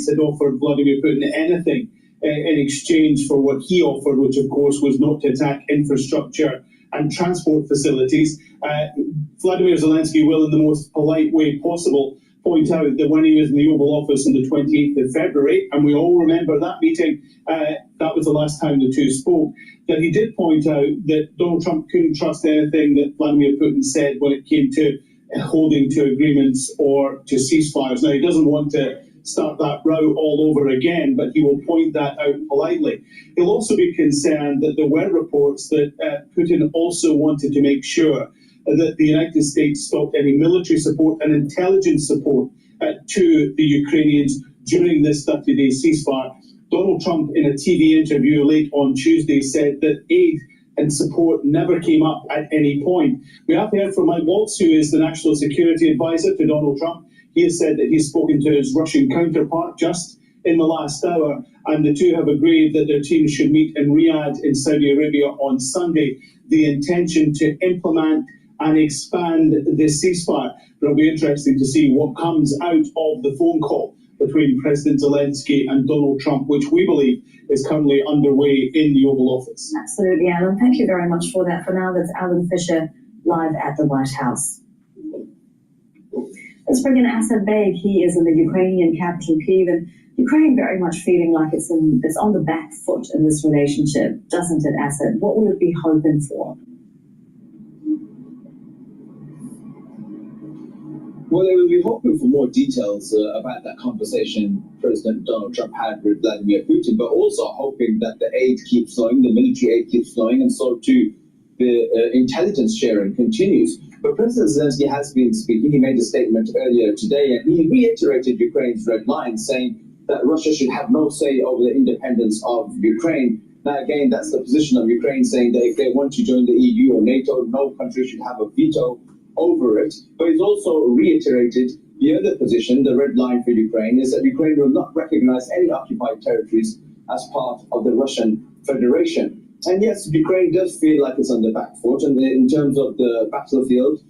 had offered Vladimir Putin anything in exchange for what he offered, which of course was not to attack infrastructure and transport facilities. Vladimir Zelensky will, in the most polite way possible, point out that when he was in the Oval Office on the 28th of February, and we all remember that meeting, that was the last time the two spoke, that he did point out that Donald Trump couldn't trust anything that Vladimir Putin said when it came to holding to agreements or to ceasefires. Now, he doesn't want to start that row all over again, but he will point that out politely. He'll also be concerned that there were reports that Putin also wanted to make sure that the United States stopped any military support and intelligence support to the Ukrainians during this 30-day ceasefire. Donald Trump, in a TV interview late on Tuesday, said that aid and support never came up at any point. We have heard from Mike Waltz, who is the National Security Advisor to Donald Trump. He has said that he's spoken to his Russian counterpart just in the last hour, and the two have agreed that their teams should meet in Riyadh in Saudi Arabia on Sunday. The intention to implement and expand this ceasefire. It'll be interesting to see what comes out of the phone call between President Zelensky and Donald Trump, which we believe is currently underway in the Oval Office. Absolutely, Alan. Thank you very much for that. For now, that's Alan Fisher live at the White House. Let's bring in Asad Beg. He is in the Ukrainian capital, Kyiv, and Ukraine very much feeling like it's on the back foot in this relationship, doesn't it, Asad? What will it be hoping for? Well, they will be hoping for more details about that conversation President Donald Trump had with Vladimir Putin, but also hoping that the aid keeps flowing, the military aid keeps flowing, and so too the intelligence sharing continues. But President Zelensky has been speaking. He made a statement earlier today, and he reiterated Ukraine's red line, saying that Russia should have no say over the independence of Ukraine. Now, again, that's the position of Ukraine, saying that if they want to join the EU or NATO, no country should have a veto over it. But he's also reiterated the other position, the red line for Ukraine, is that Ukraine will not recognize any occupied territories as part of the Russian Federation. And yes, Ukraine does feel like it's on the back foot, and in terms of the battlefield,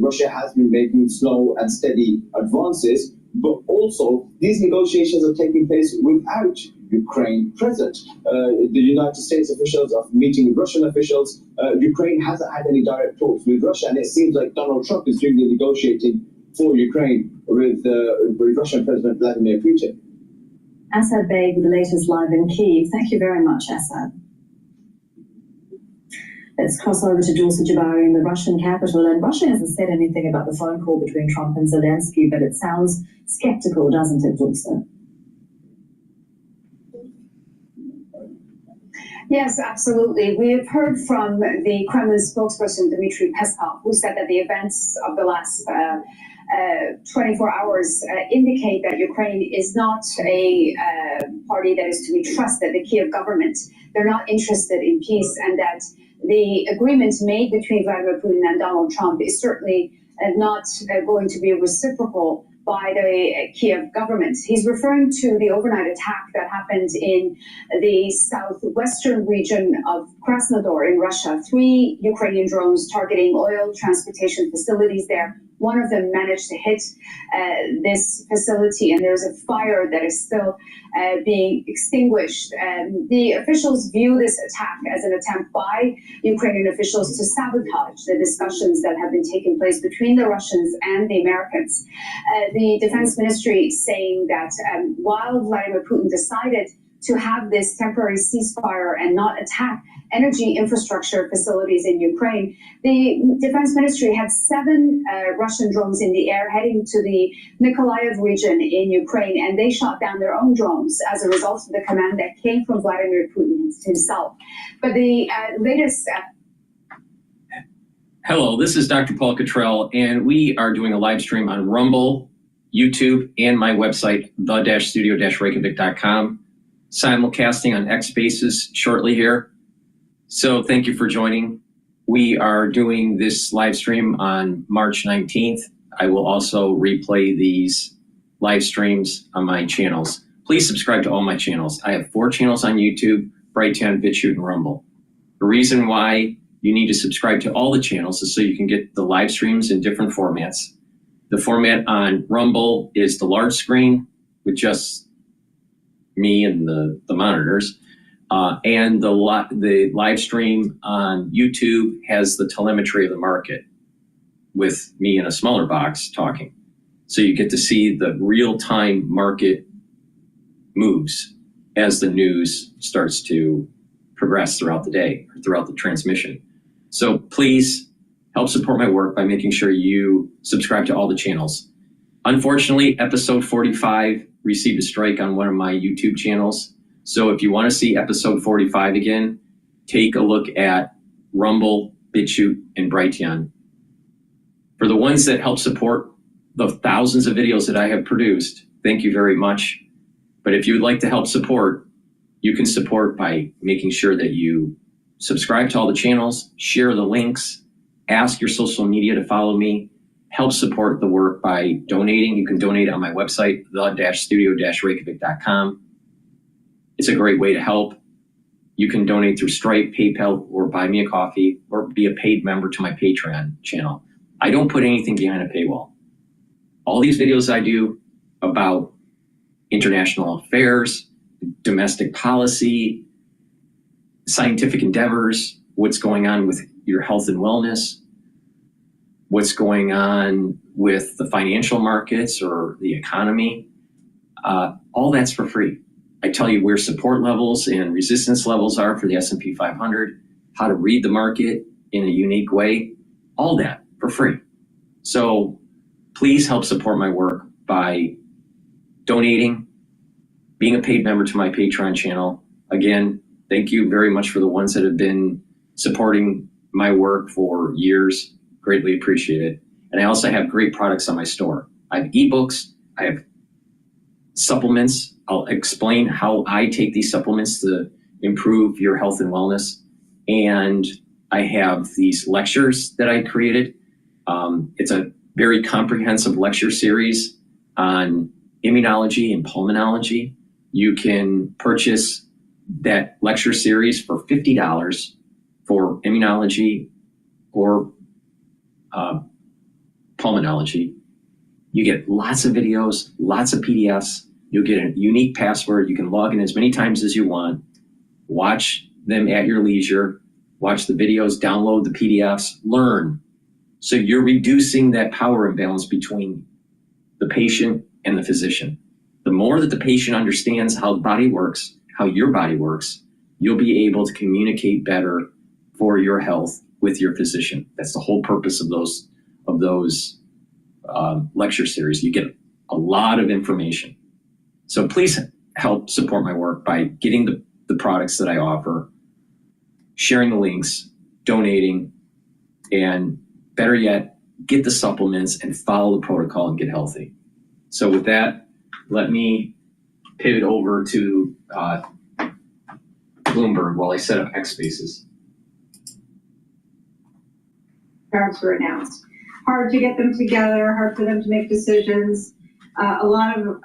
Russia has been making slow and steady advances, but also these negotiations are taking place without Ukraine present. The United States officials are meeting with Russian officials. Ukraine hasn't had any direct talks with Russia, and it seems like Donald Trump is doing the negotiating for Ukraine with Russian President Vladimir Putin. Asad Beg with the latest live in Kyiv. Thank you very much, Asad. Let's cross over to Dorsa Jabari in the Russian capital. And Russia hasn't said anything about the phone call between Trump and Zelensky, but it sounds skeptical, doesn't it, Dorsa? Yes, absolutely. We have heard from the Kremlin spokesperson, Dmitry Peskov, who said that the events of the last 24 hours indicate that Ukraine is not a party that is to be trusted, the Kiev government. They're not interested in peace, and that the agreement made between Vladimir Putin and Donald Trump is certainly not going to be reciprocal by the Kiev government. He's referring to the overnight attack that happened in the southwestern region of Krasnodar in Russia. 3 Ukrainian drones targeting oil transportation facilities there. One of them managed to hit this facility, and there's a fire that is still being extinguished. The officials view this attack as an attempt by Ukrainian officials to sabotage the discussions that have been taking place between the Russians and the Americans. The defense ministry saying that while Vladimir Putin decided to have this temporary ceasefire and not attack energy infrastructure facilities in Ukraine, the defense ministry had 7 Russian drones in the air heading to the Mykolaiv region in Ukraine, and they shot down their own drones as a result of the command that came from Vladimir Putin himself. But the latest... Hello, this is DrPaulCottrell, and we are doing a live stream on Rumble, YouTube, and my website, the-studio-reykjavik.com. Simulcasting on X Spaces shortly here. So thank you for joining. We are doing this live stream on March 19th. I will also replay these live streams on my channels. Please subscribe to all my channels. I have 4 channels on YouTube, Brighteon, Bitchute, and Rumble. The reason why you need to subscribe to all the channels is so you can get the live streams in different formats. The format on Rumble is the large screen with just me and the monitors. And the live stream on YouTube has the telemetry of the market with me in a smaller box talking. So you get to see the real-time market moves as the news starts to progress throughout the day, or throughout the transmission. So please help support my work by making sure you subscribe to all the channels. Unfortunately, episode 45 received a strike on one of my YouTube channels. So if you want to see episode 45 again, take a look at Rumble, Bitchute, and Brighteon. For the ones that help support the thousands of videos that I have produced, thank you very much. But if you would like to help support, you can support by making sure that you subscribe to all the channels, share the links, ask your social media to follow me, help support the work by donating. You can donate on my website, the-studio-reykjavik.com. It's a great way to help. You can donate through Stripe, PayPal, or buy me a coffee, or be a paid member to my Patreon channel. I don't put anything behind a paywall. All these videos I do about international affairs, domestic policy, scientific endeavors, what's going on with your health and wellness, what's going on with the financial markets or the economy, all that's for free. I tell you where support levels and resistance levels are for the S&P 500, how to read the market in a unique way, all that for free. So please help support my work by donating, being a paid member to my Patreon channel. Again, thank you very much for the ones that have been supporting my work for years. Greatly appreciate it. And I also have great products on my store. I have ebooks, I have supplements. I'll explain how I take these supplements to improve your health and wellness. And I have these lectures that I created. It's a very comprehensive lecture series on immunology and pulmonology. You can purchase that lecture series for $50 for immunology or pulmonology. You get lots of videos, lots of PDFs. You'll get a unique password. You can log in as many times as you want, watch them at your leisure, watch the videos, download the PDFs, learn. So you're reducing that power imbalance between the patient and the physician. The more that the patient understands how the body works, how your body works, you'll be able to communicate better for your health with your physician. That's the whole purpose of those lecture series. You get a lot of information. So please help support my work by getting the products that I offer, sharing the links, donating, and better yet, get the supplements and follow the protocol and get healthy. So with that, let me pivot over to Bloomberg while I set up X Spaces. Tariffs were announced. Hard to get them together, hard for them to make decisions. A lot of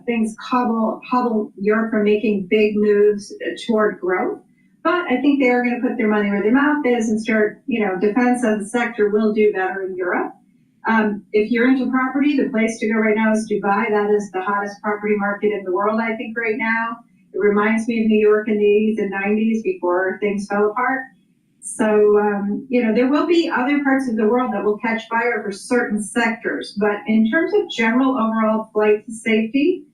things hobble Europe from making big moves toward growth. But I think they are going to put their money where their mouth is and start, defense as a sector will do better in Europe. If you're into property, the place to go right now is Dubai. That is the hottest property market in the world, I think, right now. It reminds me of New York in the 80s and 90s before things fell apart. So, there will be other parts of the world that will catch fire for certain sectors. But in terms of general overall flight safety,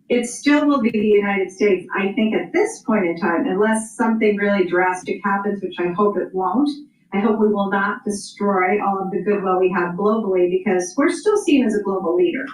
it still will be the United States, I think, at this point in time, unless something really drastic happens, which I hope it won't. I hope we will not destroy all of the goodwill we have globally because we're still seen as a global leader.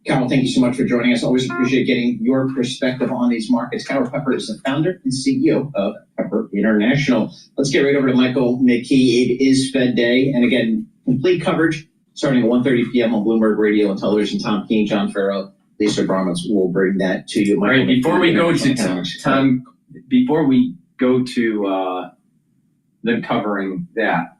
Carol, thank you so much for joining us. Always appreciate getting your perspective on these markets. Carol Pepper is the founder and CEO of Pepper International. Let's get right over to Michael McKee. It is Fed Day. And again, complete coverage starting at 1:30 p.m. on Bloomberg Radio and Television. Tom Keene, John Farrell, Lisa Bromwich will bring that to you. Michael, before we go to Tom, before we go to them covering that,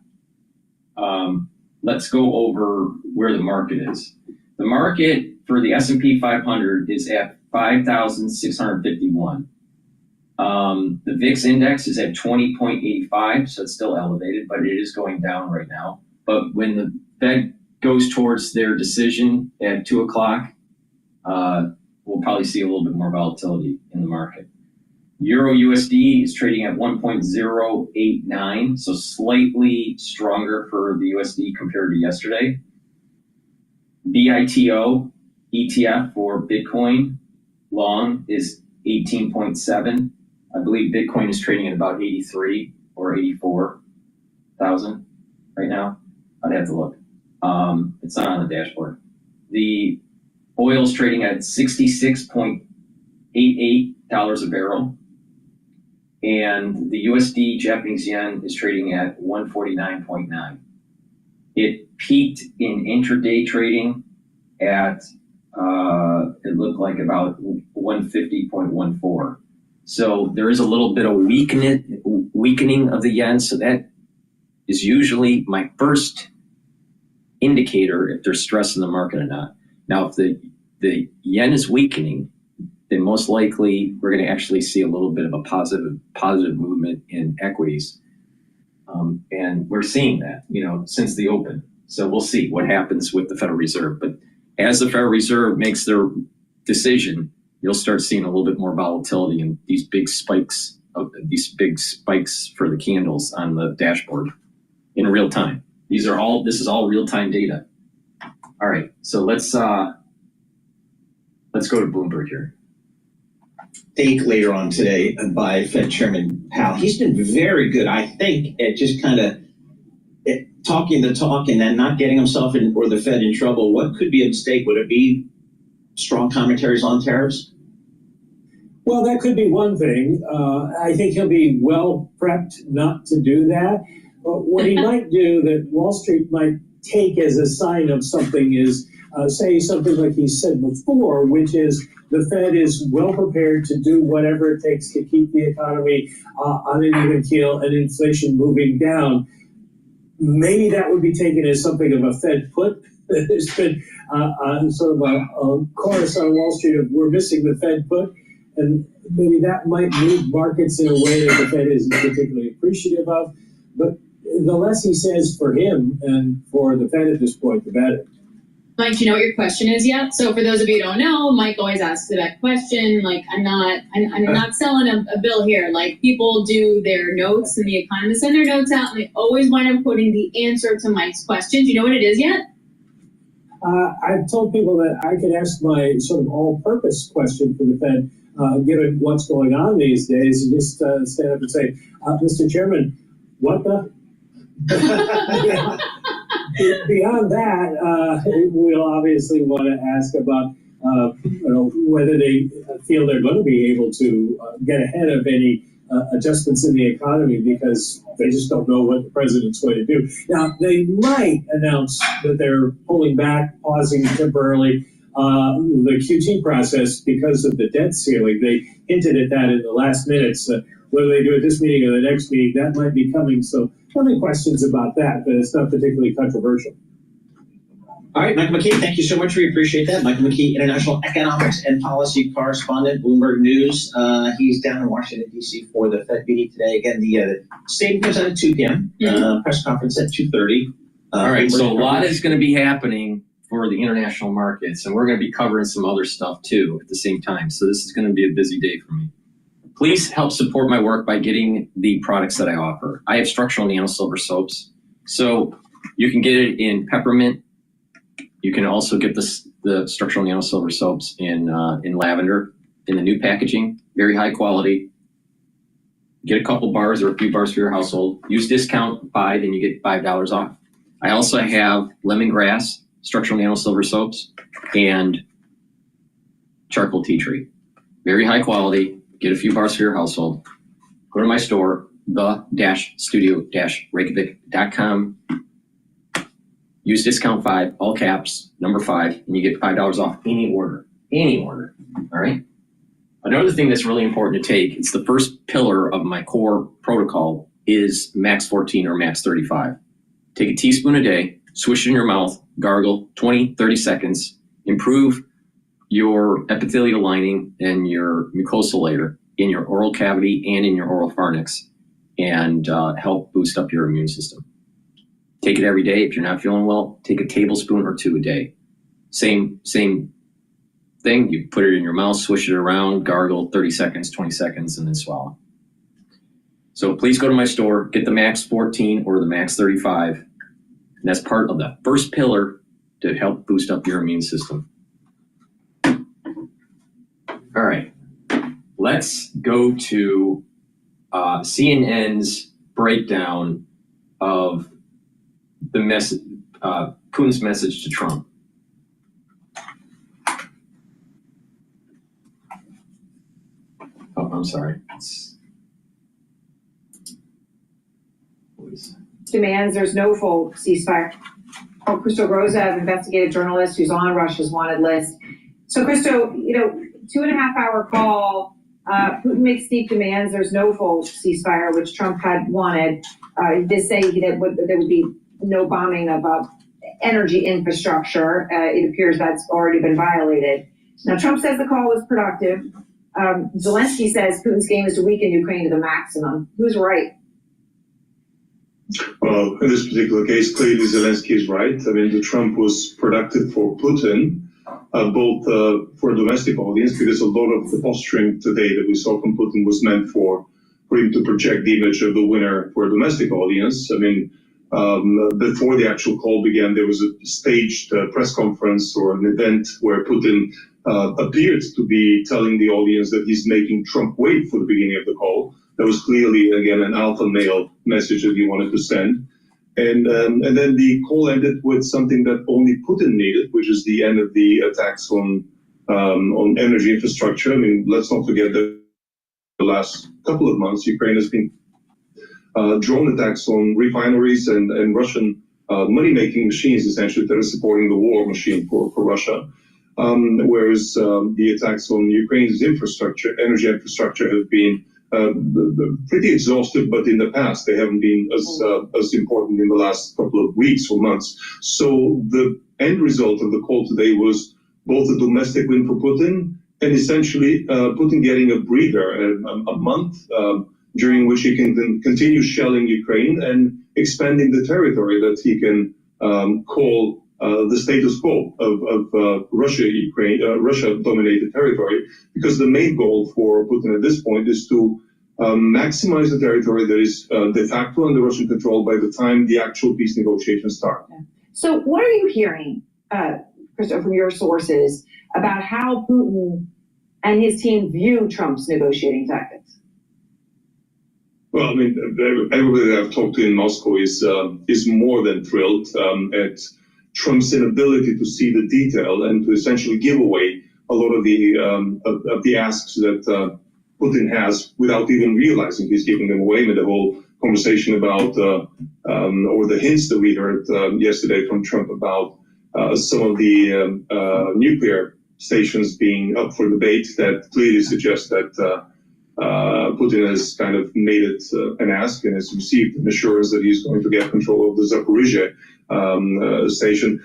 let's go over where the market is. The market for the S&P 500 is at 5,651. The VIX index is at 20.85, so it's still elevated, but it is going down right now. But when the Fed goes towards their decision at 2 o'clock, we'll probably see a little bit more volatility in the market. Euro USD is trading at 1.089, so slightly stronger for the USD compared to yesterday. BITO ETF for Bitcoin long is 18.7. I believe Bitcoin is trading at about 83 or 84,000 right now. I'd have to look. It's not on the dashboard. The oil is trading at $66.88 a barrel. And the USD Japanese yen is trading at 149.9. It peaked in intraday trading at, it looked like about 150.14. So there is a little bit of weakening of the yen. So that is usually my first indicator if there's stress in the market or not. Now, if the yen is weakening, then most likely we're going to actually see a little bit of a positive movement in equities. And we're seeing that, since the open. So we'll see what happens with the Federal Reserve. But as the Federal Reserve makes their decision, you'll start seeing a little bit more volatility in these big spikes for the candles on the dashboard in real time. This is all real-time data. All right, so let's go to Bloomberg here. Take later on today by Fed Chairman Powell. He's been very good, I think, at just kind of talking the talk and then not getting himself or the Fed in trouble. What could be at stake? Would it be strong commentaries on tariffs? Well, that could be one thing. I think he'll be well prepped not to do that. What he might do that Wall Street might take as a sign of something is say something like he said before, which is the Fed is well prepared to do whatever it takes to keep the economy on an even keel and inflation moving down. Maybe that would be taken as something of a Fed put. There's been sort of a chorus on Wall Street of we're missing the Fed put, and maybe that might move markets in a way that the Fed isn't particularly appreciative of. But the less he says for him and for the Fed at this point, the better. Mike, do you know what your question is yet? So for those of you who don't know, Mike always asks that question. Like, I'm not selling a bill here. Like, people do their notes and the economists send their notes out and they always wind up putting the answer to Mike's question. Do you know what it is yet? I've told people that I could ask my sort of all-purpose question for the Fed, given what's going on these days, and just stand up and say, Mr. Chairman, what the? Beyond that, we'll obviously want to ask about whether they feel they're going to be able to get ahead of any adjustments in the economy, because they just don't know what the president's going to do. Now, they might announce that they're pulling back, pausing temporarily the QT process because of the debt ceiling. They hinted at that in the last minutes. Whether they do it this meeting or the next meeting, that might be coming. So any questions about that, but it's not particularly controversial. All right, Michael McKee, thank you so much. We appreciate that. Michael McKee, International Economics and Policy Correspondent, Bloomberg News. He's down in Washington, D.C. for the Fed meeting today. Again, the statement comes out at 2 p.m., press conference at 2:30. All right, so a lot is going to be happening for the international markets, and we're going to be covering some other stuff, too, at the same time. So this is going to be a busy day for me. Please help support my work by getting the products that I offer. I have structural nanosilver soaps, so you can get it in peppermint. You can also get the structural nanosilver soaps in lavender in the new packaging, very high quality. Get a couple bars or a few bars for your household. Use discount 5 and you get $5 off. I also have lemongrass, structural nanosilver soaps, and charcoal tea tree. Very high quality. Get a few bars for your household. Go to my store, the-studio-reykjavik.com. Use discount 5, all caps, number 5, and you get $5 off any order. Any order. All right? Another thing that's really important to take, it's the first pillar of my core protocol, is max 14 or max 35. Take a teaspoon a day, swish it in your mouth, gargle, 20, 30 seconds, improve your epithelial lining and your mucosal layer in your oral cavity and in your oral pharynx, and help boost up your immune system. Take it every day. If you're not feeling well, take a tablespoon or 2 a day. Same thing. You put it in your mouth, swish it around, gargle 30 seconds, 20 seconds, and then swallow. So please go to my store, get the Max 14 or the Max 35. And that's part of the first pillar to help boost up your immune system. All right, let's go to CNN's breakdown of the Putin's message to Trump. Oh, I'm sorry. Demands there's no full ceasefire. Oh, Christo Groza, investigative journalist who's on Russia's wanted list. So, Christo, 2.5-hour call. Putin makes deep demands. There's no full ceasefire, which Trump had wanted. He did say that there would be no bombing of energy infrastructure. It appears that's already been violated. Now, Trump says the call was productive. Zelensky says Putin's game is to weaken Ukraine to the maximum. Who's right? Well, in this particular case, clearly Zelensky is right. I mean, the Trump was productive for Putin, both for a domestic audience, because a lot of the posturing today that we saw from Putin was meant for him to project the image of the winner for a domestic audience. I mean, before the actual call began, there was a staged press conference or an event where Putin appeared to be telling the audience that he's making Trump wait for the beginning of the call. That was clearly, again, an alpha male message that he wanted to send. And then the call ended with something that only Putin needed, which is the end of the attacks on energy infrastructure. I mean, let's not forget that the last couple of months, Ukraine has been drone attacks on refineries and Russian money-making machines, essentially, that are supporting the war machine for Russia. Whereas the attacks on Ukraine's infrastructure, energy infrastructure, have been pretty exhaustive, but in the past they haven't been as important in the last couple of weeks or months. So the end result of the call today was both a domestic win for Putin and essentially Putin getting a breather, a month during which he can continue shelling Ukraine and expanding the territory that he can call the status quo of Russia-dominated territory, because the main goal for Putin at this point is to maximize the territory that is de facto under Russian control by the time the actual peace negotiations start. So what are you hearing, Christo, from your sources about how Putin and his team view Trump's negotiating tactics? Well, I mean, everybody that I've talked to in Moscow is more than thrilled at Trump's inability to see the detail and to essentially give away a lot of the asks that Putin has without even realizing he's giving them away. With the whole conversation about or the hints that we heard yesterday from Trump about some of the nuclear stations being up for debate, that clearly suggests that Putin has kind of made it an ask and has received an assurance that he's going to get control of the Zaporizhzhia station.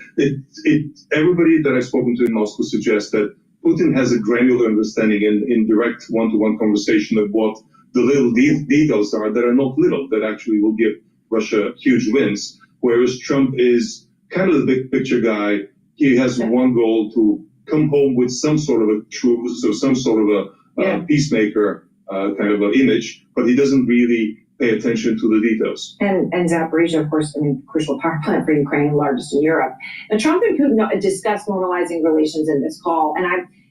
Everybody that I've spoken to in Moscow suggests that Putin has a granular understanding in direct one-to-one conversation of what the little details are that are not little, that actually will give Russia huge wins, whereas Trump is kind of the big picture guy. He has one goal: to come home with some sort of a truce or some sort of a peacemaker kind of an image, but he doesn't really pay attention to the details. And Zaporizhzhia, of course, crucial power plant for Ukraine, largest in Europe. Now, Trump and Putin discussed normalizing relations in this call. And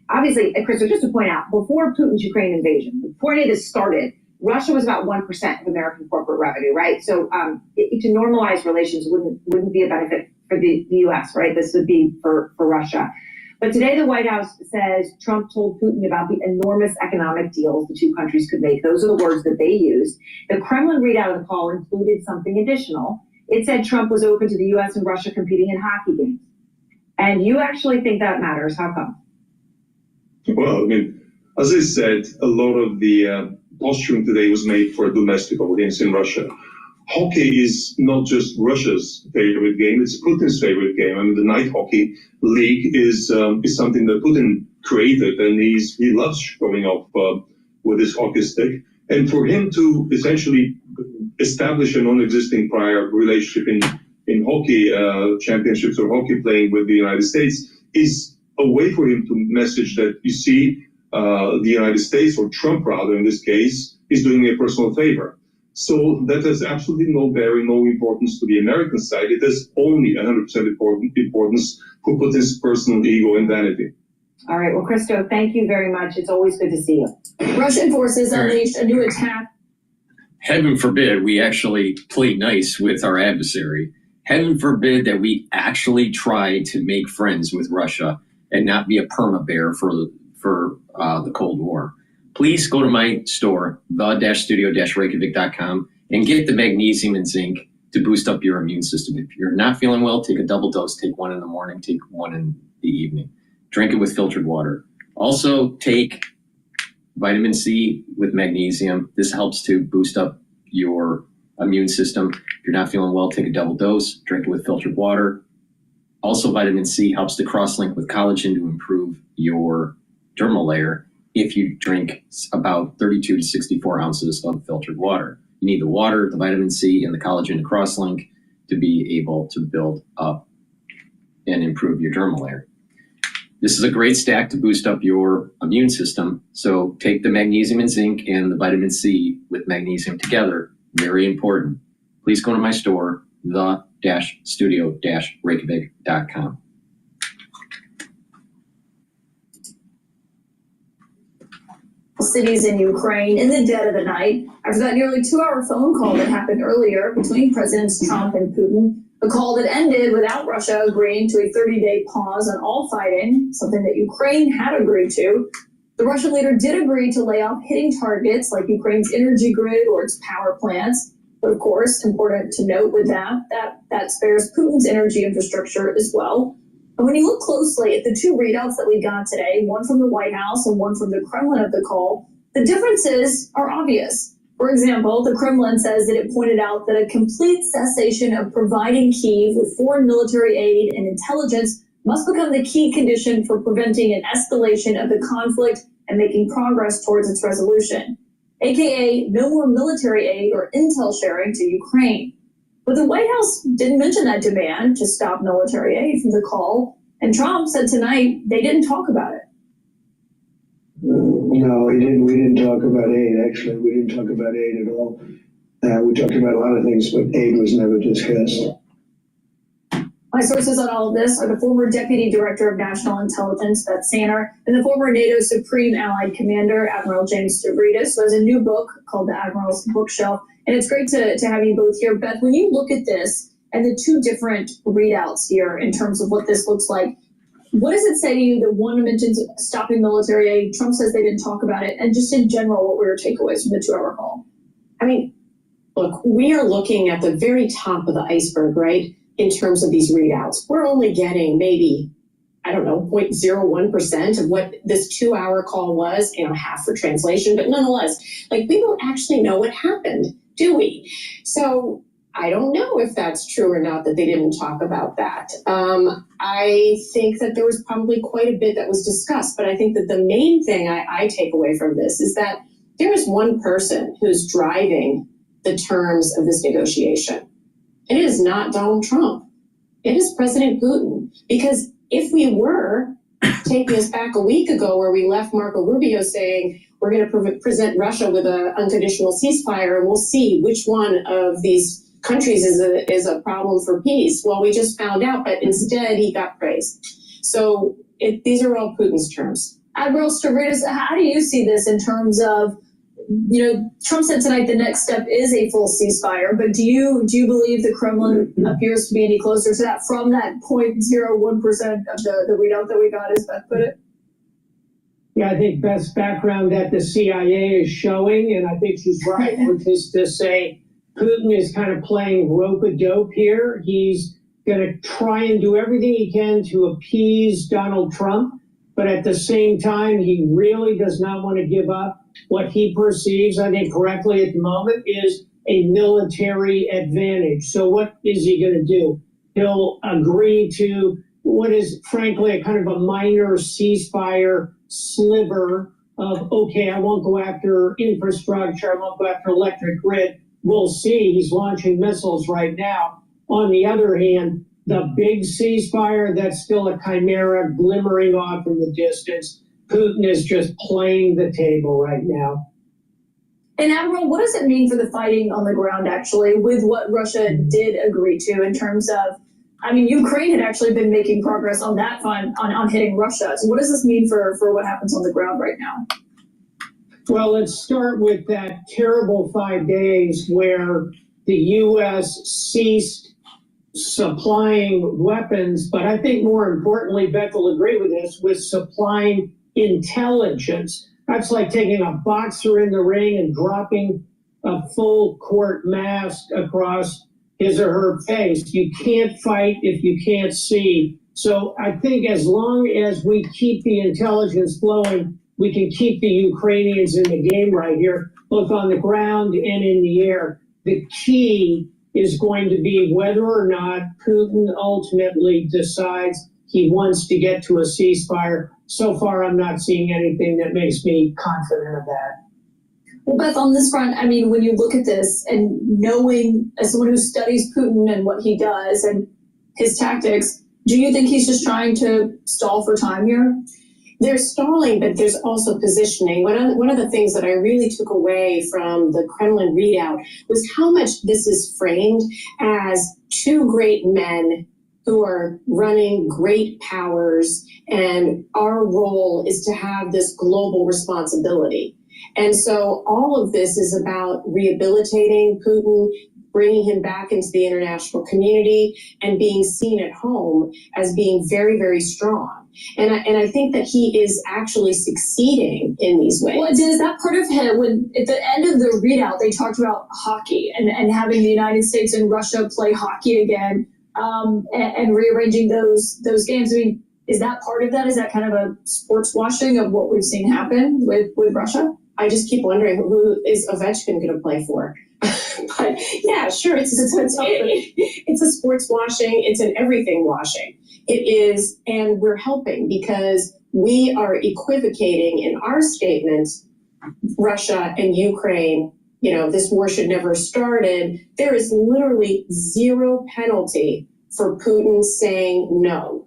obviously, Christo, just to point out, before Putin's Ukraine invasion, before any of this started, Russia was about 1% of American corporate revenue, right? So to normalize relations wouldn't be a benefit for the U.S., right? This would be for Russia. But today the White House says Trump told Putin about the enormous economic deals the two countries could make. Those are the words that they used. The Kremlin readout of the call included something additional. It said Trump was open to the U.S. and Russia competing in hockey games. And you actually think that matters. How come? Well, I mean, as I said, a lot of the posturing today was made for a domestic audience in Russia. Hockey is not just Russia's favorite game, it's Putin's favorite game. I mean, the night hockey league is something that Putin created, and he loves showing off with his hockey stick. And for him to essentially establish a non-existing prior relationship in hockey championships or hockey playing with the United States is a way for him to message that, you see, the United States, or Trump rather in this case, is doing me a personal favor. So that has absolutely no bearing, no importance to the American side. It has only 100% importance for Putin's personal ego and vanity. All right. Well, Christo, thank you very much. It's always good to see you. Russian forces unleashed a new attack. Heaven forbid we actually play nice with our adversary. Heaven forbid that we actually try to make friends with Russia and not be a perma bear for the Cold War. Please go to my store, the-studio-reykjavik.com, and get the magnesium and zinc to boost up your immune system. If you're not feeling well, take a double dose. Take one in the morning, take one in the evening. Drink it with filtered water. Also, take vitamin C with magnesium. This helps to boost up your immune system. If you're not feeling well, take a double dose. Drink it with filtered water. Also, vitamin C helps to cross-link with collagen to improve your dermal layer if you drink about 32 to 64 ounces of filtered water. You need the water, the vitamin C, and the collagen to cross-link to be able to build up and improve your dermal layer. This is a great stack to boost up your immune system. So take the magnesium and zinc and the vitamin C with magnesium together. Very important. Please go to my store, the-studio-reykjavik.com. Cities in Ukraine in the dead of the night after that nearly 2-hour phone call that happened earlier between Presidents Trump and Putin. A call that ended without Russia agreeing to a 30-day pause on all fighting, something that Ukraine had agreed to. The Russian leader did agree to lay off hitting targets like Ukraine's energy grid or its power plants. But of course, important to note with that spares Putin's energy infrastructure as well. And when you look closely at the two readouts that we got today, one from the White House and one from the Kremlin of the call, the differences are obvious. For example, the Kremlin says that it pointed out that a complete cessation of providing Kyiv with foreign military aid and intelligence must become the key condition for preventing an escalation of the conflict and making progress towards its resolution, aka no more military aid or intel sharing to Ukraine. But the White House didn't mention that demand to stop military aid from the call, and Trump said tonight they didn't talk about it. No, we didn't talk about aid, actually. We didn't talk about aid at all. We talked about a lot of things, but aid was never discussed. My sources on all of this are the former Deputy Director of National Intelligence, Beth Sanner, and the former NATO Supreme Allied Commander, Admiral James Stavridis, who has a new book called The Admiral's Bookshelf. And it's great to have you both here. Beth, when you look at this and the two different readouts here in terms of what this looks like, what does it say to you that one mentions stopping military aid, Trump says they didn't talk about it, and just in general, what were your takeaways from the 2-hour call? I mean, look, we are looking at the very top of the iceberg, right, in terms of these readouts. We're only getting maybe, 0.01% of what this 2-hour call was, half for translation, but nonetheless, we don't actually know what happened, do we? So I don't know if that's true or not that they didn't talk about that. I think that there was probably quite a bit that was discussed, but I think that the main thing I take away from this is that there is one person who's driving the terms of this negotiation. It is not Donald Trump. It is President Putin. Because if we were taking us back a week ago where we left Marco Rubio saying we're going to present Russia with an unconditional ceasefire and we'll see which one of these countries is a problem for peace. Well, we just found out, but instead he got praised. So these are all Putin's terms. Admiral Stavridis, how do you see this in terms of, Trump said tonight the next step is a full ceasefire, but do you believe the Kremlin appears to be any closer to that from that 0.01% of the readout that we got, as Beth put it? Yeah, I think Beth's background at the CIA is showing, and I think she's right, which is to say Putin is kind of playing rope-a-dope here. He's going to try and do everything he can to appease Donald Trump, but at the same time, he really does not want to give up what he perceives, I think correctly at the moment, is a military advantage. So what is he going to do? He'll agree to what is, frankly, a kind of a minor ceasefire sliver of, okay, I won't go after infrastructure, I won't go after electric grid. We'll see. He's launching missiles right now. On the other hand, the big ceasefire, that's still a chimera glimmering off in the distance. Putin is just playing the table right now. And Admiral, what does it mean for the fighting on the ground, actually, with what Russia did agree to in terms of, I mean, Ukraine had actually been making progress on that front, on hitting Russia. So what does this mean for what happens on the ground right now? Well, let's start with that terrible 5 days where the U.S. ceased supplying weapons, but I think more importantly, Beth will agree with this, with supplying intelligence. That's like taking a boxer in the ring and dropping a full court mask across his or her face. You can't fight if you can't see. So I think as long as we keep the intelligence flowing, we can keep the Ukrainians in the game right here, both on the ground and in the air. The key is going to be whether or not Putin ultimately decides he wants to get to a ceasefire. So far, I'm not seeing anything that makes me confident of that. Well, Beth, on this front, I mean, when you look at this and knowing, as someone who studies Putin and what he does and his tactics, do you think he's just trying to stall for time here? They're stalling, but there's also positioning. One of the things that I really took away from the Kremlin readout was how much this is framed as two great men who are running great powers, and our role is to have this global responsibility. And so all of this is about rehabilitating Putin, bringing him back into the international community, and being seen at home as being very, very strong. And I think that he is actually succeeding in these ways. Well, is that part of him, when at the end of the readout, they talked about hockey and having the United States and Russia play hockey again, and rearranging those games. I mean, is that part of that? Is that kind of a sports washing of what we've seen happen with Russia? I just keep wondering, who is Ovechkin going to play for? But yeah, sure, it's a sports washing. It's an everything washing. It is, and we're helping because we are equivocating in our statements, Russia and Ukraine, you know, this war should never have started. There is literally zero penalty for Putin saying no.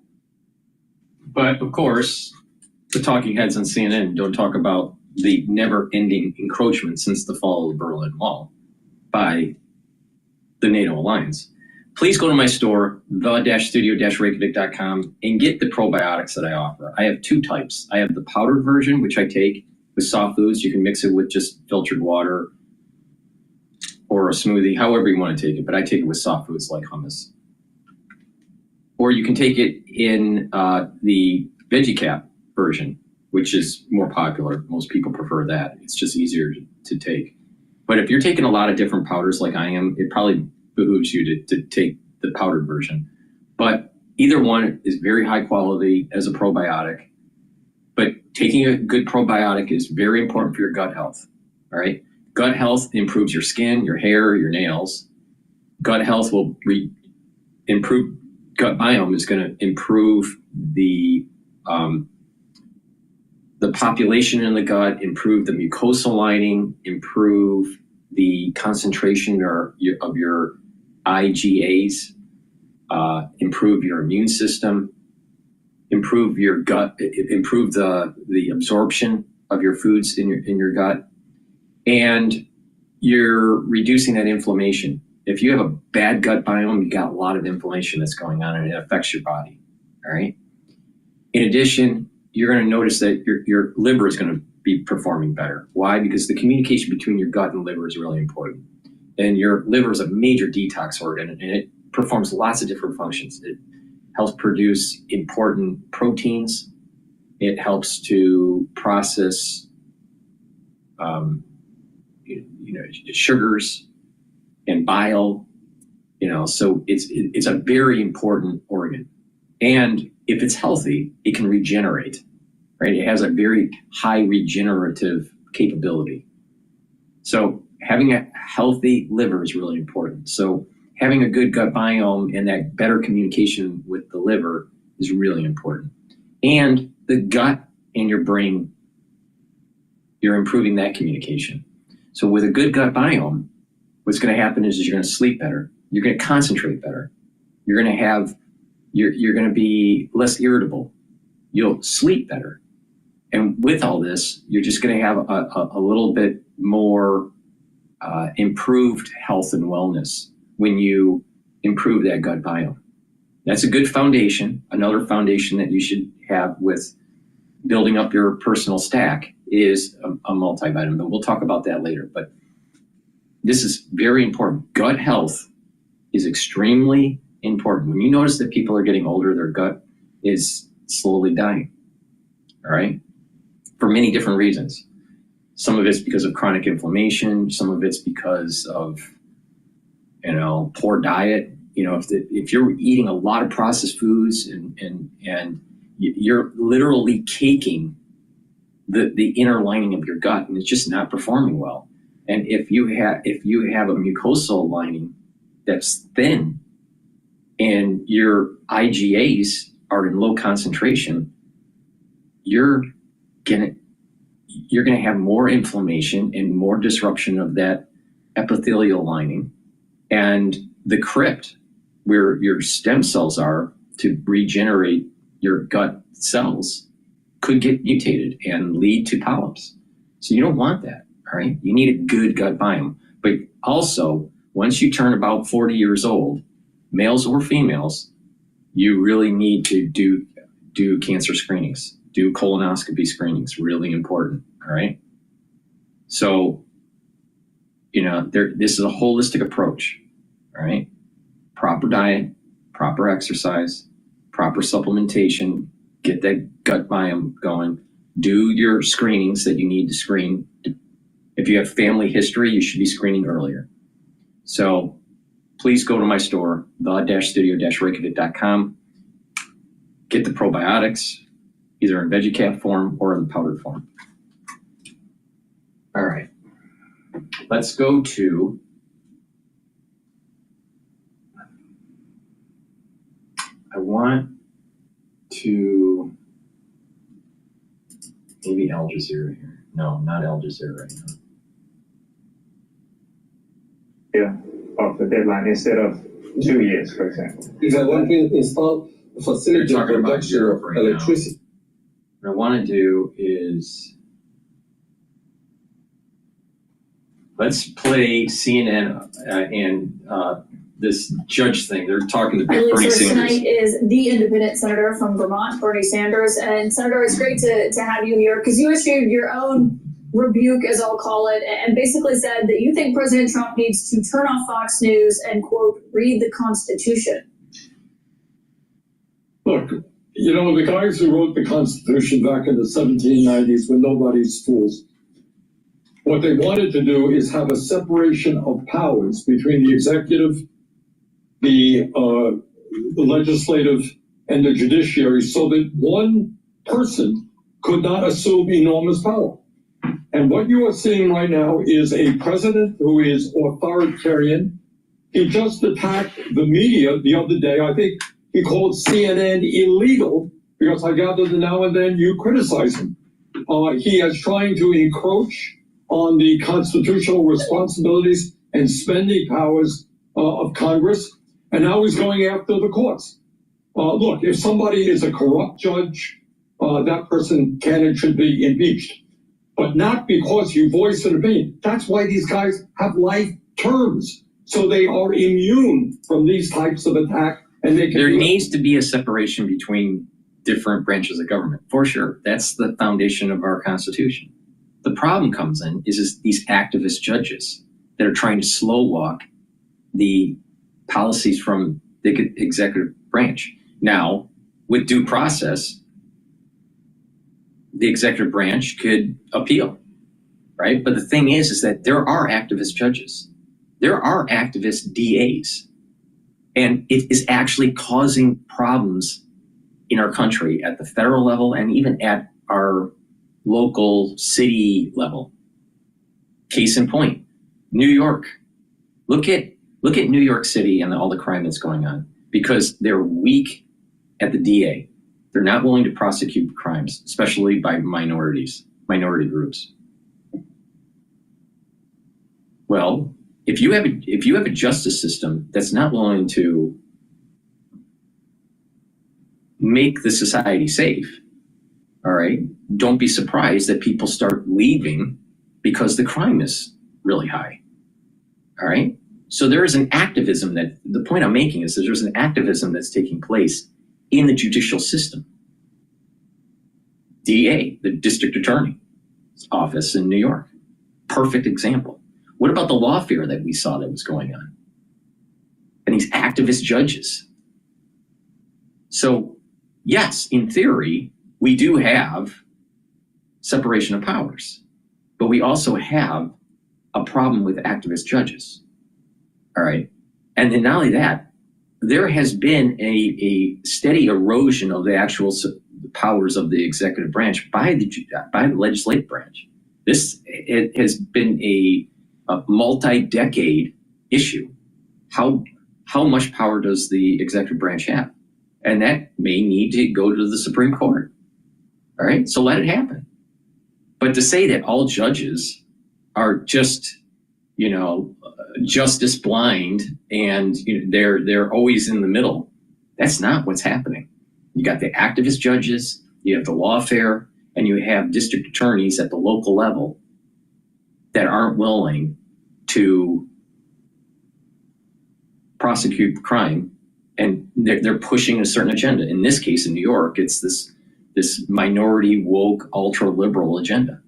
But of course, the talking heads on CNN don't talk about the never-ending encroachment since the fall of the Berlin Wall by the NATO alliance. Please go to my store, the-studio-reykjavik.com, and get the probiotics that I offer. I have two types. I have the powdered version, which I take with soft foods. You can mix it with just filtered water or a smoothie, however you want to take it, but I take it with soft foods like hummus. Or you can take it in the veggie cap version, which is more popular. Most people prefer that. It's just easier to take. But if you're taking a lot of different powders like I am, it probably behooves you to take the powdered version. But either one is very high quality as a probiotic. But taking a good probiotic is very important for your gut health. All right. Gut health improves your skin, your hair, your nails. Gut health will improve. Gut biome is going to improve the population in the gut, improve the mucosal lining, improve the concentration of your IgAs, improve your immune system, improve your gut, improve the absorption of your foods in your gut, and you're reducing that inflammation. If you have a bad gut biome, you got a lot of inflammation that's going on, and it affects your body. All right. In addition, you're going to notice that your liver is going to be performing better. Why? Because the communication between your gut and liver is really important. And your liver is a major detox organ, and it performs lots of different functions. It helps produce important proteins. It helps to process, sugars and bile. So it's a very important organ. And if it's healthy, it can regenerate, right? It has a very high regenerative capability. So having a healthy liver is really important. So having a good gut biome and that better communication with the liver is really important. And the gut and your brain, you're improving that communication. So with a good gut biome, what's going to happen is you're going to sleep better. You're going to concentrate better. You're going to have you're going to be less irritable. You'll sleep better. And with all this, you're just going to have a little bit more improved health and wellness when you improve that gut biome. That's a good foundation. Another foundation that you should have with building up your personal stack is a multivitamin. But we'll talk about that later. But this is very important. Gut health is extremely important. When you notice that people are getting older, their gut is slowly dying. All right? For many different reasons. Some of it's because of chronic inflammation. Some of it's because of, poor diet. If you're eating a lot of processed foods and you're literally caking the inner lining of your gut, and it's just not performing well. And if you have a mucosal lining that's thin and your IgAs are in low concentration, you're gonna have more inflammation and more disruption of that epithelial lining, and the crypt where your stem cells are to regenerate your gut cells could get mutated and lead to polyps. So you don't want that, all right? You need a good gut biome. But also, once you turn about 40 years old, males or females, you really need to do cancer screenings, do colonoscopy screenings, really important, all right? So, this is a holistic approach, all right? Proper diet, proper exercise, proper supplementation, get that gut biome going, do your screenings that you need to screen. If you have family history, you should be screening earlier. So please go to my store, the-studio-reykjavik.com. Get the probiotics, either in VeggieCap form or in the powdered form. All right, let's go to I want to maybe Al Jazeera here. No, not Al Jazeera right now. Yeah, of the deadline instead of 2 years, for example. If I want to install a facility for production of electricity. What I want to do is let's play CNN and this judge thing. They're talking to Bernie Sanders. Tonight is the independent senator from Vermont, Bernie Sanders. And Senator, it's great to have you here because you issued your own rebuke, as I'll call it, and basically said that you think President Trump needs to turn off Fox News and, quote, read the Constitution. Look, the guys who wrote the Constitution back in the 1790s were nobody's fools. What they wanted to do is have a separation of powers between the executive, the legislative, and the judiciary so that one person could not assume enormous power. And what you are seeing right now is a president who is authoritarian. He just attacked the media the other day. I think he called CNN illegal because I gather that now and then you criticize him. He is trying to encroach on the constitutional responsibilities and spending powers of Congress, and now he's going after the courts. Look, if somebody is a corrupt judge, that person can and should be impeached, but not because you voice an opinion. That's why these guys have life terms, so they are immune from these types of attack. And there needs to be a separation between different branches of government, for sure. That's the foundation of our Constitution. The problem comes in is these activist judges that are trying to slow walk the policies from the executive branch. Now, with due process, the executive branch could appeal, right? But the thing is that there are activist judges. There are activist DAs. And it is actually causing problems in our country at the federal level and even at our local city level. Case in point, New York. Look at New York City and all the crime that's going on because they're weak at the DA. They're not willing to prosecute crimes, especially by minority groups. Well, if you have a justice system that's not willing to make the society safe, all right, don't be surprised that people start leaving because the crime is really high, all right? So there is an activism that, the point I'm making is that there's an activism that's taking place in the judicial system. DA, the district attorney office in New York, perfect example. What about the lawfare that we saw that was going on? And these activist judges. So yes, in theory, we do have separation of powers, but we also have a problem with activist judges. All right. And then not only that, there has been a steady erosion of the actual powers of the executive branch by the legislative branch. It has been a multi-decade issue. How much power does the executive branch have? And that may need to go to the Supreme Court. All right, so let it happen. But to say that all judges are just, justice blind and they're always in the middle, that's not what's happening. You got the activist judges, you have the lawfare, and you have district attorneys at the local level that aren't willing to prosecute crime, and they're pushing a certain agenda. In this case, in New York, it's this minority, woke, ultra-liberal agenda.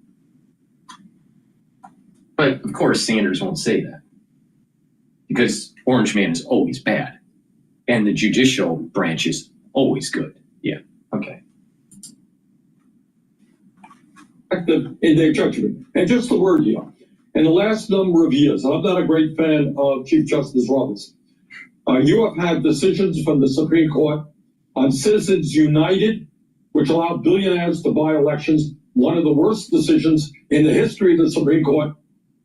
But of course, Sanders won't say that because Orange Man is always bad and the judicial branch is always good. Yeah, okay. In their judgment. And just the word here. In the last number of years, I'm not a great fan of Chief Justice Roberts. You have had decisions from the Supreme Court on Citizens United, which allowed billionaires to buy elections. One of the worst decisions in the history of the Supreme Court.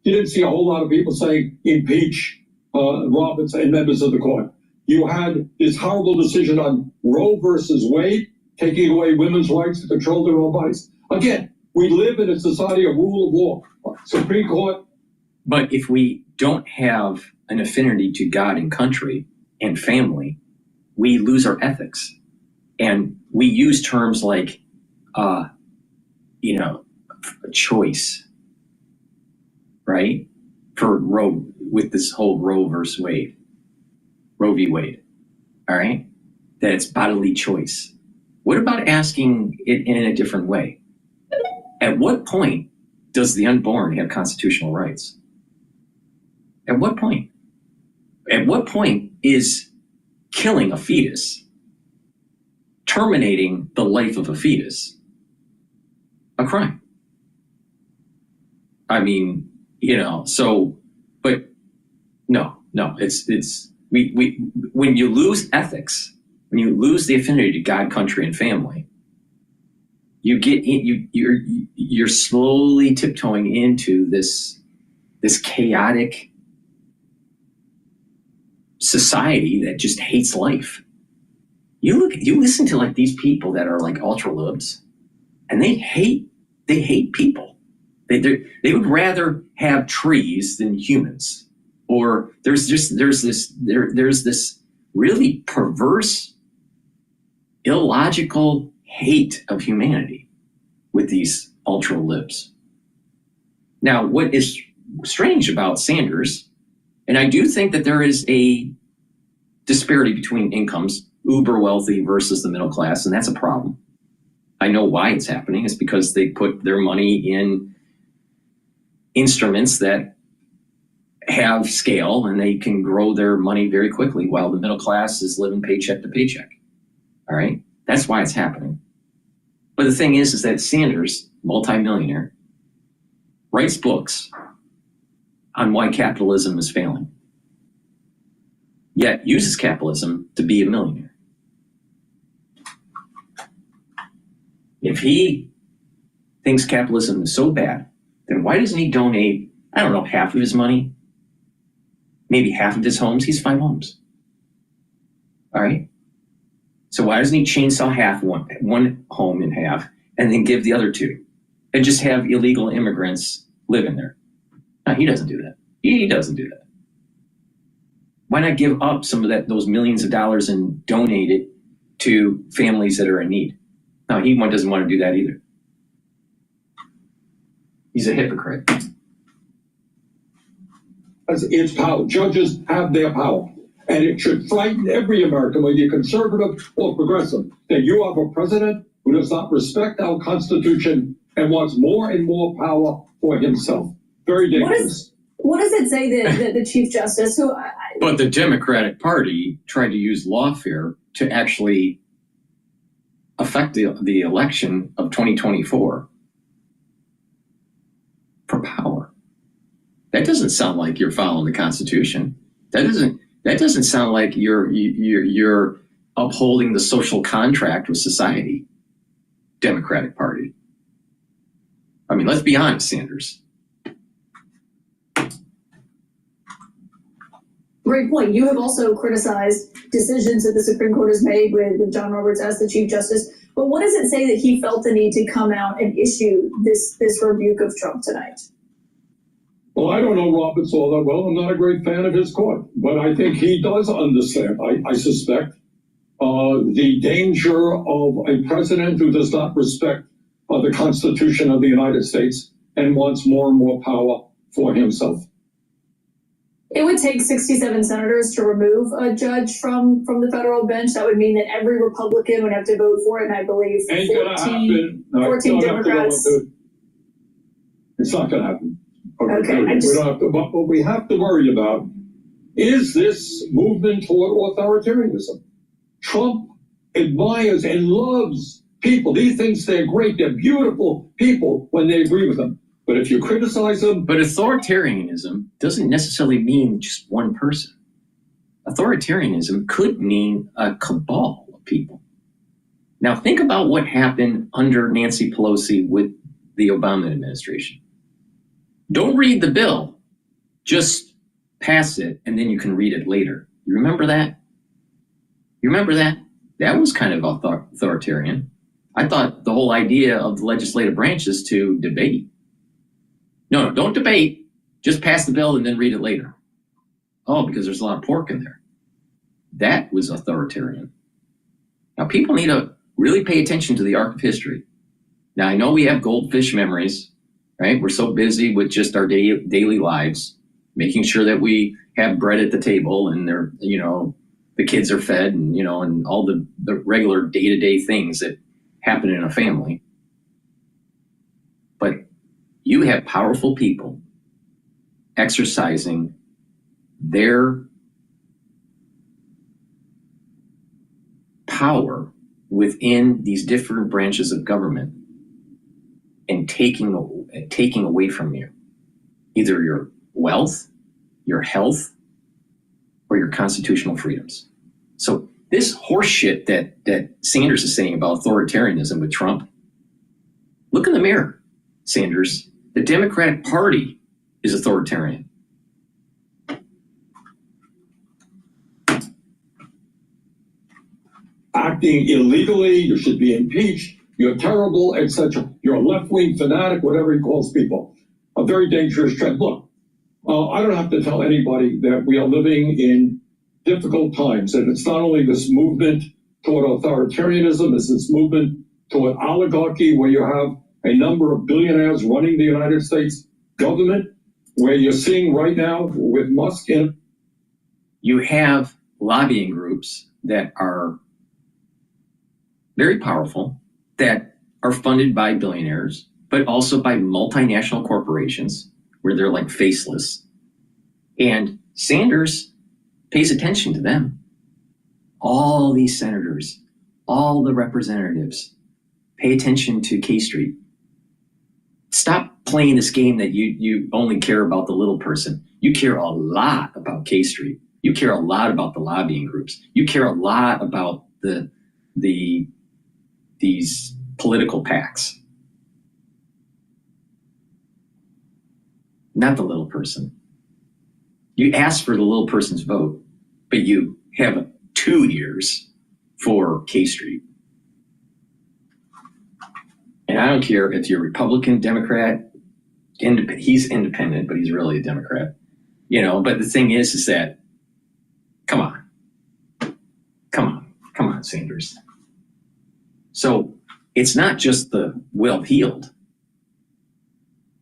You didn't see a whole lot of people saying impeach Roberts and members of the court. You had this horrible decision on Roe versus Wade, taking away women's rights to control their own bodies. Again, we live in a society of rule of law. Supreme Court. But if we don't have an affinity to God and country and family, we lose our ethics. And we use terms like, choice, right? For Roe, with this whole Roe versus Wade, Roe v. Wade, all right? That it's bodily choice. What about asking it in a different way? At what point does the unborn have constitutional rights? At what point? At what point is killing a fetus, terminating the life of a fetus, a crime? I mean, but no, when you lose ethics, when you lose the affinity to God, country, and family, you're slowly tiptoeing into this chaotic society that just hates life. You listen to like these people that are like ultra libs, and they hate people. They would rather have trees than humans. Or there's this really perverse, illogical hate of humanity with these ultra libs. Now, what is strange about Sanders, and I do think that there is a disparity between incomes, uber wealthy versus the middle class, and that's a problem. I know why it's happening. It's because they put their money in instruments that have scale and they can grow their money very quickly while the middle class is living paycheck to paycheck. All right? That's why it's happening. But the thing is that Sanders, multimillionaire, writes books on why capitalism is failing, yet uses capitalism to be a millionaire. If he thinks capitalism is so bad, then why doesn't he donate, I don't know, half of his money, maybe half of his homes? He's 5 homes. All right? So why doesn't he chainsaw one home in half and then give the other 2 and just have illegal immigrants live in there? No, he doesn't do that. He doesn't do that. Why not give up some of those millions of dollars and donate it to families that are in need. No, he doesn't want to do that either. He's a hypocrite. It's power. Judges have their power. And it should frighten every American, whether you're conservative or progressive, that you have a president who does not respect our Constitution and wants more and more power for himself. Very dangerous. What does it say that the Chief Justice, who... But the Democratic Party tried to use lawfare to actually affect the election of 2024 for power. That doesn't sound like you're following the Constitution. That doesn't sound like you're upholding the social contract with society. Democratic Party. I mean, let's be honest, Sanders. Great point. You have also criticized decisions that the Supreme Court has made with John Roberts as the Chief Justice. But what does it say that he felt the need to come out and issue this rebuke of Trump tonight? Well, I don't know Roberts all that well. I'm not a great fan of his court, but I think he does understand, I suspect, the danger of a president who does not respect the Constitution of the United States and wants more and more power for himself. It would take 67 senators to remove a judge from the federal bench. That would mean that every Republican would have to vote for it, and I believe 14 Democrats. It's not going to happen. Okay, we don't have to, but what we have to worry about is this movement toward authoritarianism. Trump admires and loves people. He thinks they're great, they're beautiful people when they agree with them. But if you criticize them... But authoritarianism doesn't necessarily mean just one person. Authoritarianism could mean a cabal of people. Now think about what happened under Nancy Pelosi with the Obama administration. Don't read the bill, just pass it, and then you can read it later. You remember that? You remember that? That was kind of authoritarian. I thought the whole idea of the legislative branch is to debate. No, don't debate. Just pass the bill and then read it later. Oh, because there's a lot of pork in there. That was authoritarian. Now, people need to really pay attention to the arc of history. Now, I know we have goldfish memories, right? We're so busy with just our daily lives, making sure that we have bread at the table and they're, the kids are fed and, and all the regular day-to-day things that happen in a family. But you have powerful people exercising their power within these different branches of government and taking away from you either your wealth, your health, or your constitutional freedoms. So this horse shit that Sanders is saying about authoritarianism with Trump, look in the mirror, Sanders. The Democratic Party is authoritarian. Acting illegally, you should be impeached, you're terrible, etc. You're a left-wing fanatic, whatever he calls people. A very dangerous trend. Look, I don't have to tell anybody that we are living in difficult times, and it's not only this movement toward authoritarianism, it's this movement toward oligarchy, where you have a number of billionaires running the United States government, where you're seeing right now with Musk in. You have lobbying groups that are very powerful, that are funded by billionaires, but also by multinational corporations, where they're like faceless. And Sanders pays attention to them. All these senators, all the representatives, pay attention to K Street. Stop playing this game that you only care about the little person. You care a lot about K Street. You care a lot about the lobbying groups. You care a lot about these political PACs. Not the little person. You ask for the little person's vote, but you have 2 years for K Street. And I don't care if you're Republican, Democrat, he's independent, but he's really a Democrat. But the thing is that, come on, Sanders. So it's not just the well-heeled,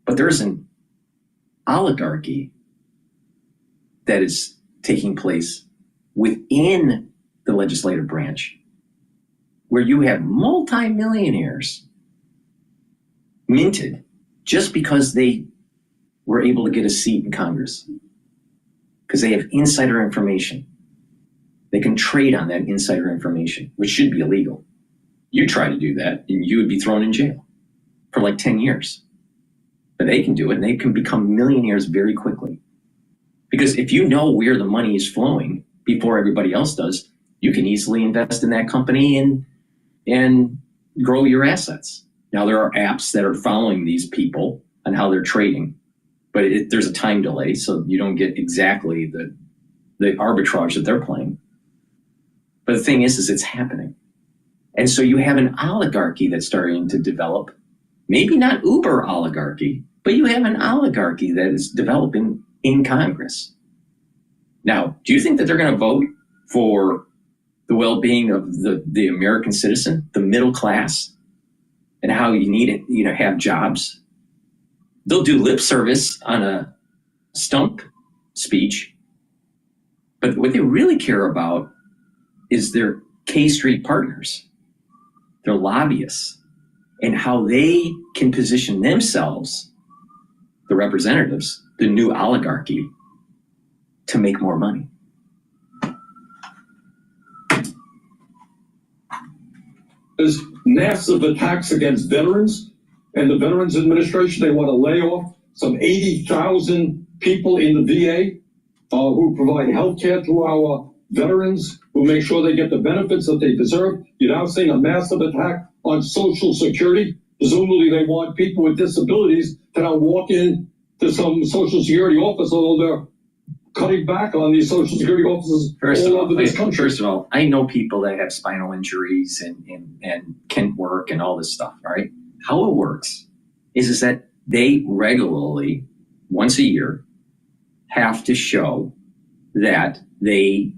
but there's an oligarchy that is taking place within the legislative branch, where you have multimillionaires minted just because they were able to get a seat in Congress, because they have insider information. They can trade on that insider information, which should be illegal. You try to do that and you would be thrown in jail for like 10 years. But they can do it and they can become millionaires very quickly. Because if you know where the money is flowing before everybody else does, you can easily invest in that company and grow your assets. Now, there are apps that are following these people on how they're trading, but there's a time delay, so you don't get exactly the arbitrage that they're playing. But the thing is it's happening. And so you have an oligarchy that's starting to develop, maybe not uber oligarchy, but you have an oligarchy that is developing in Congress. Now, do you think that they're going to vote for the well-being of the American citizen, the middle class, and how you need it, have jobs? They'll do lip service on a stump speech, but what they really care about is their K Street partners, their lobbyists, and how they can position themselves, the representatives, the new oligarchy, to make more money. There's massive attacks against veterans, and the Veterans Administration, they want to lay off some 80,000 people in the VA who provide health care to our veterans, who make sure they get the benefits that they deserve. You're now seeing a massive attack on Social Security. Presumably they want people with disabilities to now walk in to some Social Security office, although they're cutting back on these Social Security offices all over this country. First of all, I know people that have spinal injuries and can't work and all this stuff, all right? How it works is that they regularly, once a year, have to show that they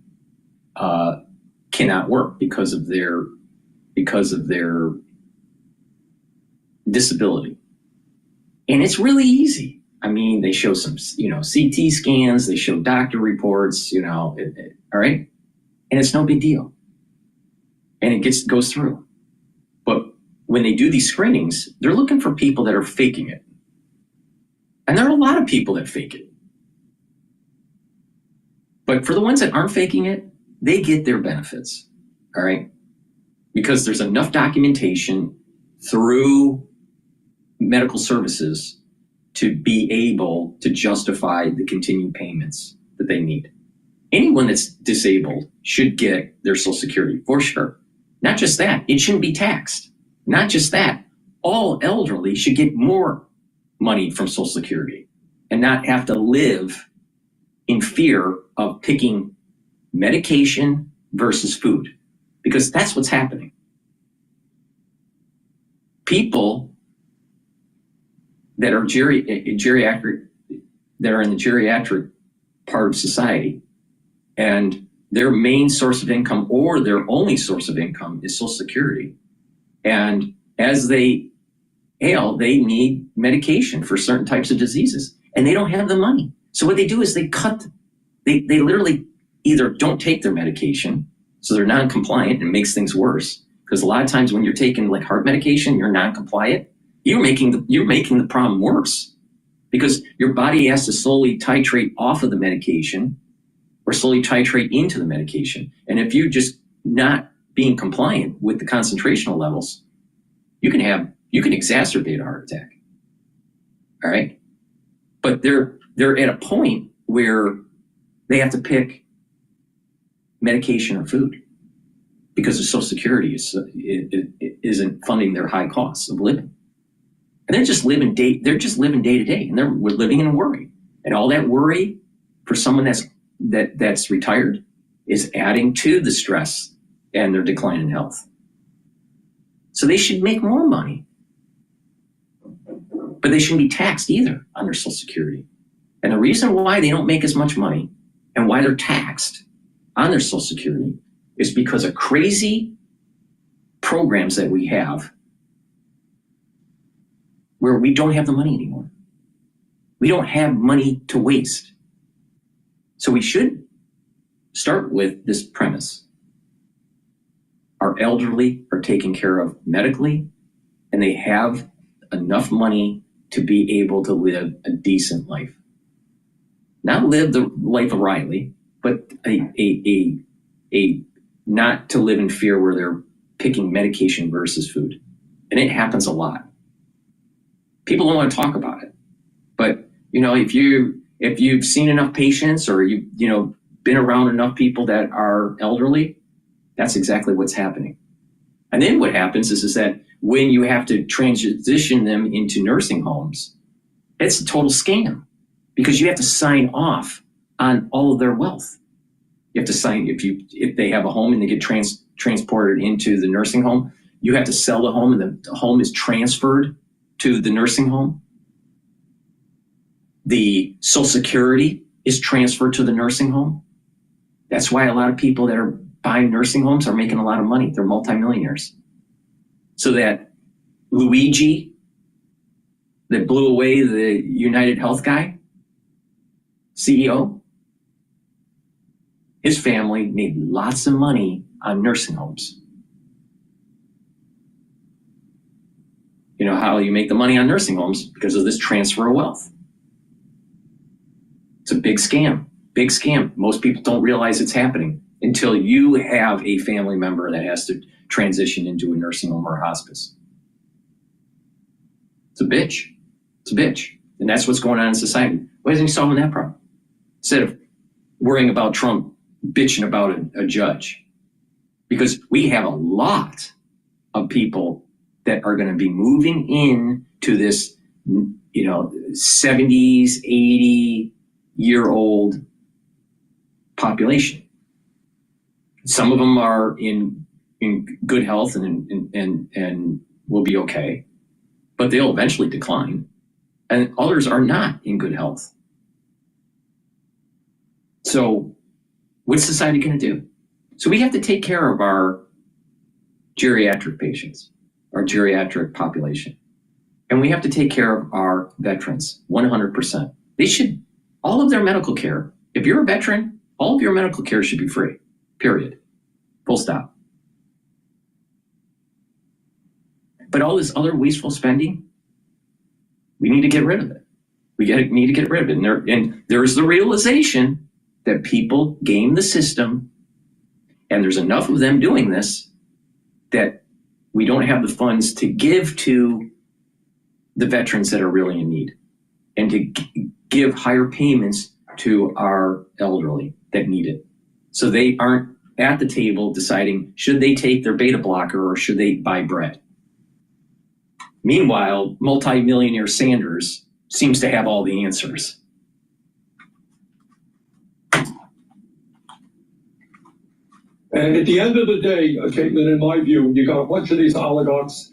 cannot work because of their disability. And it's really easy. I mean, they show some, CT scans, they show doctor reports, all right? And it's no big deal. And it goes through. But when they do these screenings, they're looking for people that are faking it. And there are a lot of people that fake it. But for the ones that aren't faking it, they get their benefits, all right? Because there's enough documentation through medical services to be able to justify the continued payments that they need. Anyone that's disabled should get their Social Security, for sure. Not just that, it shouldn't be taxed. Not just that, all elderly should get more money from Social Security and not have to live in fear of picking medication versus food, because that's what's happening. People that are geriatric, that are in the geriatric part of society, and their main source of income or their only source of income is Social Security. And as they ail, they need medication for certain types of diseases, and they don't have the money. So what they do is they literally either don't take their medication, so they're non-compliant, and it makes things worse. Because a lot of times when you're taking like heart medication, you're non-compliant, you're making the problem worse, because your body has to slowly titrate off of the medication or slowly titrate into the medication. And if you're just not being compliant with the concentrational levels, you can exacerbate a heart attack. All right. But they're at a point where they have to pick medication or food because the Social Security isn't funding their high costs of living. And they're just living day to day, and we're living in worry. And all that worry for someone that's retired is adding to the stress and their decline in health. So they should make more money, but they shouldn't be taxed either on their Social Security. And the reason why they don't make as much money and why they're taxed on their Social Security is because a crazy programs that we have where we don't have the money anymore. We don't have money to waste. So we should start with this premise. Our elderly are taken care of medically, and they have enough money to be able to live a decent life. Not live the life of Riley, but a not to live in fear where they're picking medication versus food. And it happens a lot. People don't want to talk about it. But if you've seen enough patients or you've been around enough people that are elderly, that's exactly what's happening. And then what happens is that when you have to transition them into nursing homes, it's a total scam because you have to sign off on all of their wealth. You have to sign, if they have a home and they get transported into the nursing home, you have to sell the home and the home is transferred to the nursing home. The Social Security is transferred to the nursing home. That's why a lot of people that are buying nursing homes are making a lot of money. They're multimillionaires. So that Luigi that blew away the United Health guy, CEO, his family made lots of money on nursing homes. You know how you make the money on nursing homes? Because of this transfer of wealth. It's a big scam, big scam. Most people don't realize it's happening until you have a family member that has to transition into a nursing home or a hospice. It's a bitch. It's a bitch. And that's what's going on in society. Why isn't he solving that problem? Instead of worrying about Trump bitching about a judge. Because we have a lot of people that are going to be moving in to this, 70s, 80-year-old population. Some of them are in good health and will be okay, but they'll eventually decline. And others are not in good health. So what's society going to do? So we have to take care of our geriatric patients, our geriatric population. And we have to take care of our veterans, 100%. They should, all of their medical care, if you're a veteran, all of your medical care should be free, period. Full stop. But all this other wasteful spending, we need to get rid of it. We need to get rid of it. And there's the realization that people game the system, and there's enough of them doing this that we don't have the funds to give to the veterans that are really in need and to give higher payments to our elderly that need it. So they aren't at the table deciding should they take their beta blocker or should they buy bread. Meanwhile, multimillionaire Sanders seems to have all the answers. And at the end of the day, Caitlin, in my view, you got a bunch of these oligarchs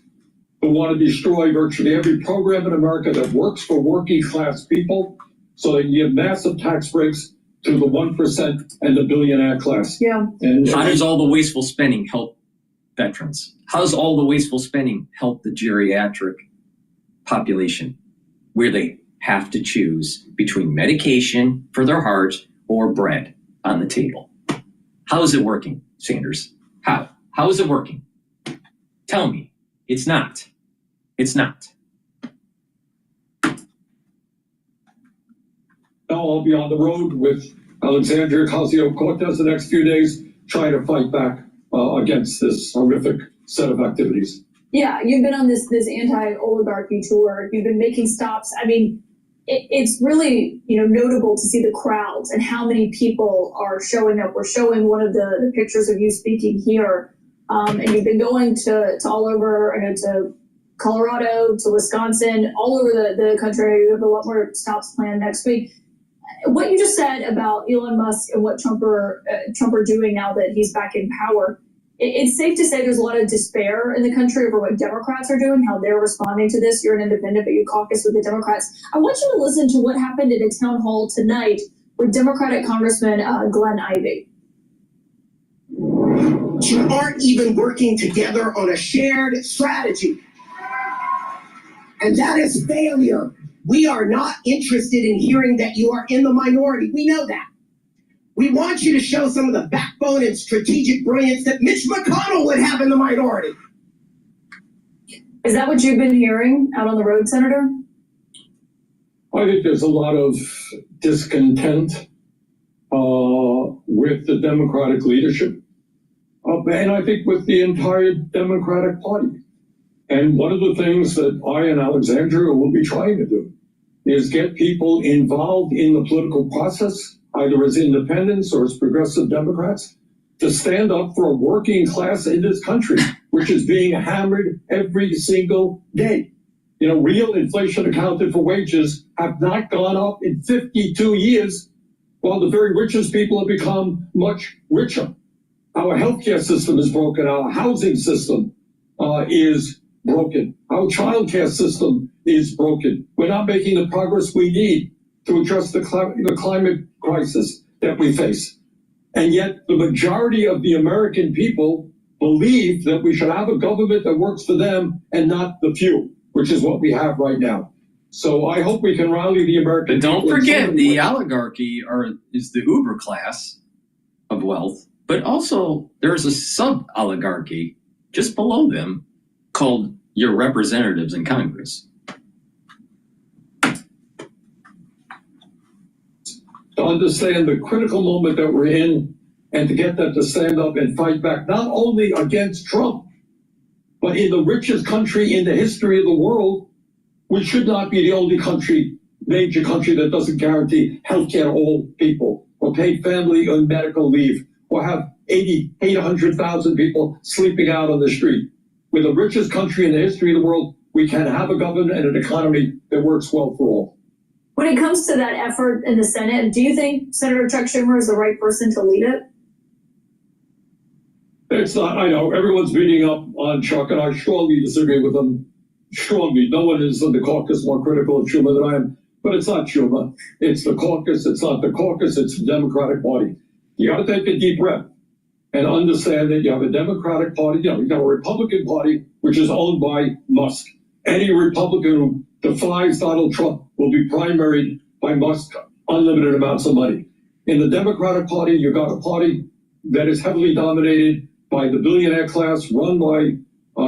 who want to destroy virtually every program in America that works for working class people so they can give massive tax breaks to the 1% and the billionaire class. Yeah. And how does all the wasteful spending help veterans? How does all the wasteful spending help the geriatric population where they have to choose between medication for their heart or bread on the table? How is it working, Sanders? How? How is it working? Tell me. It's not. It's not. Now I'll be on the road with Alexandria Ocasio-Cortez the next few days trying to fight back against this horrific set of activities. Yeah, you've been on this anti-oligarchy tour. You've been making stops. I mean, it's really notable to see the crowds and how many people are showing up. We're showing one of the pictures of you speaking here, and you've been going to all over, to Colorado, to Wisconsin, all over the country. You have a lot more stops planned next week. What you just said about Elon Musk and what Trump are doing now that he's back in power, it's safe to say there's a lot of despair in the country over what Democrats are doing, how they're responding to this. You're an independent, but you caucus with the Democrats. I want you to listen to what happened at a town hall tonight with Democratic Congressman Glenn Ivey. but you aren't even working together on a shared strategy. And that is failure. We are not interested in hearing that you are in the minority. We know that. We want you to show some of the backbone and strategic brilliance that Mitch McConnell would have in the minority. Is that what you've been hearing out on the road, Senator? I think there's a lot of discontent with the Democratic leadership, and I think with the entire Democratic Party. And one of the things that I and Alexandria will be trying to do is get people involved in the political process, either as independents or as progressive Democrats, to stand up for a working class in this country, which is being hammered every single day. You know, real inflation accounted for wages have not gone up in 52 years, while the very richest people have become much richer. Our healthcare system is broken. Our housing system is broken. Our childcare system is broken. We're not making the progress we need to address the climate crisis that we face. And yet the majority of the American people believe that we should have a government that works for them and not the few, which is what we have right now. So I hope we can rally the American people. But don't forget, the oligarchy is the uber class of wealth, but also there's a sub-oligarchy just below them called your representatives in Congress. To understand the critical moment that we're in and to get them to stand up and fight back, not only against Trump, but in the richest country in the history of the world, we should not be the only major country that doesn't guarantee health care to all people, or paid family and medical leave, or have 800,000 people sleeping out on the street. We're the richest country in the history of the world. We can have a government and an economy that works well for all. When it comes to that effort in the Senate, do you think Senator Chuck Schumer is the right person to lead it? It's not. I know everyone's beating up on Chuck, and I strongly disagree with him. Strongly. No one is in the caucus more critical of Schumer than I am, but it's not Schumer. It's the caucus. It's not the caucus. It's the Democratic Party. You got to take a deep breath and understand that you have a Democratic Party. You have a Republican Party, which is owned by Musk. Any Republican who defies Donald Trump will be primaried by Musk, unlimited amounts of money. In the Democratic Party, you've got a party that is heavily dominated by the billionaire class, run by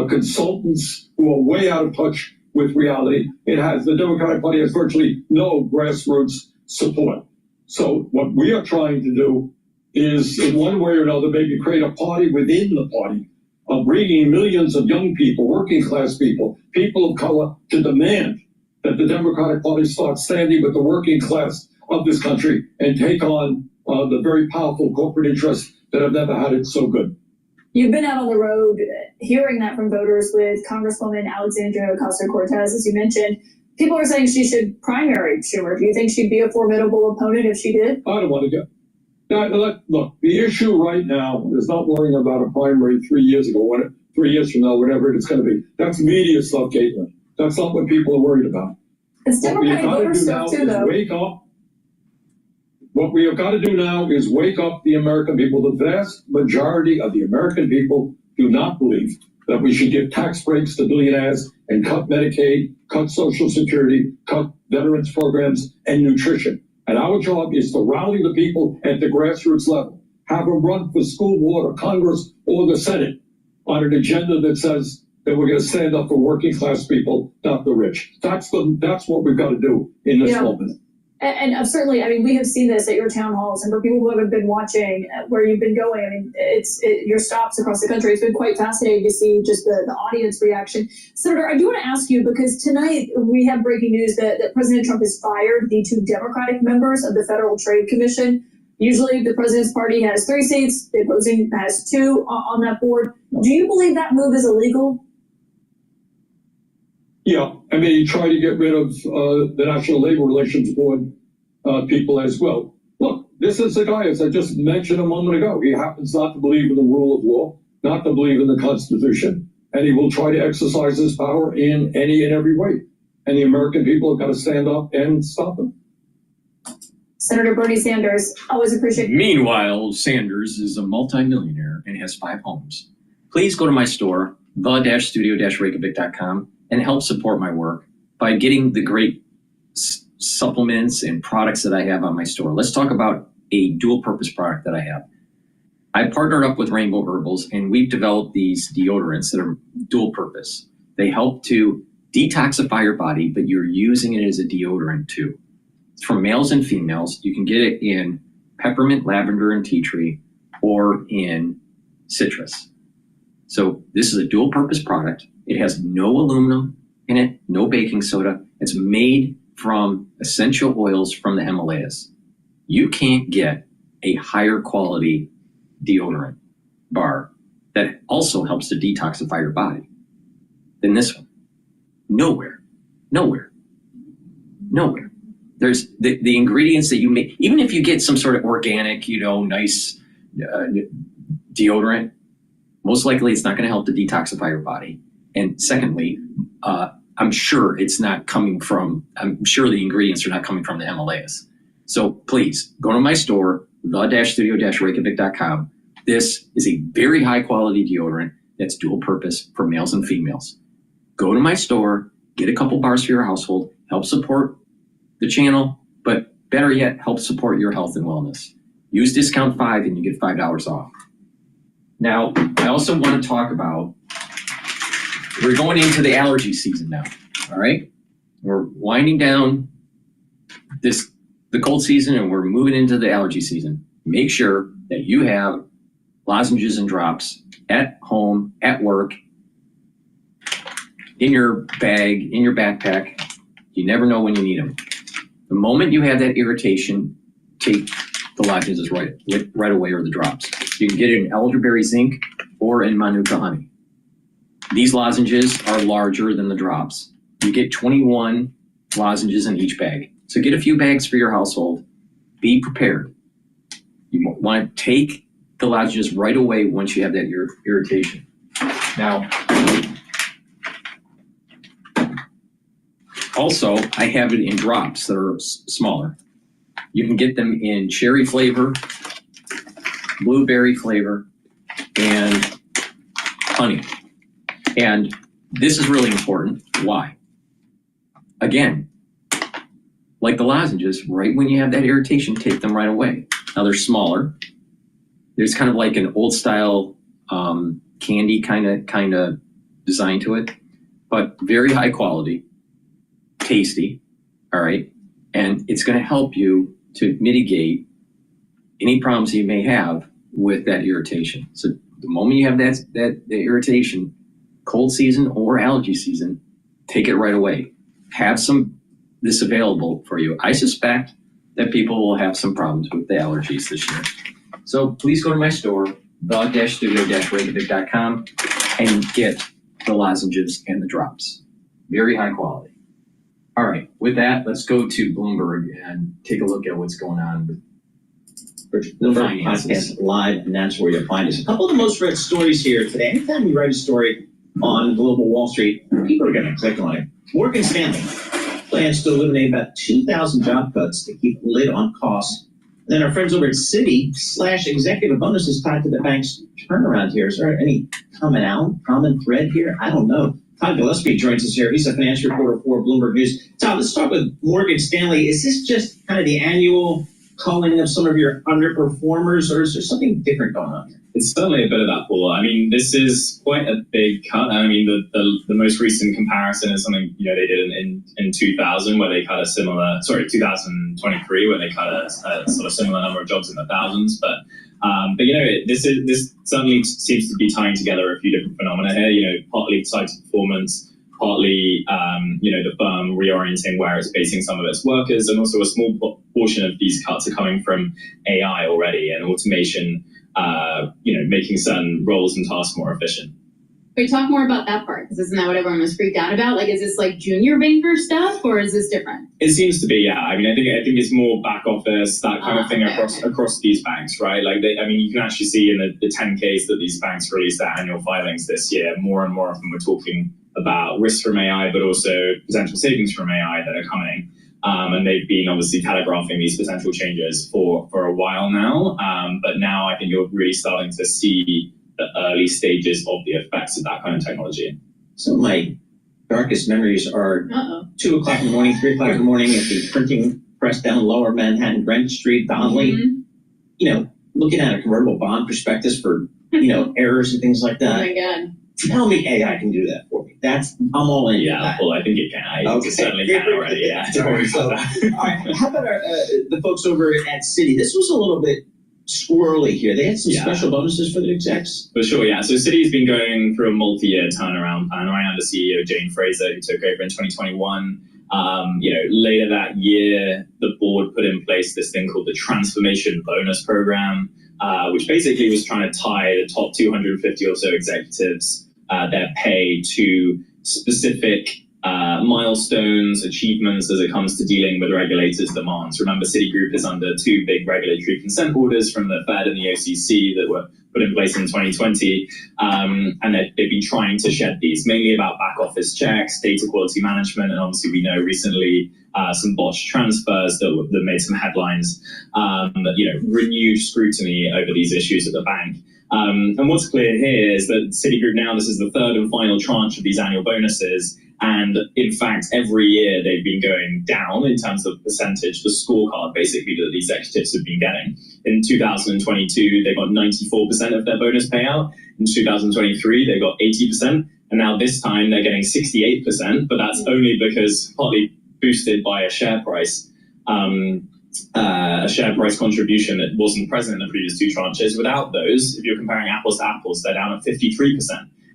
consultants who are way out of touch with reality. The Democratic Party has virtually no grassroots support. So what we are trying to do is, in one way or another, maybe create a party within the party of bringing millions of young people, working class people, people of color, to demand that the Democratic Party start standing with the working class of this country and take on the very powerful corporate interests that have never had it so good. You've been out on the road hearing that from voters with Congresswoman Alexandria Ocasio-Cortez, as you mentioned. People are saying she should primary Schumer. Do you think she'd be a formidable opponent if she did? I don't want to go. Look, the issue right now is not worrying about a primary 3 years ago, 3 years from now, whatever it's going to be. That's media stuff, Caitlin. That's not what people are worried about. It's Democratic voter stuff too, though. Wake up. What we have got to do now is wake up the American people. The vast majority of the American people do not believe that we should give tax breaks to billionaires and cut Medicaid, cut Social Security, cut veterans programs, and nutrition. And our job is to rally the people at the grassroots level, have them run for school board or Congress or the Senate on an agenda that says that we're going to stand up for working class people, not the rich. That's what we've got to do in this moment. And certainly, I mean, we have seen this at your town halls, and for people who have been watching where you've been going, I mean, your stops across the country. It's been quite fascinating to see just the audience reaction. Senator, I do want to ask you, because tonight we have breaking news that President Trump has fired the 2 Democratic members of the Federal Trade Commission. Usually the president's party has 3 seats, the opposing has 2 on that board. Do you believe that move is illegal? Yeah, I mean, he tried to get rid of the National Labor Relations Board people as well. Look, this is a guy, as I just mentioned a moment ago, he happens not to believe in the rule of law, not to believe in the Constitution, and he will try to exercise his power in any and every way. And the American people have got to stand up and stop him. Senator Bernie Sanders, always appreciate. Meanwhile, Sanders is a multimillionaire. here and has 5 homes. Please go to my store, the-studio-reykjavik.com, and help support my work by getting the great supplements and products that I have on my store. Let's talk about a dual purpose product that I have. I partnered up with Rainbow Herbals, and we've developed these deodorants that are dual purpose. They help to detoxify your body, but you're using it as a deodorant too. It's for males and females. You can get it in peppermint, lavender, and tea tree, or in citrus. So this is a dual purpose product. It has no aluminum in it, no baking soda. It's made from essential oils from the Himalayas. You can't get a higher quality deodorant bar that also helps to detoxify your body than this one. Nowhere. There's the ingredients that you make, even if you get some sort of organic, nice deodorant, most likely it's not going to help to detoxify your body. And secondly, I'm sure the ingredients are not coming from the Himalayas. So please go to my store, the-studio-reykjavik.com. This is a very high quality deodorant that's dual purpose for males and females. Go to my store, get a couple bars for your household, help support the channel, but better yet, help support your health and wellness. Use discount 5 and you get $5 off. Now, I also want to talk about, we're going into the allergy season now, all right? We're winding down the cold season and we're moving into the allergy season. Make sure that you have lozenges and drops at home, at work, in your bag, in your backpack. You never know when you need them. The moment you have that irritation, take the lozenges right away, or the drops. You can get it in elderberry zinc or in manuka honey. These lozenges are larger than the drops. You get 21 lozenges in each bag. So get a few bags for your household. Be prepared. You want to take the lozenges right away once you have that irritation. Now, also, I have it in drops that are smaller. You can get them in cherry flavor, blueberry flavor, and honey. And this is really important. Why? Again, like the lozenges, right when you have that irritation, take them right away. Now they're smaller. There's kind of like an old style candy kind of design to it, but very high quality, tasty, all right? And it's going to help you to mitigate any problems you may have with that irritation. So the moment you have that irritation, cold season or allergy season, take it right away. Have this available for you. I suspect that people will have some problems with the allergies this year. So please go to my store, the-studio-reykjavik.com, and get the lozenges and the drops. Very high quality. All right, with that, let's go to Bloomberg and take a look at what's going on with Bloomberg Podcast Live, and that's where you'll find us. A couple of the most read stories here today. Anytime you write a story on Global Wall Street, people are going to click on it. Morgan Stanley plans to eliminate about 2,000 job cuts to keep a lid on costs. Then our friends over at Citi /executive bonuses tied to the bank's turnaround here. Is there any common thread here? I don't know. Todd Gillespie joins us here. He's a finance reporter for Bloomberg News. Todd, let's start with Morgan Stanley. Is this just kind of the annual culling of some of your underperformers, or is there something different going on here? It's certainly a bit of that, Paul. I mean, this is quite a big cut. I mean, the most recent comparison is something, they did in 2000 where they cut 2023 where they cut a sort of similar number of jobs in the thousands. But this certainly seems to be tying together a few different phenomena here, partly tied to performance, partly, the firm reorienting where it's basing some of its workers, and also a small portion of these cuts are coming from AI already and automation, making certain roles and tasks more efficient. Wait, talk more about that part, because isn't that what everyone was freaked out about? Like, is this like junior banker stuff, or is this different? It seems to be, yeah. I mean, I think it's more back office, that kind of thing across these banks, right? Like, you can actually see in the 10Ks that these banks released their annual filings this year, more and more of them were talking about risks from AI, but also potential savings from AI that are coming. And they've been obviously telegraphing these potential changes for a while now. But now I think you're really starting to see the early stages of the effects of that kind of technology. So my darkest memories are 2 o'clock in the morning, 3 o'clock in the morning at the printing press down Lower Manhattan, Greenwich Street, Donnelly, you know, looking at a convertible bond prospectus for, you know, errors and things like that. Oh my God. Tell me AI can do that for me. I'm all in. Yeah, well, I think it can. I certainly can already. Yeah. Don't worry about that. All right. How about the folks over at Citi? This was a little bit squirrely here. They had some special bonuses for the execs. For sure, yeah. So Citi's been going through a multi-year turnaround plan. Right now, the CEO, Jane Fraser, who took over in 2021. You know, later that year, the board put in place this thing called the Transformation Bonus Program, which basically was trying to tie the top 250 or so executives, their pay to specific milestones, achievements as it comes to dealing with regulators' demands. Remember, Citigroup is under 2 big regulatory consent orders from the Fed and the OCC that were put in place in 2020, and they've been trying to shed these, mainly about back office checks, data quality management, and obviously we know recently some botched transfers that made some headlines, you know, renewed scrutiny over these issues at the bank. And what's clear here is that Citigroup now, this is the 3rd and final tranche of these annual bonuses. And in fact, every year they've been going down in terms of percentage, the scorecard basically that these executives have been getting. In 2022, they got 94% of their bonus payout. In 2023, they got 80%. And now this time they're getting 68%, but that's only because partly boosted by a share price contribution that wasn't present in the previous 2 tranches. Without those, if you're comparing apples to apples, they're down at 53%.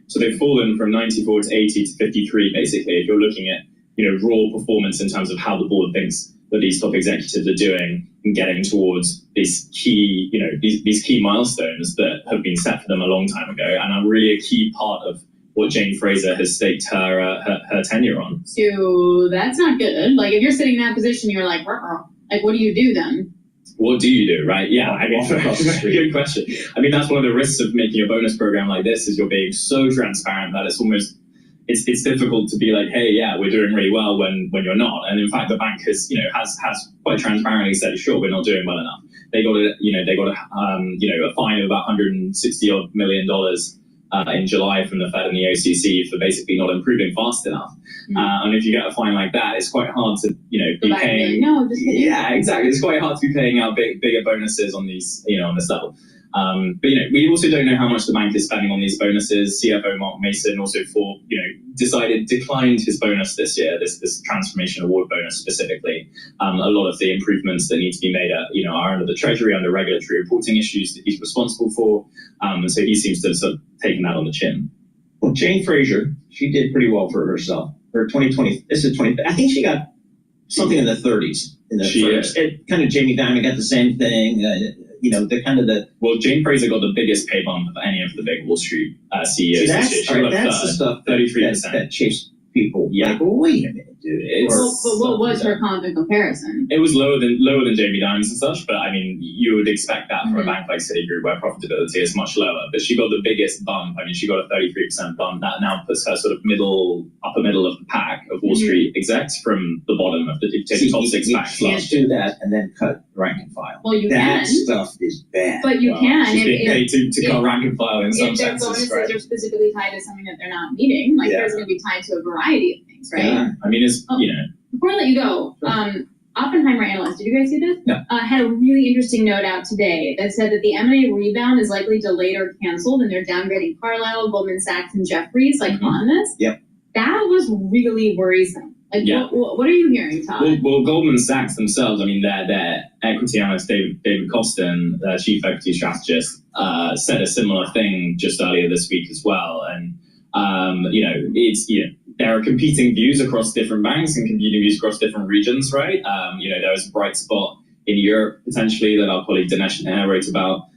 So they've fallen from 94 to 80 to 53, basically, if you're looking at, you know, raw performance in terms of how the board thinks that these top executives are doing and getting towards these key, you know, these key milestones that have been set for them a long time ago and are really a key part of what Jane Fraser has staked her tenure on. So that's not good. Like, if you're sitting in that position, you're like, like, what do you do then? What do you do, right? Yeah, I mean, good question. I mean, that's one of the risks of making a bonus program like this is you're being so transparent that it's almost, it's difficult to be like, hey, yeah, we're doing really well when you're not. And in fact, the bank has, you know, has quite transparently said, sure, we're not doing well enough. They got a fine of about $160 million in July from the Fed and the OCC for basically not improving fast enough. And if you get a fine like that, it's quite hard to, you know, be paying. Yeah, exactly. It's quite hard to be paying out bigger bonuses on these, you know, on this level. But, you know, we also don't know how much the bank is spending on these bonuses. CFO Mark Mason also declined his bonus this year, this transformation award bonus specifically. A lot of the improvements that need to be made are under the Treasury, under regulatory reporting issues that he's responsible for. And so he seems to have sort of taken that on the chin. Well, Jane Fraser, she did pretty well for herself. Her 2020, this is 20, I think she got something in the 30s. Kind of Jamie Dimon got the same thing. You know, Well, Jane Fraser got the biggest pay bump of any of the big Wall Street CEOs. That's the stuff 33% that chased people. Yeah. Like, well, wait a minute, dude. But what was her comp in comparison? It was lower than Jamie Dimon's and such, but I mean, you would expect that from a bank like Citigroup where profitability is much lower. But she got the biggest bump. I mean, she got a 33% bump. That now puts her sort of upper middle of the pack of Wall Street execs from the bottom of the top 6 packs. You can't do that and then cut rank and file. Well, you that can. Stuff is bad. But you can. She's being paid to cut rank and file in some if their senses, bonuses right? are specifically tied to something that they're not meeting, like there's going to be tied to a variety of things, right? Yeah. I mean, you know. Before I let you go, Oppenheimer analyst, did you guys see this? No. Had a really interesting note out today that said that the M&A rebound is likely delayed or canceled, and they're downgrading Carlyle, Goldman Sachs, and Jefferies on this. Yep. That was really worrisome. Like, what are you hearing, Todd? Well, Goldman Sachs themselves, I mean, their equity analyst, David Costin, their chief equity strategist, said a similar thing just earlier this week as well. And, there are competing views across different banks and competing views across different regions, right? There was a bright spot in Europe, potentially, that our colleague Dinesh Nair wrote about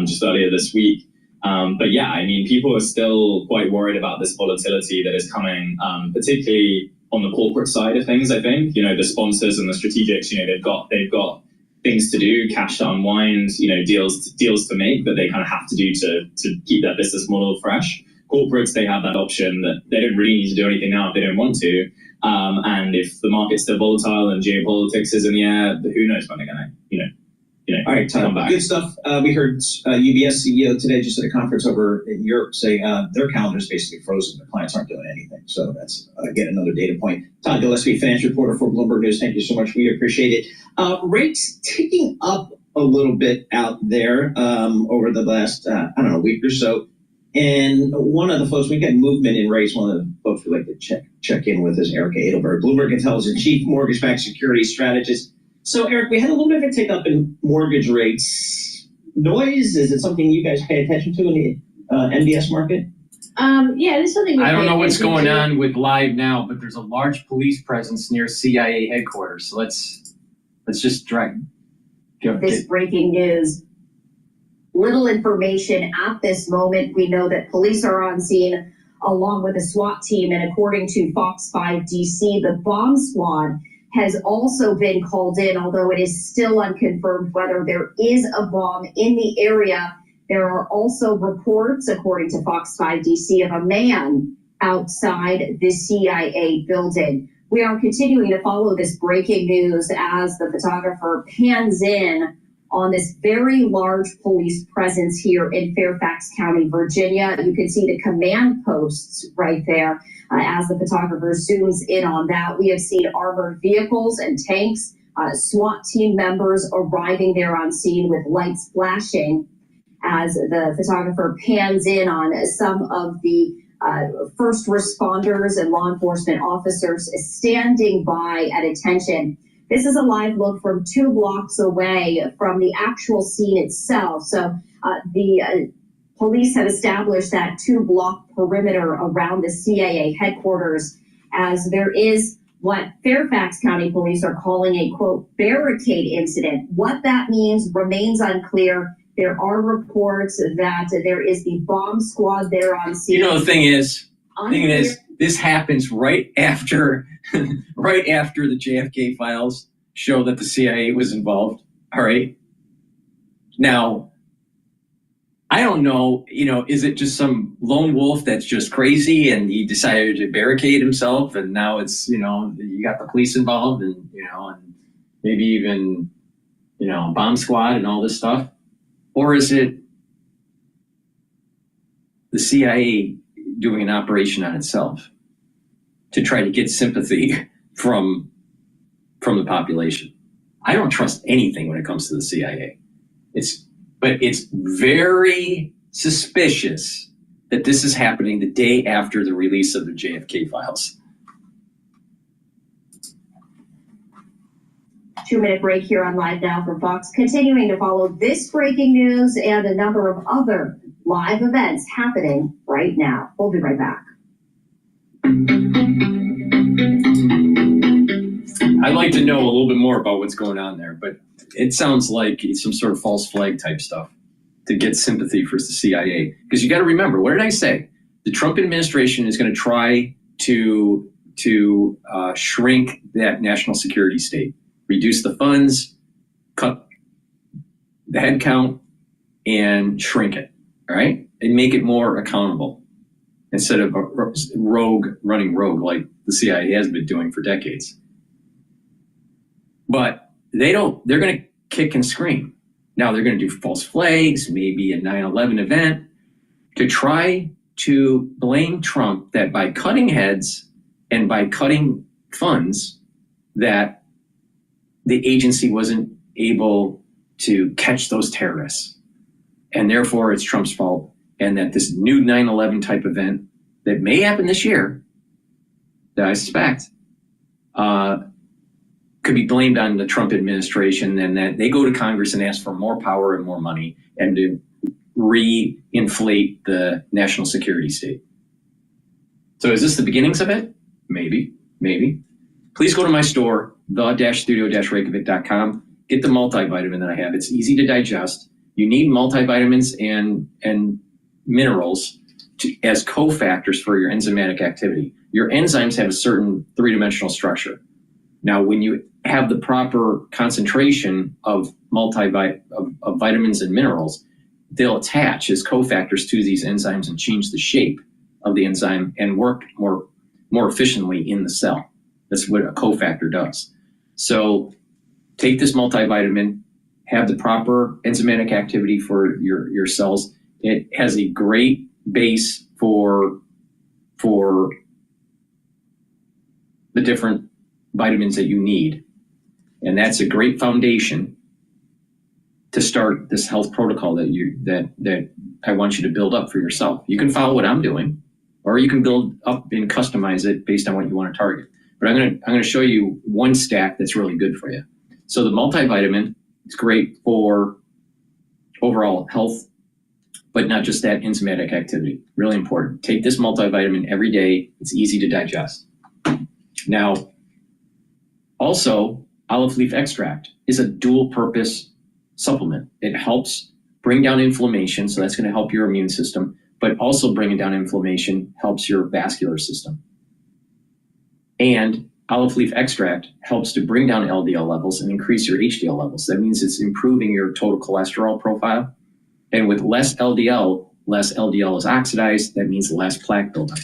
just earlier this week. But yeah, I mean, people are still quite worried about this volatility that is coming, particularly on the corporate side of things, I think. You know, the sponsors and the strategics, they've got things to do, cash to unwind, deals to make that they kind of have to do to keep their business model fresh. Corporates, they have that option that they don't really need to do anything now if they don't want to. And if the market's still volatile and geopolitics is in the air, who knows when they're going to, All right, come back. good stuff. We heard UBS CEO today just at a conference over in Europe saying their calendar is basically frozen. Their clients aren't doing anything. So that's, again, another data point. Todd Gillespie, financial reporter for Bloomberg News. Thank you so much. We appreciate it. Rates ticking up a little bit out there over the last, week or so. And one of the folks, we got movement in rates. One of the folks we like to check in with is Erica Edelberg, Bloomberg Intelligence Chief Mortgage-Backed Securities Strategist. So, Eric, we had a little bit of a tick up in mortgage rates. Noise? Is it something you guys pay attention to in the MBS market? Yeah, there's something. I don't know what's going on with Live now, but there's a large police presence near CIA headquarters. So let's just This breaking news. Little information at this moment. We know that police are on scene along with a SWAT team, and according to Fox 5 DC, the bomb squad has also been called in, although it is still unconfirmed whether there is a bomb in the area. There are also reports, according to Fox 5 DC, of a man outside the CIA building. We are continuing to follow this breaking news as the photographer pans in on this very large police presence here in Fairfax County, Virginia. You can see the command posts right there as the photographer zooms in on that. We have seen armored vehicles and tanks, SWAT team members arriving there on scene with lights flashing as the photographer pans in on some of the first responders and law enforcement officers standing by at attention. This is a live look from 2 blocks away from the actual scene itself. So the police have established that 2-block perimeter around the CIA headquarters, as there is what Fairfax County police are calling a, quote, barricade incident. What that means remains unclear. There are reports that there is the bomb squad there on scene. You know, the thing is, this happens right after the JFK files show that the CIA was involved. All right. Now, I don't know, is it just some lone wolf that's just crazy and he decided to barricade himself, and now it's, you got the police involved and, and maybe even, bomb squad and all this stuff? Or is it the CIA doing an operation on itself to try to get sympathy from the population? I don't trust anything when it comes to the CIA. But it's very suspicious that this is happening the day after the release of the JFK files. 2-minute break here on Live Now from Fox, continuing to follow this breaking news and a number of other live events happening right now. We'll be right back. I'd like to know a little bit more about what's going on there, but it sounds like it's some sort of false flag type stuff to get sympathy for the CIA. Because you got to remember, what did I say? The Trump administration is going to try to shrink that national security state, reduce the funds, cut the head count, and shrink it, all right? And make it more accountable instead of running rogue like the CIA has been doing for decades. But they're going to kick and scream. Now they're going to do false flags, maybe a 9/11 event, to try to blame Trump that by cutting heads and by cutting funds that the agency wasn't able to catch those terrorists. And therefore it's Trump's fault. And that this new 9/11 type event that may happen this year, that I suspect, could be blamed on the Trump administration, and that they go to Congress and ask for more power and more money and to re-inflate the national security state. So is this the beginnings of it? Maybe. Please go to my store, the-studio-reykjavik.com. Get the multivitamin that I have. It's easy to digest. You need multivitamins and minerals as cofactors for your enzymatic activity. Your enzymes have a certain 3-dimensional structure. Now, when you have the proper concentration of of vitamins and minerals, they'll attach as cofactors to these enzymes and change the shape of the enzyme and work more efficiently in the cell. That's what a cofactor does. So take this multivitamin, have the proper enzymatic activity for your cells. It has a great base for the different vitamins that you need. And that's a great foundation to start this health protocol that I want you to build up for yourself. You can follow what I'm doing, or you can build up and customize it based on what you want to target. But I'm gonna show you one stack that's really good for you. So the multivitamin is great for overall health, but not just that, enzymatic activity. Really important. Take this multivitamin every day. It's easy to digest. Now, also, olive leaf extract is a dual purpose supplement. It helps bring down inflammation, so that's going to help your immune system, but also bringing down inflammation helps your vascular system. And olive leaf extract helps to bring down LDL levels and increase your HDL levels. That means it's improving your total cholesterol profile. And with less LDL is oxidized. That means less plaque buildup.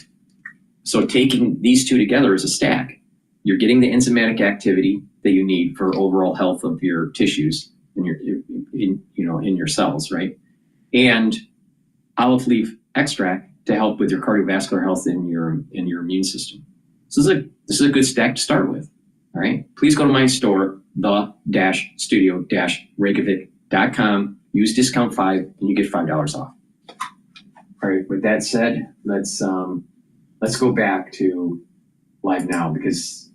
So taking these two together as a stack, you're getting the enzymatic activity that you need for overall health of your tissues in your cells, right? And olive leaf extract to help with your cardiovascular health and your immune system. So this is a good stack to start with. All right. Please go to my store, the-studio-reykjavik.com. Use discount 5 and you get $5 off. All right. With that said, let's go back to live now, because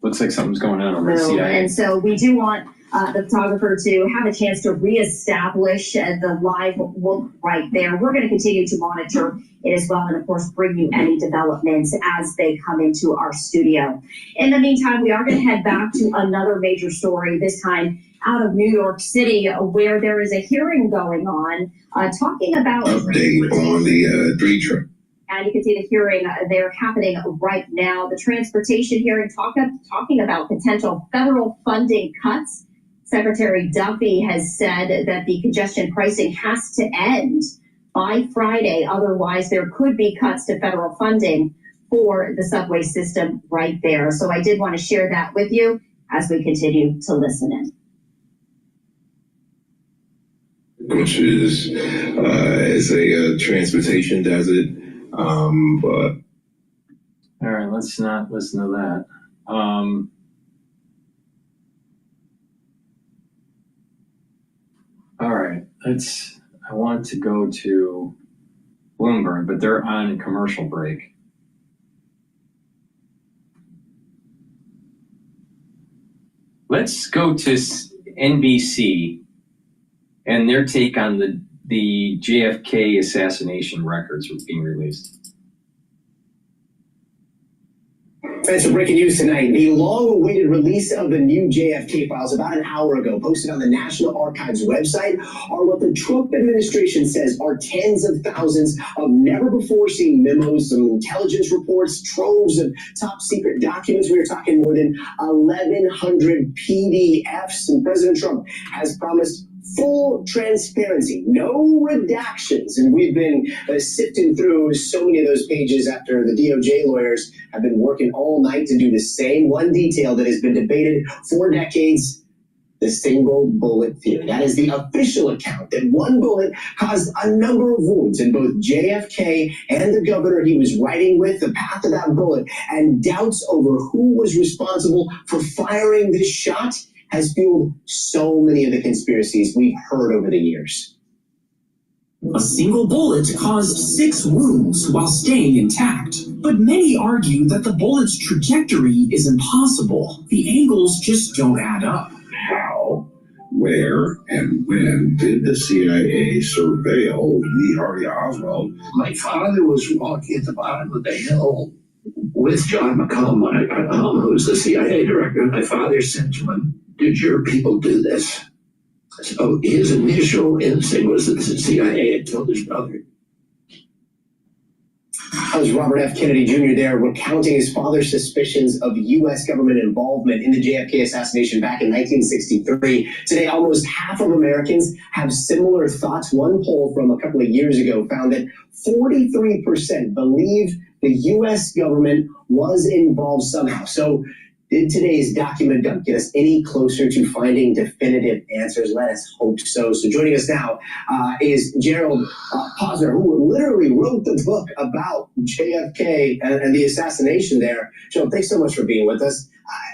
looks like something's going on over at CIA. And so we do want the photographer to have a chance to reestablish the live look right there. We're going to continue to monitor it as well, and of course bring you any developments as they come into our studio. In the meantime, we are going to head back to another major story, this time out of New York City, where there is a hearing going on talking about update on the DrPaulCottrell. And you can see the hearing there happening right now. The transportation hearing talking about potential federal funding cuts. Secretary Duffy has said that the congestion pricing has to end by Friday. Otherwise, there could be cuts to federal funding for the subway system right there. So I did want to share that with you as we continue to listen in. Which is a transportation desert. But all right, let's not listen to that. All right, I want to go to Bloomberg, but they're on a commercial break. Let's go to NBC and their take on the JFK assassination records being released. And so breaking news tonight, the long-awaited release of the new JFK files about an hour ago, posted on the National Archives website, are what the Trump administration says are tens of thousands of never-before-seen memos, some intelligence reports, troves of top-secret documents. We are talking more than 1,100 PDFs, and President Trump has promised full transparency, no redactions. And we've been sifting through so many of those pages after the DOJ lawyers have been working all night to do the same. One detail that has been debated for decades, the single bullet theory. That is the official account that one bullet caused a number of wounds in both JFK and the governor he was riding with, the path of that bullet, and doubts over who was responsible for firing this shot has fueled so many of the conspiracies we've heard over the years. A single bullet caused 6 wounds while staying intact. But many argue that the bullet's trajectory is impossible. The angles just don't add up. how, where, and when did the CIA surveil Lee Harvey Oswald? My father was walking at the bottom of the hill with John McComb, who's the CIA director. My father said to him, "Did your people do this?" So his initial instinct was that the CIA had killed his brother. That was Robert F. Kennedy Jr. there recounting his father's suspicions of U.S. government involvement in the JFK assassination back in 1963. Today, almost half of Americans have similar thoughts. One poll from a couple of years ago found that 43% believe the U.S. government was involved somehow. So Did today's document dump get us any closer to finding definitive answers? Let us hope so. So joining us now is Gerald Posner, who literally wrote the book about JFK and the assassination there. Gerald, thanks so much for being with us.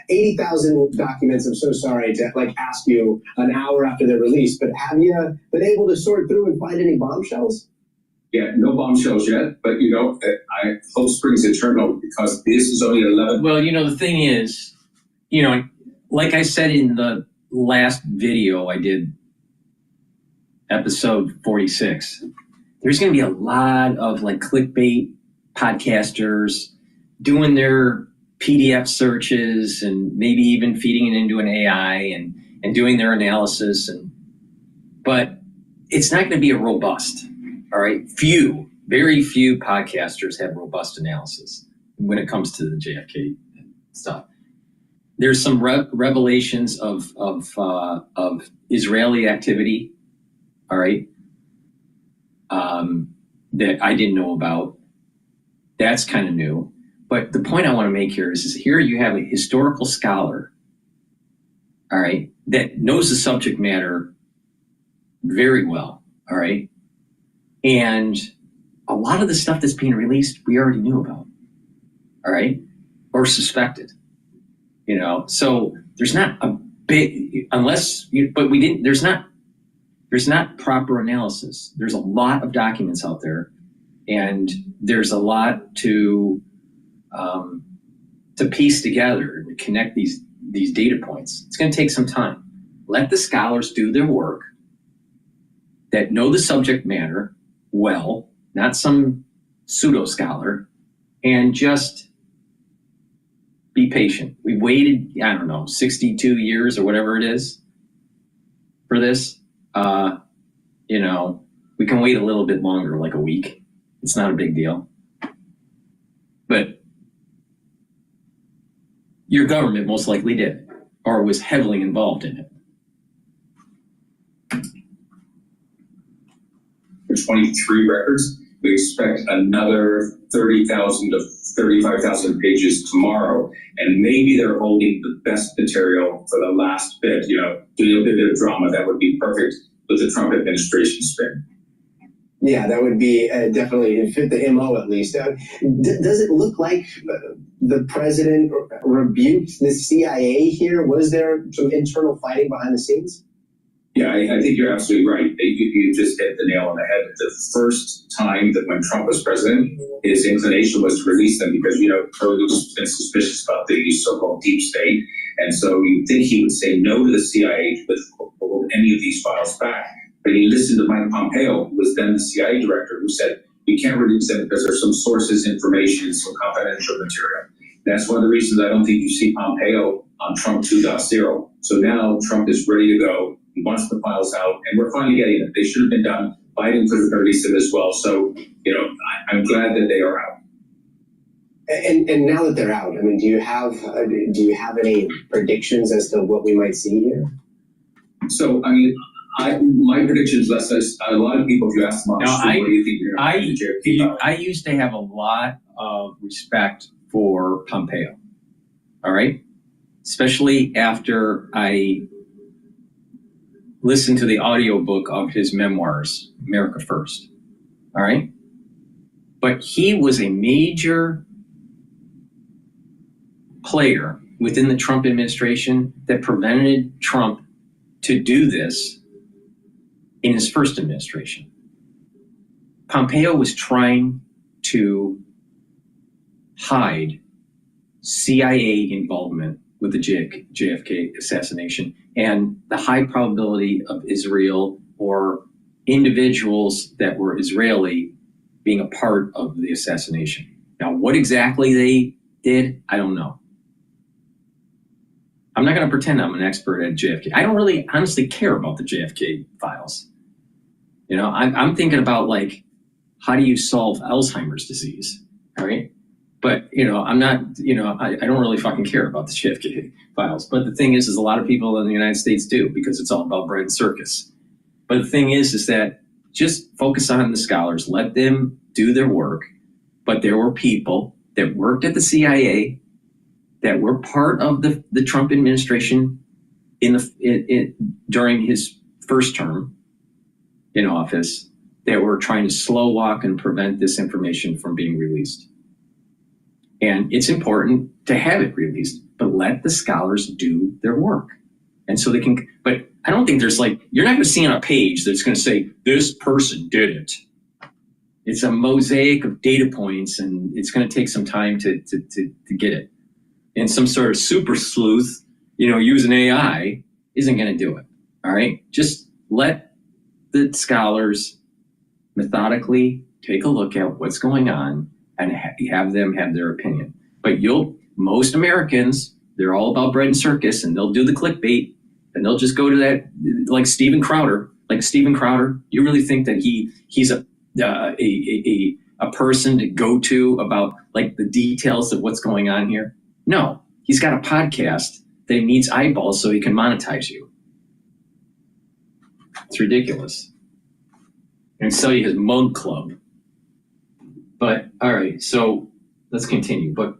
80,000 documents. I'm so sorry to ask you an hour after they're released, but have you been able to sort through and find any bombshells? Yeah, no bombshells yet, but hope springs eternal because this is only 11. Well, the thing is, like I said in the last video I did, episode 46, there's going to be a lot of clickbait podcasters doing their PDF searches and maybe even feeding it into an AI and doing their analysis. But it's not going to be a robust. All right, very few podcasters have robust analysis when it comes to the JFK stuff. There's some revelations of Israeli activity, all right, that I didn't know about. That's kind of new. But the point I want to make here is here you have a historical scholar, all right, that knows the subject matter very well, all right. And a lot of the stuff that's being released, we already knew about, all right, or suspected, So there's not a big, there's not proper analysis. There's a lot of documents out there, and there's a lot to piece together and connect these data points. It's going to take some time. Let the scholars do their work that know the subject matter well, not some pseudo scholar, and just be patient. We waited, 62 years or whatever it is for this. We can wait a little bit longer, like a week. It's not a big deal. But your government most likely did, or was heavily involved in it. For 23 records, we expect another 30,000 to 35,000 pages tomorrow, and maybe they're holding the best material for the last bit, doing a bit of drama. That would be perfect with the Trump administration spin. Yeah, that would be definitely fit the MO at least. Does it look like the president rebuked the CIA here? Was there some internal fighting behind the scenes? Yeah, I think you're absolutely right. You just hit the nail on the head. The first time that when Trump was president, his inclination was to release them because, Curly was been suspicious about the so-called deep state. And so you'd think he would say no to the CIA to hold any of these files back. But he listened to Mike Pompeo, who was then the CIA director, who said, we can't release them because there's some sources, information, some confidential material. That's one of the reasons I don't think you see Pompeo on Trump 2.0. So now Trump is ready to go. He wants the files out, and we're finally getting them. They should have been done. Biden could have released them as well. So, I'm glad that they are out. And now that they're out, do you have any predictions as to what we might see here? So, my predictions, a lot of people, if you ask them, what do you think you're going to do? I used to have a lot of respect for Pompeo, all right? Especially after I listened to the audiobook of his memoirs, America First, all right? But he was a major player within the Trump administration that prevented Trump to do this in his first administration. Pompeo was trying to hide CIA involvement with the JFK assassination and the high probability of Israel or individuals that were Israeli being a part of the assassination. Now, what exactly they did, I don't know. I'm not going to pretend I'm an expert at JFK. I don't really honestly care about the JFK files. I'm thinking about how do you solve Alzheimer's disease, all right? But, I'm not, I don't really fucking care about the JFK files. But the thing is a lot of people in the United States do because it's all about bread and circus. But the thing is that just focus on the scholars, let them do their work. But there were people that worked at the CIA that were part of the Trump administration during his first term in office that were trying to slow walk and prevent this information from being released. And it's important to have it released, but let the scholars do their work. And so they can, but I don't think there's you're not going to see on a page that's going to say, this person did it. It's a mosaic of data points, and it's going to take some time to get it. And some sort of super sleuth, using AI isn't going to do it. All right. Just let the scholars methodically take a look at what's going on and have them have their opinion. But most Americans, they're all about bread and circus, and they'll do the clickbait, and they'll just go to that, like Steven Crowder. You really think that he's a person to go to about the details of what's going on here? No, he's got a podcast that needs eyeballs so he can monetize you. It's ridiculous. And sell you his mug club. But all right, so let's continue. But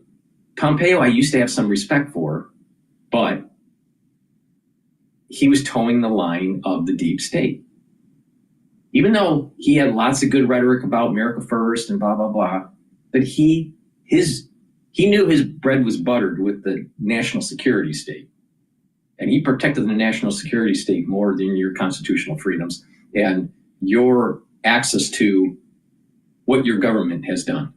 Pompeo, I used to have some respect for, but he was towing the line of the deep state. Even though he had lots of good rhetoric about America first and blah, blah, blah, but he knew his bread was buttered with the national security state. And he protected the national security state more than your constitutional freedoms and your access to what your government has done.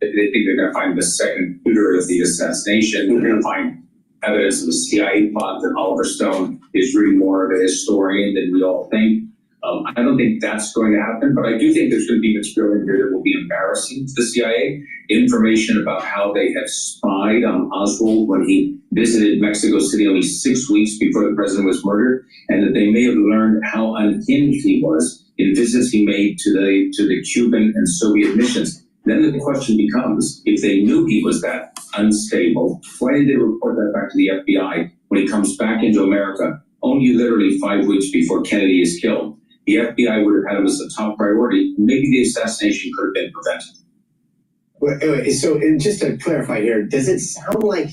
They think they're going to find the second shooter of the assassination. They're going to find evidence of a CIA plot that Oliver Stone is really more of a historian than we all think. I don't think that's going to happen, but I do think there's going to be material in here that will be embarrassing to the CIA. Information about how they have spied on Oswald when he visited Mexico City only 6 weeks before the president was murdered, and that they may have learned how unhinged he was in visits he made to the Cuban and Soviet missions. Then the question becomes, if they knew he was that unstable, why did they report that back to the FBI when he comes back into America only literally 5 weeks before Kennedy is killed? The FBI would have had him as a top priority. Maybe the assassination could have been prevented. Wait, so just to clarify here, does it sound like,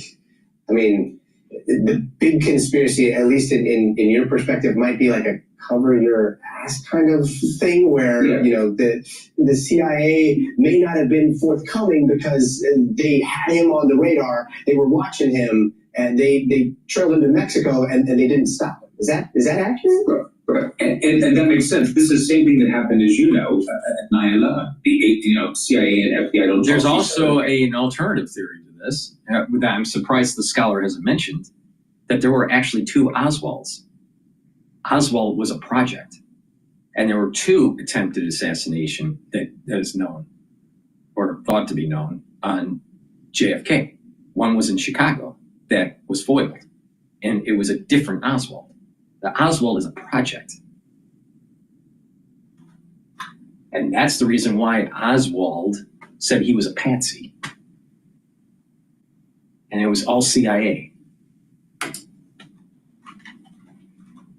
the big conspiracy, at least in your perspective, might be like a cover your ass kind of thing where, the CIA may not have been forthcoming because they had him on the radar, they were watching him, and they trailed him to Mexico and they didn't stop him. Is that accurate? Right. And that makes sense. This is the same thing that happened, as you know, at 9/11. The CIA and FBI don't. There's also an alternative theory to this that I'm surprised the scholar hasn't mentioned, that there were actually two Oswalds. Oswald was a project, and there were two attempted assassination that is known or thought to be known on JFK. One was in Chicago that was foiled, and it was a different Oswald. The Oswald is a project. And that's the reason why Oswald said he was a patsy. And it was all CIA.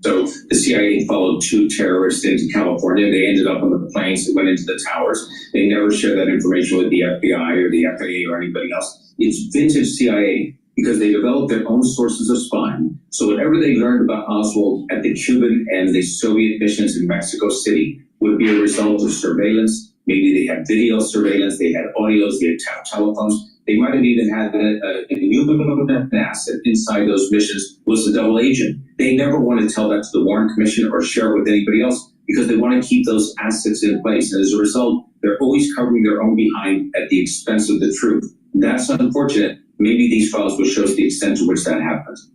So the CIA followed two terrorists into California. They ended up on the planes that went into the towers. They never shared that information with the FBI or the FAA or anybody else. It's vintage CIA, because they developed their own sources of spying. So whatever they learned about Oswald at the Cuban and the Soviet missions in Mexico City would be a result of surveillance. Maybe they had video surveillance, they had audios, they had telephones. They might have even had a human asset inside those missions was a double agent. They never want to tell that to the Warren Commission or share it with anybody else because they want to keep those assets in place. And as a result, they're always covering their own behind at the expense of the truth. That's unfortunate. Maybe these files will show us the extent to which that happens.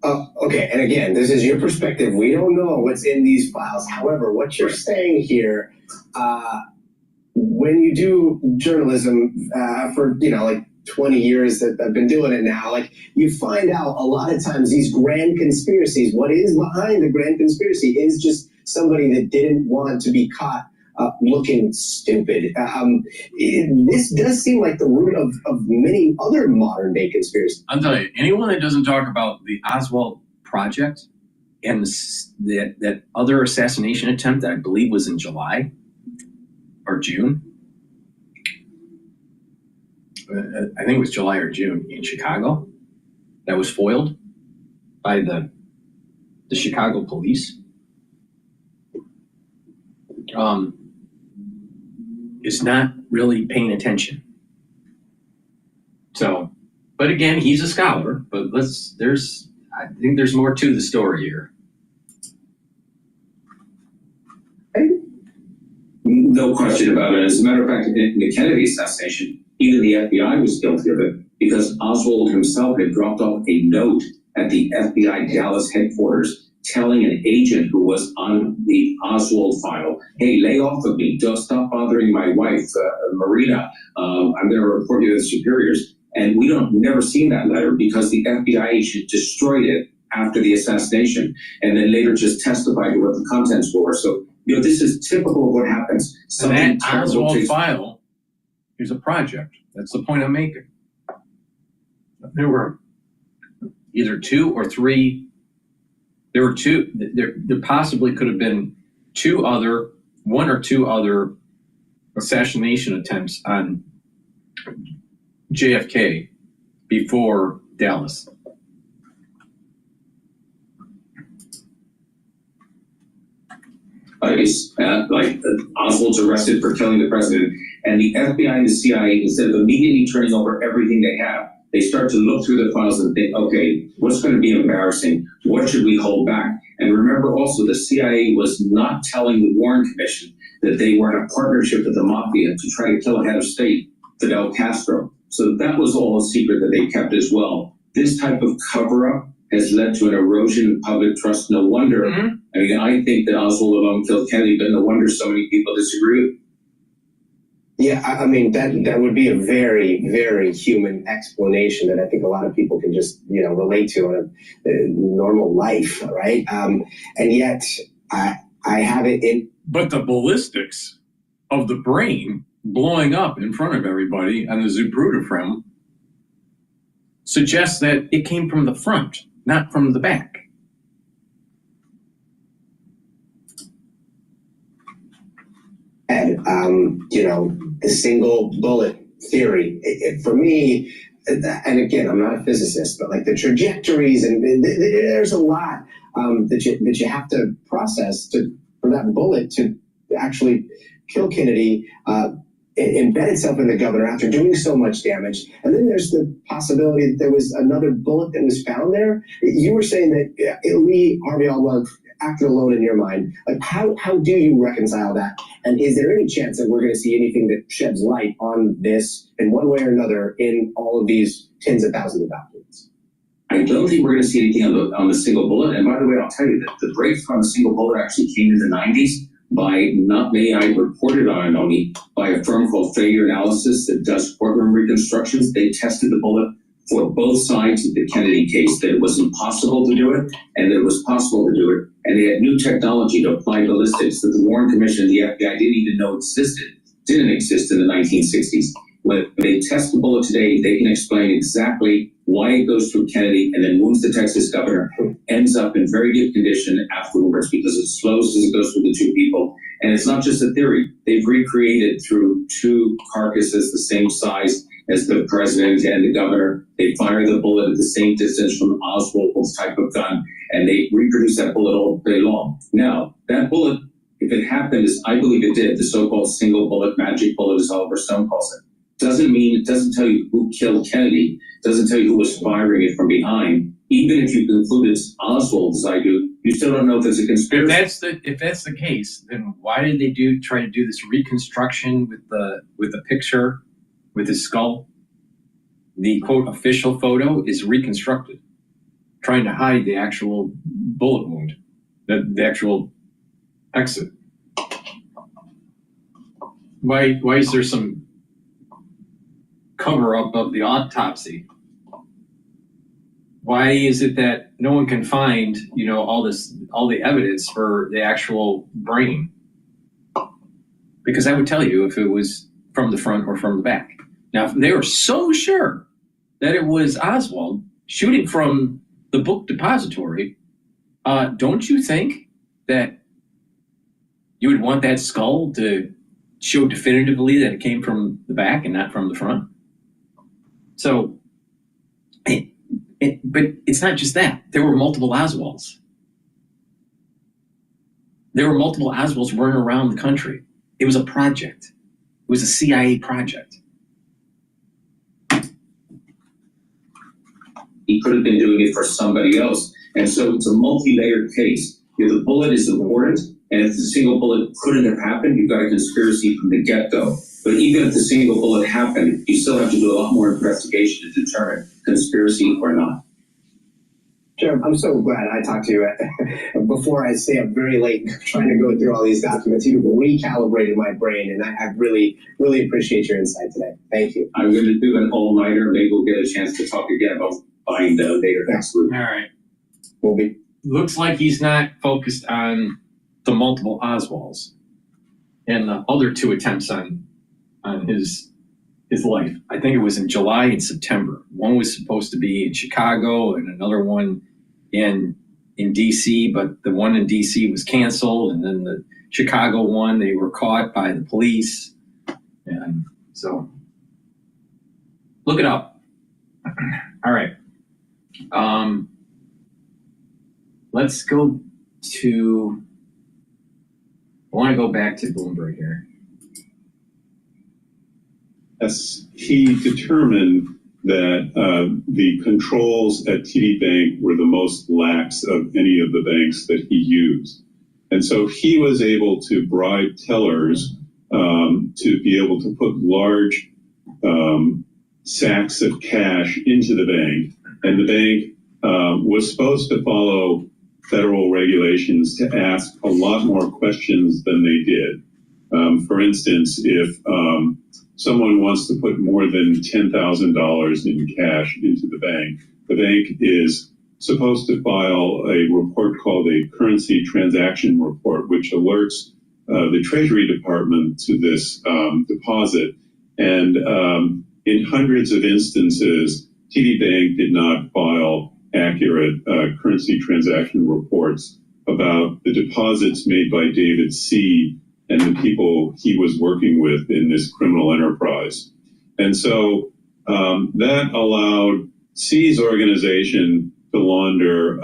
Okay, and again, this is your perspective. We don't know what's in these files. However, what you're saying here, when you do journalism for 20 years that I've been doing it now, you find out a lot of times these grand conspiracies, what is behind the grand conspiracy is just somebody that didn't want to be caught looking stupid. This does seem like the root of many other modern day conspiracies. I'll tell you, anyone that doesn't talk about the Oswald project and that other assassination attempt that I believe was in July or June, I think it was July or June in Chicago, that was foiled by the Chicago police. Is not really paying attention. So, but again, he's a scholar, but I think there's more to the story here. No question about it. As a matter of fact, in the Kennedy assassination, even the FBI was guilty of it because Oswald himself had dropped off a note at the FBI Dallas headquarters telling an agent who was on the Oswald file, hey, lay off of me. Don't stop bothering my wife, Marina. I'm going to report you to the superiors. And we never seen that letter because the FBI agent destroyed it after the assassination and then later just testified to what the contents were. So, this is typical of what happens. And that Oswald file is a project. That's the point I'm making. There were either two or three. There were two. There possibly could have been one or two other assassination attempts on JFK before Dallas. Oswald's arrested for killing the president, and the FBI and the CIA, instead of immediately turning over everything they have, they start to look through the files and think, okay, what's going to be embarrassing? What should we hold back? And remember also, the CIA was not telling the Warren Commission that they were in a partnership with the mafia to try to kill a head of state, Fidel Castro. So that was all a secret that they kept as well. This type of cover-up has led to an erosion of public trust. No wonder. I mean, I think that Oswald alone killed Kennedy, but no wonder so many people disagree with. Yeah, I mean, that would be a very, very human explanation that I think a lot of people can just, relate to in a normal life, right? And yet, I have it in... But the ballistics of the brain blowing up in front of everybody on the Zapruder film suggests that it came from the front, not from the back. And, the single bullet theory, for me, and again, I'm not a physicist, but like the trajectories, and there's a lot that you have to process for that bullet to actually kill Kennedy, embed itself in the governor after doing so much damage. And then there's the possibility that there was another bullet that was found there. You were saying that Lee Harvey Oswald acted alone in your mind. Like, how do you reconcile that? And is there any chance that we're going to see anything that sheds light on this in one way or another in all of these tens of thousands of documents? I don't think we're going to see anything on the single bullet. And by the way, I'll tell you that the breakthrough on the single bullet actually came in the 90s by, not me, I reported on it only, by a firm called Failure Analysis that does courtroom reconstructions. They tested the bullet for both sides of the Kennedy case, that it was impossible to do it and that it was possible to do it. And they had new technology to apply ballistics that the Warren Commission and the FBI didn't even know didn't exist in the 1960s. When they test the bullet today, they can explain exactly why it goes through Kennedy and then wounds the Texas governor, ends up in very good condition afterwards because it slows as it goes through the two people. And it's not just a theory. They've recreated through two carcasses the same size as the president and the governor. They fire the bullet at the same distance from Oswald's type of gun, and they reproduce that bullet all day long. Now, that bullet, if it happened, as I believe it did, the so-called single bullet, magic bullet, as Oliver Stone calls it, it doesn't tell you who killed Kennedy, doesn't tell you who was firing it from behind. Even if you conclude it's Oswald, as I do, you still don't know if there's a conspiracy. If that's the case, then why did they try to do this reconstruction with the picture with his skull? The quote official photo is reconstructed, trying to hide the actual bullet wound, the actual exit. Why is there some cover up of the autopsy? Why is it that no one can find, all the evidence for the actual brain? Because I would tell you if it was from the front or from the back. Now, if they were so sure that it was Oswald shooting from the book depository, don't you think that you would want that skull to show definitively that it came from the back and not from the front? So, but it's not just that. There were multiple Oswalds. There were multiple Oswalds running around the country. It was a project. It was a CIA project. He could have been doing it for somebody else. And so it's a multi-layered case. If the bullet is important, and if the single bullet couldn't have happened, you've got a conspiracy from the get-go. But even if the single bullet happened, you still have to do a lot more investigation to determine conspiracy or not. Jeff, I'm so glad I talked to you before I stay up very late trying to go through all these documents. You've recalibrated my brain, and I really, really appreciate your insight today. Thank you. I'm going to do an all-nighter. Maybe we'll get a chance to talk again about buying the later next week. All right. We'll be. Looks like he's not focused on the multiple Oswalds and the other two attempts on his life. I think it was in July and September. One was supposed to be in Chicago and another one in DC, but the one in DC was canceled, and then the Chicago one, they were caught by the police. And so look it up. All right. Let's go to, I want to go back to Bloomberg here. Yes, he determined that the controls at TD Bank were the most lax of any of the banks that he used. And so he was able to bribe tellers to be able to put large sacks of cash into the bank. And the bank was supposed to follow federal regulations to ask a lot more questions than they did. For instance, if someone wants to put more than $10,000 in cash into the bank is supposed to file a report called a currency transaction report, which alerts the Treasury Department to this deposit. And in hundreds of instances, TD Bank did not file accurate currency transaction reports about the deposits made by David C. and the people he was working with in this criminal enterprise. And so that allowed C's organization to launder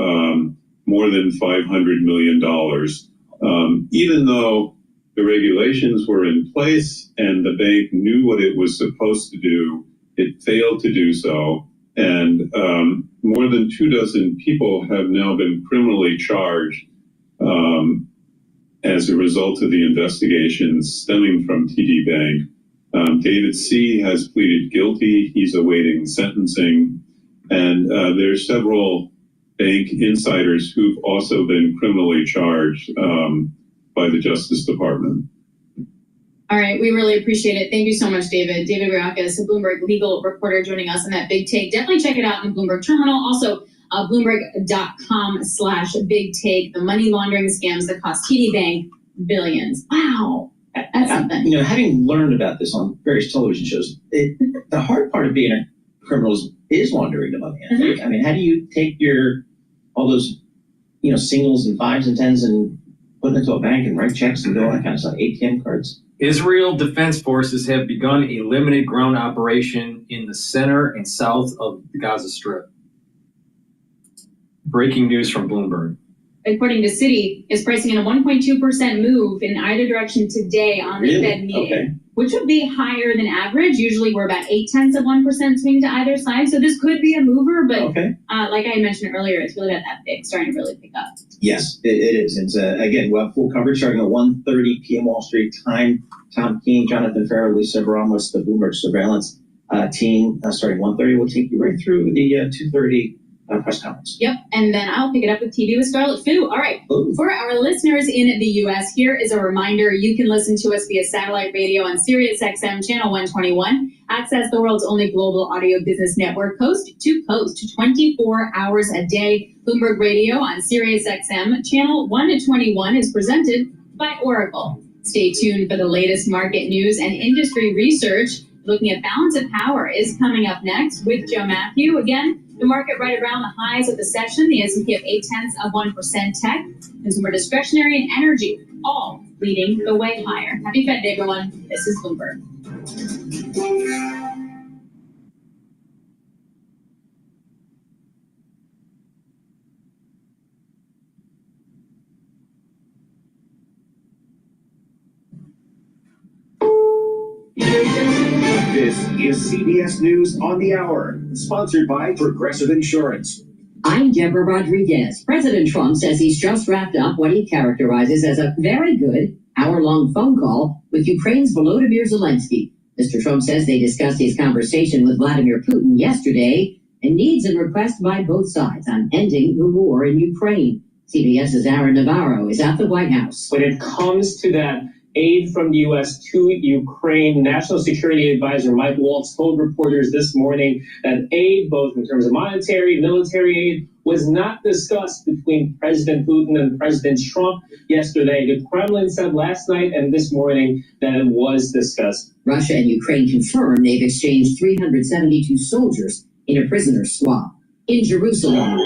more than $500 million, even though the regulations were in place and the bank knew what it was supposed to do. It failed to do so. And more than 24 people have now been criminally charged as a result of the investigations stemming from TD Bank. David C. has pleaded guilty. He's awaiting sentencing. And there are several bank insiders who've also been criminally charged by the Justice Department. All right, we really appreciate it. Thank you so much, David. David Riakis, a Bloomberg legal reporter, joining us on that big take. Definitely check it out in the Bloomberg terminal. Also, Bloomberg.com/big take, the money laundering scams that cost TD Bank billions. Wow, that's something. You know, having learned about this on various television shows, the hard part of being a criminal is laundering the money. I mean, how do you take all those, singles and fives and tens and put them into a bank and write checks and do all that kind of stuff, ATM cards? Israel Defense Forces have begun a limited ground operation in the center and south of the Gaza Strip. Breaking news from Bloomberg. According to Citi, is pricing in a 1.2% move in either direction today on the Fed meeting, which would be higher than average. Usually we're about 0.8% swing to either side. So this could be a mover, but like I mentioned earlier, it's really not that big, starting to really pick up. Yes, it is. It's again, we'll have full coverage starting at 1:30 p.m. Wall Street time. Tom Keene, Jonathan Farrow, Lisa Ramos, the Bloomberg surveillance team, starting 1:30. We'll take you right through the 2:30 press conference. Yep, and then I'll pick it up with TV with Scarlet Fu. All right, for our listeners in the U.S., here is a reminder. You can listen to us via satellite radio on SiriusXM Channel 121. Access the world's only global audio business network, coast to coast, 24 hours a day. Bloomberg Radio on SiriusXM Channel 121 is presented by Oracle. Stay tuned for the latest market news and industry research. Looking at balance of power is coming up next with Joe Matthew. Again, the market right around the highs of the session, the S&P of 0.8% tech, consumer discretionary and energy, all leading the way higher. Happy Fed Day, everyone. This is Bloomberg. This is CBS News on the Hour, sponsored by Progressive Insurance. I'm Deborah Rodriguez. President Trump says he's just wrapped up what he characterizes as a very good hour-long phone call with Ukraine's Volodymyr Zelensky. Mr. Trump says they discussed his conversation with Vladimir Putin yesterday and needs and requests by both sides on ending the war in Ukraine. CBS's Aaron Navarro is at the White House. When it comes to that aid from the U.S. to Ukraine, National Security Advisor Mike Waltz told reporters this morning that aid, both in terms of monetary, military aid, was not discussed between President Putin and President Trump yesterday. The Kremlin said last night and this morning that it was discussed. Russia and Ukraine confirmed they've exchanged 372 soldiers in a prisoner swap. In Jerusalem,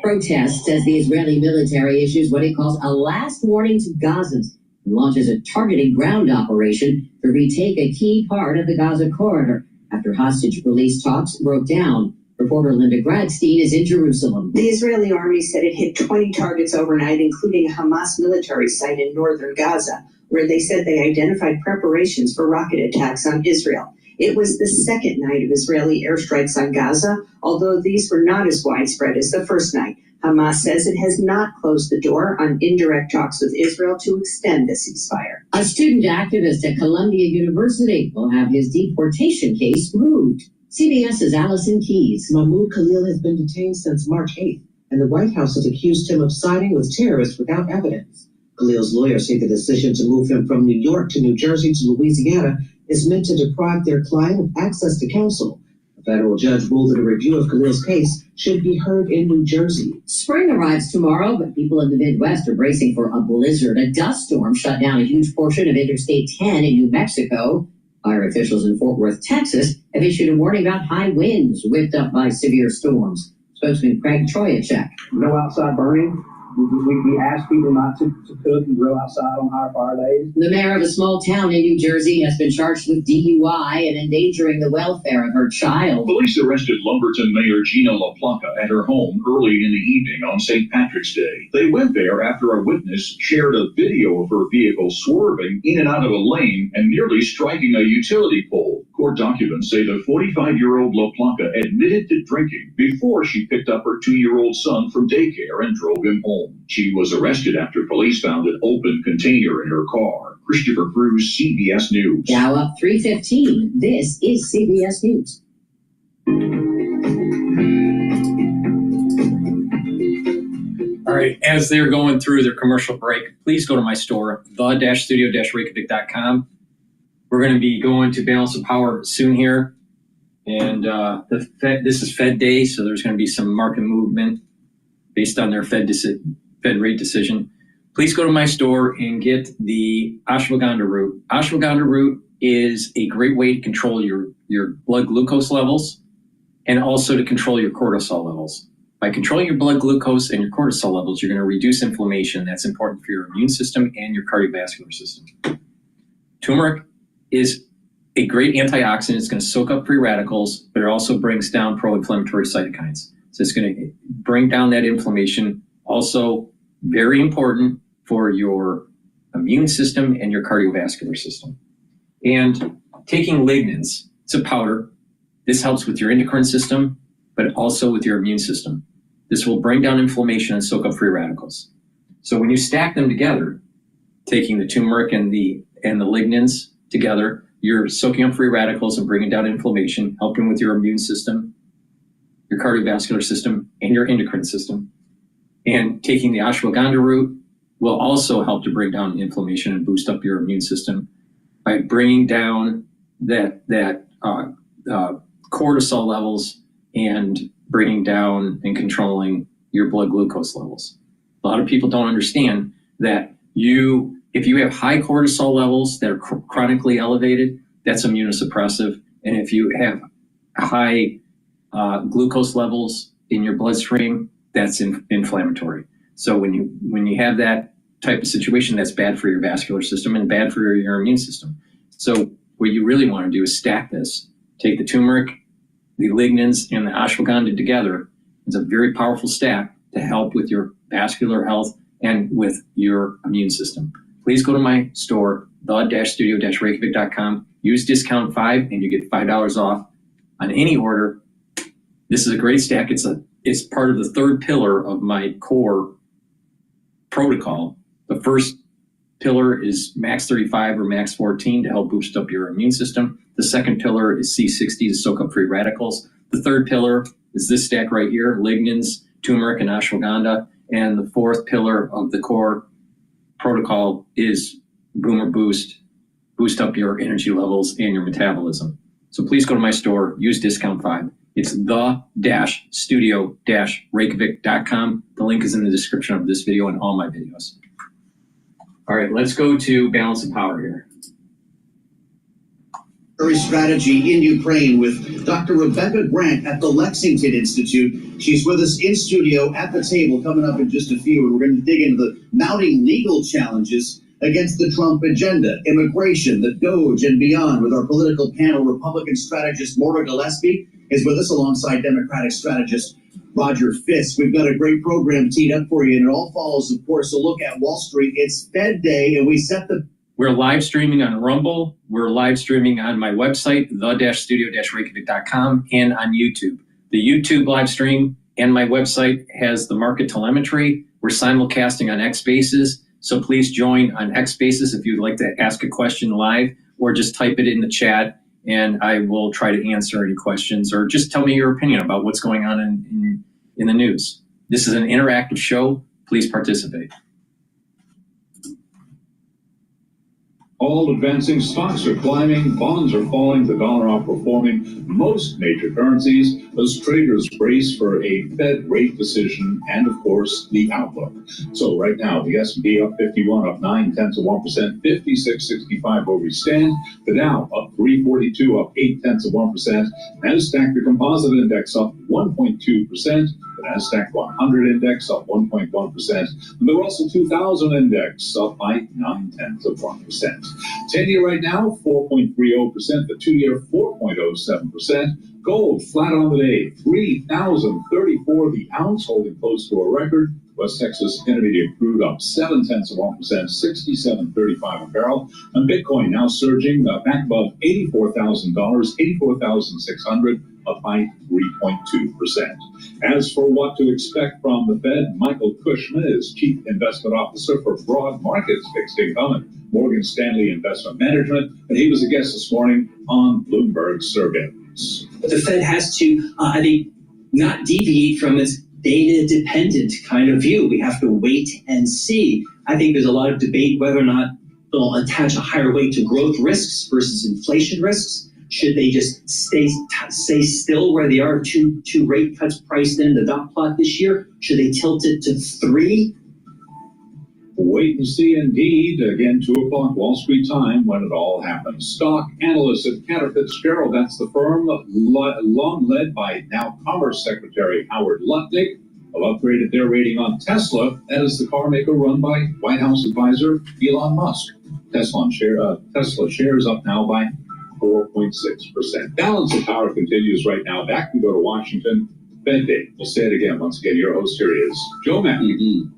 protests as the Israeli military issues what it calls a last warning to Gazans and launches a targeted ground operation to retake a key part of the Gaza corridor after hostage release talks broke down. Reporter Linda Gradstein is in Jerusalem. The Israeli army said it hit 20 targets overnight, including a Hamas military site in northern Gaza, where they said they identified preparations for rocket attacks on Israel. It was the second night of Israeli airstrikes on Gaza, although these were not as widespread as the first night. Hamas says it has not closed the door on indirect talks with Israel to extend the ceasefire. A student activist at Columbia University will have his deportation case moved. CBS's Allison Keyes. Mahmoud Khalil has been detained since March 8th, and the White House has accused him of siding with terrorists without evidence. Khalil's lawyers say the decision to move him from New York to New Jersey to Louisiana is meant to deprive their client of access to counsel. A federal judge ruled that a review of Khalil's case should be heard in New Jersey. Spring arrives tomorrow, but people in the Midwest are bracing for a blizzard. A dust storm shut down a huge portion of Interstate 10 in New Mexico. Fire officials in Fort Worth, Texas, have issued a warning about high winds whipped up by severe storms. Spokesman Craig Troyachek. No outside burning. We ask people not to cook and grill outside on high fire days. The mayor of a small town in New Jersey has been charged with DUI and endangering the welfare of her child. Police arrested Lumberton Mayor Gina LaPlaca at her home early in the evening on St. Patrick's Day. They went there after a witness shared a video of her vehicle swerving in and out of a lane and nearly striking a utility pole. Court documents say the 45-year-old LaPlaca admitted to drinking before she picked up her 2-year-old son from daycare and drove him home. She was arrested after police found an open container in her car. Christopher Cruz, CBS News. Now up 3:15. This is CBS News. All right, as they're going through their commercial break, please go to my store, the-studio-reykjavik.com. We're going to be going to Balance of Power soon here. And this is Fed Day, so there's going to be some market movement based on their Fed rate decision. Please go to my store and get the ashwagandha root. Ashwagandha root is a great way to control your blood glucose levels and also to control your cortisol levels. By controlling your blood glucose and your cortisol levels, you're going to reduce inflammation. That's important for your immune system and your cardiovascular system. Turmeric is a great antioxidant. It's going to soak up free radicals, but it also brings down pro-inflammatory cytokines. So it's going to bring down that inflammation. Also, very important for your immune system and your cardiovascular system. And taking lignans, it's a powder. This helps with your endocrine system, but also with your immune system. This will bring down inflammation and soak up free radicals. So when you stack them together, taking the turmeric and the lignans together, you're soaking up free radicals and bringing down inflammation, helping with your immune system, your cardiovascular system, and your endocrine system. And taking the ashwagandha root will also help to bring down inflammation and boost up your immune system by bringing down that cortisol levels and bringing down and controlling your blood glucose levels. A lot of people don't understand that if you have high cortisol levels that are chronically elevated, that's immunosuppressive. And if you have high glucose levels in your bloodstream, that's inflammatory. So when you have that type of situation, that's bad for your vascular system and bad for your immune system. So what you really want to do is stack this. Take the turmeric, the lignans, and the ashwagandha together. It's a very powerful stack to help with your vascular health and with your immune system. Please go to my store, the-studio-reykjavik.com, Use discount 5 and you get $5 off on any order. This is a great stack. It's part of the third pillar of my core protocol. The first pillar is max 35 or max 14 to help boost up your immune system. The second pillar is C60 to soak up free radicals. The third pillar is this stack right here, lignans, turmeric, and ashwagandha. And the fourth pillar of the core protocol is Boomer Boost, boost up your energy levels and your metabolism. So please go to my store, use discount 5. It's the-studio-reykjavik.com. The link is in the description of this video and all my videos. All right, let's go to balance of power here. Strategy in Ukraine with Dr. Rebecca Grant at the Lexington Institute. She's with us in studio at the table coming up in just a few, and we're going to dig into the mounting legal challenges against the Trump agenda, immigration, the DOGE, and beyond with our political panel. Republican strategist Maura Gillespie is with us alongside Democratic strategist Roger Fisk. We've got a great program teed up for you, and it all follows, of course, a look at Wall Street. It's Fed Day, and We're live streaming on Rumble. We're live streaming on my website, the-studio-reykjavik.com, and on YouTube. The YouTube live stream and my website has the market telemetry. We're simulcasting on X Spaces, so please join on X Spaces if you'd like to ask a question live, or just type it in the chat, and I will try to answer any questions, or just tell me your opinion about what's going on in the news. This is an interactive show. Please participate. All advancing, stocks are climbing, bonds are falling, the dollar outperforming most major currencies as traders brace for a Fed rate decision and, of course, the outlook. So right now, the S&P up 51, up 0.9%, 56.65 where we stand. The Dow up 342, up 0.8%. Nasdaq, the composite index, up 1.2%. The Nasdaq 100 index up 1.1%. And the Russell 2000 index up by 0.9%. 10-year right now, 4.30%. The 2-year, 4.07%. Gold flat on the day, $3,034 the ounce, holding close to a record. West Texas Intermediate crude up 0.7%, $67.35 a barrel. And Bitcoin now surging back above $84,000, $84,600, up by 3.2%. As for what to expect from the Fed, Michael Cushman is Chief Investment Officer for Broad Markets Fixed Income at Morgan Stanley Investment Management, and he was a guest this morning on Bloomberg Surveillance. But the Fed has to, I think, not deviate from its data-dependent kind of view. We have to wait and see. I think there's a lot of debate whether or not they'll attach a higher weight to growth risks versus inflation risks. Should they just stay still where they are, two rate cuts priced in the dot plot this year? Should they tilt it to 3? Wait and see indeed. Again, 2 o'clock Wall Street time when it all happens. Stock analysts at Cantor Fitzgerald, that's the firm long led by now Commerce Secretary Howard Lutnick, have upgraded their rating on Tesla. That is the car maker run by White House advisor Elon Musk. Tesla shares up now by 4.6%. Balance of power continues right now. Back we go to Washington. Fed Day. We'll say it again. Once again, your host here is Joe Matthew.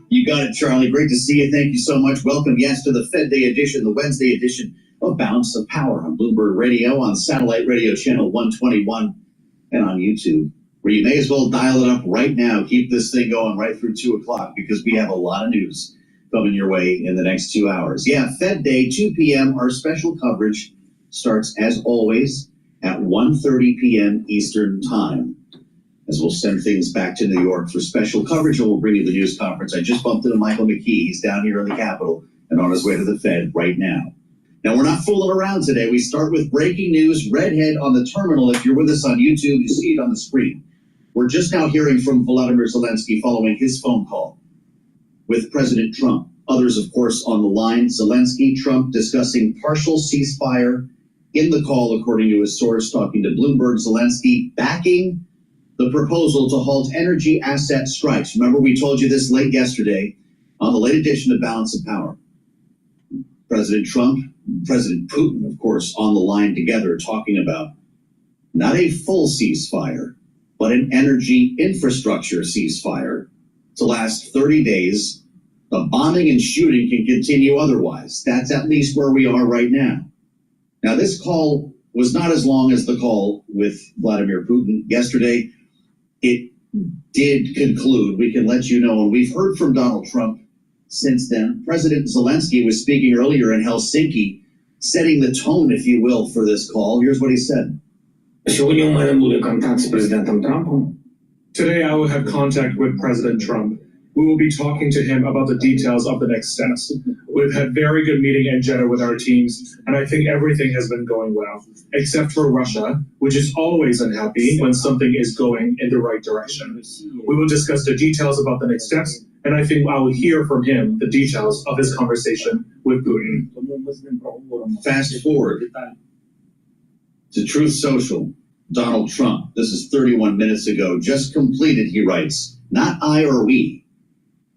You got it, Charlie. Great to see you. Thank you so much. Welcome, yes, to the Fed Day edition, the Wednesday edition of Balance of Power on Bloomberg Radio, on satellite radio channel 121, and on YouTube, where you may as well dial it up right now. Keep this thing going right through 2 o'clock because we have a lot of news coming your way in the next 2 hours. Yeah, Fed Day, 2 p.m. Our special coverage starts, as always, at 1:30 p.m. Eastern Time, as we'll send things back to New York for special coverage, and we'll bring you the news conference. I just bumped into Michael McKee. He's down here in the Capitol and on his way to the Fed right now. Now, we're not fooling around today. We start with breaking news. Redhead on the terminal. If you're with us on YouTube, you see it on the screen. We're just now hearing from Volodymyr Zelensky following his phone call with President Trump. Others, of course, on the line. Zelensky, Trump discussing partial ceasefire in the call, according to a source talking to Bloomberg. Zelensky backing the proposal to halt energy asset strikes. Remember, we told you this late yesterday on the late edition of Balance of Power. President Trump, President Putin, of course, on the line together talking about not a full ceasefire, but an energy infrastructure ceasefire to last 30 days. The bombing and shooting can continue otherwise. That's at least where we are right now. Now, this call was not as long as the call with Vladimir Putin yesterday. It did conclude, we can let you know, and we've heard from Donald Trump since then. President Zelensky was speaking earlier in Helsinki, setting the tone, if you will, for this call. Here's what he said. Сьогодні у мене буде контакт з президентом Трампом. Today I will have contact with President Trump. We will be talking to him about the details of the next steps. We've had very good meeting in Jeddah with our teams, and I think everything has been going well, except for Russia, which is always unhappy when something is going in the right direction. We will discuss the details about the next steps, and I think I will hear from him the details of his conversation with Putin. Fast forward to Truth Social. Donald Trump, this is 31 minutes ago, just completed, he writes, not I or we,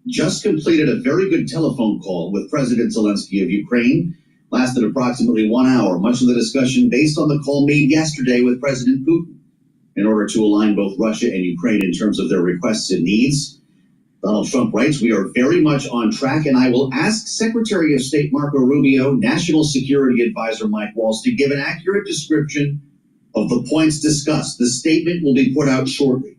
just completed a very good telephone call with President Zelensky of Ukraine, lasted approximately 1 hour, much of the discussion based on the call made yesterday with President Putin in order to align both Russia and Ukraine in terms of their requests and needs. Donald Trump writes, we are very much on track, and I will ask Secretary of State Marco Rubio, National Security Advisor Mike Waltz to give an accurate description of the points discussed. The statement will be put out shortly.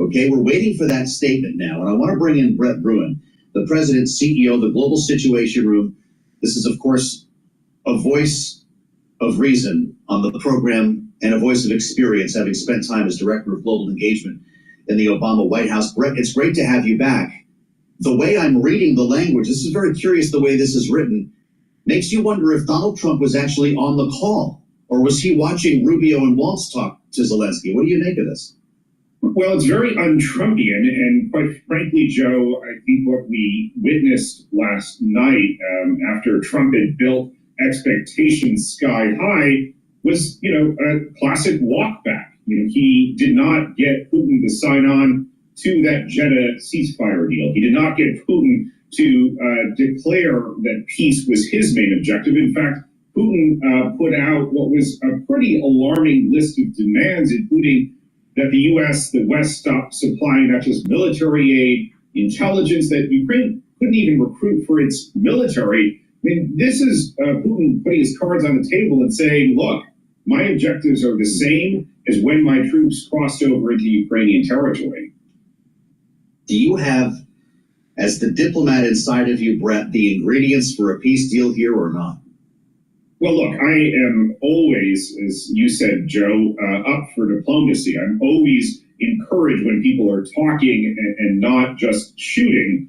Okay, we're waiting for that statement now. And I want to bring in Brett Bruin, the president's CEO of the Global Situation Room. This is, of course, a voice of reason on the program and a voice of experience, having spent time as Director of Global Engagement in the Obama White House. Brett, it's great to have you back. The way I'm reading the language, this is very curious the way this is written, makes you wonder if Donald Trump was actually on the call. Or was he watching Rubio and Waltz talk to Zelensky? What do you make of this? Well, it's very un-Trumpian, and quite frankly, Joe, I think what we witnessed last night after Trump had built expectations sky high was, a classic walkback. He did not get Putin to sign on to that Jeddah ceasefire deal. He did not get Putin to declare that peace was his main objective. In fact, Putin put out what was a pretty alarming list of demands, including that the U.S., the West, stop supplying not just military aid, intelligence, that Ukraine couldn't even recruit for its military. I mean, this is Putin putting his cards on the table and saying, look, my objectives are the same as when my troops crossed over into Ukrainian territory. Do you have, as the diplomat inside of you, Brett, the ingredients for a peace deal here or not? Well, look, I am always, as you said, Joe, up for diplomacy. I'm always encouraged when people are talking and not just shooting.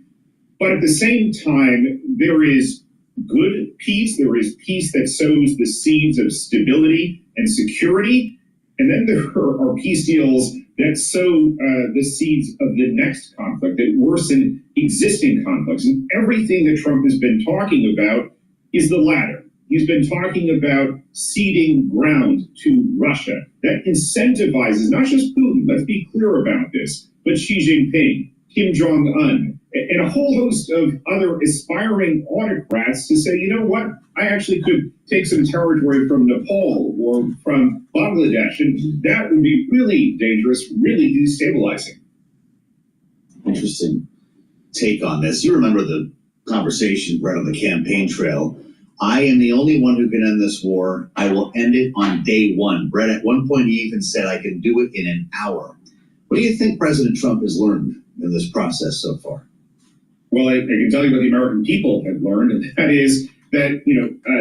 But at the same time, there is good peace. There is peace that sows the seeds of stability and security. And then there are peace deals that sow the seeds of the next conflict, that worsen existing conflicts. And everything that Trump has been talking about is the latter. He's been talking about ceding ground to Russia. That incentivizes not just Putin, let's be clear about this, but Xi Jinping, Kim Jong-un, and a whole host of other aspiring autocrats to say, you know what, I actually could take some territory from Nepal or from Bangladesh, and that would be really dangerous, really destabilizing. Interesting take on this. You remember the conversation right on the campaign trail. I am the only one who can end this war. I will end it on day one. Brett, at one point, he even said, I can do it in an hour. What do you think President Trump has learned in this process so far? Well, I can tell you what the American people have learned, and that is that,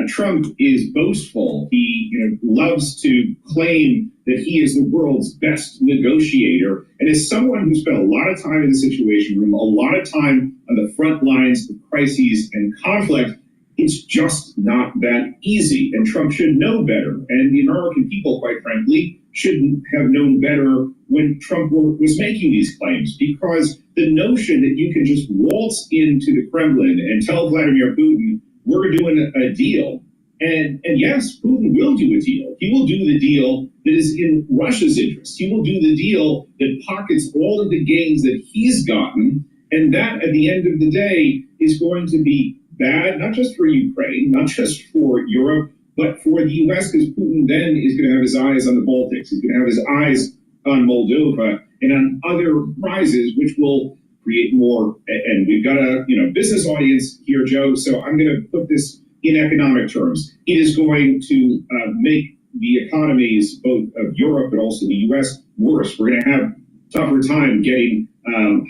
Trump is boastful. He, loves to claim that he is the world's best negotiator. And as someone who spent a lot of time in the Situation Room, a lot of time on the front lines of crises and conflict, it's just not that easy, and Trump should know better. And the American people, quite frankly, shouldn't have known better when Trump was making these claims, because the notion that you can just waltz into the Kremlin and tell Vladimir Putin, we're doing a deal. And yes, Putin will do a deal. He will do the deal that is in Russia's interest. He will do the deal that pockets all of the gains that he's gotten. And that, at the end of the day, is going to be bad, not just for Ukraine, not just for Europe, but for the U.S., because Putin then is going to have his eyes on the Baltics. He's going to have his eyes on Moldova and on other prizes, which will create more. And we've got a business audience here, Joe. So I'm going to put this in economic terms. It is going to make the economies both of Europe but also the U.S. worse. We're going to have tougher time getting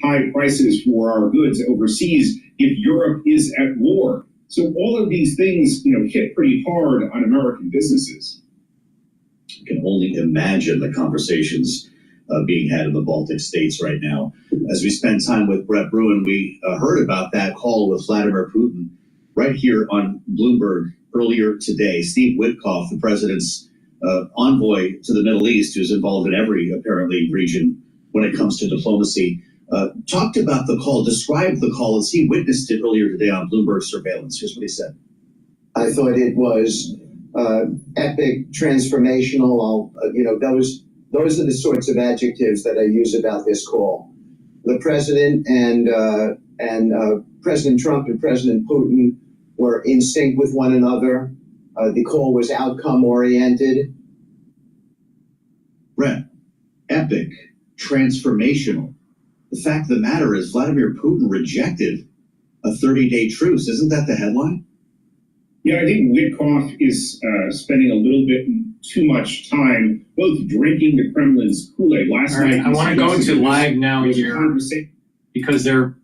high prices for our goods overseas if Europe is at war. So all of these things, hit pretty hard on American businesses. You can only imagine the conversations being had in the Baltic states right now. As we spend time with Brett Bruin, we heard about that call with Vladimir Putin right here on Bloomberg earlier today. Steve Witkoff, the president's envoy to the Middle East, who's involved in every, apparently, region when it comes to diplomacy, talked about the call, described the call as he witnessed it earlier today on Bloomberg surveillance. Here's what he said. I thought it was epic, transformational. Those are the sorts of adjectives that I use about this call. The president and President Trump and President Putin were in sync with one another. The call was outcome-oriented. Brett, epic, transformational. The fact of the matter is Vladimir Putin rejected a 30-day truce. Isn't that the headline? Yeah, I think Witkoff is spending a little bit too much time both drinking the Kremlin's Kool-Aid. Last night, I want to go to live now here because they're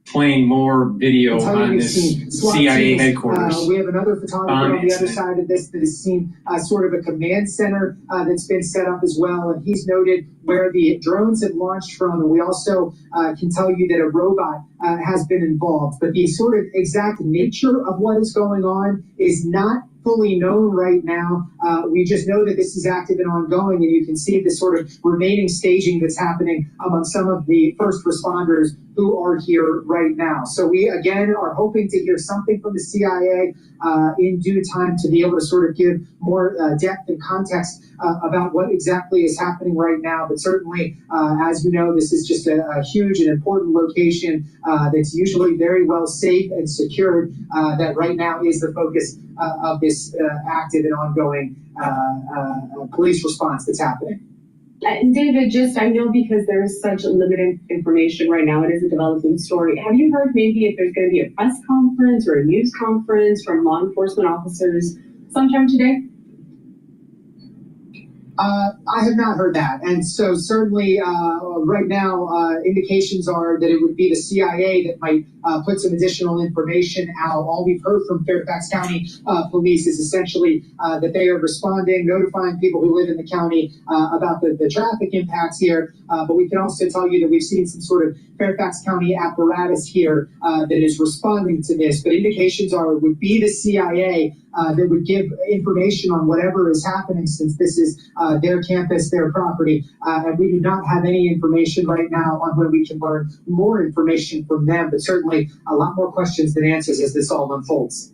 playing more video on this CIA headquarters. We have another photographer on the other side of this that has seen sort of a command center that's been set up as well, and he's noted where the drones have launched from, and we also can tell you that a robot has been involved. But the sort of exact nature of what is going on is not fully known right now. We just know that this is active and ongoing, and you can see the sort of remaining staging that's happening among some of the first responders who are here right now. So we, again, are hoping to hear something from the CIA in due time to be able to sort of give more depth and context about what exactly is happening right now. But certainly, as you know, this is just a huge and important location that's usually very well safe and secured, that right now is the focus of this active and ongoing police response that's happening. And David, I know because there is such limited information right now, it is a developing story. Have you heard maybe if there's going to be a press conference or a news conference from law enforcement officers sometime today? I have not heard that. And so certainly right now, indications are that it would be the CIA that might put some additional information out. All we've heard from Fairfax County Police is essentially that they are responding, notifying people who live in the county about the traffic impacts here. But we can also tell you that we've seen some sort of Fairfax County apparatus here that is responding to this. But indications are it would be the CIA that would give information on whatever is happening, since this is their campus, their property. And we do not have any information right now on when we can learn more information from them, but certainly a lot more questions than answers as this all unfolds.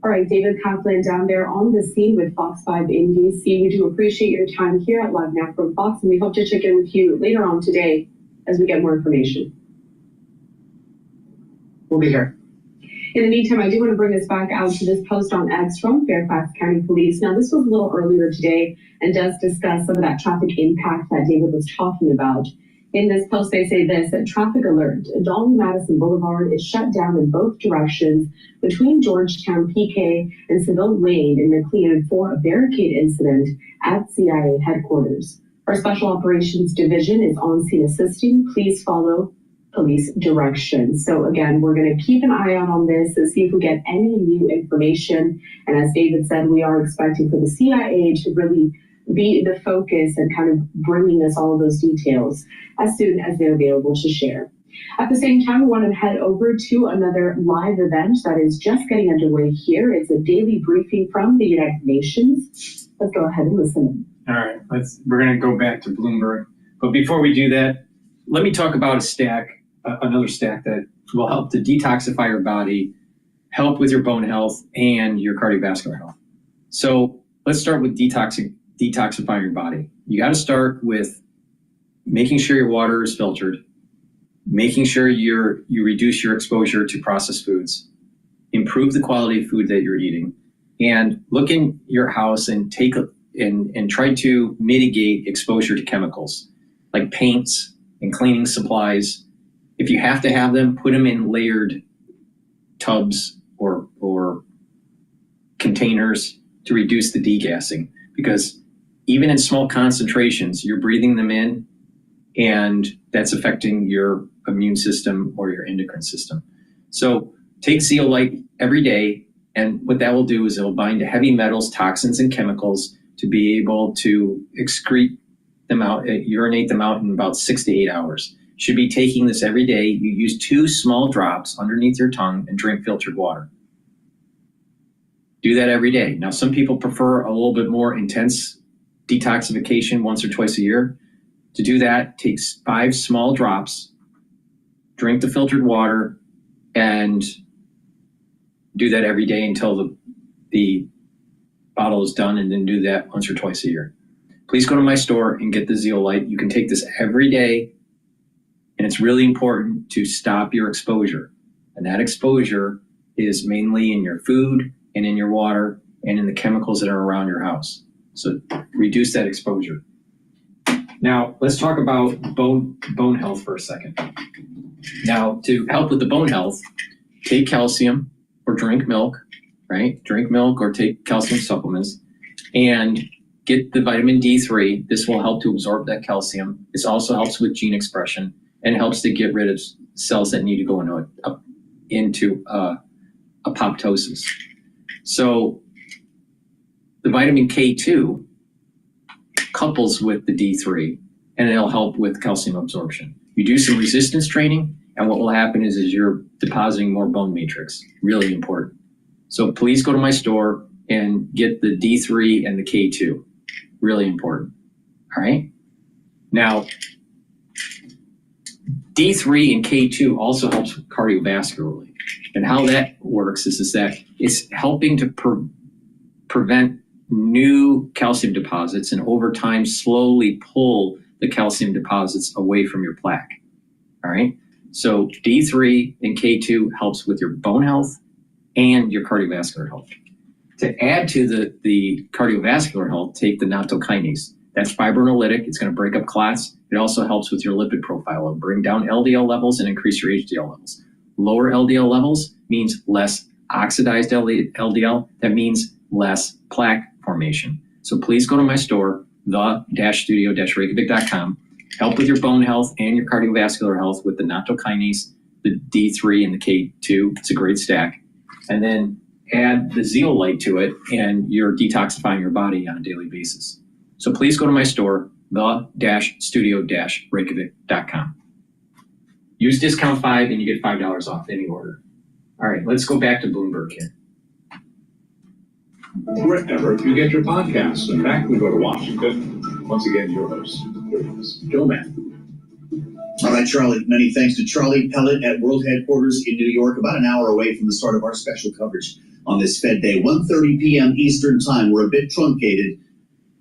All right, David Kaplan down there on the scene with Fox 5 in DC. We do appreciate your time here at Live Now from Fox, and we hope to check in with you later on today as we get more information. We'll be here. In the meantime, I do want to bring us back out to this post on X from Fairfax County Police. Now, this was a little earlier today and does discuss some of that traffic impact that David was talking about. In this post, they say this, that traffic alert, Dolly Madison Boulevard is shut down in both directions between Georgetown PK and Seville Lane in McLean for a barricade incident at CIA headquarters. Our Special Operations Division is on scene assisting. Please follow police direction. So again, we're going to keep an eye out on this and see if we get any new information. And as David said, we are expecting for the CIA to really be the focus and kind of bringing us all of those details as soon as they're available to share. At the same time, we want to head over to another live event that is just getting underway here. It's a daily briefing from the United Nations. Let's go ahead and listen. All right, we're going to go back to Bloomberg. But before we do that, let me talk about another stack that will help to detoxify your body, help with your bone health, and your cardiovascular health. So let's start with detoxifying your body. You got to start with making sure your water is filtered, making sure you reduce your exposure to processed foods, improve the quality of food that you're eating, and look in your house and try to mitigate exposure to chemicals like paints and cleaning supplies. If you have to have them, put them in layered tubs or containers to reduce the degassing, because even in small concentrations, you're breathing them in, and that's affecting your immune system or your endocrine system. So take zeolite every day, and what that will do is it will bind to heavy metals, toxins, and chemicals to be able to excrete them out, urinate them out in about 6 to 8 hours. Should be taking this every day. You use 2 small drops underneath your tongue and drink filtered water. Do that every day. Now, some people prefer a little bit more intense detoxification once or twice a year. To do that, take 5 small drops, drink the filtered water, and do that every day until the bottle is done, and then do that once or twice a year. Please go to my store and get the zeolite. You can take this every day, and it's really important to stop your exposure. And that exposure is mainly in your food and in your water and in the chemicals that are around your house. So reduce that exposure. Now, let's talk about bone health for a second. Now, to help with the bone health, take calcium or drink milk, right? Drink milk or take calcium supplements and get the vitamin D3. This will help to absorb that calcium. This also helps with gene expression and helps to get rid of cells that need to go into apoptosis. So the vitamin K2 couples with the D3, and it'll help with calcium absorption. You do some resistance training, and what will happen is you're depositing more bone matrix. Really important. So please go to my store and get the D3 and the K2. Really important. All right. Now, D3 and K2 also helps cardiovascularly. And how that works is that it's helping to prevent new calcium deposits and over time slowly pull the calcium deposits away from your plaque. All right. So D3 and K2 helps with your bone health and your cardiovascular health. To add to the cardiovascular health, take the nattokinase. That's fibrinolytic. It's going to break up clots. It also helps with your lipid profile. It'll bring down LDL levels and increase your HDL levels. Lower LDL levels means less oxidized LDL. That means less plaque formation. So please go to my store, the-studio-reykjavik.com. Help with your bone health and your cardiovascular health with the nattokinase, the D3, and the K2. It's a great stack. And then add the zeolite to it, and you're detoxifying your body on a daily basis. So please go to my store, the-studio-reykjavik.com. Use discount 5 and you get $5 off any order. All right, let's go back to Bloomberg here. Wherever you get your podcasts. In fact, we go to Washington. Once again, your host, Joe Mann. All right, Charlie, many thanks to Charlie Pellet at World Headquarters in New York, about an hour away from the start of our special coverage on this Fed Day, 1:30 p.m. Eastern Time. We're a bit truncated.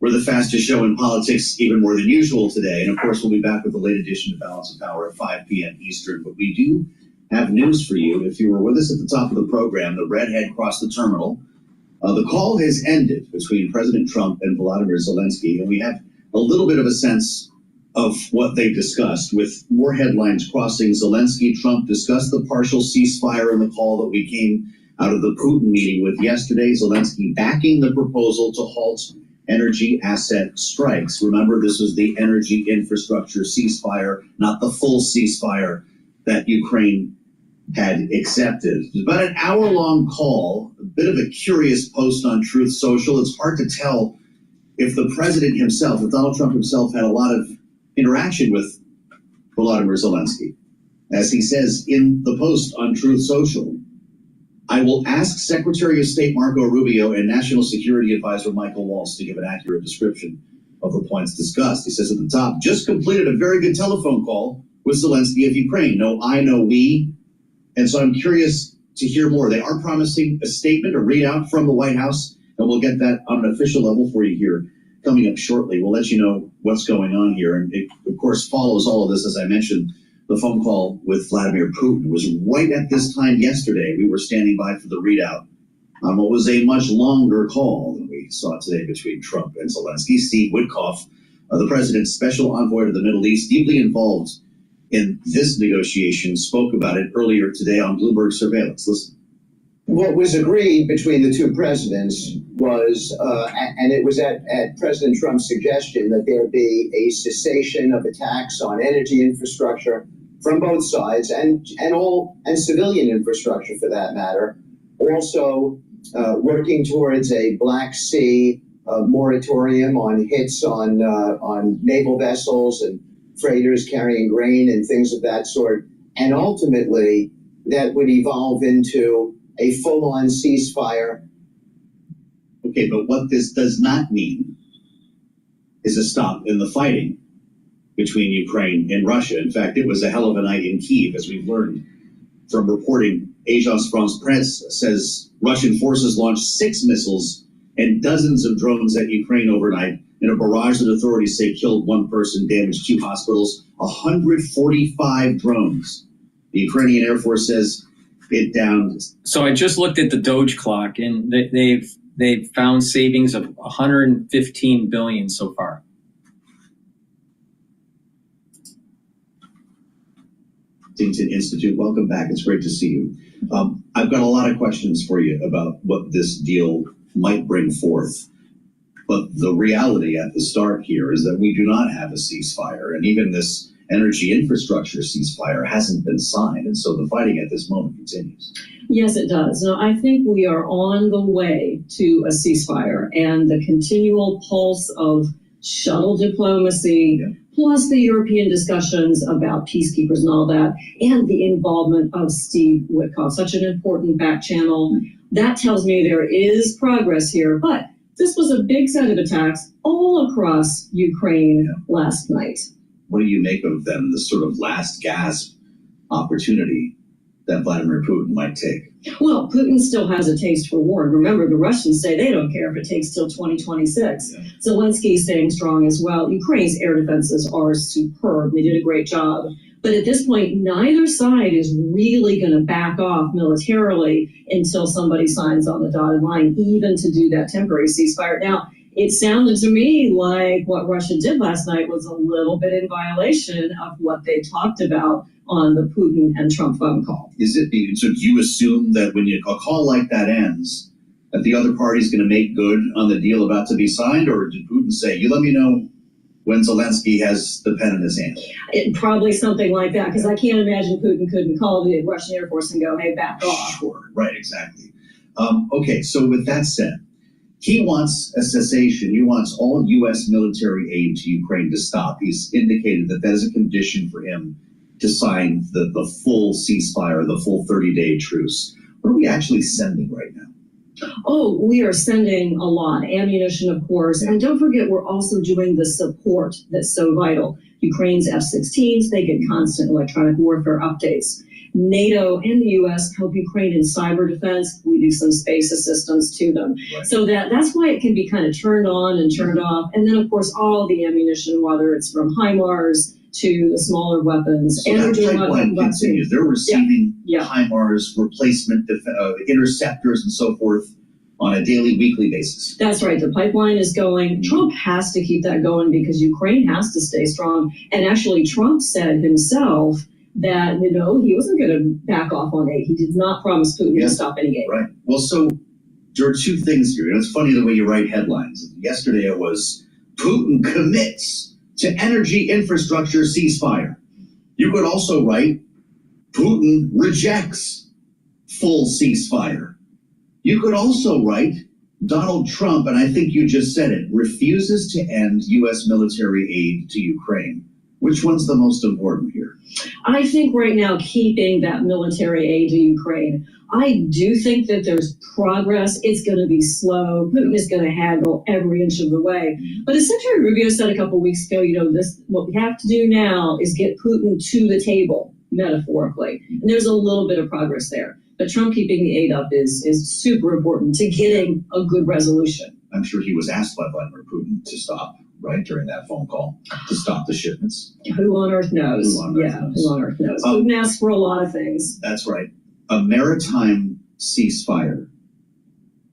We're the fastest show in politics, even more than usual today. And of course, we'll be back with the late edition of Balance of Power at 5 p.m. Eastern. But we do have news for you. If you were with us at the top of the program, the redhead crossed the terminal. The call has ended between President Trump and Volodymyr Zelensky, and we have a little bit of a sense of what they discussed, with more headlines crossing. Zelensky, Trump discussed the partial ceasefire in the call that we came out of the Putin meeting with yesterday. Zelensky backing the proposal to halt energy asset strikes. Remember, this was the energy infrastructure ceasefire, not the full ceasefire that Ukraine had accepted. It was about an hour-long call, a bit of a curious post on Truth Social. It's hard to tell if the president himself, if Donald Trump himself, had a lot of interaction with Volodymyr Zelensky. As he says in the post on Truth Social, I will ask Secretary of State Marco Rubio and National Security Advisor Michael Waltz to give an accurate description of the points discussed. He says at the top, just completed a very good telephone call with Zelensky of Ukraine. No I, no we. And so I'm curious to hear more. They are promising a statement, a readout from the White House, and we'll get that on an official level for you here coming up shortly. We'll let you know what's going on here. And it, of course, follows all of this, as I mentioned, the phone call with Vladimir Putin was right at this time yesterday. We were standing by for the readout on what was a much longer call than we saw today between Trump and Zelensky. Steve Witkoff, the president's special envoy to the Middle East, deeply involved in this negotiation, spoke about it earlier today on Bloomberg Surveillance. Listen. what was agreed between the two presidents was, and it was at President Trump's suggestion, that there be a cessation of attacks on energy infrastructure from both sides and civilian infrastructure for that matter. Also, working towards a Black Sea moratorium on hits on naval vessels and freighters carrying grain and things of that sort, and ultimately that would evolve into a full-on ceasefire. Okay, but what this does not mean is a stop in the fighting between Ukraine and Russia. In fact, it was a hell of a night in Kyiv, as we've learned from reporting. Agence France-Presse says Russian forces launched 6 missiles and dozens of drones at Ukraine overnight in a barrage that authorities say killed 1 person, damaged 2 hospitals, 145 drones. The Ukrainian Air Force says it downed. So I just looked at the Doge clock, and they've found savings of 115 billion so far. Institute, welcome back. It's great to see you. I've got a lot of questions for you about what this deal might bring forth. But the reality at the start here is that we do not have a ceasefire, and even this energy infrastructure ceasefire hasn't been signed, and so the fighting at this moment continues. Yes, it does. Now, I think we are on the way to a ceasefire, and the continual pulse of shuttle diplomacy, plus the European discussions about peacekeepers and all that, and the involvement of Steve Witkoff, such an important back channel. That tells me there is progress here, but this was a big set of attacks all across Ukraine last night. What do you make of them, the sort of last gasp opportunity that Vladimir Putin might take? Well, Putin still has a taste for war. Remember, the Russians say they don't care if it takes till 2026. Yeah. Zelensky's staying strong as well. Ukraine's air defenses are superb. They did a great job. But at this point, neither side is really going to back off militarily until somebody signs on the dotted line, even to do that temporary ceasefire. Now, it sounded to me like what Russia did last night was a little bit in violation of what they talked about on the Putin and Trump phone call. So do you assume that when a call like that ends, that the other party is going to make good on the deal about to be signed? Or did Putin say, you let me know when Zelensky has the pen in his hand? Probably something like that, because I can't imagine Putin couldn't call the Russian Air Force and go, hey, back off. Sure, right, exactly. Okay, so with that said, he wants a cessation. He wants all U.S. military aid to Ukraine to stop. He's indicated that that is a condition for him to sign the full ceasefire, the full 30-day truce. What are we actually sending right now? Oh, we are sending a lot. Ammunition, of course. And don't forget, we're also doing the support that's so vital. Ukraine's F-16s, they get constant electronic warfare updates. NATO and the U.S. help Ukraine in cyber defense. We do some space assistance to them. Right. So that's why it can be kind of turned on and turned off. And then, of course, all the ammunition, whether it's from HIMARS to the smaller weapons. So and that pipeline continues. They're receiving HIMARS, replacement interceptors and so forth on a daily, weekly basis. That's right. The pipeline is going. Trump has to keep that going because Ukraine has to stay strong. And actually, Trump said himself that, he wasn't going to back off on aid. He did not promise Putin to stop any aid. Right. Well, so there are two things here. And it's funny the way you write headlines. Yesterday it was Putin commits to energy infrastructure ceasefire. You could also write Putin rejects full ceasefire. You could also write Donald Trump, and I think you just said it, refuses to end U.S. military aid to Ukraine. Which one's the most important here? I think right now keeping that military aid to Ukraine. I do think that there's progress. It's going to be slow. Putin is going to haggle every inch of the way. But as Secretary Rubio said a couple of weeks ago, what we have to do now is get Putin to the table, metaphorically. And there's a little bit of progress there. But Trump keeping the aid up is super important to getting a good resolution. I'm sure he was asked by Vladimir Putin to stop, right, during that phone call, to stop the shipments. Who on earth knows? Who on earth knows? Putin asked for a lot of things. That's right. A maritime ceasefire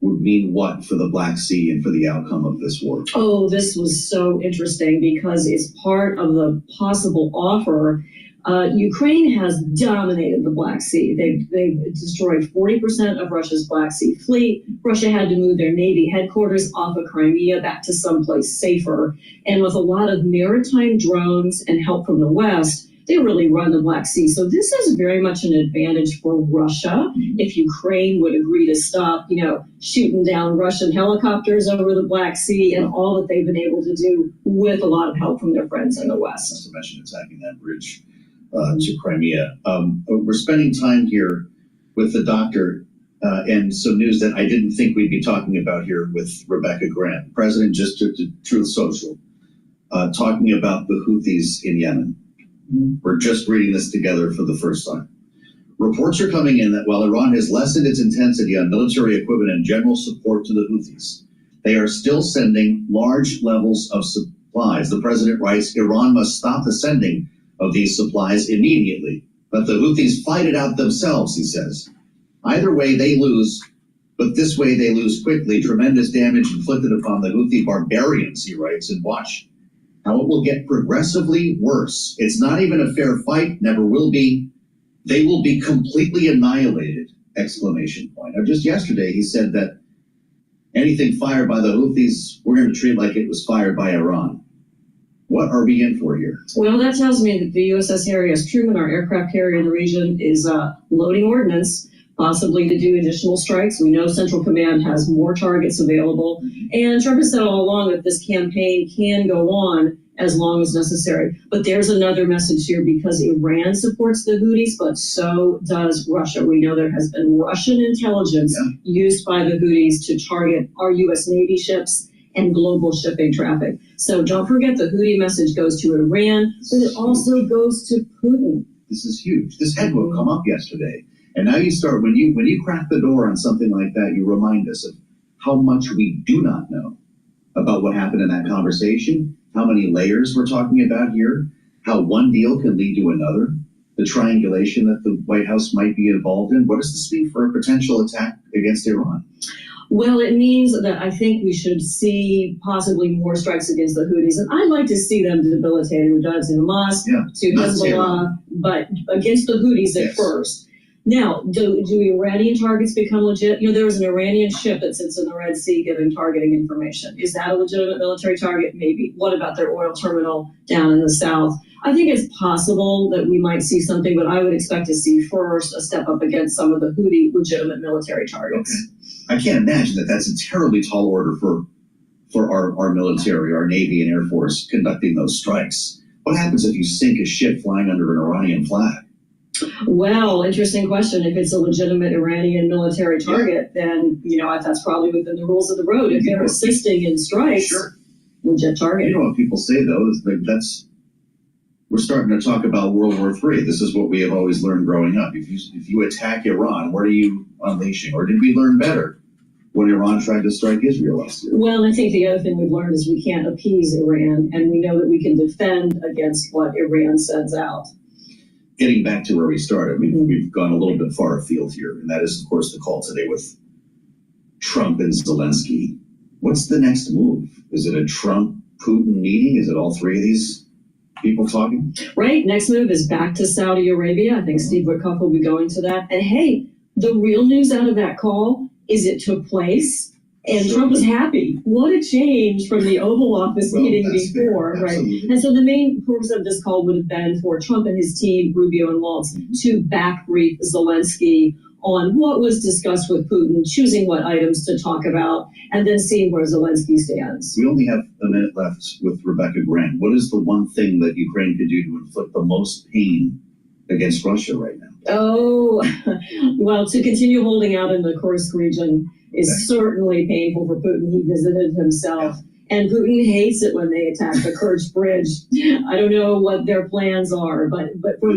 would mean what for the Black Sea and for the outcome of this war? Oh, this was so interesting because it's part of the possible offer Ukraine has dominated the Black Sea. They've destroyed 40% of Russia's Black Sea fleet. Russia had to move their Navy headquarters off of Crimea back to someplace safer. And with a lot of maritime drones and help from the West, they really run the Black Sea. So this is very much an advantage for Russia if Ukraine would agree to stop, shooting down Russian helicopters over the Black Sea and all that they've been able to do with a lot of help from their friends in the West. Not to mention attacking that bridge to Crimea. We're spending time here with the doctor and some news that I didn't think we'd be talking about here with Rebecca Grant. President just took to Truth Social talking about the Houthis in Yemen. We're just reading this together for the first time. Reports are coming in that while Iran has lessened its intensity on military equipment and general support to the Houthis, they are still sending large levels of supplies. The president writes, Iran must stop the sending of these supplies immediately. Let the Houthis fight it out themselves, he says. Either way, they lose, but this way they lose quickly. Tremendous damage inflicted upon the Houthi barbarians, he writes, and watch how it will get progressively worse. It's not even a fair fight, never will be. They will be completely annihilated, exclamation point. Now, just yesterday, he said that anything fired by the Houthis, we're going to treat like it was fired by Iran. What are we in for here? Well, that tells me that the USS Harry S. Truman, our aircraft carrier in the region, is loading ordnance, possibly to do additional strikes. We know Central Command has more targets available. And Trump has said all along that this campaign can go on as long as necessary. But there's another message here, because Iran supports the Houthis, but so does Russia. We know there has been Russian intelligence used by the Houthis to target our U.S. Navy ships and global shipping traffic. So don't forget, the Houthi message goes to Iran, but it also goes to Putin. This is huge. This had to have come up yesterday. And now you start, when you crack the door on something like that, you remind us of how much we do not know about what happened in that conversation, how many layers we're talking about here, how one deal can lead to another, the triangulation that the White House might be involved in. What does this mean for a potential attack against Iran? Well, it means that I think we should see possibly more strikes against the Houthis. And I'd like to see them debilitated. We've done it to Hamas, to Hezbollah, but against the Houthis at first. Now, do Iranian targets become legit? There was an Iranian ship that sits in the Red Sea giving targeting information. Is that a legitimate military target? Maybe. What about their oil terminal down in the south? I think it's possible that we might see something, but I would expect to see first a step up against some of the Houthi legitimate military targets. Okay. I can't imagine that that's a terribly tall order for our military, our Navy and Air Force conducting those strikes. What happens if you sink a ship flying under an Iranian flag? Well, interesting question. If it's a legitimate Iranian military target, then, that's probably within the rules of the road. If they're assisting in strikes, legit target. You know what people say, though, is that we're starting to talk about World War III. This is what we have always learned growing up. If you attack Iran, what are you unleashing? Or did we learn better when Iran tried to strike Israel last year? Well, I think the other thing we've learned is we can't appease Iran, and we know that we can defend against what Iran sends out. Getting back to where we started, we've gone a little bit far afield here, and that is, of course, the call today with Trump and Zelensky. What's the next move? Is it a Trump-Putin meeting? Is it all three of these people talking? Right. Next move is back to Saudi Arabia. I think Steve Witkoff will be going to that. And hey, the real news out of that call is it took place, and Trump was happy. What a change from the Oval Office meeting before, right? And so the main purpose of this call would have been for Trump and his team, Rubio and Waltz, to back brief Zelensky on what was discussed with Putin, choosing what items to talk about, and then seeing where Zelensky stands. We only have a minute left with Rebecca Grant. What is the one thing that Ukraine could do to inflict the most pain against Russia right now? Oh, well, to continue holding out in the Kursk region is certainly painful for Putin. He visited himself. And Putin hates it when they attack the Kerch Bridge. I don't know what their plans are, but for,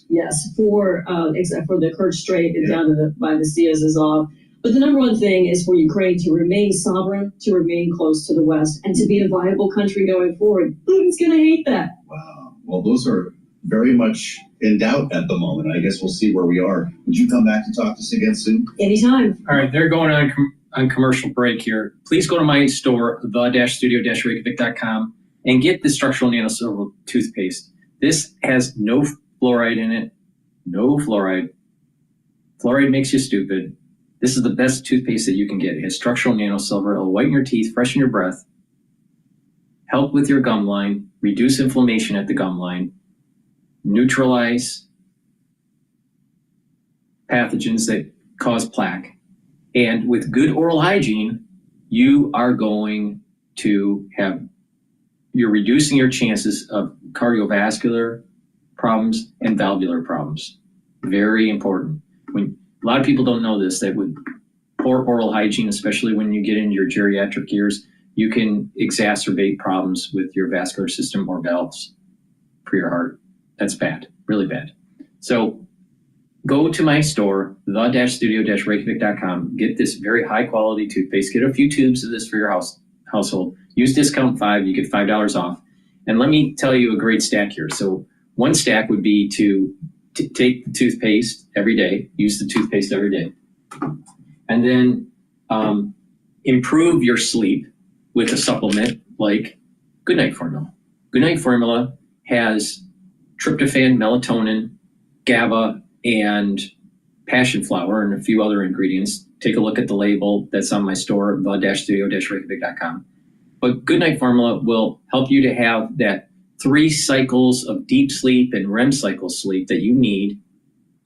yes, except for the Kerch Strait and down to by the Sea of Azov. But the number one thing is for Ukraine to remain sovereign, to remain close to the West, and to be a viable country going forward. Putin's going to hate that. Wow. Well, those are very much in doubt at the moment. I guess we'll see where we are. Would you come back to talk to us again soon? Anytime. All right, they're going on commercial break here. Please go to my store, the-studio-reykjavik.com, and get the structural nanosilver toothpaste. This has no fluoride in it. No fluoride. Fluoride makes you stupid. This is the best toothpaste that you can get. It has structural nanosilver. It'll whiten your teeth, freshen your breath, help with your gum line, reduce inflammation at the gum line, neutralize pathogens that cause plaque. And with good oral hygiene, you are going to you're reducing your chances of cardiovascular problems and valvular problems. Very important. A lot of people don't know this, that with poor oral hygiene, especially when you get into your geriatric years, you can exacerbate problems with your vascular system or valves for your heart. That's bad, really bad. So go to my store, the-studio-reykjavik.com, get this very high quality toothpaste, get a few tubes of this for your household. Use discount 5, you get $5 off. And let me tell you a great stack here. So one stack would be to take the toothpaste every day, use the toothpaste every day, and then improve your sleep with a supplement like Goodnight Formula. Goodnight Formula has tryptophan, melatonin, GABA, and passion flower, and a few other ingredients. Take a look at the label that's on my store, the-studio-reykjavik.com. But Goodnight Formula will help you to have that 3 cycles of deep sleep and REM cycle sleep that you need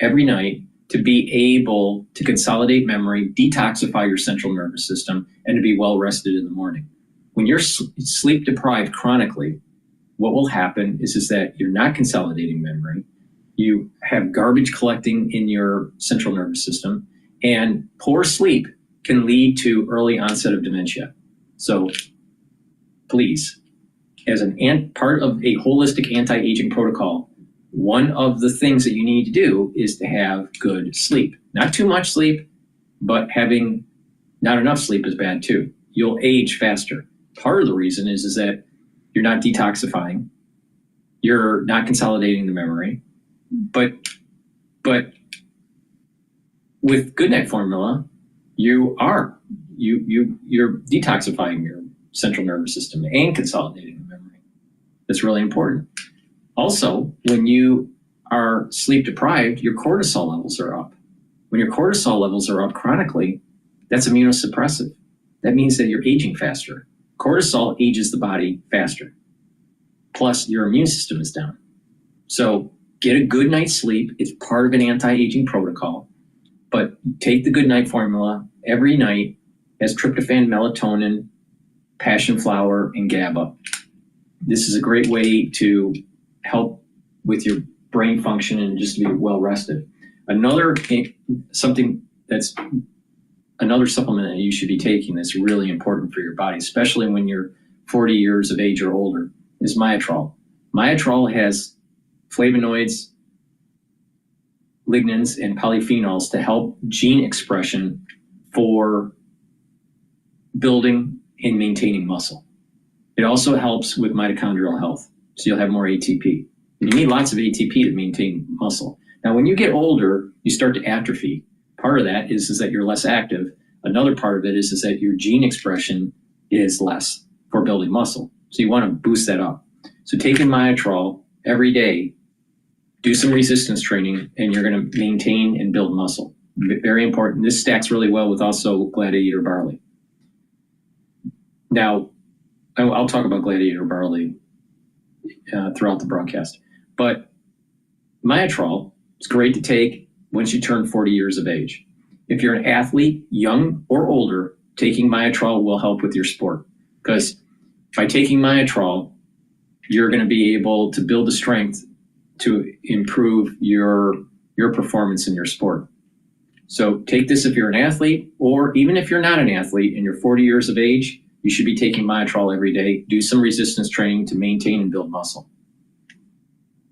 every night to be able to consolidate memory, detoxify your central nervous system, and to be well rested in the morning. When you're sleep deprived chronically, what will happen is that you're not consolidating memory. You have garbage collecting in your central nervous system, and poor sleep can lead to early onset of dementia. So please, as part of a holistic anti-aging protocol, one of the things that you need to do is to have good sleep. Not too much sleep, but having not enough sleep is bad too. You'll age faster. Part of the reason is that you're not detoxifying, you're not consolidating the memory, but with Goodnight Formula, you're detoxifying your central nervous system and consolidating the memory. That's really important. Also, when you are sleep deprived, your cortisol levels are up. When your cortisol levels are up chronically, that's immunosuppressive. That means that you're aging faster. Cortisol ages the body faster. Plus, your immune system is down. So get a good night's sleep. It's part of an anti-aging protocol. But take the Goodnight Formula every night. It has tryptophan, melatonin, passion flower, and GABA. This is a great way to help with your brain function and just to be well rested. Another supplement that you should be taking that's really important for your body, especially when you're 40 years of age or older, is Myotrol. Myotrol has flavonoids, lignans, and polyphenols to help gene expression for building and maintaining muscle. It also helps with mitochondrial health, so you'll have more ATP. You need lots of ATP to maintain muscle. Now, when you get older, you start to atrophy. Part of that is that you're less active. Another part of it is that your gene expression is less for building muscle. So you want to boost that up. So taking Myotrol every day, do some resistance training, and you're going to maintain and build muscle. Very important. This stacks really well with also Gladiator barley. Now, I'll talk about Gladiator barley throughout the broadcast. But Myotrol is great to take once you turn 40 years of age. If you're an athlete, young or older, taking Myotrol will help with your sport. Because by taking Myotrol, you're going to be able to build the strength to improve your performance in your sport. So take this if you're an athlete, or even if you're not an athlete and you're 40 years of age, you should be taking Myotrol every day. Do some resistance training to maintain and build muscle.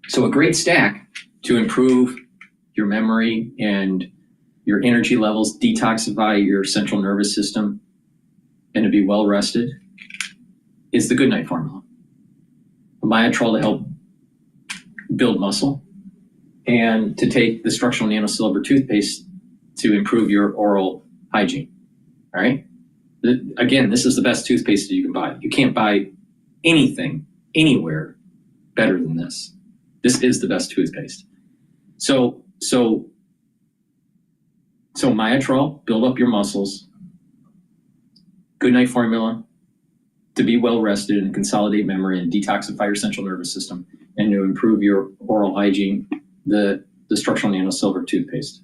So a great stack to improve your memory and your energy levels, detoxify your central nervous system, and to be well rested is the Goodnight Formula. Myotrol to help build muscle, and to take the structural nanosilver toothpaste to improve your oral hygiene. All right? Again, this is the best toothpaste that you can buy. You can't buy anything anywhere better than this. This is the best toothpaste. So Cottrell, build up your muscles. Good night formula to be well rested and consolidate memory and detoxify your central nervous system, and to improve your oral hygiene, the structural nano silver toothpaste.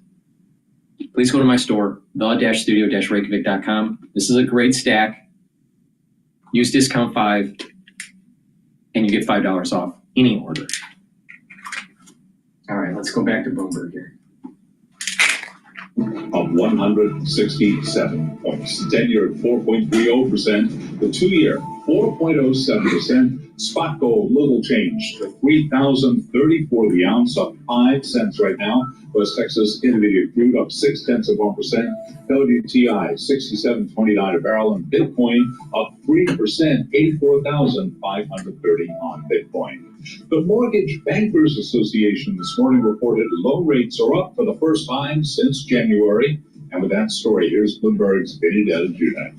Please go to my store, the-studio-reykjavik.com. This is a great stack. Use discount 5 and you get $5 off any order. All right, let's go back to Bloomberg here. Of 167 points. The 10-year at 4.30%. The 2-year, 4.07%. Spot gold, little change to $3,034 the ounce, up 5 cents right now. West Texas Intermediate crude up 0.6%. WTI, $67.29 a barrel, and Bitcoin up 3%, 84,530 on Bitcoin. The Mortgage Bankers Association this morning reported loan rates are up for the first time since January. And with that story, here's Bloomberg's Bitchute.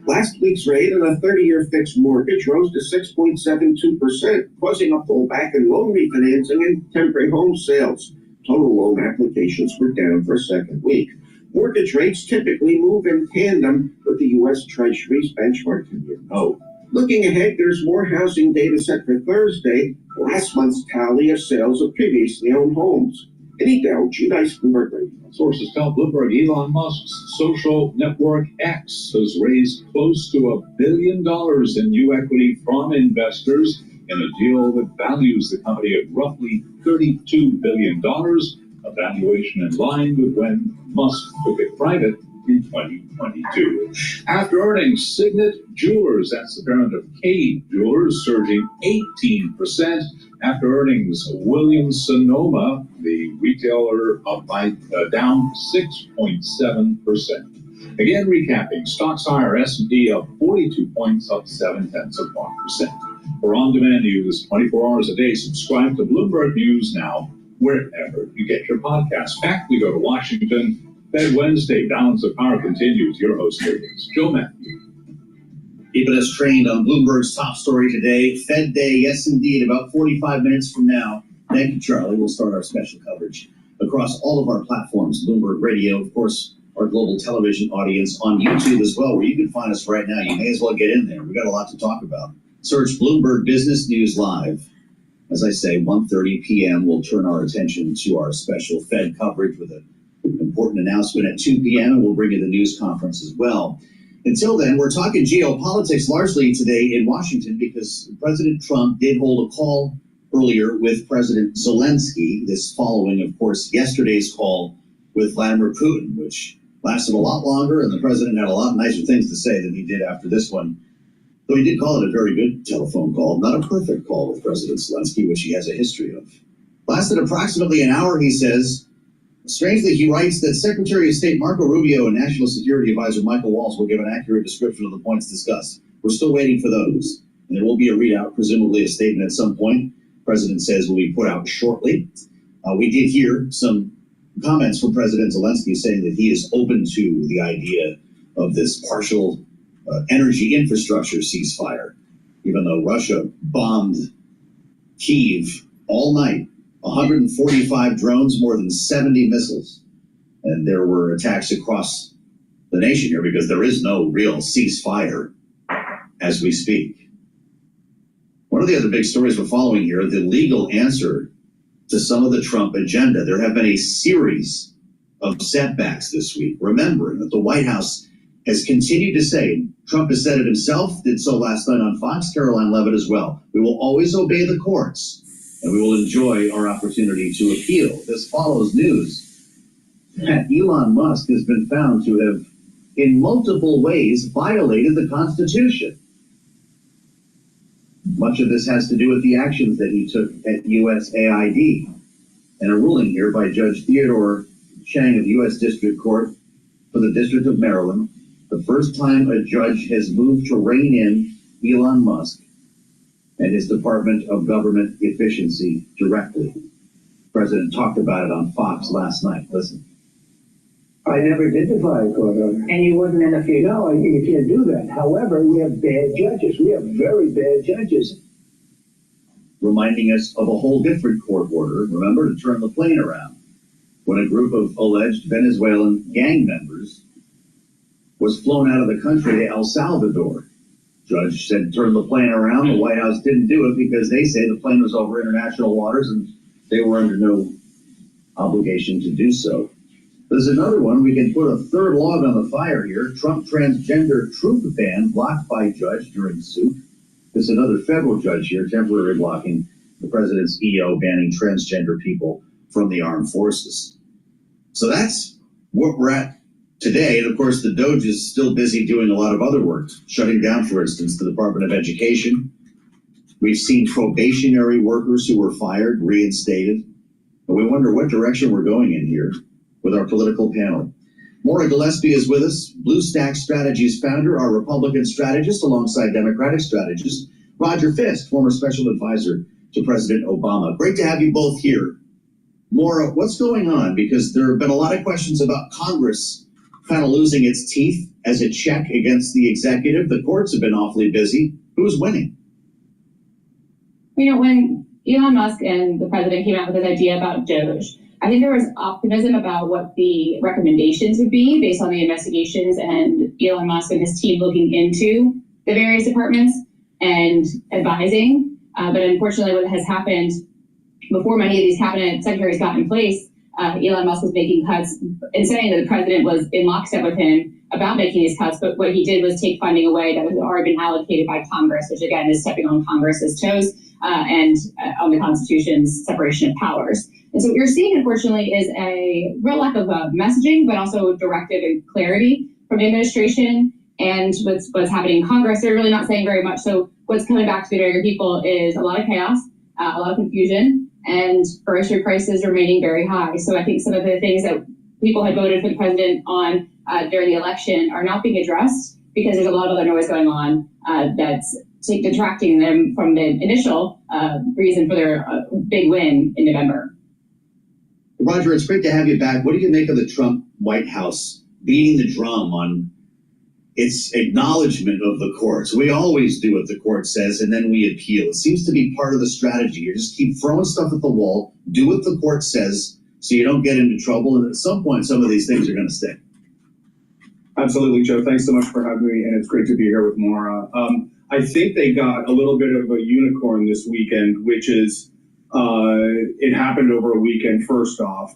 Last week's rate on a 30-year fixed mortgage rose to 6.72%, causing a pullback in loan refinancing and tempering home sales. Total loan applications were down for a second week. Mortgage rates typically move in tandem with the U.S. Treasury's benchmark 10-year note. Looking ahead, there's more housing data set for Thursday, last month's tally of sales of previously owned homes. Any doubt, Bloomberg Radio. Sources tell Bloomberg Elon Musk's social network X has raised close to $1 billion in new equity from investors in a deal that values the company at roughly $32 billion, a valuation in line with when Musk took it private in 2022. After earnings, Signet Jewelers, that's the parent of Cade Jewelers, surging 18%. After earnings, Williams-Sonoma, the retailer, up by down 6.7%. Again, recapping, stocks higher, S&P up 42 points, up 0.7%. For on-demand news 24 hours a day, subscribe to Bloomberg News Now, wherever you get your podcasts. Back we go to Washington. Fed Wednesday, balance of power continues. Your host here is Joe Matthew. Keeping us trained on Bloomberg's top story today, Fed Day, yes indeed, about 45 minutes from now. Thank you, Charlie. We'll start our special coverage across all of our platforms, Bloomberg Radio, of course, our global television audience on YouTube as well, where you can find us right now. You may as well get in there. We've got a lot to talk about. Search Bloomberg Business News Live. As I say, 1:30 p.m. we'll turn our attention to our special Fed coverage with an important announcement at 2 p.m. and we'll bring you the news conference as well. Until then, we're talking geopolitics largely today in Washington because President Trump did hold a call earlier with President Zelensky, this following, of course, yesterday's call with Vladimir Putin, which lasted a lot longer, and the president had a lot nicer things to say than he did after this one. Though he did call it a very good telephone call, not a perfect call with President Zelensky, which he has a history of. Lasted approximately an hour, he says. Strangely, he writes that Secretary of State Marco Rubio and National Security Advisor Michael Waltz will give an accurate description of the points discussed. We're still waiting for those. And there will be a readout, presumably a statement at some point. The president says will be put out shortly. We did hear some comments from President Zelensky saying that he is open to the idea of this partial energy infrastructure ceasefire, even though Russia bombed Kyiv all night. 145 drones, more than 70 missiles. And there were attacks across the nation here because there is no real ceasefire as we speak. One of the other big stories we're following here, the legal answer to some of the Trump agenda. There have been a series of setbacks this week, remembering that the White House has continued to say, Trump has said it himself, did so last night on Fox, Caroline Levitt as well, we will always obey the courts. And we will enjoy our opportunity to appeal. This follows news that Elon Musk has been found to have, in multiple ways, violated the Constitution. Much of this has to do with the actions that he took at USAID. And a ruling here by Judge Theodore Chang of the U.S. District Court for the District of Maryland, the first time a judge has moved to rein in Elon Musk and his Department of Government Efficiency directly. The president talked about it on Fox last night. Listen. I never did defy a court order. And you wouldn't interfere? No, you can't do that. However, we have bad judges. We have very bad judges. reminding us of a whole different court order, remember, to turn the plane around, when a group of alleged Venezuelan gang members was flown out of the country to El Salvador. Judge said turn the plane around. The White House didn't do it because they say the plane was over international waters and they were under no obligation to do so. There's another one. We can put a third log on the fire here. Trump transgender troop ban blocked by judge during suit. There's another federal judge here temporarily blocking the president's EO banning transgender people from the armed forces. So that's what we're at today. And of course, the Doge is still busy doing a lot of other work, shutting down, for instance, the Department of Education. We've seen probationary workers who were fired reinstated. And we wonder what direction we're going in here with our political panel. Maura Gillespie is with us, Blue Stack Strategies founder, our Republican strategist alongside Democratic strategist, Roger Fisk, former special advisor to President Obama. Great to have you both here. Maura, what's going on? Because there have been a lot of questions about Congress kind of losing its teeth as a check against the executive. The courts have been awfully busy. Who's winning? You know, when Elon Musk and the president came out with this idea about Doge, I think there was optimism about what the recommendations would be based on the investigations and Elon Musk and his team looking into the various departments and advising. But unfortunately, what has happened before many of these cabinet secretaries got in place, Elon Musk was making cuts and saying that the president was in lockstep with him about making these cuts. But what he did was take funding away that had already been allocated by Congress, which again is stepping on Congress's toes and on the Constitution's separation of powers. And so what you're seeing, unfortunately, is a real lack of messaging, but also directive and clarity from the administration and what's happening in Congress. They're really not saying very much. So what's coming back to the American people is a lot of chaos, a lot of confusion, and grocery prices remaining very high. So I think some of the things that people had voted for the president on during the election are not being addressed because there's a lot of other noise going on that's detracting them from the initial reason for their big win in November. Roger, it's great to have you back. What do you make of the Trump White House beating the drum on its acknowledgement of the courts? We always do what the court says, and then we appeal. It seems to be part of the strategy. You just keep throwing stuff at the wall, do what the court says, so you don't get into trouble, and at some point, some of these things are going to stick. Absolutely, Joe. Thanks so much for having me, and it's great to be here with Maura. I think they got a little bit of a unicorn this weekend, which is it happened over a weekend, first off.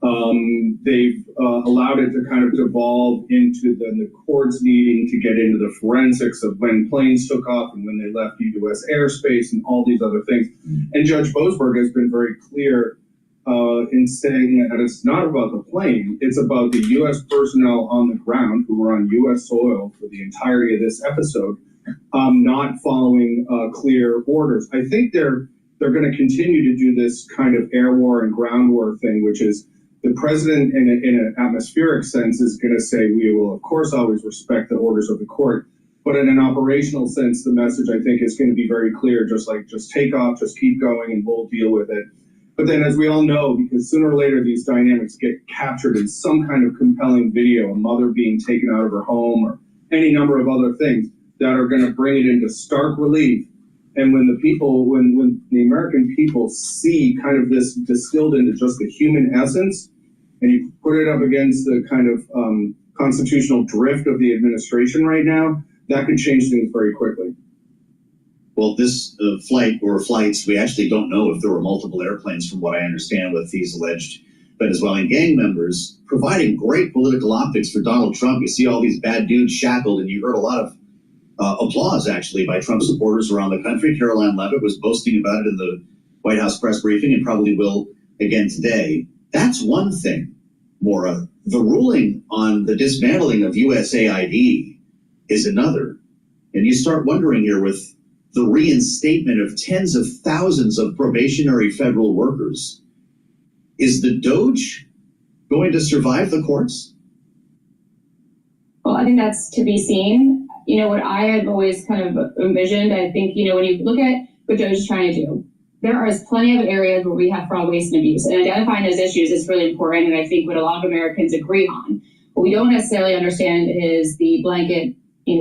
They've allowed it to kind of devolve into the courts needing to get into the forensics of when planes took off and when they left U.S. airspace and all these other things. And Judge Boasberg has been very clear in saying that it's not about the plane, it's about the U.S. personnel on the ground who were on U.S. soil for the entirety of this episode, not following clear orders. I think they're going to continue to do this kind of air war and ground war thing, which is the president in an atmospheric sense is going to say, we will, of course, always respect the orders of the court. But in an operational sense, the message, I think, is going to be very clear, just take off, just keep going, and we'll deal with it. But then, as we all know, because sooner or later these dynamics get captured in some kind of compelling video, a mother being taken out of her home or any number of other things that are going to bring it into stark relief. And when the American people see kind of this distilled into just the human essence, and you put it up against the kind of constitutional drift of the administration right now, that could change things very quickly. Well, this flight or flights, we actually don't know if there were multiple airplanes, from what I understand, with these alleged Venezuelan gang members, providing great political optics for Donald Trump. You see all these bad dudes shackled, and you heard a lot of applause, actually, by Trump supporters around the country. Caroline Leavitt was boasting about it in the White House press briefing and probably will again today. That's one thing, Maura. The ruling on the dismantling of USAID is another. And you start wondering here, with the reinstatement of tens of thousands of probationary federal workers, is the Doge going to survive the courts? Well, I think that's to be seen. You know, what I had always kind of envisioned, I think, you know, when you look at what Doge is trying to do, there is plenty of areas where we have fraud, waste, and abuse. And identifying those issues is really important, and I think what a lot of Americans agree on. What we don't necessarily understand is the blanket,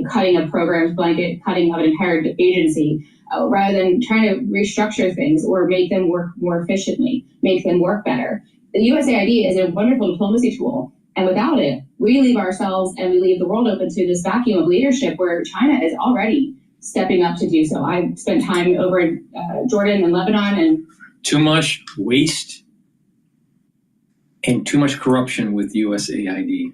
cutting of programs, blanket cutting of an entire agency, rather than trying to restructure things or make them work more efficiently, make them work better. The USAID is a wonderful diplomacy tool, and without it, we leave ourselves and we leave the world open to this vacuum of leadership where China is already stepping up to do so. I've spent time over in Jordan and Lebanon, and too much waste and too much corruption with USAID.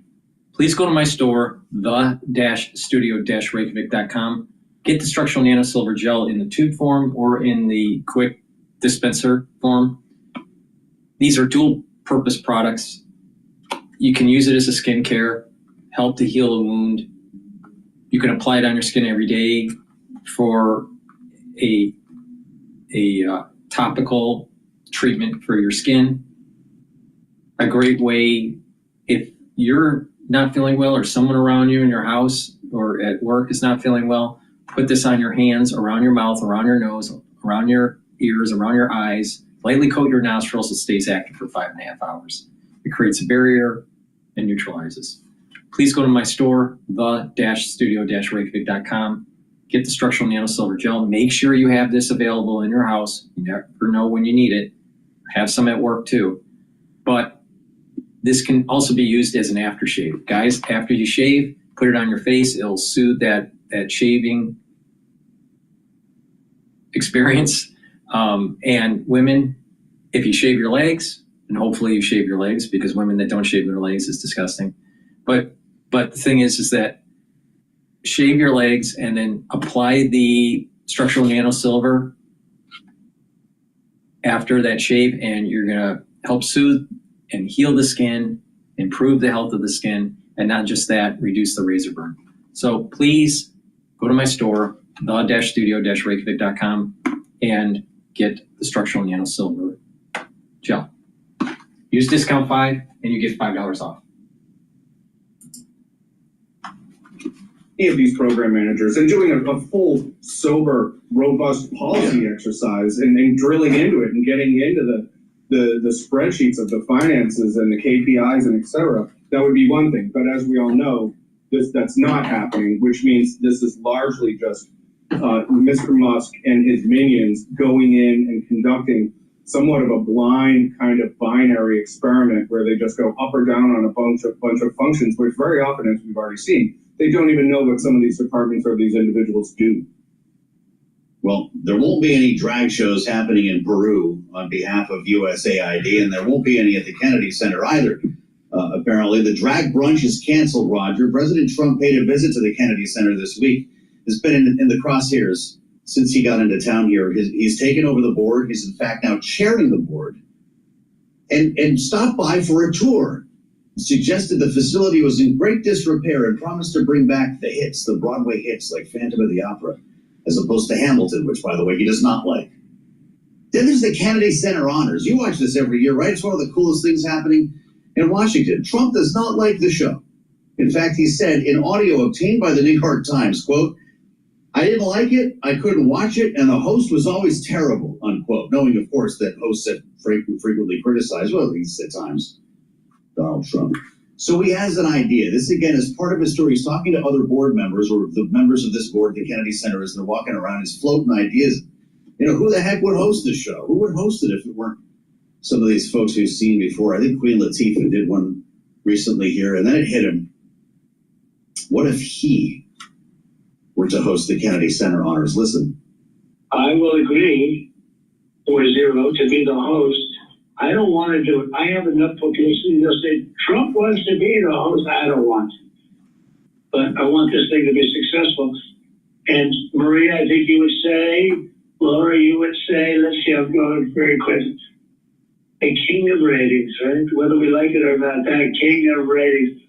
Please go to my store, the-studio-reykjavik.com. Get the structural nanosilver gel in the tube form or in the quick dispenser form. These are dual purpose products. You can use it as a skincare, help to heal a wound. You can apply it on your skin every day for a topical treatment for your skin. A great way, if you're not feeling well or someone around you in your house or at work is not feeling well, put this on your hands, around your mouth, around your nose, around your ears, around your eyes. Lightly coat your nostrils. It stays active for 5.5 hours. It creates a barrier and neutralizes. Please go to my store, the-studio-reykjavik.com. Get the structural nanosilver gel. Make sure you have this available in your house. You never know when you need it. Have some at work too. But this can also be used as an aftershave. Guys, after you shave, put it on your face. It'll soothe that shaving experience. And women, if you shave your legs, and hopefully you shave your legs, because women that don't shave their legs is disgusting. But the thing is that shave your legs and then apply the structural nanosilver after that shave, and you're gonna help soothe and heal the skin, improve the health of the skin, and not just that, reduce the razor burn. So please go to my store, the-studio-reykjavik.com, and get the structural nanosilver gel. Use discount 5 and you get $5 off. Any of these program managers and doing a full, sober, robust policy exercise and drilling into it and getting into the spreadsheets of the finances and the KPIs and et cetera, that would be one thing. But as we all know, that's not happening, which means this is largely just Mr. Musk and his minions going in and conducting somewhat of a blind kind of binary experiment where they just go up or down on a bunch of functions, which very often, as we've already seen, they don't even know what some of these departments or these individuals do. Well, there won't be any drag shows happening in Peru on behalf of USAID, and there won't be any at the Kennedy Center either. Apparently, the drag brunch is canceled, Roger. President Trump paid a visit to the Kennedy Center this week. Has been in the crosshairs since he got into town here. He's taken over the board. He's in fact now chairing the board, and stopped by for a tour. Suggested the facility was in great disrepair and promised to bring back the hits, the Broadway hits like Phantom of the Opera, as opposed to Hamilton, which, by the way, he does not like. Then there's the Kennedy Center Honors. You watch this every year, right? It's one of the coolest things happening in Washington. Trump does not like the show. In fact, he said in audio obtained by the New York Times, quote, "I didn't like it, I couldn't watch it, and the host was always terrible," unquote. Knowing, of course, that hosts have frequently criticized, well, at least at times, Donald Trump. So he has an idea. This, again, is part of his story. He's talking to other board members or the members of this board, the Kennedy Center, as they're walking around. He's floating ideas. You know, who the heck would host this show? Who would host it if it weren't some of these folks we've seen before? I think Queen Latifah did one recently here, and then it hit him. What if he were to host the Kennedy Center Honors? Listen. I will agree for Zero to be the host. I don't want to do it. I have enough population. They'll say, Trump wants to be the host. I don't want to. But I want this thing to be successful. And Maria, I think you would say, Laura, you would say, let's see, I'm going very quick. A king of ratings, right? Whether we like it or not, that king of ratings.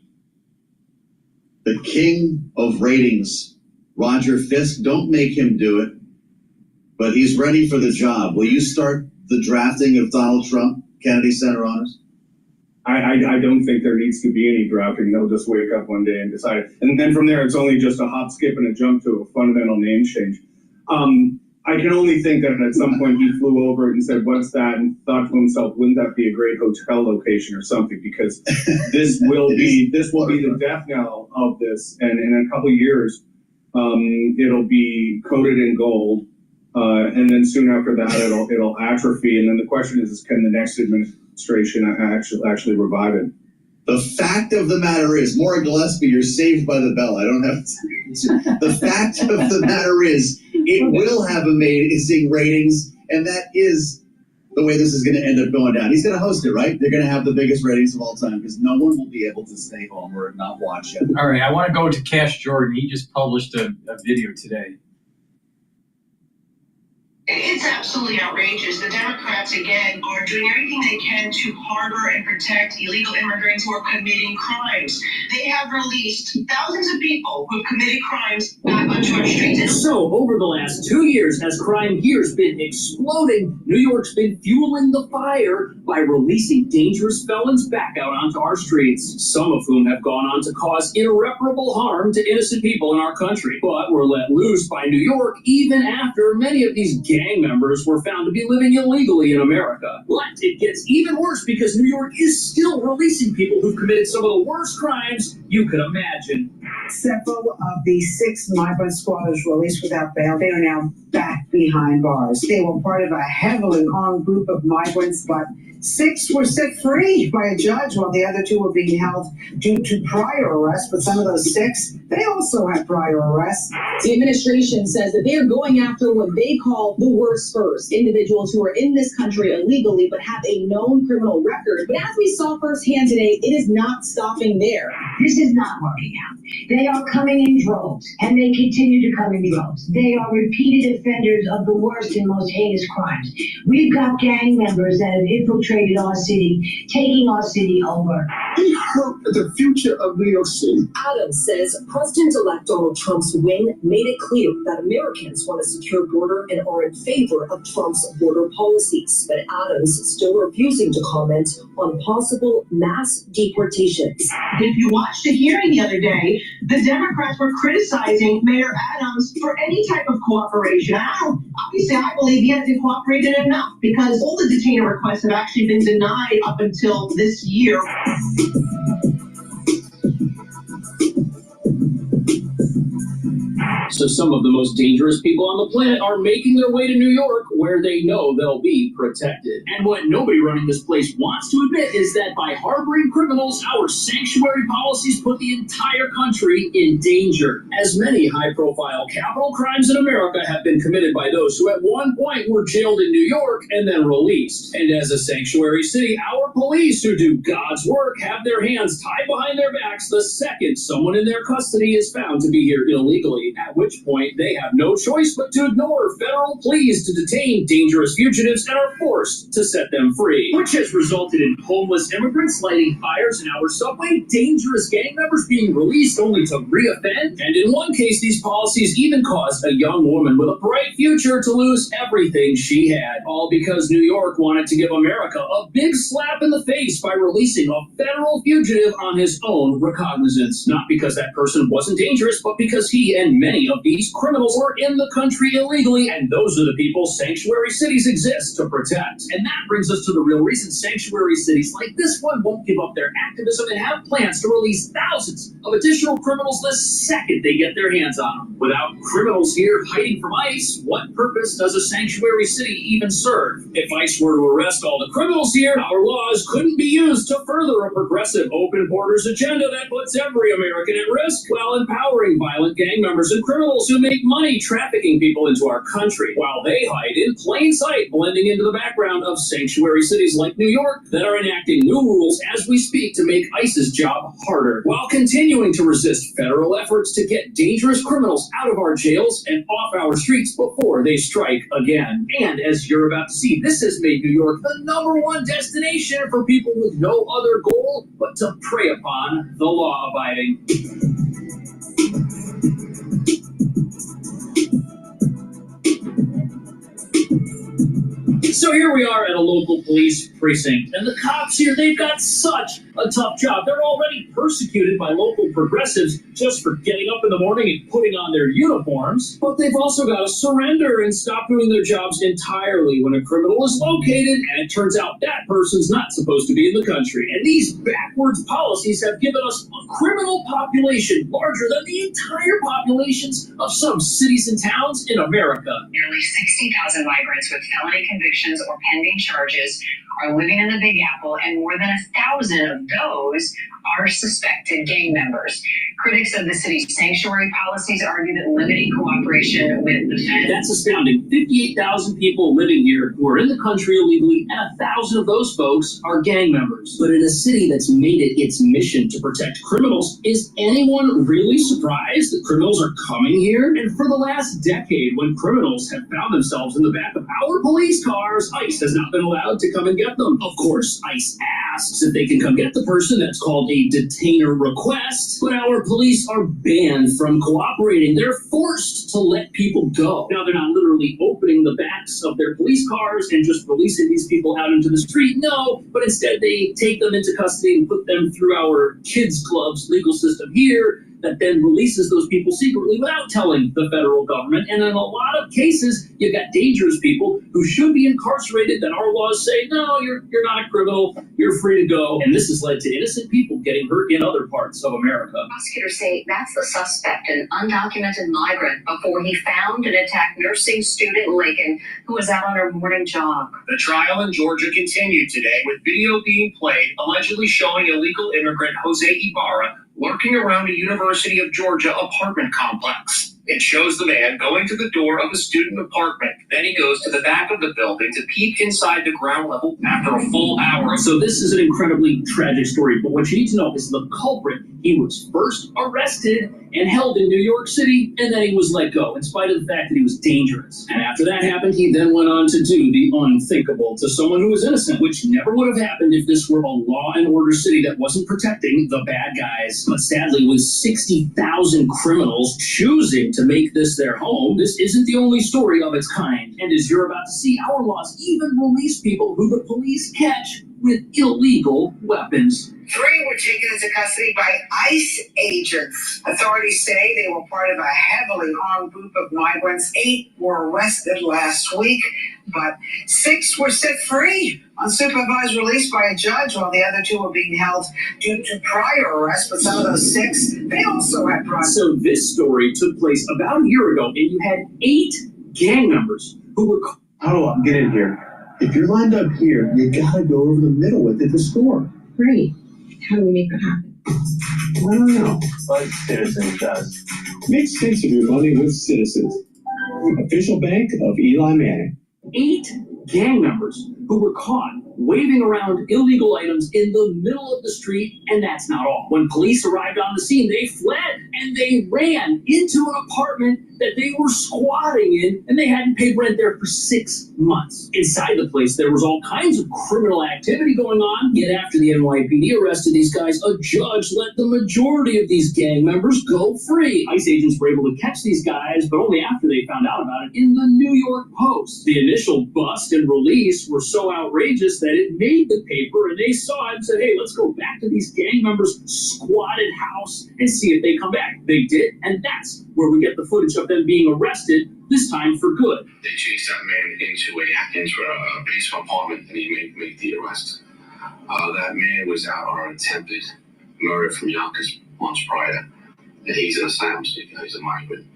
The king of ratings, Roger Fisk. Don't make him do it, but he's ready for the job. Will you start the drafting of Donald Trump Kennedy Center Honors? I don't think there needs to be any drafting. They'll just wake up one day and decide it. And then from there, it's only just a hop, skip, and a jump to a fundamental name change. I can only think that at some point he flew over it and said, "What's that?" and thought to himself, "Wouldn't that be a great hotel location or something?" Because this will be the death knell of this. And in a couple of years, It'll be coated in gold, and then soon after that, it'll atrophy. And then the question is can the next administration actually revive it? The fact of the matter is, Maura Gillespie, you're saved by the bell. I don't have to. The fact of the matter is, it will have amazing ratings, and that is the way this is going to end up going down. He's going to host it, right? They're going to have the biggest ratings of all time because no one will be able to stay home or not watch it. All right, I want to go to Cash Jordan. He just published a video today. It's absolutely outrageous. The Democrats, again, are doing everything they can to harbor and protect illegal immigrants who are committing crimes. They have released thousands of people who have committed crimes back onto our streets. So, over the last 2 years, as crime here's been exploding, New York's been fueling the fire by releasing dangerous felons back out onto our streets, some of whom have gone on to cause irreparable harm to innocent people in our country, but were let loose by New York even after many of these gang members were found to be living illegally in America. But it gets even worse because New York is still releasing people who've committed some of the worst crimes you could imagine. Several of the 6 migrant squatters released without bail, they are now back behind bars. They were part of a heavily armed group of migrants, but 6 were set free by a judge while the other 2 were being held due to prior arrests. But some of those 6, they also had prior arrests. The administration says that they are going after what they call the worst first, individuals who are in this country illegally but have a known criminal record. But as we saw firsthand today, it is not stopping there. This is not working out. They are coming in droves, and they continue to come in droves. They are repeated offenders of the worst and most heinous crimes. We've got gang members that have infiltrated our city, taking our city over. They hurt the future of New York City. Adams says President-elect Donald Trump's win made it clear that Americans want a secure border and are in favor of Trump's border policies. But Adams is still refusing to comment on possible mass deportations. If you watched the hearing the other day, the Democrats were criticizing Mayor Adams for any type of cooperation. Obviously, I believe he hasn't cooperated enough because all the detainer requests have actually been denied up until this year. So some of the most dangerous people on the planet are making their way to New York, where they know they'll be protected. And what nobody running this place wants to admit is that by harboring criminals, our sanctuary policies put the entire country in danger. As many high-profile capital crimes in America have been committed by those who at one point were jailed in New York and then released. And as a sanctuary city, our police, who do God's work, have their hands tied behind their backs the second someone in their custody is found to be here illegally, at which point they have no choice but to ignore federal pleas to detain dangerous fugitives and are forced to set them free, which has resulted in homeless immigrants lighting fires in our subway, dangerous gang members being released only to reoffend, and in one case these policies even caused a young woman with a bright future to lose everything she had, all because New York wanted to give America a big slap in the face by releasing a federal fugitive on his own recognizance, not because that person wasn't dangerous, but because he and many of these criminals were in the country illegally, and those are the people sanctuary cities exist to protect. And that brings us to the real reason sanctuary cities like this one won't give up their activism and have plans to release thousands of additional criminals the second they get their hands on them. Without criminals here hiding from ICE, what purpose does a sanctuary city even serve? If ICE were to arrest all the criminals here, our laws couldn't be used to further a progressive open borders agenda that puts every American at risk while empowering violent gang members and criminals who make money trafficking people into our country, while they hide in plain sight, blending into the background of sanctuary cities like New York that are enacting new rules as we speak to make ICE's job harder, while continuing to resist federal efforts to get dangerous criminals out of our jails and off our streets before they strike again. And as you're about to see, this has made New York the #1 destination for people with no other goal but to prey upon the law-abiding. So here we are at a local police precinct. And the cops here, they've got such a tough job. They're already persecuted by local progressives just for getting up in the morning and putting on their uniforms. But they've also got to surrender and stop doing their jobs entirely when a criminal is located and it turns out that person's not supposed to be in the country. And these backwards policies have given us a criminal population larger than the entire populations of some cities and towns in America. Nearly 60,000 migrants with felony convictions or pending charges are living in the Big Apple, and more than 1,000 of those are suspected gang members. Critics of the city's sanctuary policies argue that limiting cooperation with the Fed. That's astounding. 58,000 people living here who are in the country illegally, and 1,000 of those folks are gang members. But in a city that's made it its mission to protect criminals, is anyone really surprised that criminals are coming here? And for the last decade, when criminals have found themselves in the back of our police cars, ICE has not been allowed to come and get them. Of course, ICE asks if they can come get the person. That's called a detainer request. But our police are banned from cooperating. They're forced to let people go. Now, they're not literally opening the backs of their police cars and just releasing these people out into the street. No, but instead they take them into custody and put them through our kids club's legal system here that then releases those people secretly without telling the federal government. And in a lot of cases, you've got dangerous people who should be incarcerated that our laws say, no, you're not a criminal, you're free to go. And this has led to innocent people getting hurt in other parts of America. Prosecutors say that's the suspect, an undocumented migrant, before he found and attacked nursing student Lakin, who was out on her morning jog. The trial in Georgia continued today with video being played allegedly showing illegal immigrant Jose Ibarra lurking around a University of Georgia apartment complex. It shows the man going to the door of a student apartment. Then he goes to the back of the building to peep inside the ground level after a full hour. So this is an incredibly tragic story, but what you need to know is the culprit, he was first arrested and held in New York City, and then he was let go, in spite of the fact that he was dangerous. And after that happened, he then went on to do the unthinkable to someone who was innocent, which never would have happened if this were a law and order city that wasn't protecting the bad guys. But sadly, with 60,000 criminals choosing to make this their home, this isn't the only story of its kind. And as you're about to see, our laws even release people who the police catch with illegal weapons. 3 were taken into custody by ICE agents. Authorities say they were part of a heavily armed group of migrants. 8 were arrested last week, but 6 were set free on supervised release by a judge, while the other 2 were being held due to prior arrests. But some of those 6, they also had prior. So this story took place about a year ago, and you had 8 gang members who were... How do I get in here? If you're lined up here, you gotta go over the middle with it to score. Great. How do we make that happen? I don't know. But Citizens does. Make sense of your money with Citizens. Official bank of Eli Manning. 8 gang members who were caught waving around illegal items in the middle of the street, and that's not all. When police arrived on the scene, they fled and they ran into an apartment that they were squatting in, and they hadn't paid rent there for 6 months. Inside the place, there was all kinds of criminal activity going on, yet after the NYPD arrested these guys, a judge let the majority of these gang members go free. ICE agents were able to catch these guys, but only after they found out about it in the New York Post. The initial bust and release were so outrageous that it made the paper, and they saw it and said, hey, let's go back to these gang members' squatted house and see if they come back. They did, and that's where we get the footage of them being arrested, this time for good. They chased that man into a basement apartment, and he made the arrest. That man was out on an attempted murder from Yonkers months prior, and he's an asylum seeker. He's a migrant.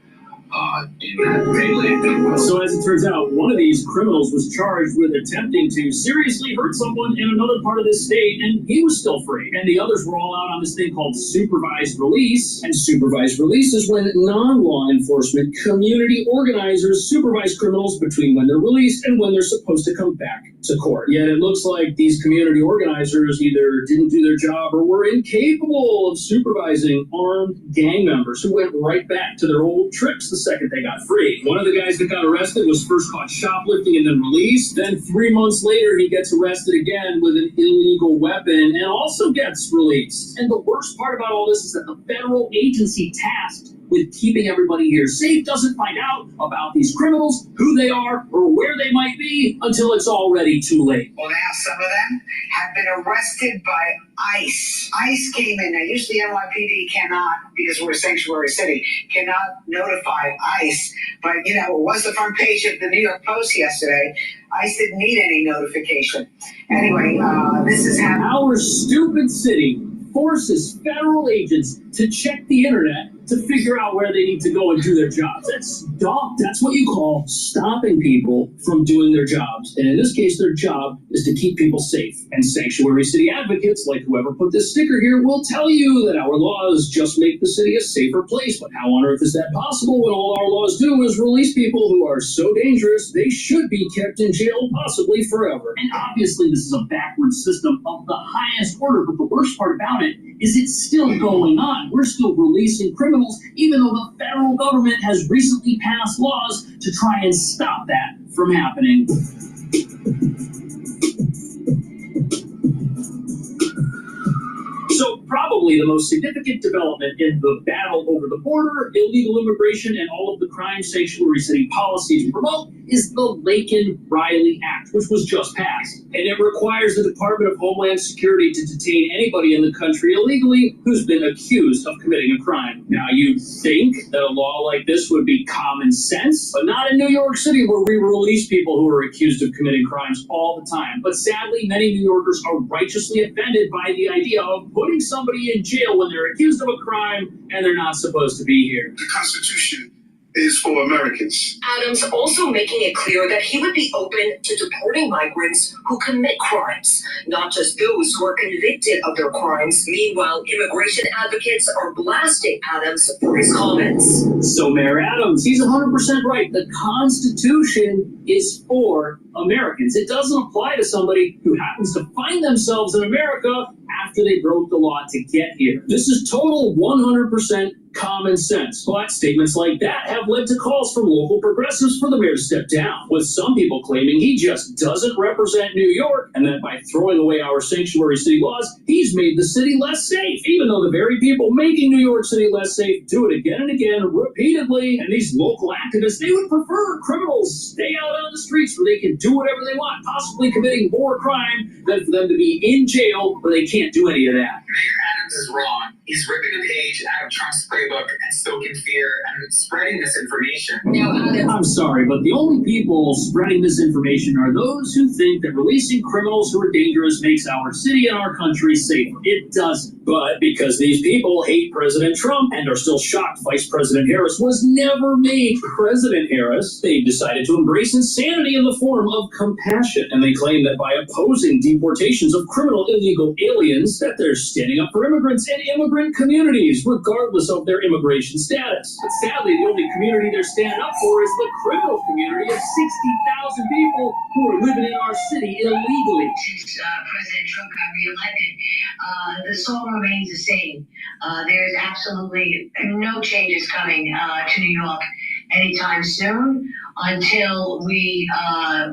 So as it turns out, one of these criminals was charged with attempting to seriously hurt someone in another part of this state, and he was still free. And the others were all out on this thing called supervised release. And supervised release is when non-law enforcement community organizers supervise criminals between when they're released and when they're supposed to come back to court. Yet it looks like these community organizers either didn't do their job or were incapable of supervising armed gang members who went right back to their old tricks the second they got free. One of the guys that got arrested was first caught shoplifting and then released. Then 3 months later, he gets arrested again with an illegal weapon and also gets released. And the worst part about all this is that the federal agency tasked with keeping everybody here safe doesn't find out about these criminals, who they are, or where they might be until it's already too late. Well, now some of them have been arrested by ICE. ICE came in. Now, usually NYPD cannot, because we're a sanctuary city, cannot notify ICE. But, you know, it was the front page of the New York Post yesterday. ICE didn't need any notification. Anyway, this is how our stupid city forces federal agents to check the internet to figure out where they need to go and do their jobs. That's dumb. That's what you call stopping people from doing their jobs. And in this case, their job is to keep people safe. And sanctuary city advocates, like whoever put this sticker here, will tell you that our laws just make the city a safer place. But how on earth is that possible when all our laws do is release people who are so dangerous they should be kept in jail, possibly forever? And obviously this is a backward system of the highest order, but the worst part about it is it's still going on. We're still releasing criminals, even though the federal government has recently passed laws to try and stop that from happening. So probably the most significant development in the battle over the border, illegal immigration, and all of the crime sanctuary city policies promote is the Laken-Riley Act, which was just passed. And it requires the Department of Homeland Security to detain anybody in the country illegally who's been accused of committing a crime. Now, you'd think that a law like this would be common sense, but not in New York City, where we release people who are accused of committing crimes all the time. But sadly, many New Yorkers are righteously offended by the idea of putting somebody in jail when they're accused of a crime and they're not supposed to be here. The Constitution is for Americans. Adams also making it clear that he would be open to deporting migrants who commit crimes, not just those who are convicted of their crimes. Meanwhile, immigration advocates are blasting Adams for his comments. So Mayor Adams, he's 100% right. The Constitution is for Americans. It doesn't apply to somebody who happens to find themselves in America after they broke the law to get here. This is total 100% common sense. But statements like that have led to calls from local progressives for the mayor to step down, with some people claiming he just doesn't represent New York and that by throwing away our sanctuary city laws, he's made the city less safe, even though the very people making New York City less safe do it again and again, repeatedly. And these local activists, they would prefer criminals stay out on the streets where they can do whatever they want, possibly committing more crime, than for them to be in jail where they can't do any of that. Mayor Adams is wrong. He's ripping a page out of Trump's playbook and stoking fear and spreading misinformation. I'm sorry, but the only people spreading misinformation are those who think that releasing criminals who are dangerous makes our city and our country safer. It doesn't. But because these people hate President Trump and are still shocked Vice President Harris was never made President Harris, they decided to embrace insanity in the form of compassion. And they claim that by opposing deportations of criminal illegal aliens, that they're standing up for immigrants and immigrant communities, regardless of their immigration status. But sadly, the only community they're standing up for is the criminal community of 60,000 people who are living in our city illegally. Since President Trump got reelected, the song remains the same. There's absolutely no changes coming to New York anytime soon until we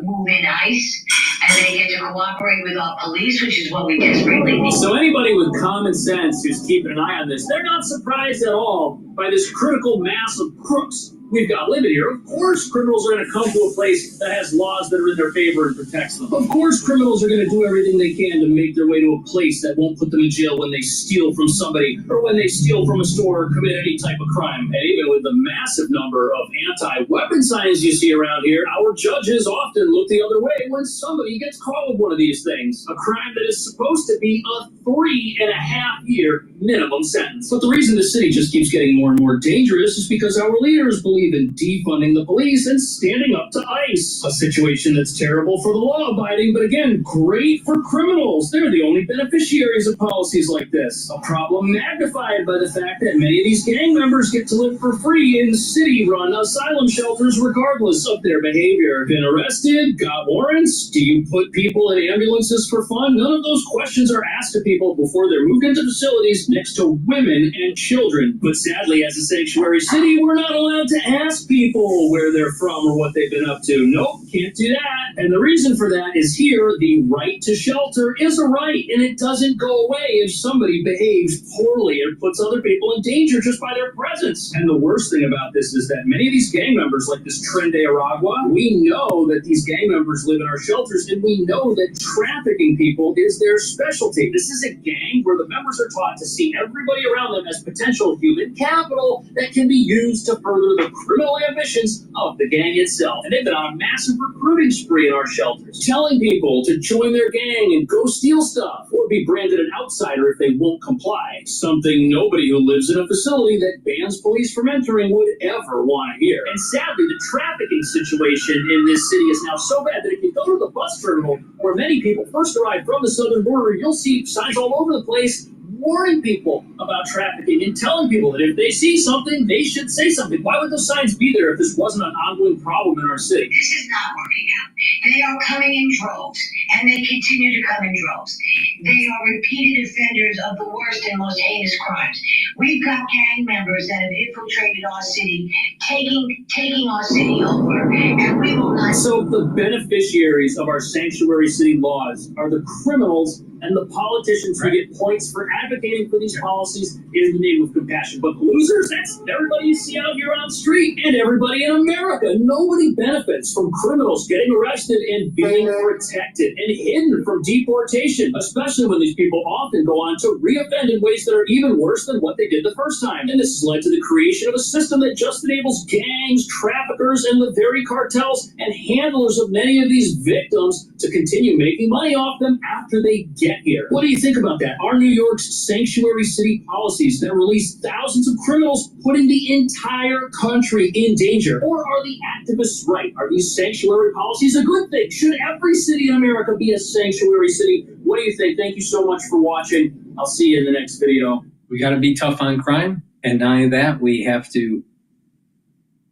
move in ICE and they get to cooperate with our police, which is what we desperately need. So anybody with common sense who's keeping an eye on this, they're not surprised at all by this critical mass of crooks we've got living here. Of course criminals are going to come to a place that has laws that are in their favor and protects them. Of course criminals are going to do everything they can to make their way to a place that won't put them in jail when they steal from somebody or when they steal from a store or commit any type of crime. And even with the massive number of anti-weapon signs you see around here, our judges often look the other way when somebody gets caught with one of these things. A crime that is supposed to be a 3.5-year minimum sentence. But the reason the city just keeps getting more and more dangerous is because our leaders believe in defunding the police and standing up to ICE. A situation that's terrible for the law-abiding, but again, great for criminals. They're the only beneficiaries of policies like this. A problem magnified by the fact that many of these gang members get to live for free in city-run asylum shelters regardless of their behavior. Been arrested? Got warrants? Do you put people in ambulances for fun? None of those questions are asked to people before they're moved into facilities next to women and children. But sadly, as a sanctuary city, we're not allowed to ask people where they're from or what they've been up to. Nope, can't do that. And the reason for that is here, the right to shelter is a right, and it doesn't go away if somebody behaves poorly and puts other people in danger just by their presence. And the worst thing about this is that many of these gang members, like this Tren de Aragua, we know that these gang members live in our shelters, and we know that trafficking people is their specialty. This is a gang where the members are taught to see everybody around them as potential human capital that can be used to further the criminal ambitions of the gang itself. And they've been on a massive recruiting spree in our shelters, telling people to join their gang and go steal stuff or be branded an outsider if they won't comply. Something nobody who lives in a facility that bans police from entering would ever want to hear. And sadly, the trafficking situation in this city is now so bad that if you go to the bus terminal where many people first arrive from the southern border, you'll see signs all over the place warning people about trafficking and telling people that if they see something, they should say something. Why would those signs be there if this wasn't an ongoing problem in our city? This is not working out. They are coming in droves, and they continue to come in droves. They are repeated offenders of the worst and most heinous crimes. We've got gang members that have infiltrated our city, taking our city over, and we will not. So the beneficiaries of our sanctuary city laws are the criminals and the politicians who get points for advocating for these policies in the name of compassion. But losers, that's everybody you see out here on the street and everybody in America. Nobody benefits from criminals getting arrested and being protected and hidden from deportation, especially when these people often go on to reoffend in ways that are even worse than what they did the first time. And this has led to the creation of a system that just enables gangs, traffickers, and the very cartels and handlers of many of these victims to continue making money off them after they get here. What do you think about that? Are New York's sanctuary city policies that release thousands of criminals putting the entire country in danger? Or are the activists right? Are these sanctuary policies a good thing? Should every city in America be a sanctuary city? What do you think? Thank you so much for watching. I'll see you in the next video. We got to be tough on crime. And not only that, we have to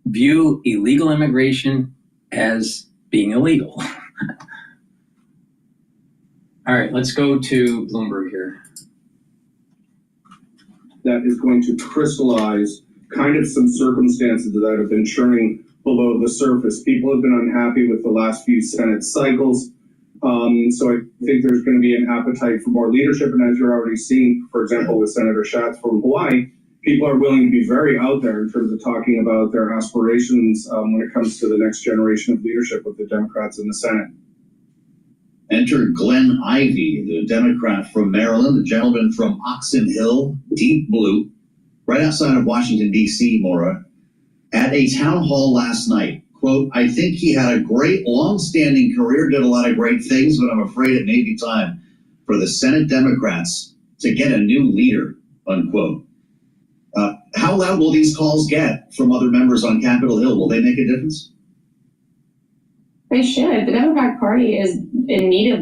view illegal immigration as being illegal. All right, let's go to Bloomberg here. That is going to crystallize kind of some circumstances that have been churning below the surface. People have been unhappy with the last few Senate cycles. So I think there's going to be an appetite for more leadership. And as you're already seeing, for example, with Senator Schatz from Hawaii, people are willing to be very out there in terms of talking about their aspirations when it comes to the next generation of leadership with the Democrats in the Senate. Enter Glenn Ivey, the Democrat from Maryland, the gentleman from Oxon Hill, deep blue, right outside of Washington, D.C., Maura, at a town hall last night. Quote, I think he had a great long-standing career, did a lot of great things, but I'm afraid it may be time for the Senate Democrats to get a new leader, unquote. How loud will these calls get from other members on Capitol Hill? Will they make a difference? They should. The Democratic Party is in need of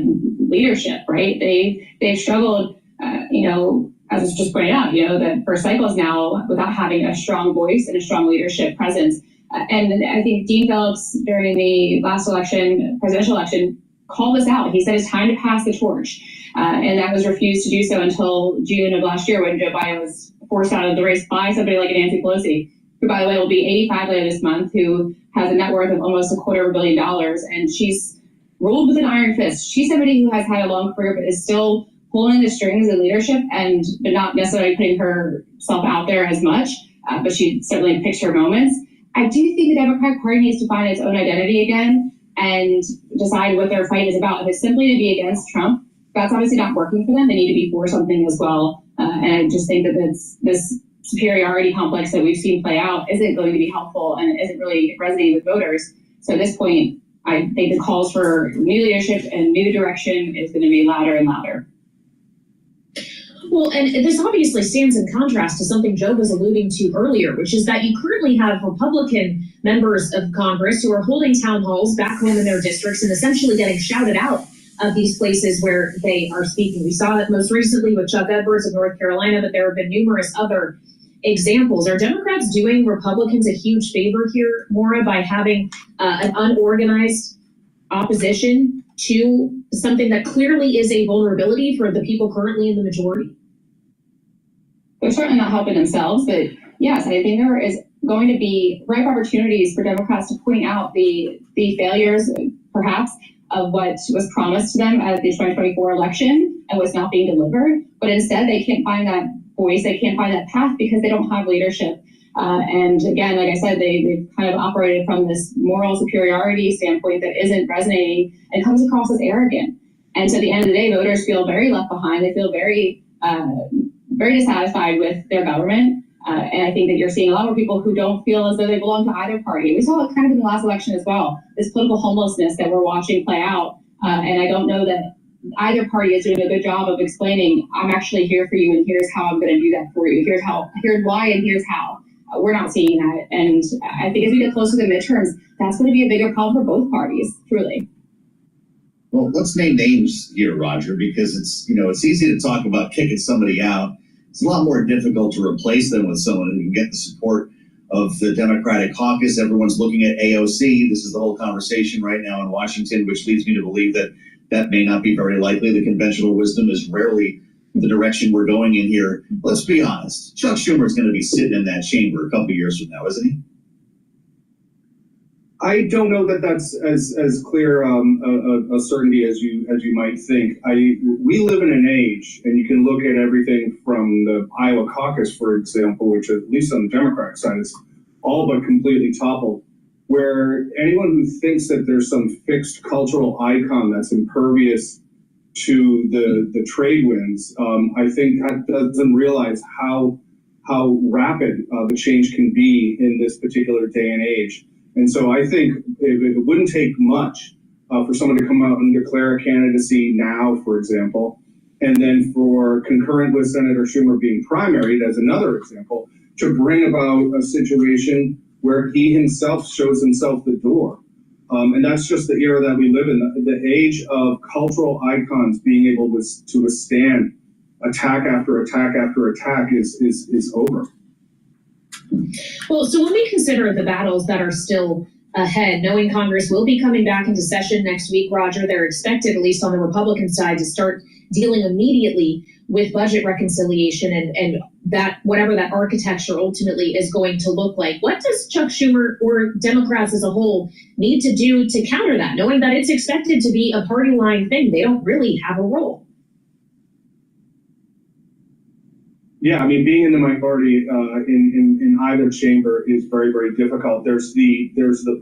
leadership, right? They've struggled, as was just pointed out, that for cycles now without having a strong voice and a strong leadership presence. And I think Dean Phillips during the last election, presidential election, called this out. He said it's time to pass the torch. And that was refused to do so until June of last year when Joe Biden was forced out of the race by somebody like Nancy Pelosi, who, by the way, will be 85 later this month, who has a net worth of almost $250 million. And she's ruled with an iron fist. She's somebody who has had a long career, but is still pulling the strings in leadership but not necessarily putting herself out there as much. But she certainly picks her moments. I do think the Democratic Party needs to find its own identity again and decide what their fight is about. If it's simply to be against Trump, that's obviously not working for them. They need to be for something as well. And I just think that this superiority complex that we've seen play out isn't going to be helpful and isn't really resonating with voters. So at this point, I think the calls for new leadership and new direction is going to be louder and louder. Well, and this obviously stands in contrast to something Joe was alluding to earlier, which is that you currently have Republican members of Congress who are holding town halls back home in their districts and essentially getting shouted out of these places where they are speaking. We saw that most recently with Chuck Edwards of North Carolina, but there have been numerous other examples. Are Democrats doing Republicans a huge favor here, Maura, by having an unorganized opposition to something that clearly is a vulnerability for the people currently in the majority? They're certainly not helping themselves, but yes, I think there is going to be ripe opportunities for Democrats to point out the failures, perhaps, of what was promised to them at the 2024 election and was not being delivered. But instead, they can't find that voice, they can't find that path because they don't have leadership. And again, like I said, they've kind of operated from this moral superiority standpoint that isn't resonating and comes across as arrogant. And so at the end of the day, voters feel very left behind. They feel very, very dissatisfied with their government. And I think that you're seeing a lot more people who don't feel as though they belong to either party. We saw it kind of in the last election as well, this political homelessness that we're watching play out. And I don't know that either party is doing a good job of explaining, I'm actually here for you and here's how I'm going to do that for you. Here's why and here's how. We're not seeing that. And I think as we get closer to the midterms, that's going to be a bigger problem for both parties, truly. Well, let's name names here, Roger, because it's easy to talk about kicking somebody out. It's a lot more difficult to replace them with someone who can get the support of the Democratic caucus. Everyone's looking at AOC. This is the whole conversation right now in Washington, which leads me to believe that that may not be very likely. The conventional wisdom is rarely the direction we're going in here. Let's be honest. Chuck Schumer is going to be sitting in that chamber a couple of years from now, isn't he? I don't know that that's as clear a certainty as you might think. We live in an age, and you can look at everything from the Iowa caucus, for example, which at least on the Democratic side is all but completely toppled, where anyone who thinks that there's some fixed cultural icon that's impervious to the trade winds, I think that doesn't realize how rapid the change can be in this particular day and age. And so I think it wouldn't take much for someone to come out and declare a candidacy now, for example, and then for concurrent with Senator Schumer being primaried as another example, to bring about a situation where he himself shows himself the door. And that's just the era that we live in. The age of cultural icons being able to withstand attack after attack after attack is over. Well, so when we consider the battles that are still ahead, knowing Congress will be coming back into session next week, Roger, they're expected, at least on the Republican side, to start dealing immediately with budget reconciliation and that whatever that architecture ultimately is going to look like. What does Chuck Schumer or Democrats as a whole need to do to counter that, knowing that it's expected to be a party line thing? They don't really have a role. Yeah, I mean, being in the minority in either chamber is very, very difficult. There's the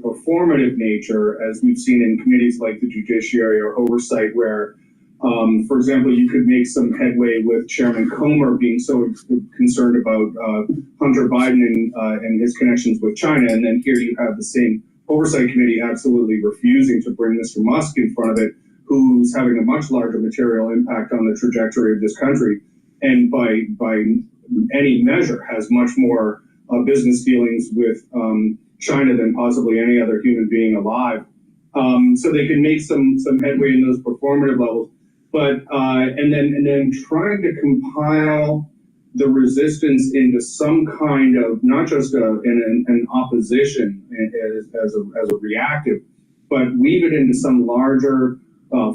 performative nature, as we've seen in committees like the Judiciary or Oversight, where, for example, you could make some headway with Chairman Comer being so concerned about Hunter Biden and his connections with China, and then here you have the same Oversight Committee absolutely refusing to bring Mr. Musk in front of it, who's having a much larger material impact on the trajectory of this country. And by any measure has much more business dealings with China than possibly any other human being alive. So they can make some headway in those performative levels, but and then trying to compile the resistance into some kind of not just an opposition as a reactive, but weave it into some larger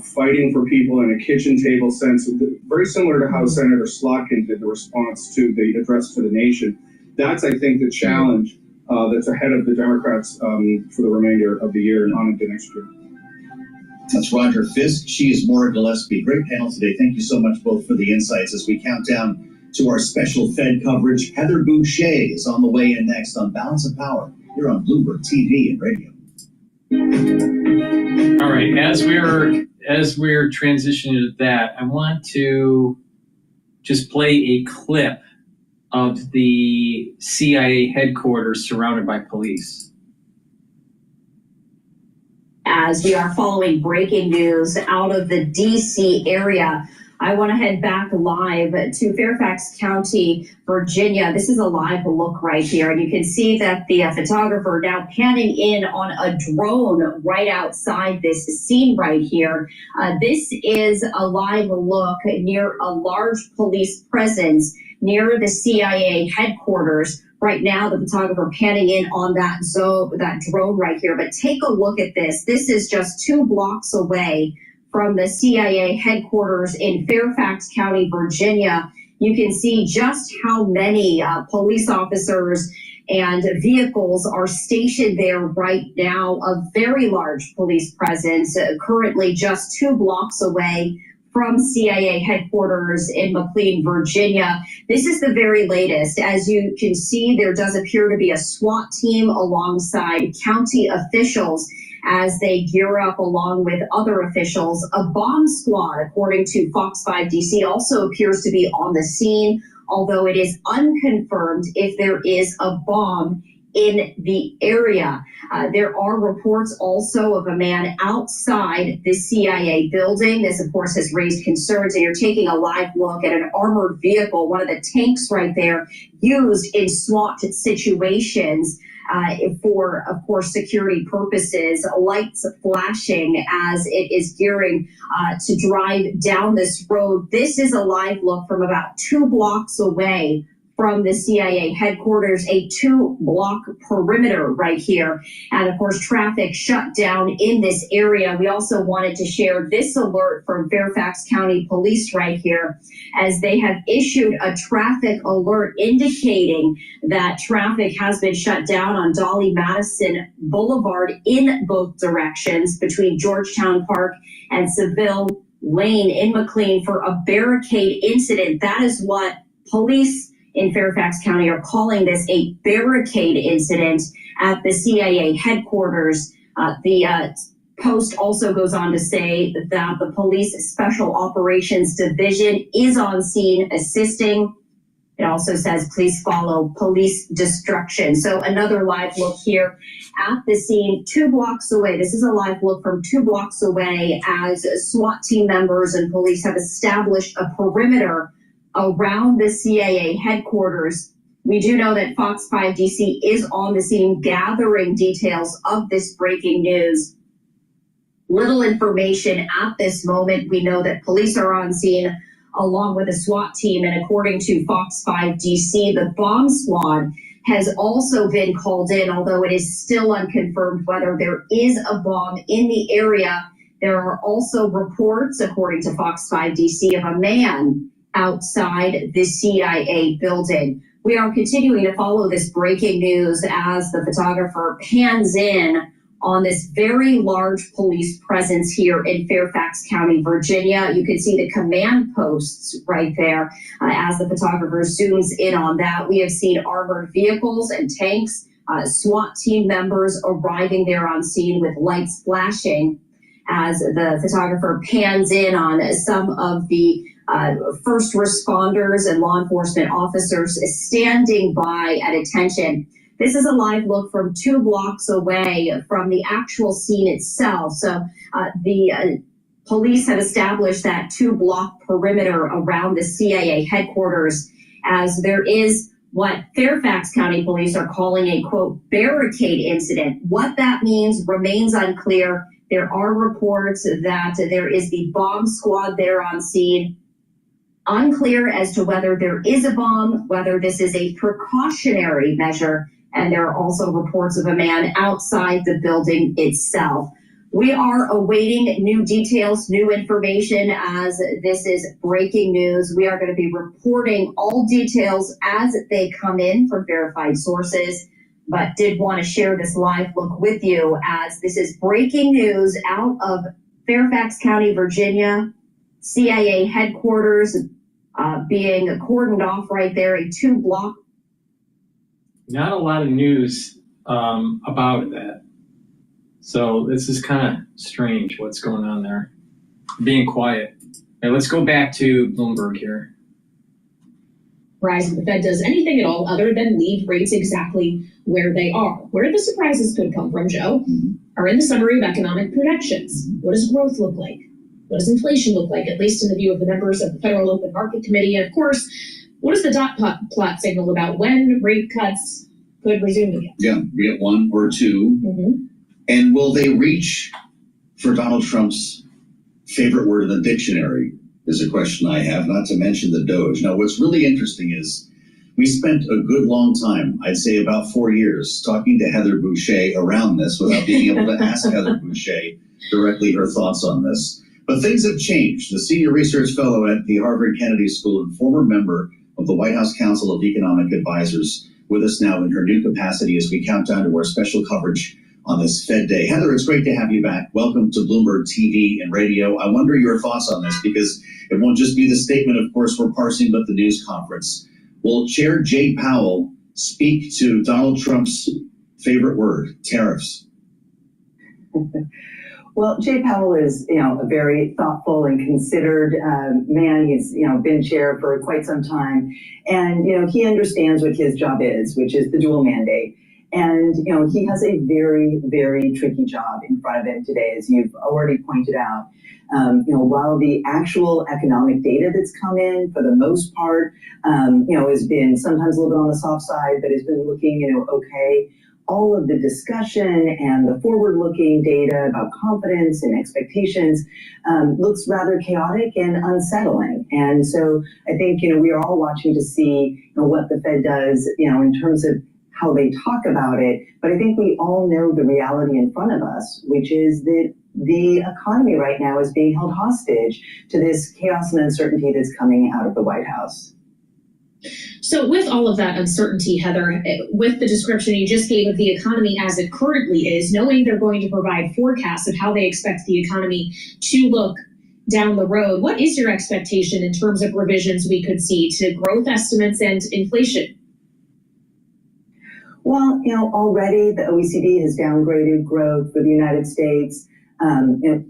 fighting for people in a kitchen table sense, very similar to how Senator Slotkin did the response to the address to the nation. That's, I think, the challenge that's ahead of the Democrats for the remainder of the year and on into next year. That's Roger Fisk. She is Maura Gillespie. Great panel today. Thank you so much both for the insights as we count down to our special Fed coverage. Heather Boucher is on the way in next on Balance of Power here on Bloomberg TV and radio. All right, as we're transitioning to that, I want to just play a clip of the CIA headquarters surrounded by police. As we are following breaking news out of the D.C. area, I want to head back live to Fairfax County, Virginia. This is a live look right here, and you can see that the photographer now panning in on a drone right outside this scene right here. This is a live look near a large police presence near the CIA headquarters. Right now, the photographer panning in on that drone right here. But take a look at this. This is just 2 blocks away from the CIA headquarters in Fairfax County, Virginia. You can see just how many police officers and vehicles are stationed there right now. A very large police presence, currently just 2 blocks away from CIA headquarters in McLean, Virginia. This is the very latest. As you can see, there does appear to be a SWAT team alongside county officials as they gear up along with other officials. A bomb squad, according to Fox 5 DC, also appears to be on the scene, although it is unconfirmed if there is a bomb in the area. There are reports also of a man outside the CIA building. This, of course, has raised concerns, and you're taking a live look at an armored vehicle, one of the tanks right there, used in SWAT situations for, of course, security purposes, lights flashing as it is gearing to drive down this road. This is a live look from about 2 blocks away from the CIA headquarters, a 2-block perimeter right here. And of course, traffic shut down in this area. We also wanted to share this alert from Fairfax County Police right here, as they have issued a traffic alert indicating that traffic has been shut down on Dolly Madison Boulevard in both directions between Georgetown Park and Seville Lane in McLean for a barricade incident. That is what police in Fairfax County are calling this, a barricade incident at the CIA headquarters. The Post also goes on to say that the Police Special Operations Division is on scene assisting. It also says, please follow police destruction. So another live look here at the scene 2 blocks away. This is a live look from 2 blocks away as SWAT team members and police have established a perimeter around the CIA headquarters. We do know that Fox 5 DC is on the scene gathering details of this breaking news. Little information at this moment. We know that police are on scene along with a SWAT team, and according to Fox 5 DC, the bomb squad has also been called in, although it is still unconfirmed whether there is a bomb in the area. There are also reports, according to Fox 5 DC, of a man outside the CIA building. We are continuing to follow this breaking news as the photographer pans in on this very large police presence here in Fairfax County, Virginia. You can see the command posts right there as the photographer zooms in on that. We have seen armored vehicles and tanks, SWAT team members arriving there on scene with lights flashing as the photographer pans in on some of the first responders and law enforcement officers standing by at attention. This is a live look from 2 blocks away from the actual scene itself. So the police have established that 2-block perimeter around the CIA headquarters, as there is what Fairfax County Police are calling a, quote, barricade incident. What that means remains unclear. There are reports that there is the bomb squad there on scene. Unclear as to whether there is a bomb, whether this is a precautionary measure, and there are also reports of a man outside the building itself. We are awaiting new details, new information, as this is breaking news. We are going to be reporting all details as they come in from verified sources, but did want to share this live look with you as this is breaking news out of Fairfax County, Virginia. CIA headquarters being cordoned off right there, a 2-block. Not a lot of news about that. So this is kind of strange what's going on there. Being quiet. Right, let's go back to Bloomberg here. Rise of the Fed does anything at all other than leave rates exactly where they are. Where the surprises could come from, Joe, are in the summary of economic projections. What does growth look like? What does inflation look like, at least in the view of the members of the Federal Open Market Committee? And of course, what does the dot plot signal about when rate cuts could resume again? Yeah, we get 1 or 2. Mm-hmm. And will they reach for Donald Trump's favorite word in the dictionary is a question I have, not to mention the Doge. Now, what's really interesting is we spent a good long time, I'd say about 4 years, talking to Heather Boushey around this without being able to ask Heather Boushey directly her thoughts on this. But things have changed. The senior research fellow at the Harvard Kennedy School and former member of the White House Council of Economic Advisors with us now in her new capacity as we count down to our special coverage on this Fed Day. Heather, it's great to have you back. Welcome to Bloomberg TV and radio. I wonder your thoughts on this, because it won't just be the statement, of course, we're parsing, but the news conference. Will Chair Jay Powell speak to Donald Trump's favorite word, tariffs? Well, Jay Powell is, a very thoughtful and considered man. He's, been chair for quite some time. And, he understands what his job is, which is the dual mandate. And, he has a very, very tricky job in front of him today, as you've already pointed out. While the actual economic data that's come in, for the most part, has been sometimes a little bit on the soft side, but has been looking, okay. All of the discussion and the forward-looking data about confidence and expectations looks rather chaotic and unsettling. And so I think, we are all watching to see what the Fed does, in terms of how they talk about it. But I think we all know the reality in front of us, which is that the economy right now is being held hostage to this chaos and uncertainty that's coming out of the White House. So with all of that uncertainty, Heather, with the description you just gave of the economy as it currently is, knowing they're going to provide forecasts of how they expect the economy to look down the road, what is your expectation in terms of revisions we could see to growth estimates and inflation? Well, already the OECD has downgraded growth for the United States.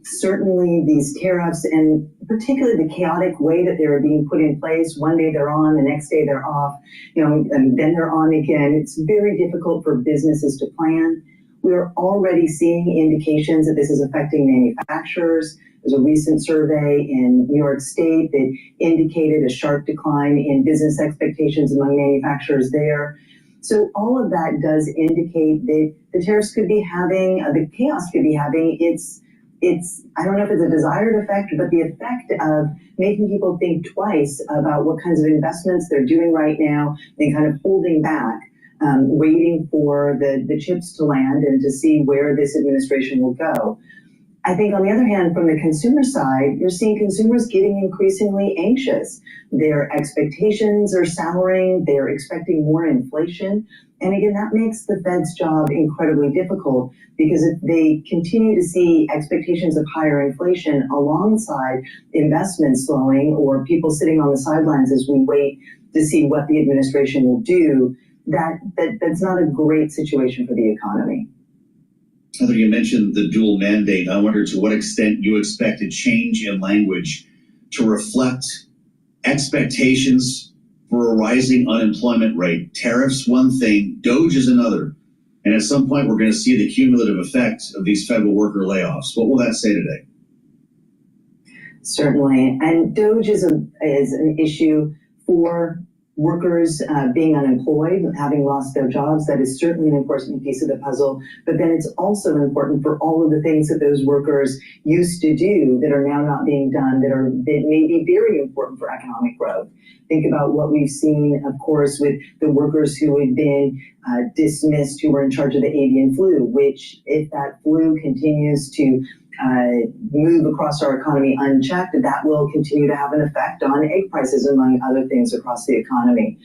Certainly these tariffs, and particularly the chaotic way that they're being put in place. One day they're on, the next day they're off, and then they're on again. It's very difficult for businesses to plan. We're already seeing indications that this is affecting manufacturers. There's a recent survey in New York State that indicated a sharp decline in business expectations among manufacturers there. So all of that does indicate that the tariffs could be having, the chaos could be having its, I don't know if it's a desired effect, but the effect of making people think twice about what kinds of investments they're doing right now and kind of holding back, waiting for the chips to land and to see where this administration will go. I think on the other hand, from the consumer side, you're seeing consumers getting increasingly anxious. Their expectations are souring. They're expecting more inflation. And again, that makes the Fed's job incredibly difficult, because if they continue to see expectations of higher inflation alongside investment slowing or people sitting on the sidelines as we wait to see what the administration will do, that's not a great situation for the economy. Heather, you mentioned the dual mandate. I wonder to what extent you expect a change in language to reflect expectations for a rising unemployment rate. Tariffs, one thing, DOGE is another. And at some point, we're going to see the cumulative effect of these federal worker layoffs. What will that say today? Certainly. And DOGE is an issue for workers being unemployed, having lost their jobs. That is certainly an important piece of the puzzle. But then it's also important for all of the things that those workers used to do that are now not being done, that may be very important for economic growth. Think about what we've seen, of course, with the workers who had been dismissed, who were in charge of the avian flu, which, if that flu continues to move across our economy unchecked, that will continue to have an effect on egg prices, among other things, across the economy.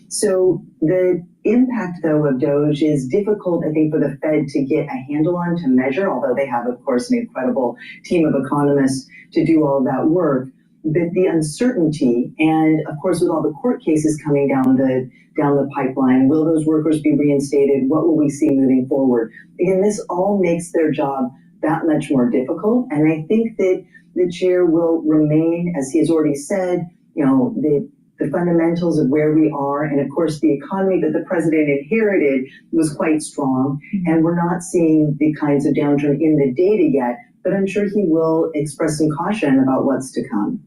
So the impact, though, of DOGE is difficult, I think, for the Fed to get a handle on, to measure, although they have, of course, an incredible team of economists to do all of that work. But the uncertainty, and of course, with all the court cases coming down the pipeline, will those workers be reinstated? What will we see moving forward? Again, this all makes their job that much more difficult. And I think that the chair will remain, as he has already said, the fundamentals of where we are. And of course, the economy that the president inherited was quite strong. And we're not seeing the kinds of downturn in the data yet, but I'm sure he will express some caution about what's to come.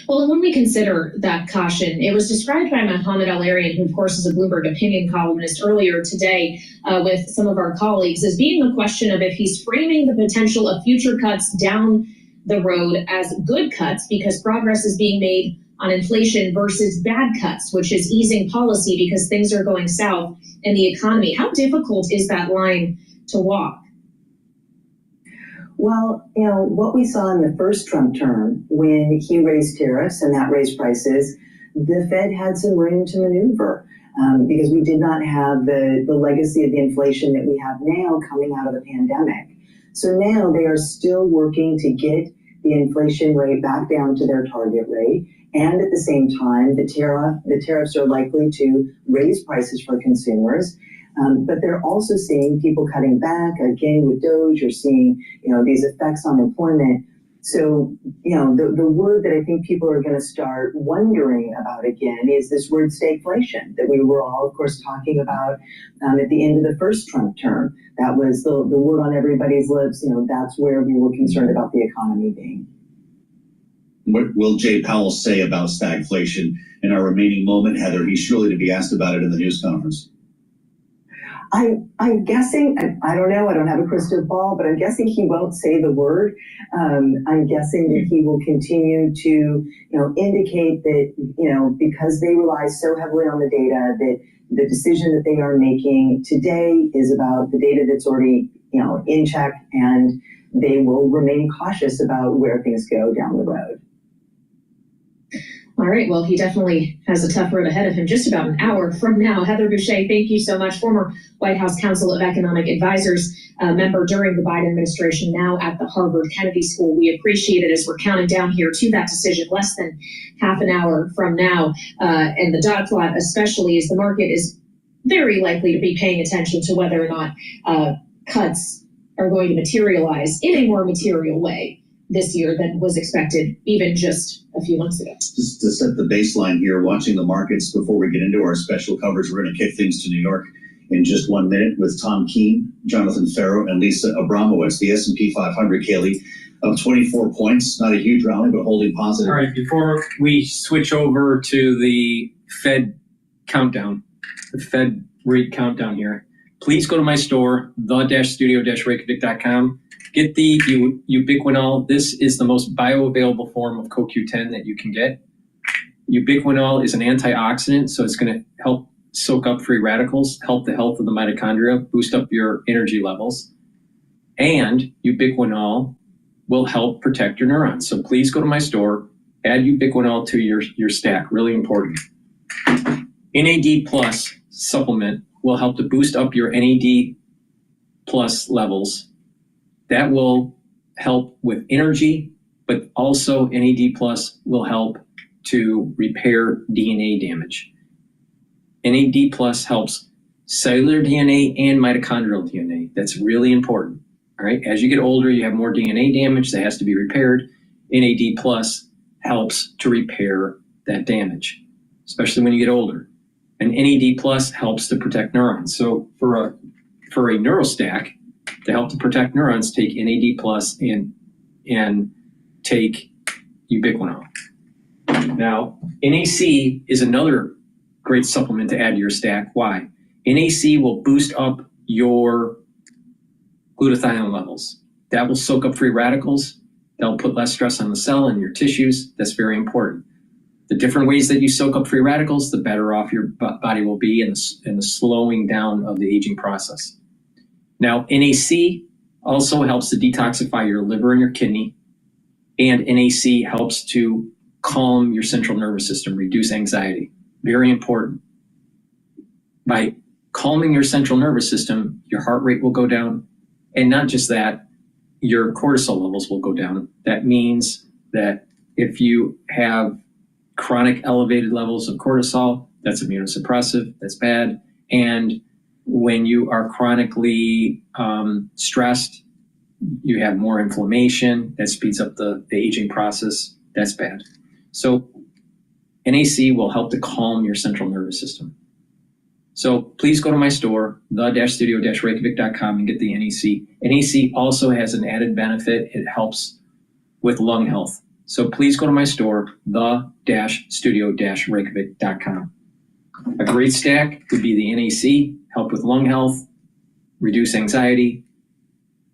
Well, and when we consider that caution, it was described by Mohamed El-Arian, who of course is a Bloomberg opinion columnist, earlier today with some of our colleagues, as being a question of if he's framing the potential of future cuts down the road as good cuts because progress is being made on inflation, versus bad cuts, which is easing policy because things are going south in the economy. How difficult is that line to walk? Well, what we saw in the first Trump term when he raised tariffs and that raised prices, the Fed had some room to maneuver because we did not have the legacy of the inflation that we have now coming out of the pandemic. So now they are still working to get the inflation rate back down to their target rate. And at the same time, the tariffs are likely to raise prices for consumers. But they're also seeing people cutting back. Again, with DOGE, you're seeing, these effects on employment. So, the word that I think people are going to start wondering about again is this word stagflation that we were all, of course, talking about at the end of the first Trump term. That was the word on everybody's lips. That's where we were concerned about the economy being. What will Jay Powell say about stagflation in our remaining moment, Heather? He's surely to be asked about it in the news conference. I'm guessing, I don't know, I don't have a crystal ball, but I'm guessing he won't say the word. I'm guessing that he will continue to, indicate that, because they rely so heavily on the data, that the decision that they are making today is about the data that's already, in check, and they will remain cautious about where things go down the road. All right, well, he definitely has a tough road ahead of him just about an hour from now. Heather Boucher, thank you so much. Former White House Council of Economic Advisors, member during the Biden administration, now at the Harvard Kennedy School. We appreciate it as we're counting down here to that decision less than half an hour from now. And the dot plot especially is the market is very likely to be paying attention to whether or not cuts are going to materialize in a more material way this year than was expected even just a few months ago. Just to set the baseline here, watching the markets before we get into our special coverage, we're going to kick things to New York in just 1 minute with Tom Keene, Jonathan Farrow, and Lisa Abramowitz. The S&P 500, Kaylee, up 24 points. Not a huge rally, but holding positive. All right, before we switch over to the Fed countdown, the Fed rate countdown here, please go to my store, the-studio-reykjavik.com. Get the ubiquinol. This is the most bioavailable form of CoQ10 that you can get. Ubiquinol is an antioxidant, so it's going to help soak up free radicals, help the health of the mitochondria, boost up your energy levels. And ubiquinol will help protect your neurons. So please go to my store, add ubiquinol to your stack, really important. NAD plus supplement will help to boost up your NAD plus levels. That will help with energy, but also NAD plus will help to repair DNA damage. NAD plus helps cellular DNA and mitochondrial DNA. That's really important. All right. As you get older, you have more DNA damage that has to be repaired. NAD plus helps to repair that damage, especially when you get older. And NAD plus helps to protect neurons. So for a neurostack, to help to protect neurons, take NAD plus and take ubiquinol. Now, NAC is another great supplement to add to your stack. Why? NAC will boost up your glutathione levels. That will soak up free radicals. That'll put less stress on the cell and your tissues. That's very important. The different ways that you soak up free radicals, the better off your body will be in the slowing down of the aging process. Now, NAC also helps to detoxify your liver and your kidney, and NAC helps to calm your central nervous system, reduce anxiety. Very important. By calming your central nervous system, your heart rate will go down, and not just that, your cortisol levels will go down. That means that if you have chronic elevated levels of cortisol, that's immunosuppressive, that's bad, and when you are chronically stressed, you have more inflammation, that speeds up the aging process, that's bad. So NAC will help to calm your central nervous system. So please go to my store, the-studio-reykjavik.com, and get the NAC. NAC also has an added benefit. It helps with lung health. So please go to my store, the-studio-reykjavik.com. A great stack would be the NAC, help with lung health, reduce anxiety,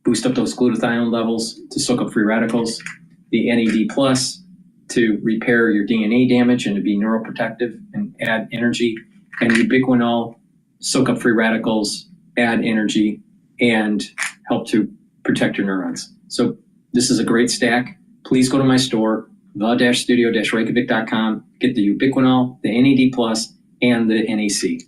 boost up those glutathione levels to soak up free radicals, the NAD plus to repair your DNA damage and to be neuroprotective and add energy, and ubiquinol, soak up free radicals, add energy, and help to protect your neurons. So this is a great stack. Please go to my store, the-studio-reykjavik.com. Get the ubiquinol, the NAD+, and the NAC.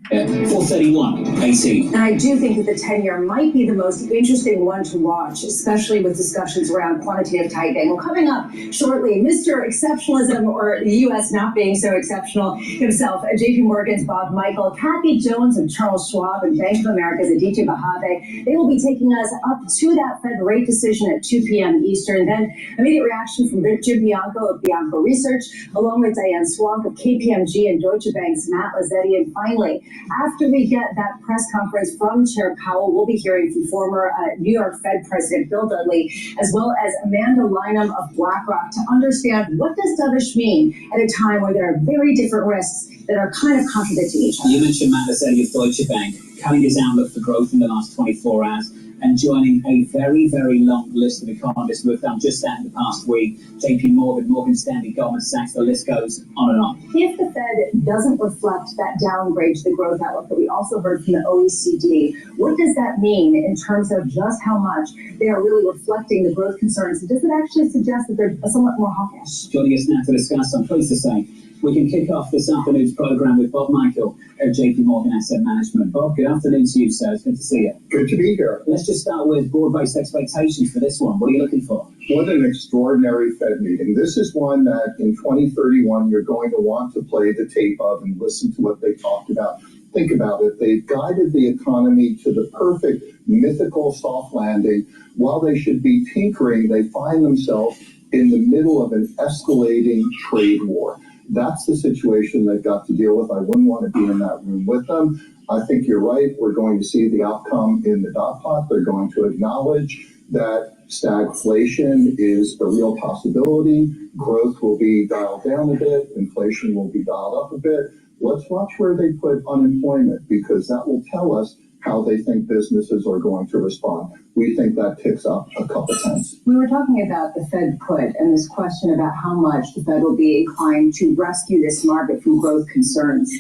At 4:31:18. And I do think that the 10-year might be the most interesting one to watch, especially with discussions around quantitative tightening. Well, coming up shortly, Mr. Exceptionalism, or the U.S. not being so exceptional himself, JP Morgan's Bob Michael, Kathy Jones of Charles Schwab, and Bank of America's Aditya Bahave. They will be taking us up to that Fed rate decision at 2 p.m. Eastern. Then immediate reaction from Jim Bianco of Bianco Research, along with Diane Swank of KPMG and Deutsche Bank's Matt Lazzetti. And finally, after we get that press conference from Chair Powell, we'll be hearing from former New York Fed President Bill Dudley, as well as Amanda Lynham of BlackRock, to understand what does dovish mean at a time where there are very different risks that are kind of contradicting each other. You mentioned Matt Lazzetti of Deutsche Bank cutting his outlook for growth in the last 24 hours and joining a very, very long list of economists who have done just that in the past week. JP Morgan, Morgan Stanley, Goldman Sachs, the list goes on and on. If the Fed doesn't reflect that downgrade to the growth outlook that we also heard from the OECD, what does that mean in terms of just how much they are really reflecting the growth concerns? Does it actually suggest that they're somewhat more hawkish? Joining us now to discuss, I'm pleased to say, we can kick off this afternoon's program with Bob Michael of JP Morgan Asset Management. Bob, good afternoon to you, sir. It's good to see you. Good to be here. Let's just start with broad-based expectations for this one. What are you looking for? What an extraordinary Fed meeting. This is one that in 2031 you're going to want to play the tape of and listen to what they talked about. Think about it. They've guided the economy to the perfect mythical soft landing. While they should be tinkering, they find themselves in the middle of an escalating trade war. That's the situation they've got to deal with. I wouldn't want to be in that room with them. I think you're right. We're going to see the outcome in the dot plot. They're going to acknowledge that stagflation is a real possibility. Growth will be dialed down a bit. Inflation will be dialed up a bit. Let's watch where they put unemployment, because that will tell us how they think businesses are going to respond. We think that ticks up a couple tenths. We were talking about the Fed put and this question about how much the Fed will be inclined to rescue this market from growth concerns.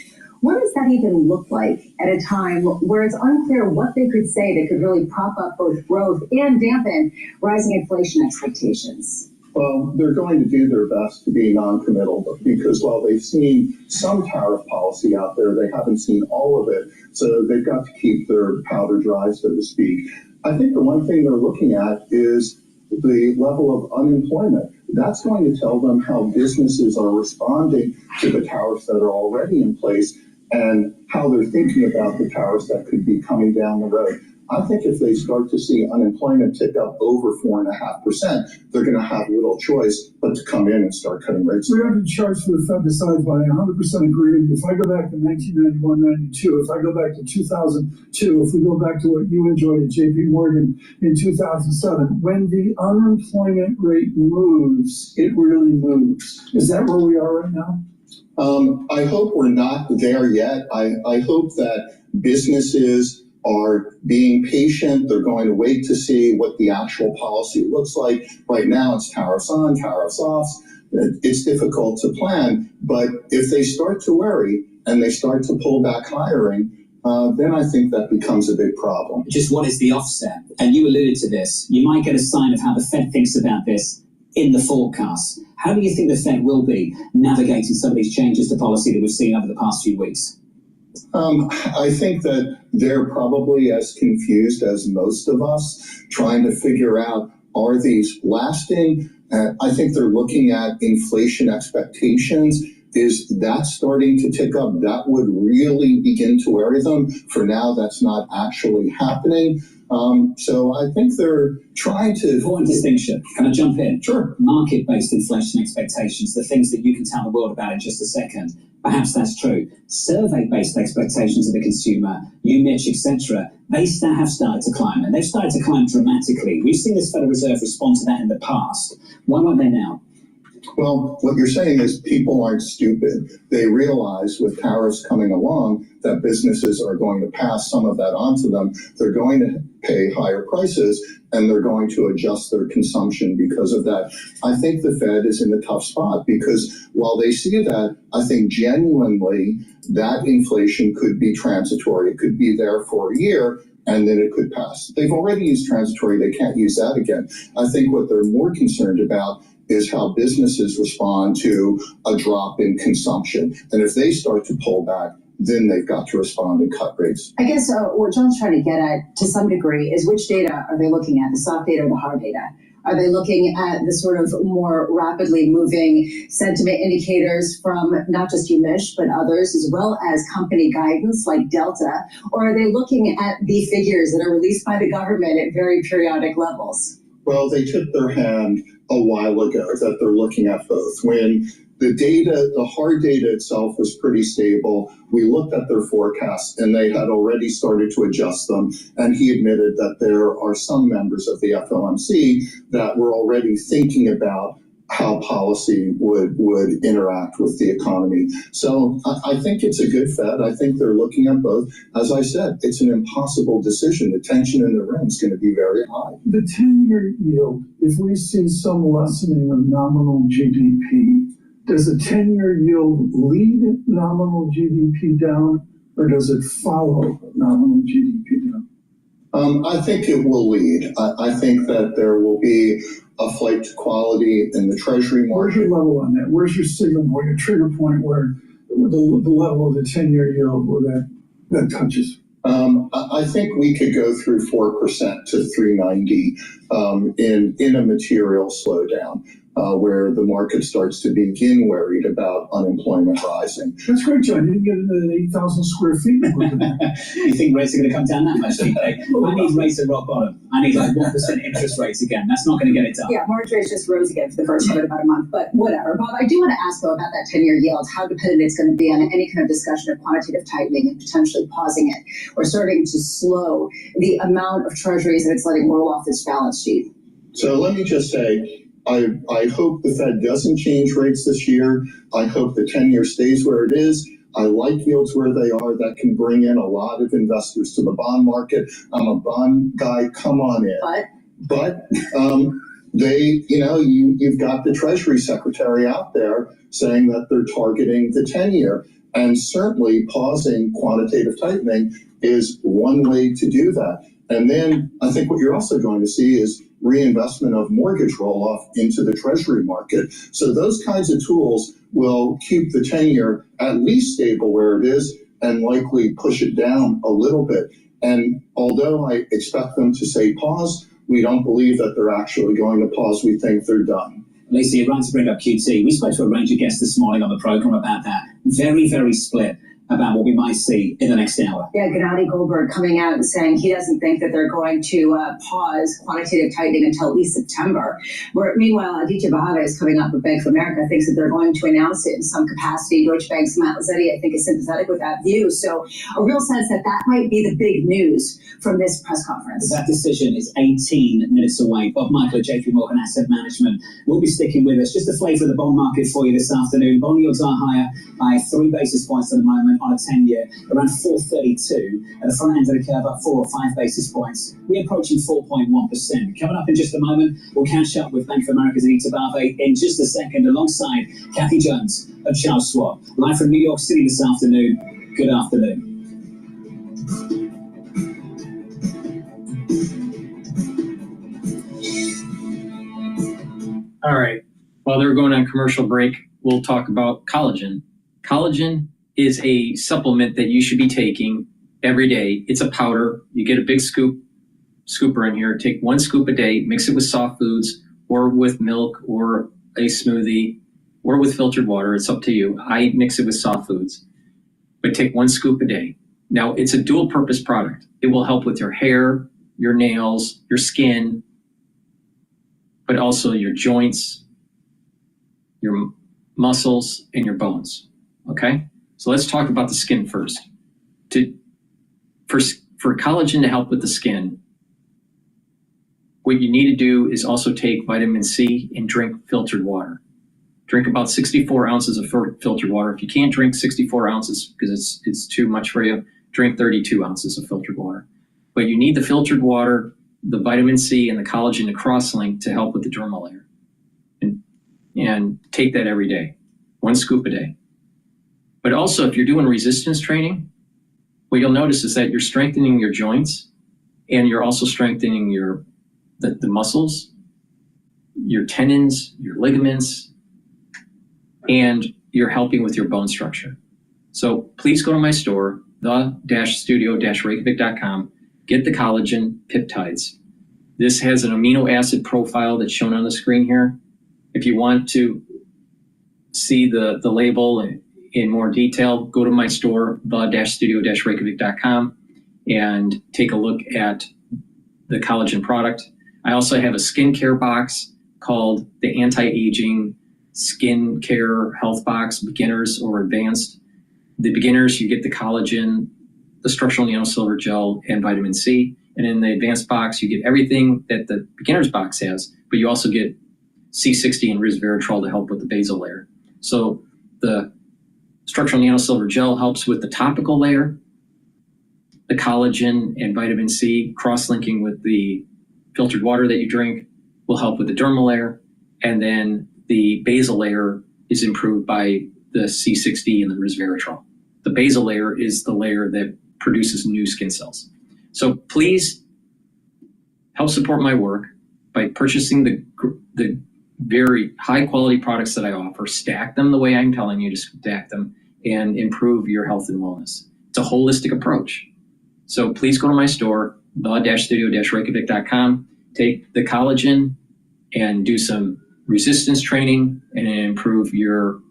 What does that even look like at a time where it's unclear what they could say that could really prop up both growth and dampen rising inflation expectations? Well, they're going to do their best to be non-committal, because while they've seen some tariff policy out there, they haven't seen all of it. So they've got to keep their powder dry, so to speak. I think the one thing they're looking at is the level of unemployment. That's going to tell them how businesses are responding to the tariffs that are already in place and how they're thinking about the tariffs that could be coming down the road. I think if they start to see unemployment tick up over 4.5%, they're going to have little choice but to come in and start cutting rates. We have the charts for the Fed decides by 100% agree. If I go back to 1991-92, if I go back to 2002, if we go back to what you enjoyed at JP Morgan in 2007, when the unemployment rate moves, it really moves. Is that where we are right now? I hope we're not there yet. I hope that businesses are being patient. They're going to wait to see what the actual policy looks like. Right now, it's tariffs on, tariffs off. It's difficult to plan. But if they start to worry and they start to pull back hiring, then I think that becomes a big problem. Just what is the offset? And you alluded to this. You might get a sign of how the Fed thinks about this in the forecast. How do you think the Fed will be navigating some of these changes to policy that we've seen over the past few weeks? I think that they're probably as confused as most of us, trying to figure out, are these lasting? I think they're looking at inflation expectations. Is that starting to tick up? That would really begin to worry them. For now, that's not actually happening. So I think they're trying to... Important distinction. Can I jump in? Sure. Market-based inflation expectations, the things that you can tell the world about in just a second. Perhaps that's true. Survey-based expectations of the consumer, you, Mitch, etc., they have started to climb, and they've started to climb dramatically. We've seen this Federal Reserve respond to that in the past. Why won't they now? Well, what you're saying is people aren't stupid. They realize with tariffs coming along that businesses are going to pass some of that on to them. They're going to pay higher prices and they're going to adjust their consumption because of that. I think the Fed is in a tough spot because while they see that, I think genuinely that inflation could be transitory. It could be there for a year and then it could pass. They've already used transitory. They can't use that again. I think what they're more concerned about is how businesses respond to a drop in consumption. And if they start to pull back, then they've got to respond and cut rates. I guess what John's trying to get at to some degree is which data are they looking at, the soft data or the hard data? Are they looking at the sort of more rapidly moving sentiment indicators from not just UMich, but others, as well as company guidance like Delta? Or are they looking at the figures that are released by the government at very periodic levels? Well, they took their hand a while ago that they're looking at both. When the data, the hard data itself was pretty stable, we looked at their forecasts and they had already started to adjust them. And he admitted that there are some members of the FOMC that were already thinking about how policy would interact with the economy. So I think it's a good Fed. I think they're looking at both. As I said, it's an impossible decision. The tension in the room is going to be very high. The 10-year yield, if we see some lessening of nominal GDP, does a 10-year yield lead nominal GDP down, or does it follow nominal GDP down? I think it will lead. I think that there will be a flight to quality in the Treasury market. Where's your level on that? Where's your signal point, your trigger point where the level of the 10-year yield where that touches? I think we could go through 4% to 3.90 in a material slowdown. Where the market starts to begin worried about unemployment rising. That's great, John. You can get into 8,000 square feet. You think rates are going to come down that much? I need rates at rock bottom. I need like 1% interest rates again. That's not going to get it done. Yeah, mortgage rates just rose again for the first time in about a month, but whatever. Bob, I do want to ask, though, about that 10-year yield, how dependent it's going to be on any kind of discussion of quantitative tightening and potentially pausing it or starting to slow the amount of treasuries that it's letting roll off its balance sheet. So let me just say, I hope the Fed doesn't change rates this year. I hope the 10-year stays where it is. I like yields where they are. That can bring in a lot of investors to the bond market. I'm a bond guy. Come on in. But you've got the Treasury Secretary out there saying that they're targeting the 10-year. And certainly pausing quantitative tightening is one way to do that. And then I think what you're also going to see is reinvestment of mortgage roll-off into the Treasury market. So those kinds of tools will keep the 10-year at least stable where it is and likely push it down a little bit. And although I expect them to say pause, we don't believe that they're actually going to pause. We think they're done. Lisa, you're right to bring up QT. We spoke to a range of guests this morning on the program about that. Very, very split about what we might see in the next hour. Yeah, Gennady Goldberg coming out and saying he doesn't think that they're going to pause quantitative tightening until at least September. Where meanwhile, Aditya Bhave is coming up with Bank of America, thinks that they're going to announce it in some capacity. Deutsche Bank's Matt Lazzetti, I think, is sympathetic with that view. So a real sense that that might be the big news from this press conference. That decision is 18 minutes away. Bob Michael at JP Morgan Asset Management will be sticking with us. Just a flavour of the bond market for you this afternoon. Bond yields are higher by 3 basis points at the moment on a 10-year, around 4.32. At the front end of the curve, up 4 or 5 basis points. We're approaching 4.1%. Coming up in just a moment, we'll catch up with Bank of America's Aditya Bhave in just a second, alongside Kathy Jones of Charles Schwab. Live from New York City this afternoon. Good afternoon. All right. While they're going on commercial break, we'll talk about collagen. Collagen is a supplement that you should be taking every day. It's a powder. You get a big scooper in here. Take 1 scoop a day, mix it with soft foods or with milk or a smoothie or with filtered water. It's up to you. I mix it with soft foods, but take 1 scoop a day. Now, it's a dual purpose product. It will help with your hair, your nails, your skin, but also your joints, your muscles, and your bones. Okay? So let's talk about the skin first. For collagen to help with the skin, what you need to do is also take vitamin C and drink filtered water. Drink about 64 ounces of filtered water. If you can't drink 64 ounces because it's too much for you, drink 32 ounces of filtered water. But you need the filtered water, the vitamin C, and the collagen to cross-link to help with the dermal layer. And take that every day, 1 scoop a day. But also, if you're doing resistance training, what you'll notice is that you're strengthening your joints, and you're also strengthening the muscles, your tendons, your ligaments, and you're helping with your bone structure. So please go to my store, the-studio-reykjavik.com, get the collagen peptides. This has an amino acid profile that's shown on the screen here. If you want to see the label in more detail, go to my store, the-studio-reykjavik.com, and take a look at the collagen product. I also have a skincare box called the Anti-Aging Skincare Health Box, beginners or advanced. The beginners, you get the collagen, the structural nanosilver gel, and vitamin C. And in the advanced box, you get everything that the beginner's box has, but you also get C60 and resveratrol to help with the basal layer. So the structural nanosilver gel helps with the topical layer. The collagen and vitamin C cross-linking with the filtered water that you drink will help with the dermal layer. And then the basal layer is improved by the C60 and the resveratrol. The basal layer is the layer that produces new skin cells. So please help support my work by purchasing the very high quality products that I offer, stack them the way I'm telling you to stack them, and improve your health and wellness. It's a holistic approach. So please go to my store, the-studio-reykjavik.com, take the collagen and do some resistance training and improve your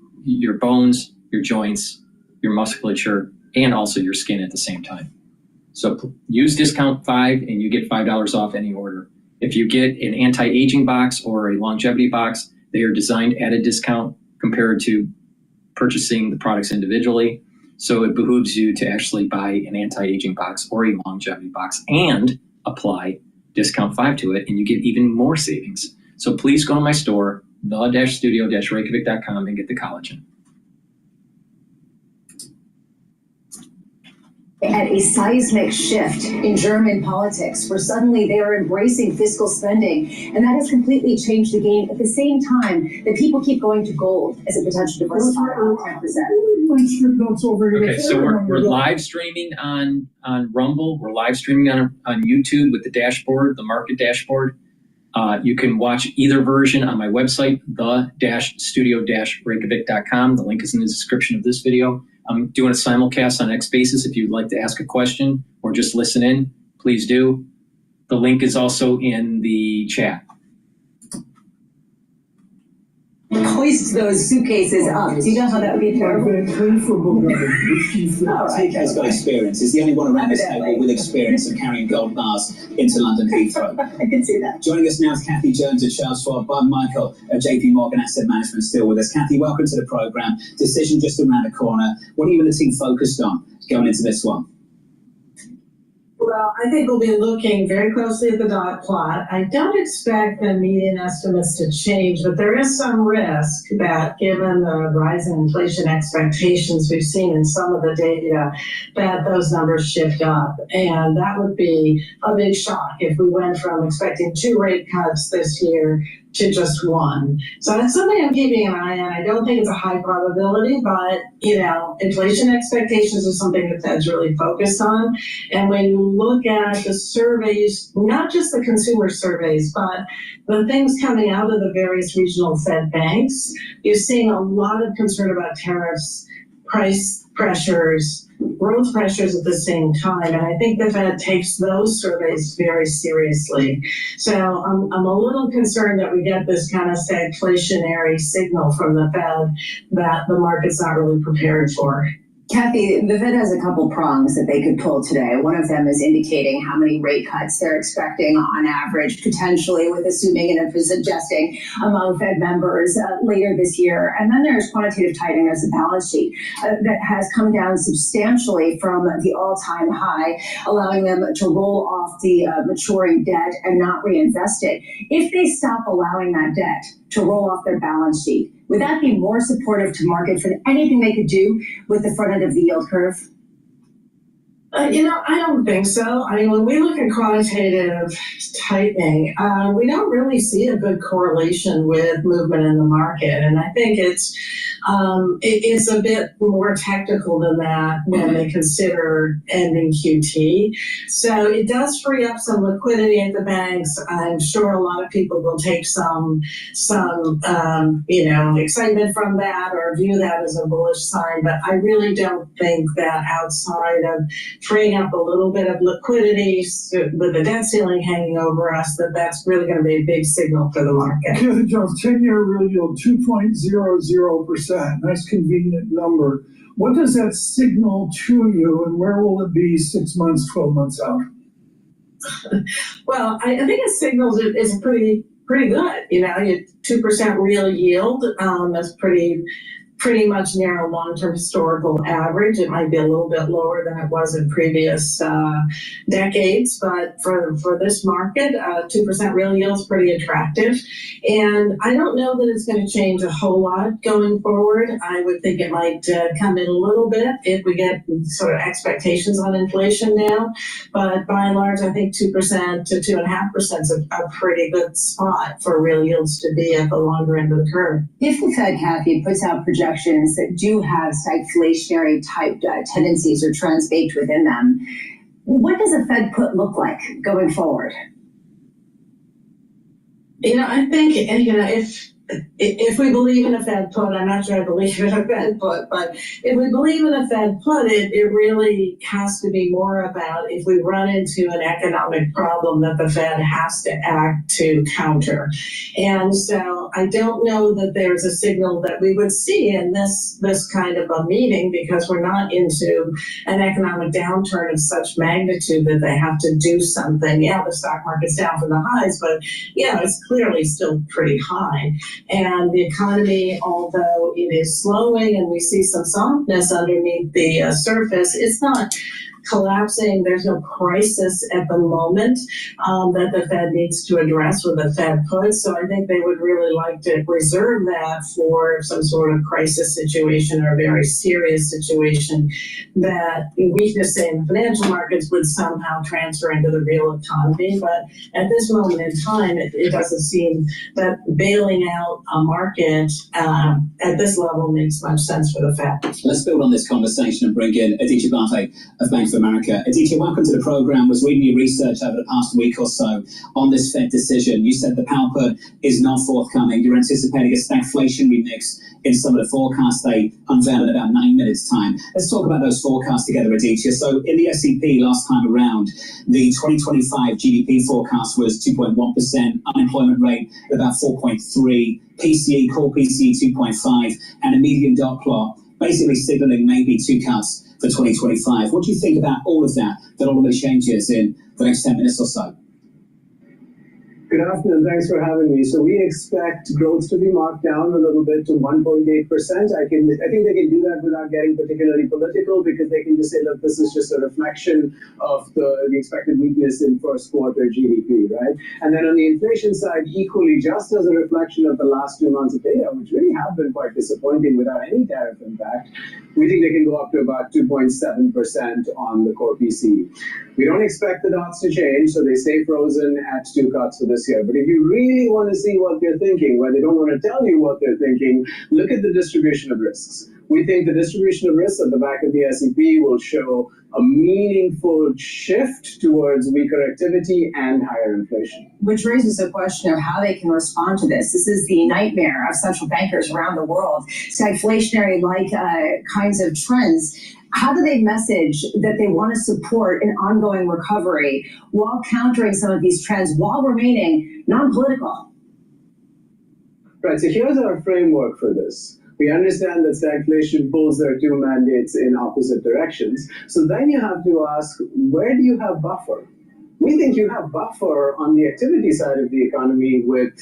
bones, your joints, your musculature, and also your skin at the same time. So use discount 5 and you get $5 off any order. If you get an anti-aging box or a longevity box, they are designed at a discount compared to purchasing the products individually. So it behooves you to actually buy an anti-aging box or a longevity box and apply discount 5 to it, and you get even more savings. So please go to my store, the-studio-reykjavik.com, and get the collagen. At a seismic shift in German politics, where suddenly they are embracing fiscal spending, and that has completely changed the game. At the same time, that people keep going to gold as a potential diversifier. Okay, so we're live streaming on Rumble. We're live streaming on YouTube with the dashboard, the market dashboard. You can watch either version on my website, the-studio-reykjavik.com. The link is in the description of this video. I'm doing a simulcast on X Basis. If you'd like to ask a question or just listen in, please do. The link is also in the chat. Hoist those suitcases up. Do you know how that would be terrible? TK's got experience. He's the only one around this table with experience of carrying gold bars into London Heathrow. I can see that. Joining us now is Kathy Jones at Charles Schwab, Bob Michael of JP Morgan Asset Management still with us. Kathy, welcome to the program. Decision just around the corner. What are you and the team focused on going into this one? Well, I think we'll be looking very closely at the dot plot. I don't expect the median estimates to change, but there is some risk that given the rise in inflation expectations we've seen in some of the data, that those numbers shift up. And that would be a big shock if we went from expecting 2 rate cuts this year to just 1. So that's something I'm keeping an eye on. I don't think it's a high probability, but inflation expectations are something the Fed's really focused on. And when you look at the surveys, not just the consumer surveys, but the things coming out of the various regional Fed banks, you're seeing a lot of concern about tariffs, price pressures, growth pressures at the same time. And I think the Fed takes those surveys very seriously. So I'm a little concerned that we get this kind of stagflationary signal from the Fed that the market's not really prepared for. Kathy, the Fed has a couple prongs that they could pull today. One of them is indicating how many rate cuts they're expecting on average, potentially with assuming and suggesting among Fed members later this year. And then there's quantitative tightening as a balance sheet that has come down substantially from the all-time high, allowing them to roll off the maturing debt and not reinvest it. If they stop allowing that debt to roll off their balance sheet. Would that be more supportive to markets than anything they could do with the front end of the yield curve? I don't think so. I mean, when we look at quantitative tightening, we don't really see a good correlation with movement in the market. And I think it's a bit more technical than that when they consider ending QT. So it does free up some liquidity at the banks. I'm sure a lot of people will take some excitement from that or view that as a bullish sign. But I really don't think that outside of freeing up a little bit of liquidity with the debt ceiling hanging over us, that's really going to be a big signal for the market. Kathy Jones, 10-year real yield, 2.00%. Nice convenient number. What does that signal to you, and where will it be 6 months, 12 months out? Well, I think it signals it is pretty good. You 2% real yield. That's pretty much near a long-term historical average. It might be a little bit lower than it was in previous decades, but for this market, 2% real yield is pretty attractive. And I don't know that it's going to change a whole lot going forward. I would think it might come in a little bit if we get sort of expectations on inflation now. But by and large, I think 2% to 2.5% is a pretty good spot for real yields to be at the longer end of the curve. If the Fed, Kathy, puts out projections that do have stagflationary type tendencies or trends baked within them, what does a Fed put look like going forward? I think, if we believe in a Fed put, I'm not sure I believe in a Fed put, but if we believe in a Fed put, it really has to be more about if we run into an economic problem that the Fed has to act to counter. And so I don't know that there's a signal that we would see in this kind of a meeting, because we're not into an economic downturn of such magnitude that they have to do something. Yeah, the stock market's down from the highs, but it's clearly still pretty high. And the economy, although it is slowing and we see some softness underneath the surface, it's not collapsing. There's no crisis at the moment that the Fed needs to address with a Fed put. So I think they would really like to reserve that for some sort of crisis situation or a very serious situation that weakness in financial markets would somehow transfer into the real economy. But at this moment in time, it doesn't seem that bailing out a market at this level makes much sense for the Fed. Let's build on this conversation and bring in Aditya Bhate of Bank of America. Aditya, welcome to the program. Was reading your research over the past week or so on this Fed decision. You said the power put is not forthcoming. You're anticipating a stagflationary mix in some of the forecasts they unveiled in about 9 minutes' time. Let's talk about those forecasts together, Aditya. So in the SEP last time around, the 2025 GDP forecast was 2.1%, unemployment rate about 4.3%, PCE, core PCE 2.5%, and a median dot plot basically signaling maybe 2 cuts for 2025. What do you think about all of that ultimately changes in the next 10 minutes or so? Good afternoon. Thanks for having me. So we expect growth to be marked down a little bit to 1.8%. I think they can do that without getting particularly political, because they can just say, look, this is just a reflection of the expected weakness in first quarter GDP, right? And then on the inflation side, equally just as a reflection of the last 2 months of data, which really have been quite disappointing without any tariff impact, we think they can go up to about 2.7% on the core PCE. We don't expect the dots to change, so they stay frozen at 2 cuts for this year. But if you really want to see what they're thinking, where they don't want to tell you what they're thinking, look at the distribution of risks. We think the distribution of risks at the back of the SEP will show a meaningful shift towards weaker activity and higher inflation. Which raises the question of how they can respond to this. This is the nightmare of central bankers around the world. Stagflationary-like kinds of trends. How do they message that they want to support an ongoing recovery while countering some of these trends while remaining non-political? Right, so here's our framework for this. We understand that stagflation pulls their 2 mandates in opposite directions. So then you have to ask, where do you have buffer? We think you have buffer on the activity side of the economy with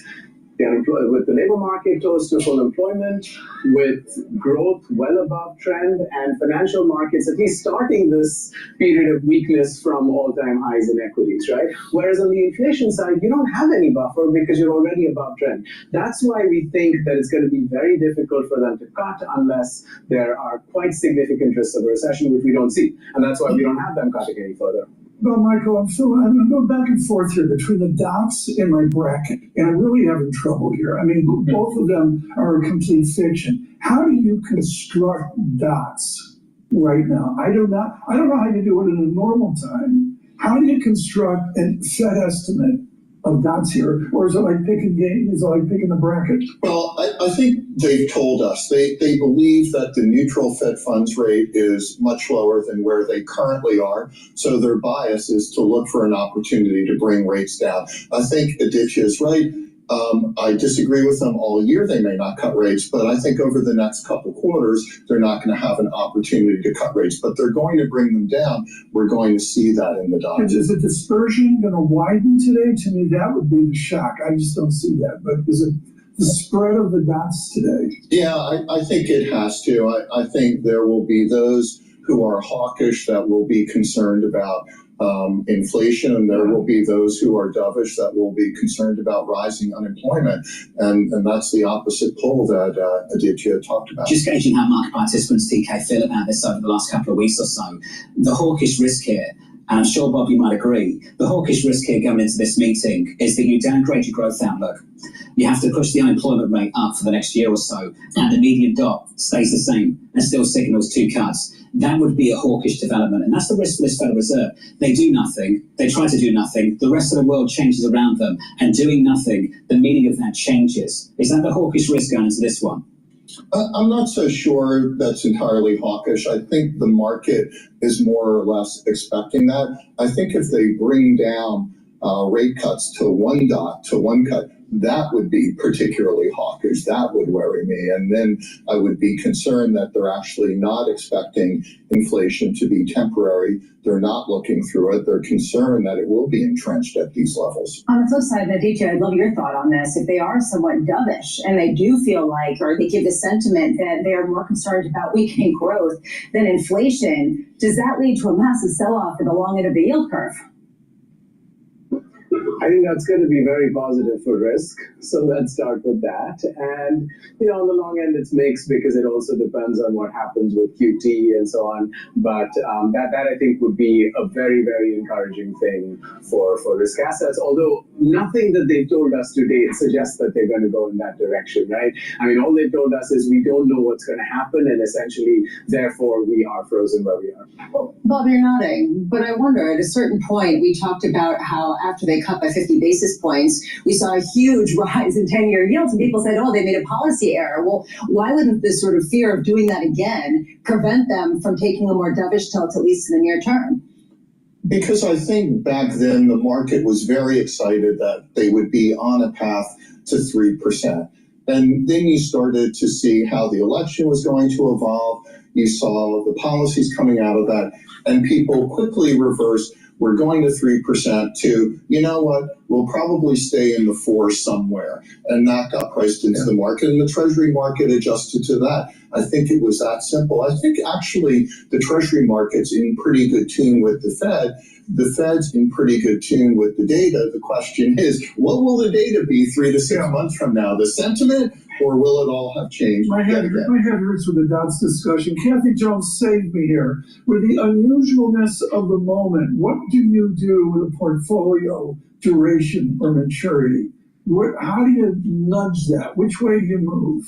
with the labor market close to full employment, with growth well above trend, and financial markets at least starting this period of weakness from all-time highs in equities, right? Whereas on the inflation side, you don't have any buffer because you're already above trend. That's why we think that it's going to be very difficult for them to cut unless there are quite significant risks of a recession, which we don't see. And that's why we don't have them cutting any further. Well, Michael, I'm going to go back and forth here between the dots in my bracket, and I'm really having trouble here. I mean, both of them are a complete fiction. How do you construct dots right now? I don't know how you do it in a normal time. How do you construct a Fed estimate of dots here? Or is it like picking game? Is it like picking the bracket? Well, I think they've told us they believe that the neutral Fed funds rate is much lower than where they currently are. So their bias is to look for an opportunity to bring rates down. I think Aditya is right. I disagree with them all year. They may not cut rates, but I think over the next couple quarters, they're not going to have an opportunity to cut rates, but they're going to bring them down. We're going to see that in the dots. Is the dispersion going to widen today? To me, that would be the shock. I just don't see that. But is it the spread of the dots today? Yeah, I think it has to. I think there will be those who are hawkish that will be concerned about inflation, and there will be those who are dovish that will be concerned about rising unemployment, and that's the opposite pole that Aditya talked about. Just gauging how market participants, TK, feel about this over the last couple of weeks or so, the hawkish risk here, and I'm sure, Bob, you might agree, the hawkish risk here going into this meeting is that you downgrade your growth outlook. You have to push the unemployment rate up for the next year or so, and the median dot stays the same and still signals 2 cuts. That would be a hawkish development, and that's the risk for this Federal Reserve. They do nothing, they try to do nothing, the rest of the world changes around them, and doing nothing, the meaning of that changes. Is that the hawkish risk going into this one? I'm not so sure that's entirely hawkish. I think the market is more or less expecting that. I think if they bring down rate cuts to 1 dot, to 1 cut, that would be particularly hawkish. That would worry me. And then I would be concerned that they're actually not expecting inflation to be temporary. They're not looking through it. They're concerned that it will be entrenched at these levels. On the flip side, Aditya, I'd love your thought on this. If they are somewhat dovish and they do feel like, or they give the sentiment that they are more concerned about weakening growth than inflation, does that lead to a massive sell-off at the long end of the yield curve? I think that's going to be very positive for risk. So let's start with that. And, on the long end, it's mixed because it also depends on what happens with QT and so on. But that I think would be a very, very encouraging thing for risk assets. Although nothing that they've told us to date suggests that they're going to go in that direction, right? I mean, all they've told us is we don't know what's going to happen, and essentially, therefore, we are frozen where we are. Well, Bob, you're nodding, but I wonder, at a certain point, we talked about how after they cut by 50 basis points, we saw a huge rise in 10-year yields, and people said, oh, they made a policy error. Well, why wouldn't this sort of fear of doing that again prevent them from taking a more dovish tilt, at least in the near term? Because I think back then the market was very excited that they would be on a path to 3%. And then you started to see how the election was going to evolve. You saw the policies coming out of that, and people quickly reversed. We're going to 3% to, you know what, we'll probably stay in the 4 somewhere. And that got priced into the market, and the Treasury market adjusted to that. I think it was that simple. I think actually the Treasury market's in pretty good tune with the Fed. The Fed's in pretty good tune with the data. The question is, what will the data be 3 to 6 months from now? The sentiment, or will it all have changed? My head hurts with the dots discussion. Kathy Jones saved me here. With the unusualness of the moment, what do you do with a portfolio duration or maturity? How do you nudge that? Which way do you move?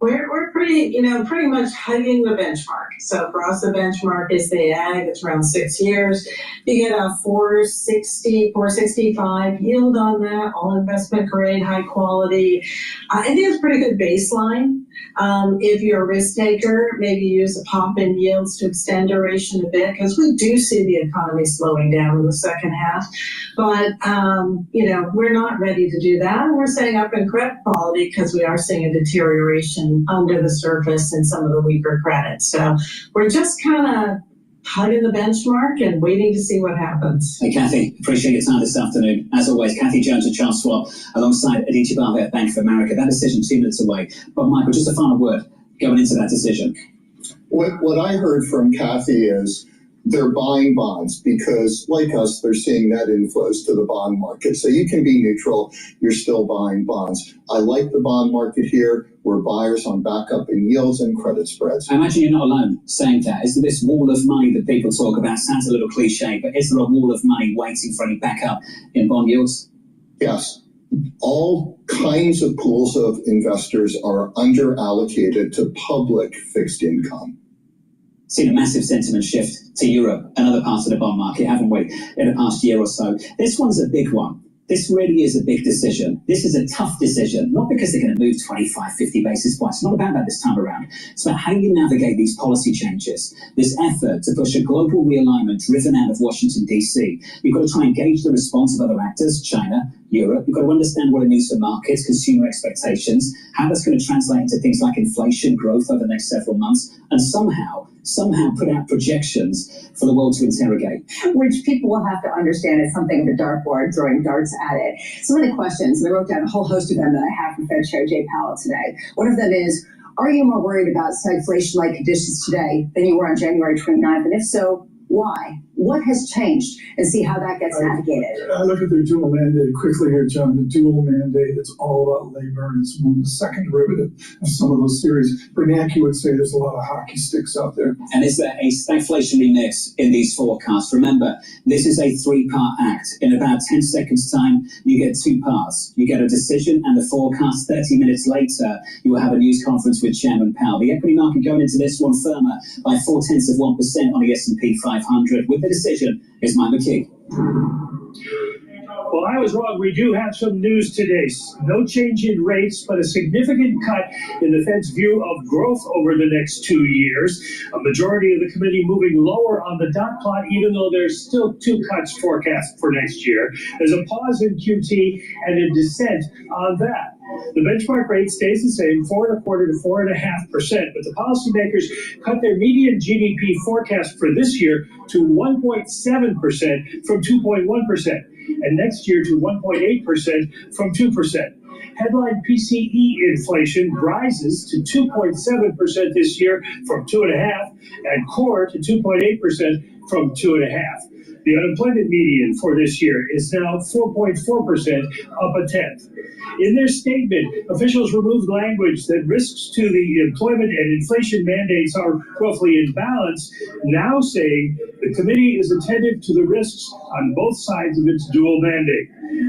We're pretty much hugging the benchmark. So for us, the benchmark is the ag. It's around 6 years. You get a 460, 465 yield on that, all investment grade, high quality. I think it's a pretty good baseline. If you're a risk taker, maybe use a pop in yields to extend duration a bit, because we do see the economy slowing down in the second half. But, we're not ready to do that. We're setting up in credit quality because we are seeing a deterioration under the surface in some of the weaker credits. So we're just kind of hugging the benchmark and waiting to see what happens. Hey, Kathy, appreciate your time this afternoon. As always, Kathy Jones and Charles Schwab, alongside Aditya Bharve at Bank of America. That decision 2 minutes away. But Michael, just a final word going into that decision. What I heard from Kathy is they're buying bonds because, like us, they're seeing net inflows to the bond market. So you can be neutral. You're still buying bonds. I like the bond market here. We're buyers on backup in yields and credit spreads. I imagine you're not alone saying that. Is there this wall of money that people talk about? Sounds a little cliche, but is there a wall of money waiting for any backup in bond yields? Yes. All kinds of pools of investors are under-allocated to public fixed income. Seen a massive sentiment shift to Europe and other parts of the bond market, haven't we, in the past year or so? This one's a big one. This really is a big decision. This is a tough decision, not because they're going to move 25, 50 basis points. It's not about that this time around. It's about how you navigate these policy changes, this effort to push a global realignment driven out of Washington, D.C. You've got to try and gauge the response of other actors, China, Europe. You've got to understand what it means for markets, consumer expectations, how that's going to translate into things like inflation, growth over the next several months, and somehow put out projections for the world to interrogate. Which people will have to understand is something of a dartboard throwing darts at it. Some of the questions, and I wrote down a whole host of them that I have from Fed Chair Jay Powell today. One of them is, are you more worried about stagflation-like conditions today than you were on January 29th? And if so, why? What has changed? And see how that gets navigated. I look at their dual mandate quickly here, John. The dual mandate, it's all about labor, and it's the second derivative of some of those theories. Bernanke would say there's a lot of hockey sticks out there. And is there a stagflationary mix in these forecasts? Remember, this is a three-part act. In about 10 seconds' time, you get two parts. You get a decision and the forecast. 30 minutes later, you will have a news conference with Chairman Powell. The equity market going into this one firmer by 0.4% on the S&P 500. With the decision is Mike McKee. Well, I was wrong. We do have some news today. No change in rates, but a significant cut in the Fed's view of growth over the next 2 years. A majority of the committee moving lower on the dot plot, even though there's still 2 cuts forecast for next year. There's a pause in QT and a dissent on that. The benchmark rate stays the same, 4.25% to 4.5%, but the policymakers cut their median GDP forecast for this year to 1.7% from 2.1%, and next year to 1.8% from 2%. Headline PCE inflation rises to 2.7% this year from 2.5%, and core to 2.8% from 2.5%. The unemployment median for this year is now 4.4%, up a tenth. In their statement, officials removed language that risks to the employment and inflation mandates are roughly in balance, now saying the committee is attentive to the risks on both sides of its dual mandate.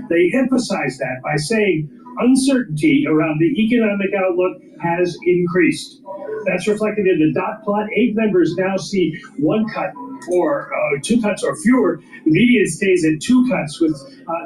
They emphasize that by saying uncertainty around the economic outlook has increased. That's reflected in the dot plot. 8 members now see 1 cut or 2 cuts or fewer. The median stays at 2 cuts with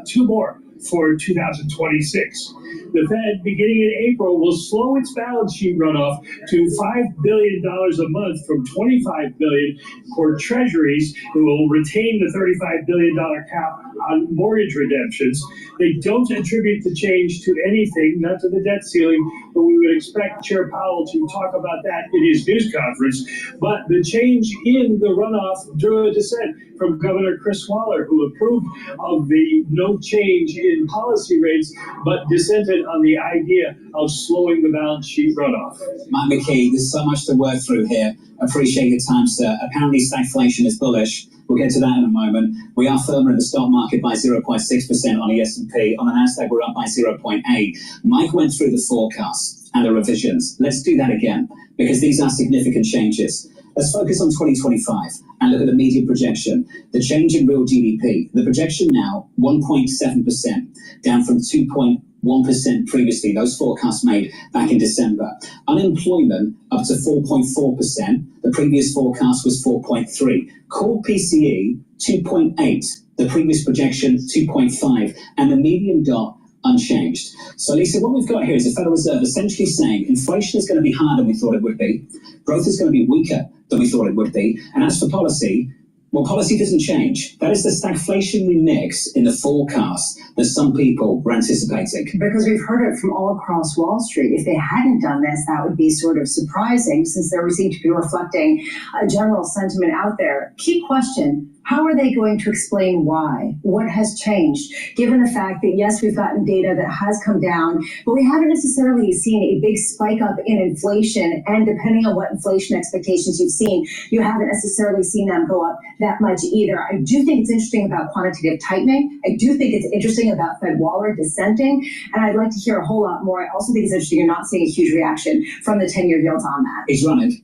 2 more for 2026. The Fed, beginning in April, will slow its balance sheet runoff to $5 billion a month from $25 billion for treasuries. It will retain the $35 billion cap on mortgage redemptions. They don't attribute the change to anything, not to the debt ceiling, but we would expect Chair Powell to talk about that in his news conference. But the change in the runoff drew a dissent from Governor Chris Waller, who approved of the no change in policy rates, but dissented on the idea of slowing the balance sheet runoff. Mike McKee, there's so much to work through here. Appreciate your time, sir. Apparently stagflation is bullish. We'll get to that in a moment. We are firmer in the stock market by 0.6% on the S&P. On the Nasdaq, we're up by 0.8%. Mike went through the forecasts and the revisions. Let's do that again, because these are significant changes. Let's focus on 2025 and look at the median projection. The change in real GDP. The projection now, 1.7%, down from 2.1% previously. Those forecasts made back in December. Unemployment up to 4.4%. The previous forecast was 4.3%. Core PCE, 2.8%. The previous projection, 2.5%. And the median dot, unchanged. So, Lisa, what we've got here is the Federal Reserve essentially saying inflation is going to be higher than we thought it would be. Growth is going to be weaker than we thought it would be. And as for policy, Well, policy doesn't change. That is the stagflationary mix in the forecast that some people were anticipating. Because we've heard it from all across Wall Street. If they hadn't done this, that would be sort of surprising, since they seem to be reflecting a general sentiment out there. Key question: how are they going to explain why? What has changed? Given the fact that, yes, we've gotten data that has come down, but we haven't necessarily seen a big spike up in inflation. And depending on what inflation expectations you've seen, you haven't necessarily seen them go up that much either. I do think it's interesting about quantitative tightening. I do think it's interesting about Fed Waller dissenting. And I'd like to hear a whole lot more. I also think it's interesting you're not seeing a huge reaction from the 10-year yields on that. He's running.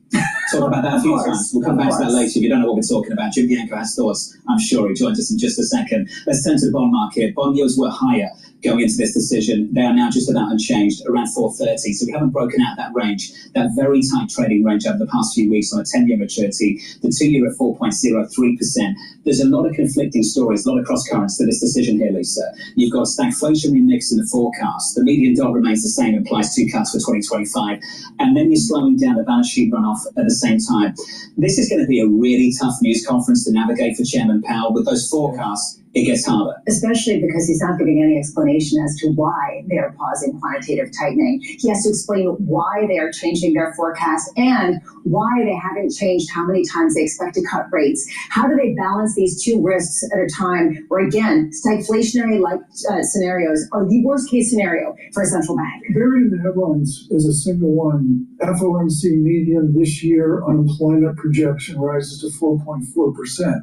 Talk about that a few times. We'll come back to that later. If you don't know what we're talking about, Jim Bianco has thoughts. I'm sure he joins us in just a second. Let's turn to the bond market. Bond yields were higher going into this decision. They are now just about unchanged, around 430. So we haven't broken out that range, that very tight trading range over the past few weeks on a 10-year maturity, the 2-year at 4.03%. There's a lot of conflicting stories, a lot of cross currents to this decision here, Lisa. You've got a stagflationary mix in the forecast. The median dot remains the same, implies 2 cuts for 2025. And then you're slowing down the balance sheet runoff at the same time. This is going to be a really tough news conference to navigate for Chairman Powell. With those forecasts, it gets harder. Especially because he's not giving any explanation as to why they are pausing quantitative tightening. He has to explain why they are changing their forecast and why they haven't changed how many times they expect to cut rates. How do they balance these two risks at a time where, again, stagflationary-like scenarios are the worst-case scenario for a central bank? Buried in the headlines is a single one. FOMC median this year unemployment projection rises to 4.4%.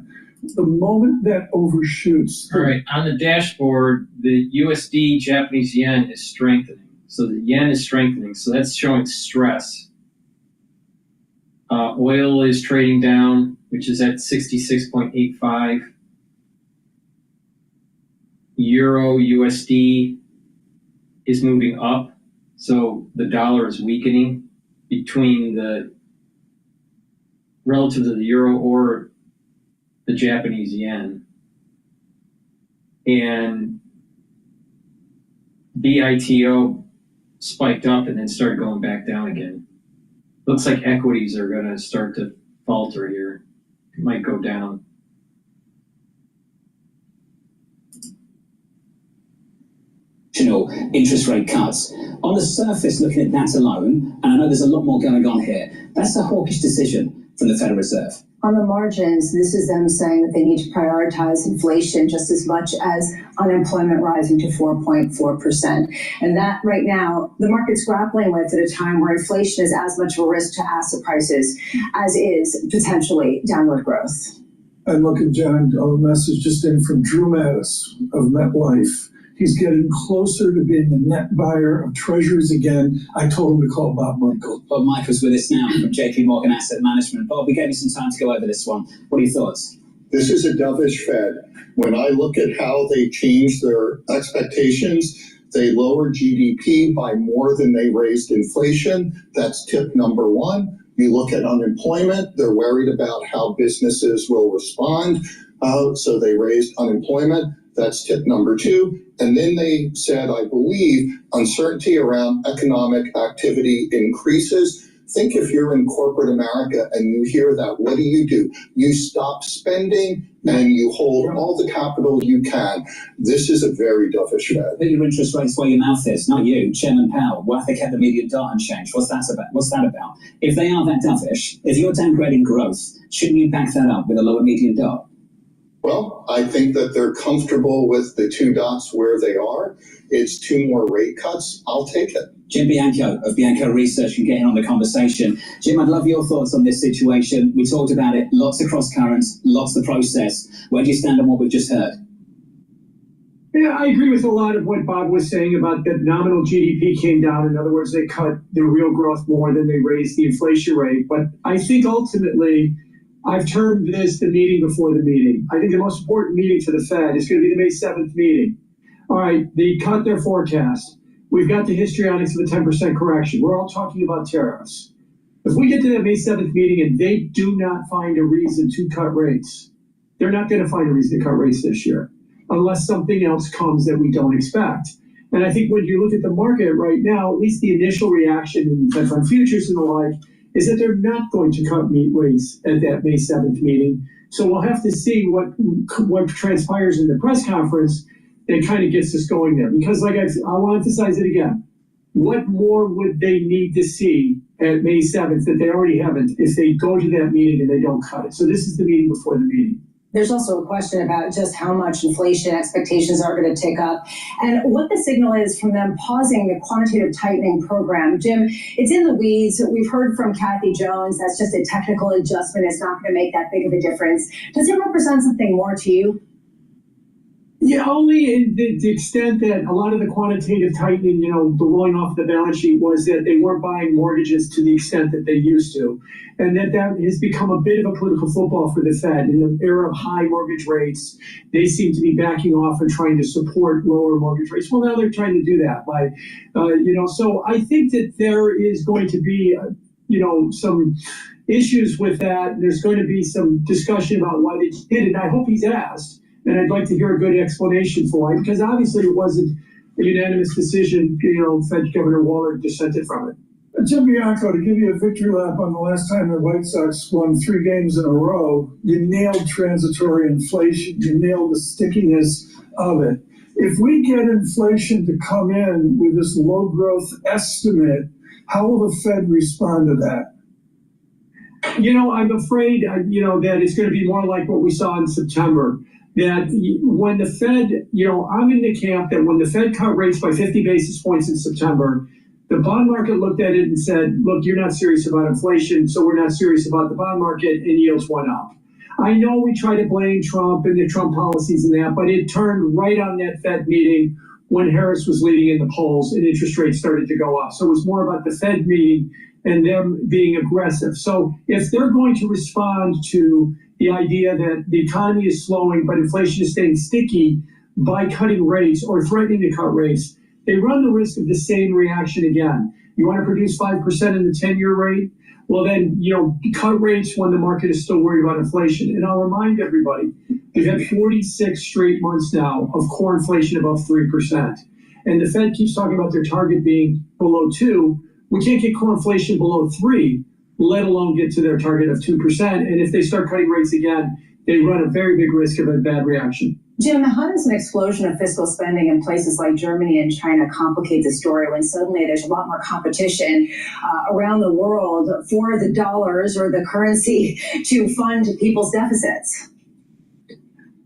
The moment that overshoots... All right, on the dashboard, the USD Japanese yen is strengthening. So the yen is strengthening, so that's showing stress. Oil is trading down, which is at 66.85. Euro USD is moving up, so the dollar is weakening between the relative to the euro or the Japanese yen. And BITO spiked up and then started going back down again. Looks like equities are going to start to falter here. It might go down. Interest rate cuts. On the surface, looking at that alone, and I know there's a lot more going on here, that's a hawkish decision from the Federal Reserve. On the margins, this is them saying that they need to prioritize inflation just as much as unemployment rising to 4.4%. And that right now, the market's grappling with at a time where inflation is as much of a risk to asset prices as is potentially downward growth. And look at John, a message just in from Drew Mattis of MetLife. He's getting closer to being the net buyer of treasuries again. I told him to call Bob Michael. Bob Michael's with us now from JP Morgan Asset Management. Bob, we gave you some time to go over this one. What are your thoughts? This is a dovish Fed. When I look at how they changed their expectations, they lowered GDP by more than they raised inflation. That's tip number one. You look at unemployment, they're worried about how businesses will respond. So they raised unemployment. That's tip number two. And then they said, I believe, uncertainty around economic activity increases. Think if you're in corporate America and you hear that, what do? You stop spending and you hold all the capital you can. This is a very dovish Fed. Put your interest rates where your mouth is, not you, Chairman Powell. Why have they kept the median dot unchanged? What's that about? If they are that dovish, if you're downgrading growth, shouldn't you back that up with a lower median dot? Well, I think that they're comfortable with the 2 dots where they are. It's 2 more rate cuts. I'll take it. Jim Bianco of Bianco Research can get in on the conversation. Jim, I'd love your thoughts on this situation. We talked about it, lots of cross currents, lots to process. Where do you stand on what we've just heard? Yeah, I agree with a lot of what Bob was saying about that nominal GDP came down. In other words, they cut their real growth more than they raised the inflation rate. But I think ultimately, I've termed this the meeting before the meeting. I think the most important meeting for the Fed is going to be the May 7th meeting. All right, they cut their forecast. We've got the histrionics of the 10% correction. We're all talking about tariffs. If we get to that May 7th meeting and they do not find a reason to cut rates, they're not going to find a reason to cut rates this year unless something else comes that we don't expect. And I think when you look at the market right now, at least the initial reaction in Fed Fund futures and the like, is that they're not going to cut rates at that May 7th meeting. So we'll have to see what transpires in the press conference that kind of gets us going there. Because like I want to emphasize it again, what more would they need to see at May 7th that they already haven't if they go to that meeting and they don't cut it? So this is the meeting before the meeting. There's also a question about just how much inflation expectations are going to tick up and what the signal is from them pausing the quantitative tightening program. Jim, it's in the weeds. We've heard from Kathy Jones. That's just a technical adjustment. It's not going to make that big of a difference. Does it represent something more to you? Yeah, only in the extent that a lot of the quantitative tightening, the rolling off the balance sheet was that they weren't buying mortgages to the extent that they used to. And that has become a bit of a political football for the Fed. In the era of high mortgage rates, they seem to be backing off and trying to support lower mortgage rates. Well, now they're trying to do that by, so I think that there is going to be, some issues with that. There's going to be some discussion about why they did it. And I hope he's asked. And I'd like to hear a good explanation for it, because obviously it wasn't a unanimous decision. Fed Governor Waller dissented from it. Jim Bianco, to give you a victory lap on the last time the White Sox won 3 games in a row, you nailed transitory inflation. You nailed the stickiness of it. If we get inflation to come in with this low growth estimate, how will the Fed respond to that? I'm afraid, that it's going to be more like what we saw in September. That when the Fed, I'm in the camp that when the Fed cut rates by 50 basis points in September, the bond market looked at it and said, look, you're not serious about inflation, so we're not serious about the bond market, and yields went up. I know we try to blame Trump and the Trump policies and that, but it turned right on that Fed meeting when Harris was leading in the polls and interest rates started to go up. So it was more about the Fed meeting and them being aggressive. So if they're going to respond to the idea that the economy is slowing, but inflation is staying sticky by cutting rates or threatening to cut rates, they run the risk of the same reaction again. You want to produce 5% in the 10-year rate? Well, then, cut rates when the market is still worried about inflation. And I'll remind everybody, we've had 46 straight months now of core inflation above 3%. And the Fed keeps talking about their target being below 2. We can't get core inflation below 3. Let alone get to their target of 2%. And if they start cutting rates again, they run a very big risk of a bad reaction. Jim, how does an explosion of fiscal spending in places like Germany and China complicate the story when suddenly there's a lot more competition around the world for the dollars or the currency to fund people's deficits?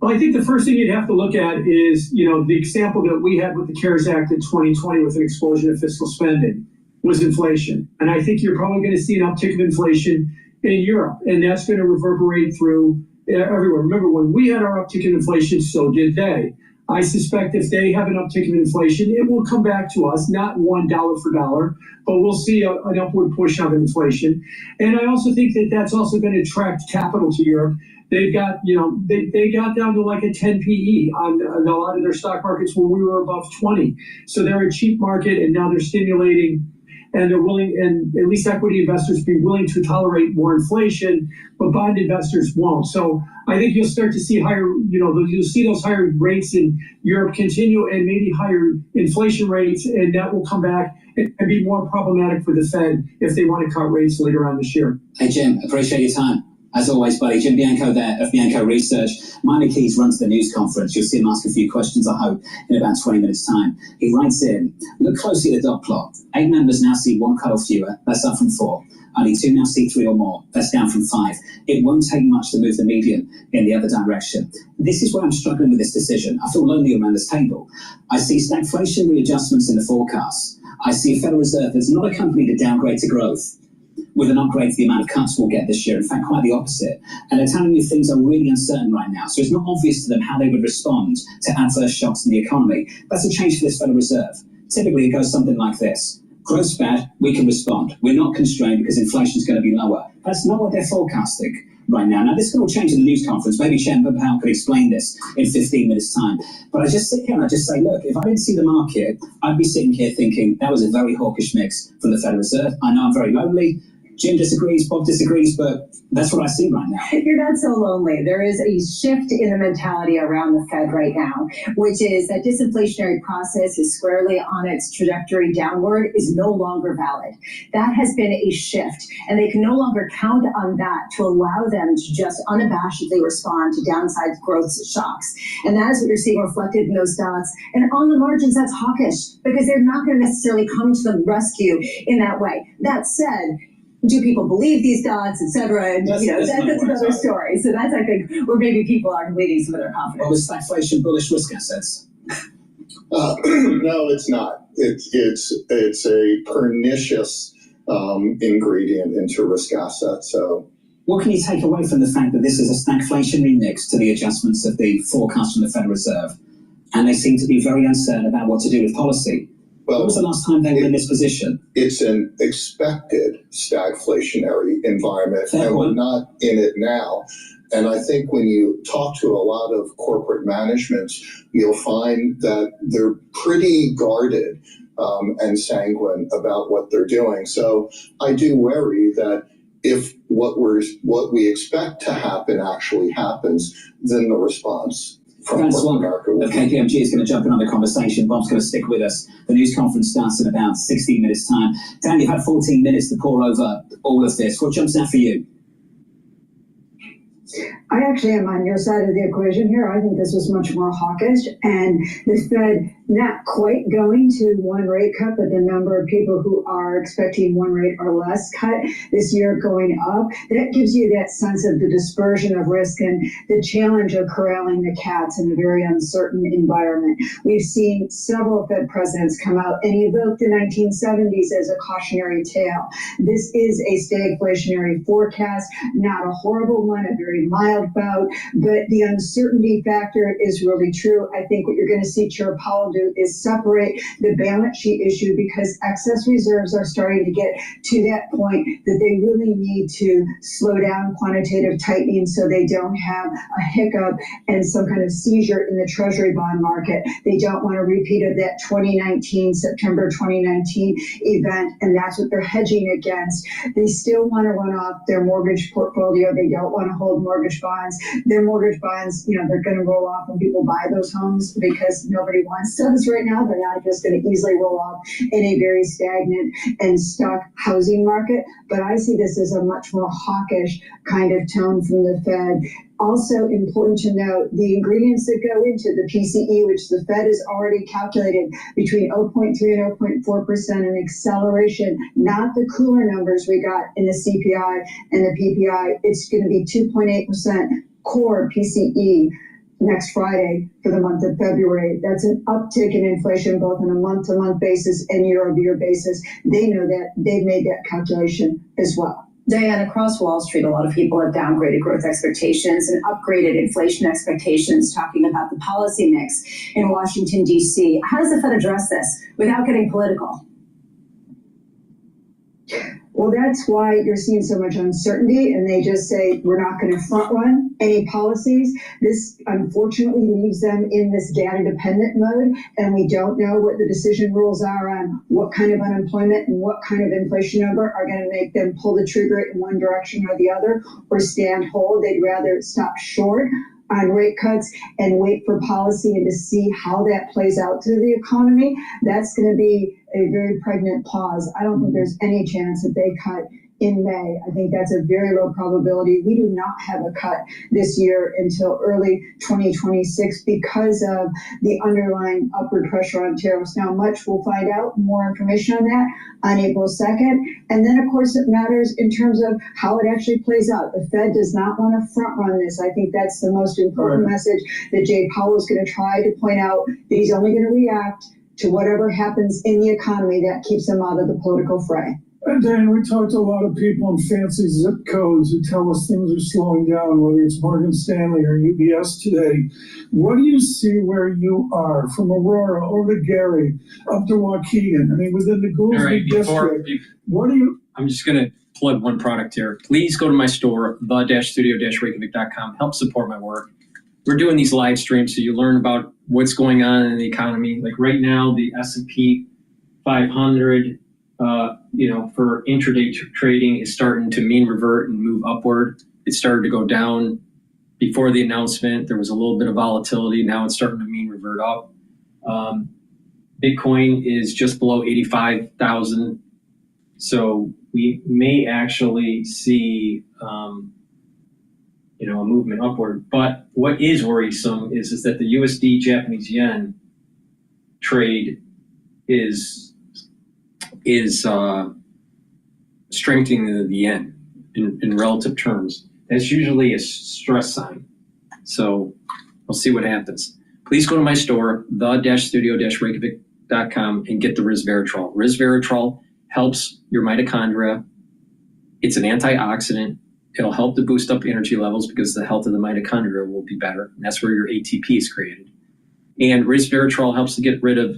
Well, I think the first thing you'd have to look at is, the example that we had with the CARES Act in 2020 with an explosion of fiscal spending was inflation. And I think you're probably going to see an uptick of inflation in Europe, and that's going to reverberate through everywhere. Remember, when we had our uptick in inflation, so did they. I suspect if they have an uptick in inflation, it will come back to us, not $1 for dollar, but we'll see an upward push on inflation. And I also think that that's also going to attract capital to Europe. They've got, they got down to like a 10 PE on a lot of their stock markets when we were above 20. So they're a cheap market, and now they're stimulating. And they're willing, and at least equity investors be willing to tolerate more inflation, but bond investors won't. So I think you'll start to see higher, you'll see those higher rates in Europe continue and maybe higher inflation rates, and that will come back and be more problematic for the Fed if they want to cut rates later on this year. Hey, Jim, appreciate your time. As always, buddy, Jim Bianco there of Bianco Research. Minor Keys runs the news conference. You'll see him ask a few questions, I hope, in about 20 minutes' time. He writes in, look closely at the dot plot. 8 members now see 1 cut or fewer. That's up from 4. Only 2 now see 3 or more. That's down from 5. It won't take much to move the median in the other direction. This is where I'm struggling with this decision. I feel lonely around this table. I see stagflation readjustments in the forecasts. I see a Federal Reserve that's not a company to downgrade to growth, with an upgrade to the amount of cuts we'll get this year. In fact, quite the opposite. And they're telling you things are really uncertain right now. So it's not obvious to them how they would respond to adverse shocks in the economy. That's a change for this Federal Reserve. Typically, it goes something like this. Growth's bad, we can respond. We're not constrained because inflation is going to be lower. That's not what they're forecasting right now. Now, this could all change in the news conference. Maybe Chairman Powell could explain this in 15 minutes' time. But I just sit here and I just say, look, if I didn't see the market, I'd be sitting here thinking that was a very hawkish mix from the Federal Reserve. I know I'm very lonely. Jim disagrees, Bob disagrees, but that's what I see right now. You're not so lonely. There is a shift in the mentality around the Fed right now, which is that disinflationary process is squarely on its trajectory downward, is no longer valid. That has been a shift, and they can no longer count on that to allow them to just unabashedly respond to downside growth shocks. And that is what you're seeing reflected in those dots. And on the margins, that's hawkish, because they're not going to necessarily come to the rescue in that way. That said, do people believe these dots, et cetera? And, that's another story. So that's, I think, where maybe people are leading some of their confidence. Well, is stagflation bullish risk assets? No, it's not. It's a pernicious ingredient into risk assets. So, what can you take away from the fact that this is a stagflationary mix to the adjustments of the forecast from the Federal Reserve, and they seem to be very uncertain about what to do with policy? Well, when was the last time they were in this position? It's an expected stagflationary environment, and we're not in it now. And I think when you talk to a lot of corporate managements, you'll find that they're pretty guarded and sanguine about what they're doing. So I do worry that if what we expect to happen actually happens, then the response Dan Swan of KPMG is going to jump in on the conversation. Bob's going to stick with us. The news conference starts in about 16 minutes' time. Dan, you've had 14 minutes to pore over all of this. What jumps out for you? I actually am on your side of the equation here. I think this was much more hawkish, and the Fed not quite going to one rate cut, but the number of people who are expecting one rate or less cut this year going up, that gives you that sense of the dispersion of risk and the challenge of corralling the cats in a very uncertain environment. We've seen several Fed presidents come out and evoke the 1970s as a cautionary tale. This is a stagflationary forecast, not a horrible one, a very mild bout, but the uncertainty factor is really true. I think what you're going to see Chair Powell do is separate the balance sheet issue, because excess reserves are starting to get to that point that they really need to slow down quantitative tightening so they don't have a hiccup and some kind of seizure in the Treasury bond market. They don't want a repeat of that September 2019 event, and that's what they're hedging against. They still want to run off their mortgage portfolio. They don't want to hold mortgage bonds. Their mortgage bonds, they're going to roll off when people buy those homes, because nobody wants those right now. They're not just going to easily roll off in a very stagnant and stuck housing market. But I see this as a much more hawkish kind of tone from the Fed. Also important to note, the ingredients that go into the PCE, which the Fed has already calculated between 0.3 and 0.4%, an acceleration, not the cooler numbers we got in the CPI and the PPI. It's going to be 2.8% core PCE next Friday for the month of February. That's an uptick in inflation, both on a month-to-month basis and year-over-year basis. They know that. They've made that calculation as well. Diane, across Wall Street, a lot of people have downgraded growth expectations and upgraded inflation expectations, talking about the policy mix in Washington, D.C. How does the Fed address this without getting political? Well, that's why you're seeing so much uncertainty, and they just say, we're not going to front run any policies. This unfortunately leaves them in this data-dependent mode, and we don't know what the decision rules are on what kind of unemployment and what kind of inflation number are going to make them pull the trigger in one direction or the other, or stand hold. They'd rather stop short on rate cuts and wait for policy and to see how that plays out through the economy. That's going to be a very pregnant pause. I don't think there's any chance that they cut in May. I think that's a very low probability. We do not have a cut this year until early 2026 because of the underlying upward pressure on tariffs. Now, much we'll find out, more information on that on April 2nd. And then, of course, it matters in terms of how it actually plays out. The Fed does not want to front run this. I think that's the most important message that Jay Powell is going to try to point out, that he's only going to react to whatever happens in the economy that keeps him out of the political fray. And Dan, we talked to a lot of people in fancy zip codes who tell us things are slowing down, whether it's Morgan Stanley or UBS today. What do you see where you are, from Aurora over to Gary, up to Waukegan? I mean, within the Gouldsby district, what do you... I'm just going to plug one product here. Please go to my store, the-studio-reykjavik.com. Help support my work. We're doing these live streams so you learn about what's going on in the economy. Like right now, the S&P 500... for intraday trading is starting to mean revert and move upward. It started to go down before the announcement. There was a little bit of volatility. Now it's starting to mean revert up. Bitcoin is just below 85,000. So we may actually see, a movement upward. But what is worrisome is that the USD Japanese yen trade is strengthening the yen in relative terms. That's usually a stress sign. So we'll see what happens. Please go to my store, the-studio-reykjavik.com, and get the resveratrol. Resveratrol helps your mitochondria. It's an antioxidant. It'll help to boost up energy levels because the health of the mitochondria will be better. And that's where your ATP is created. And resveratrol helps to get rid of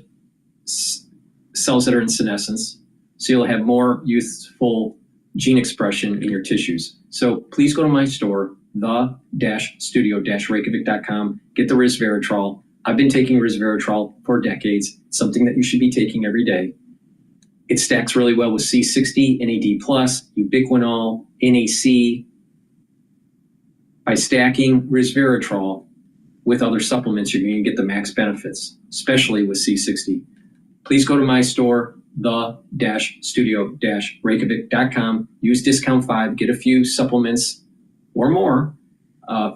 cells that are in senescence. So you'll have more youthful gene expression in your tissues. So please go to my store, the-studio-reykjavik.com, get the resveratrol. I've been taking resveratrol for decades. It's something that you should be taking every day. It stacks really well with C60, NAD+, ubiquinol, NAC. By stacking resveratrol with other supplements, you're going to get the max benefits, especially with C60. Please go to my store, the-studio-reykjavik.com. Use discount 5, get a few supplements or more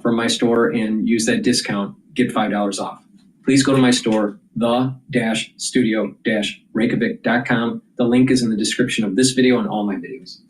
from my store, and use that discount, get $5 off. Please go to my store, the-studio-reykjavik.com. The link is in the description of this video and all my videos.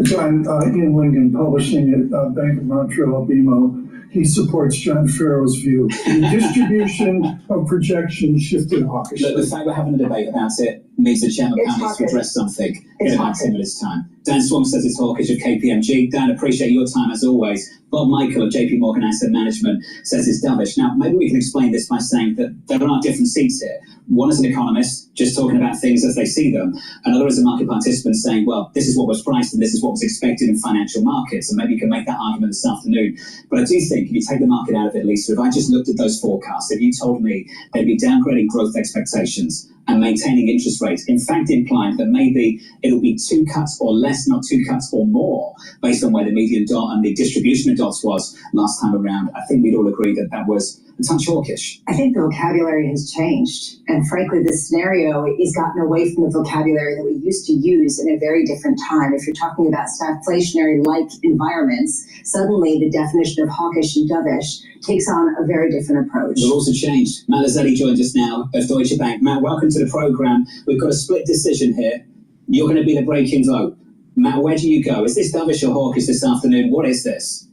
John, Ian Lincoln, publishing at Bank of Montreal, BMO. He supports John Farrow's view. The distribution of projections shifted hawkish. The fact we're having a debate about it means the chairman needs to address something in about 10 minutes' time. Dan Swam says it's hawkish of KPMG. Dan, appreciate your time as always. Bob Michael of JP Morgan Asset Management says it's dovish. Now, maybe we can explain this by saying that there are different seats here. One is an economist, just talking about things as they see them. Another is a market participant saying, well, this is what was priced and this is what was expected in financial markets. And maybe you can make that argument this afternoon. But I do think if you take the market out of it, Lisa, if I just looked at those forecasts, if you told me they'd be downgrading growth expectations and maintaining interest rates, in fact implying that maybe it'll be 2 cuts or less, not 2 cuts or more, based on where the median dot and the distribution of dots was last time around, I think we'd all agree that that was a touch hawkish. I think the vocabulary has changed. And frankly, this scenario is gotten away from the vocabulary that we used to use in a very different time. If you're talking about stagflationary-like environments, suddenly the definition of hawkish and dovish takes on a very different approach. The rules have changed. Matt Lazzetti joins us now of Deutsche Bank. Matt, welcome to the program. We've got a split decision here. You're going to be the break-in vote. Matt, where do you go? Is this dovish or hawkish this afternoon? What is this?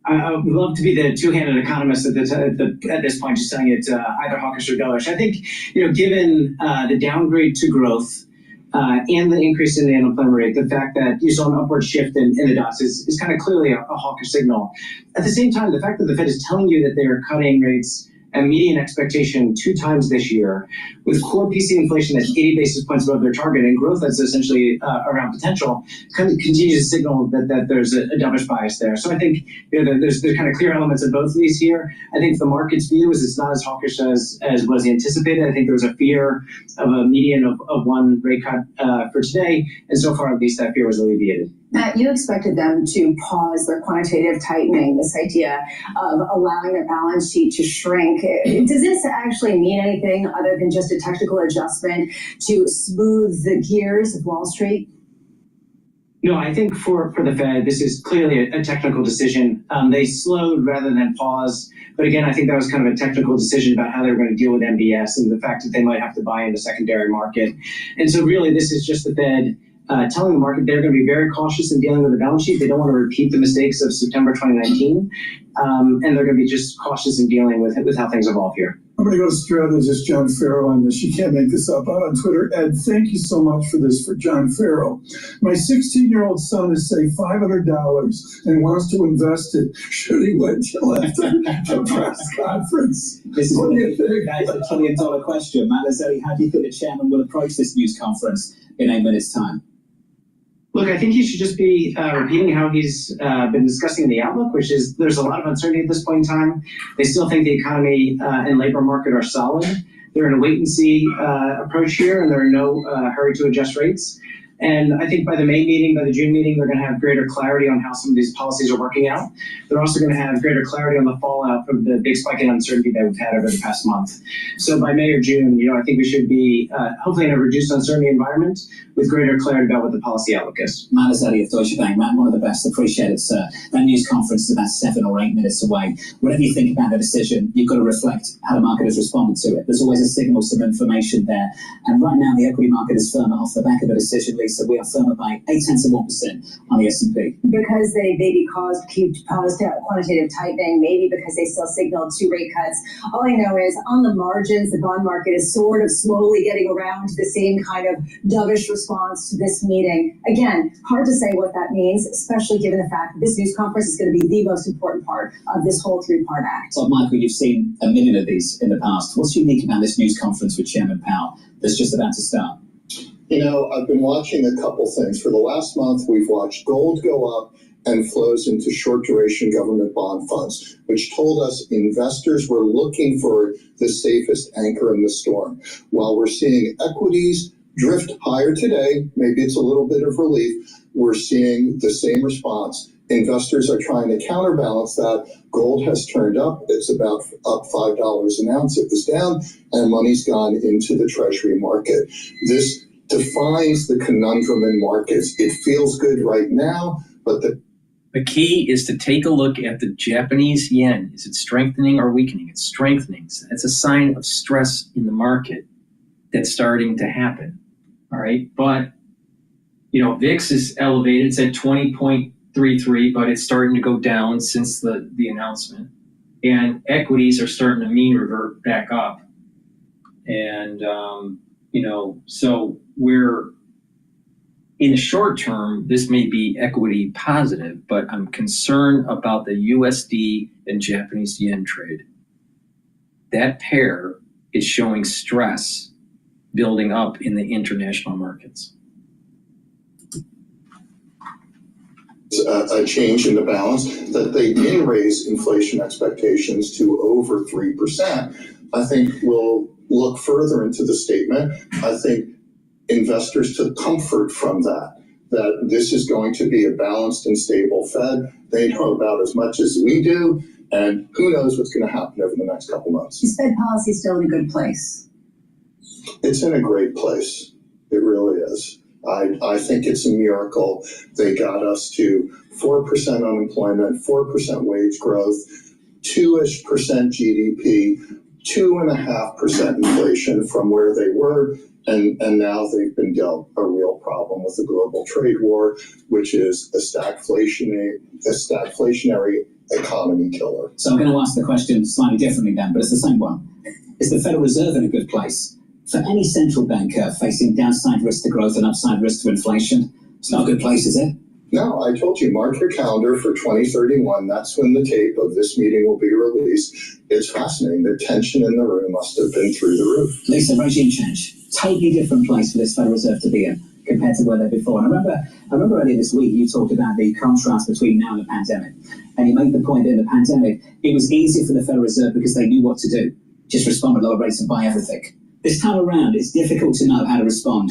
I would love to be the two-handed economist at this point, just saying it either hawkish or dovish. I think, given the downgrade to growth and the increase in the unemployment rate, the fact that you saw an upward shift in the dots is kind of clearly a hawkish signal. At the same time, the fact that the Fed is telling you that they are cutting rates a median expectation 2 times this year, with core PC inflation that's 80 basis points above their target and growth that's essentially around potential, kind of continues to signal that there's a dovish bias there. So I think there's kind of clear elements of both of these here. I think the market's view is it's not as hawkish as was anticipated. I think there was a fear of a median of 1 rate cut for today, and so far at least that fear was alleviated. Matt, you expected them to pause their quantitative tightening, this idea of allowing their balance sheet to shrink. Does this actually mean anything other than just a technical adjustment to smooth the gears of Wall Street? No, I think for the Fed, this is clearly a technical decision. They slowed rather than paused. But again, I think that was kind of a technical decision about how they were going to deal with MBS and the fact that they might have to buy in the secondary market. And so really, this is just the Fed telling the market they're going to be very cautious in dealing with the balance sheet. They don't want to repeat the mistakes of September 2019. And they're going to be just cautious in dealing with how things evolve here. I'm going to go straight to just John Farrow on this. You can't make this up. Out on Twitter, Ed, thank you so much for this for John Farrow. My 16-year-old son is saved $500 and wants to invest it. Should he wait till after the press conference? This is that is a $1 trillion question. Matt Lazzetti, how do you think the chairman will approach this news conference in 8 minutes' time? Look, I think he should just be repeating how he's been discussing the outlook, which is there's a lot of uncertainty at this point in time. They still think the economy and labor market are solid. they're in a wait and see approach here, and they're in no hurry to adjust rates. And I think by the May meeting, by the June meeting, they're going to have greater clarity on how some of these policies are working out. They're also going to have greater clarity on the fallout from the big spike in uncertainty that we've had over the past month. So by May or June, I think we should be hopefully in a reduced uncertainty environment with greater clarity about what the policy outlook is. Matt Azadi of Deutsche Bank. Matt, one of the best. Appreciate it, sir. That news conference is about 7 or 8 minutes away. Whatever you think about the decision, you've got to reflect how the market has responded to it. There's always a signal, some information there. And right now, the equity market is firmer off the back of the decision, Lisa. We are firmer by 0.8% on the S&P. Because they maybe paused quantitative tightening, maybe because they still signaled 2 rate cuts. All I know is on the margins, the bond market is sort of slowly getting around to the same kind of dovish response to this meeting. Again, hard to say what that means, especially given the fact that this news conference is going to be the most important part of this whole 3-part act. So, Michael, you've seen a million of these in the past. What's unique about this news conference with Chairman Powell that's just about to start? I've been watching a couple things. For the last month, we've watched gold go up and flows into short duration government bond funds, which told us investors were looking for the safest anchor in the storm. While we're seeing equities drift higher today, maybe it's a little bit of relief, we're seeing the same response. Investors are trying to counterbalance that. Gold has turned up. It's about up $5 an ounce. It was down, and money's gone into the treasury market. This defines the conundrum in markets. It feels good right now, but the key is to take a look at the Japanese yen. Is it strengthening or weakening? It's strengthening. It's a sign of stress in the market that's starting to happen. All right. But, VIX is elevated. It's at 20.33, but it's starting to go down since the announcement. And equities are starting to mean revert back up. And, so we're in the short term, this may be equity positive, but I'm concerned about the USD and Japanese yen trade. That pair is showing stress building up in the international markets. A change in the balance that they did raise inflation expectations to over 3%. I think we'll look further into the statement. I think investors took comfort from that this is going to be a balanced and stable Fed. They know about as much as we do, and who knows what's going to happen over the next couple months. Is Fed policy still in a good place? It's in a great place. It really is. I think it's a miracle. They got us to 4% unemployment, 4% wage growth, 2-ish% GDP, 2.5% inflation from where they were. And now they've been dealt a real problem with the global trade war, which is a stagflationary economy killer. So I'm going to ask the question slightly differently then, but it's the same one. Is the Federal Reserve in a good place? For any central banker facing downside risk to growth and upside risk to inflation, it's not a good place, is it? No, I told you, mark your calendar for 2031. That's when the tape of this meeting will be released. It's fascinating. The tension in the room must have been through the roof. Lisa, regime change. Totally different place for this Federal Reserve to be in compared to where they were before. And I remember earlier this week you talked about the contrast between now and the pandemic. And you made the point that in the pandemic, it was easier for the Federal Reserve because they knew what to do. Just respond with lower rates and buy everything. This time around, it's difficult to know how to respond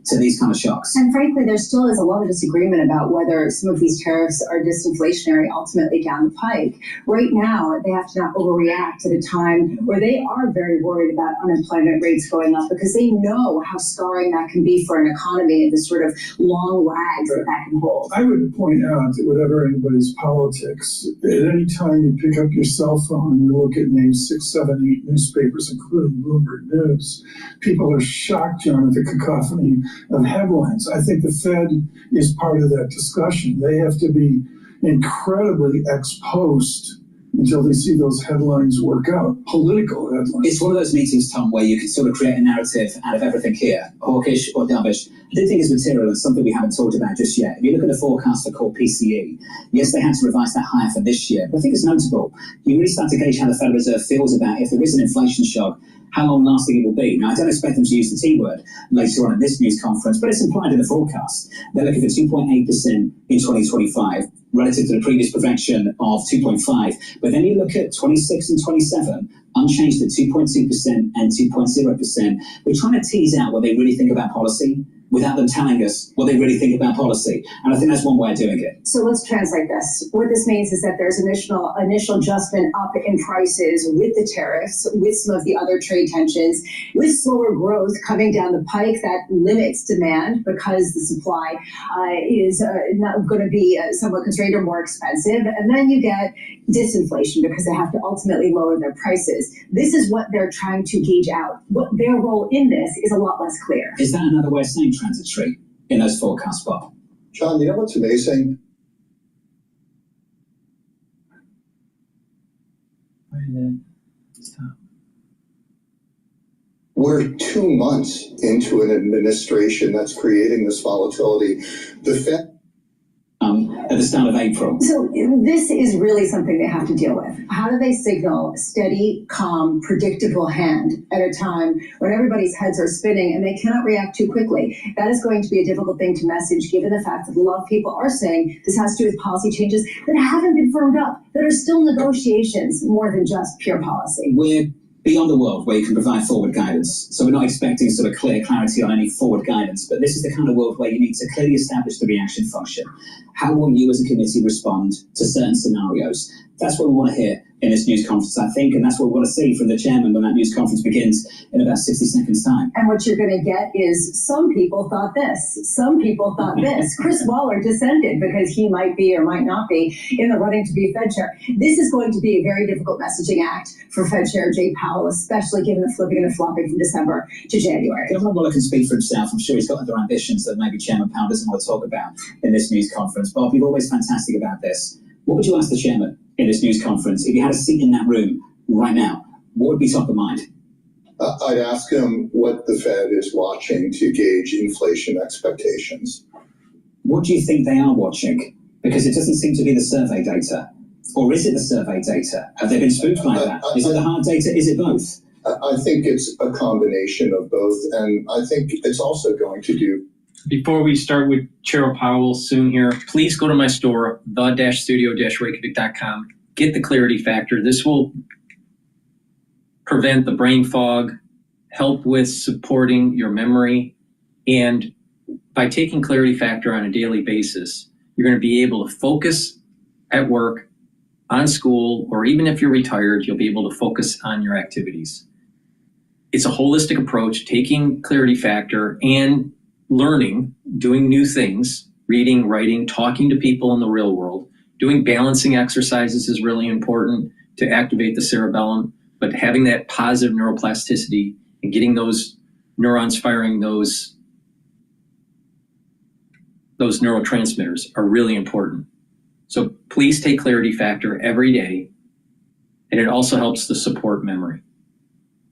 to these kind of shocks. And frankly, there still is a lot of disagreement about whether some of these tariffs are disinflationary ultimately down the pike. Right now, they have to not overreact at a time where they are very worried about unemployment rates going up because they know how scarring that can be for an economy and the sort of long lags that can hold. I would point out that whatever anybody's politics, at any time you pick up your cell phone and you look at names 6, 7, 8 newspapers, including Bloomberg News, people are shocked, John, at the cacophony of headlines. I think the Fed is part of that discussion. They have to be incredibly ex post until they see those headlines work out, political headlines. It's one of those meetings, Tom, where you can sort of create a narrative out of everything here, hawkish or dovish. I do think it's material and something we haven't talked about just yet. If you look at the forecast for core PCE, yes, they had to revise that higher for this year, but I think it's notable. You really start to gauge how the Federal Reserve feels about if there is an inflation shock, how long lasting it will be. Now, I don't expect them to use the T word later on in this news conference, but it's implied in the forecast. They're looking for 2.8% in 2025 relative to the previous projection of 2.5. But then you look at 26 and 27, unchanged at 2.2% and 2.0%. We're trying to tease out what they really think about policy without them telling us what they really think about policy. And I think that's one way of doing it. So let's translate this. What this means is that there's initial adjustment up in prices with the tariffs, with some of the other trade tensions, with slower growth coming down the pike that limits demand because the supply is not going to be somewhat constrained or more expensive. And then you get disinflation because they have to ultimately lower their prices. This is what they're trying to gauge out. What their role in this is a lot less clear. Is that another way of saying transitory in those forecasts, Bob? John, you know what's amazing? We're 2 months into an administration that's creating this volatility. The Fed at the start of April. So this is really something they have to deal with. How do they signal steady, calm, predictable hand at a time when everybody's heads are spinning and they cannot react too quickly? That is going to be a difficult thing to message, given the fact that a lot of people are saying this has to do with policy changes that haven't been firmed up, that are still negotiations more than just pure policy. We're beyond the world where you can provide forward guidance. So we're not expecting sort of clear clarity on any forward guidance, but this is the kind of world where you need to clearly establish the reaction function. How will you as a committee respond to certain scenarios? That's what we want to hear in this news conference, I think, and that's what we want to see from the chairman when that news conference begins in about 60 seconds' time. And what you're going to get is some people thought this, some people thought this. Chris Waller dissented because he might be or might not be in the running to be Fed chair. This is going to be a very difficult messaging act for Fed Chair Jay Powell, especially given the flipping and the flopping from December to January. Governor Waller can speak for himself. I'm sure he's got other ambitions that maybe Chairman Powell doesn't want to talk about in this news conference. Bob, you're always fantastic about this. What would you ask the chairman in this news conference if you had a seat in that room right now? What would be top of mind? I'd ask him what the Fed is watching to gauge inflation expectations. What do you think they are watching? Because it doesn't seem to be the survey data. Or is it the survey data? Have they been spooked by that? Is it the hard data? Is it both? I think it's a combination of both, and I think it's also going to do. Before we start with Chair Powell soon here, please go to my store, the-studio-reykjavik.com. Get the clarity factor. This will prevent the brain fog, help with supporting your memory, and by taking clarity factor on a daily basis, you're going to be able to focus at work, on school, or even if you're retired, you'll be able to focus on your activities. It's a holistic approach, taking clarity factor and learning, doing new things, reading, writing, talking to people in the real world. Doing balancing exercises is really important to activate the cerebellum, but having that positive neuroplasticity and getting those neurons firing those neurotransmitters are really important. So please take clarity factor every day, and it also helps to support memory.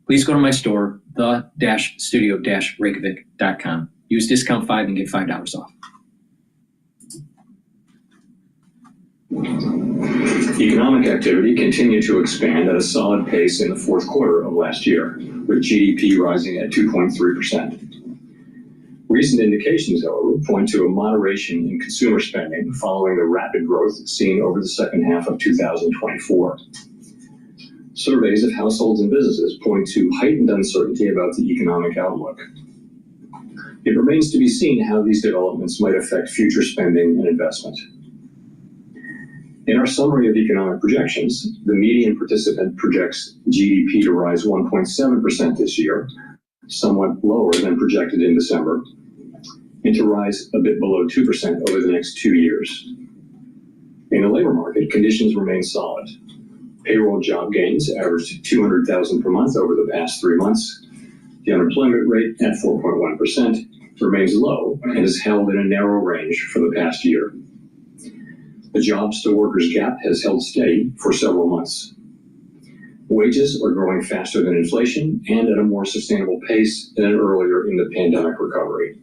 Please go to my store, the-studio-reykjavik.com. Use discount 5 and get $5 off. Economic activity continued to expand at a solid pace in the fourth quarter of last year, with GDP rising at 2.3%. Recent indications, however, point to a moderation in consumer spending following the rapid growth seen over the second half of 2024. Surveys of households and businesses point to heightened uncertainty about the economic outlook. It remains to be seen how these developments might affect future spending and investment. In our summary of economic projections, the median participant projects GDP to rise 1.7% this year, somewhat lower than projected in December, and to rise a bit below 2% over the next 2 years. In the labor market, conditions remain solid. Payroll job gains averaged 200,000 per month over the past 3 months. The unemployment rate at 4.1% remains low and is held in a narrow range for the past year. The jobs to workers gap has held steady for several months. Wages are growing faster than inflation and at a more sustainable pace than earlier in the pandemic recovery.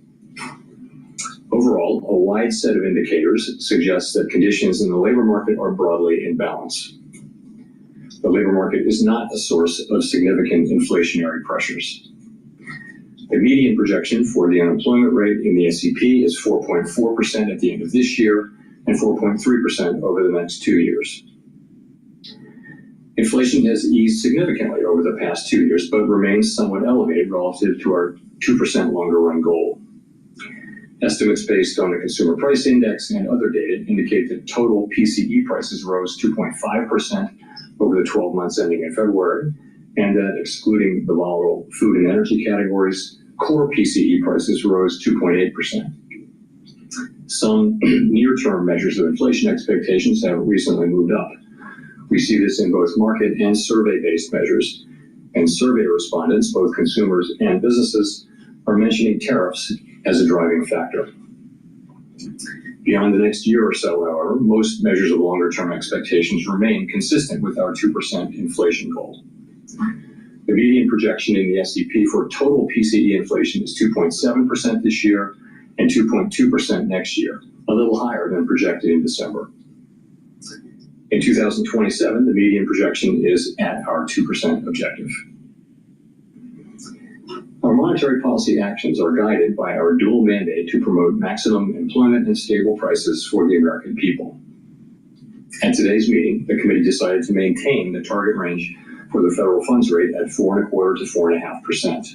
Overall, a wide set of indicators suggests that conditions in the labor market are broadly in balance. The labor market is not a source of significant inflationary pressures. The median projection for the unemployment rate in the SEP is 4.4% at the end of this year and 4.3% over the next 2 years. Inflation has eased significantly over the past 2 years, but remains somewhat elevated relative to our 2% longer run goal. Estimates based on the Consumer Price Index and other data indicate that total PCE prices rose 2.5% over the 12 months ending in February, and that excluding the volatile food and energy categories, core PCE prices rose 2.8%. Some near-term measures of inflation expectations have recently moved up. We see this in both market and survey-based measures, and survey respondents, both consumers and businesses, are mentioning tariffs as a driving factor. Beyond the next year or so, however, most measures of longer-term expectations remain consistent with our 2% inflation goal. The median projection in the SEP for total PCE inflation is 2.7% this year and 2.2% next year, a little higher than projected in December. In 2027, the median projection is at our 2% objective. Our monetary policy actions are guided by our dual mandate to promote maximum employment and stable prices for the American people. At today's meeting, the committee decided to maintain the target range for the federal funds rate at 4.25% to 4.5%.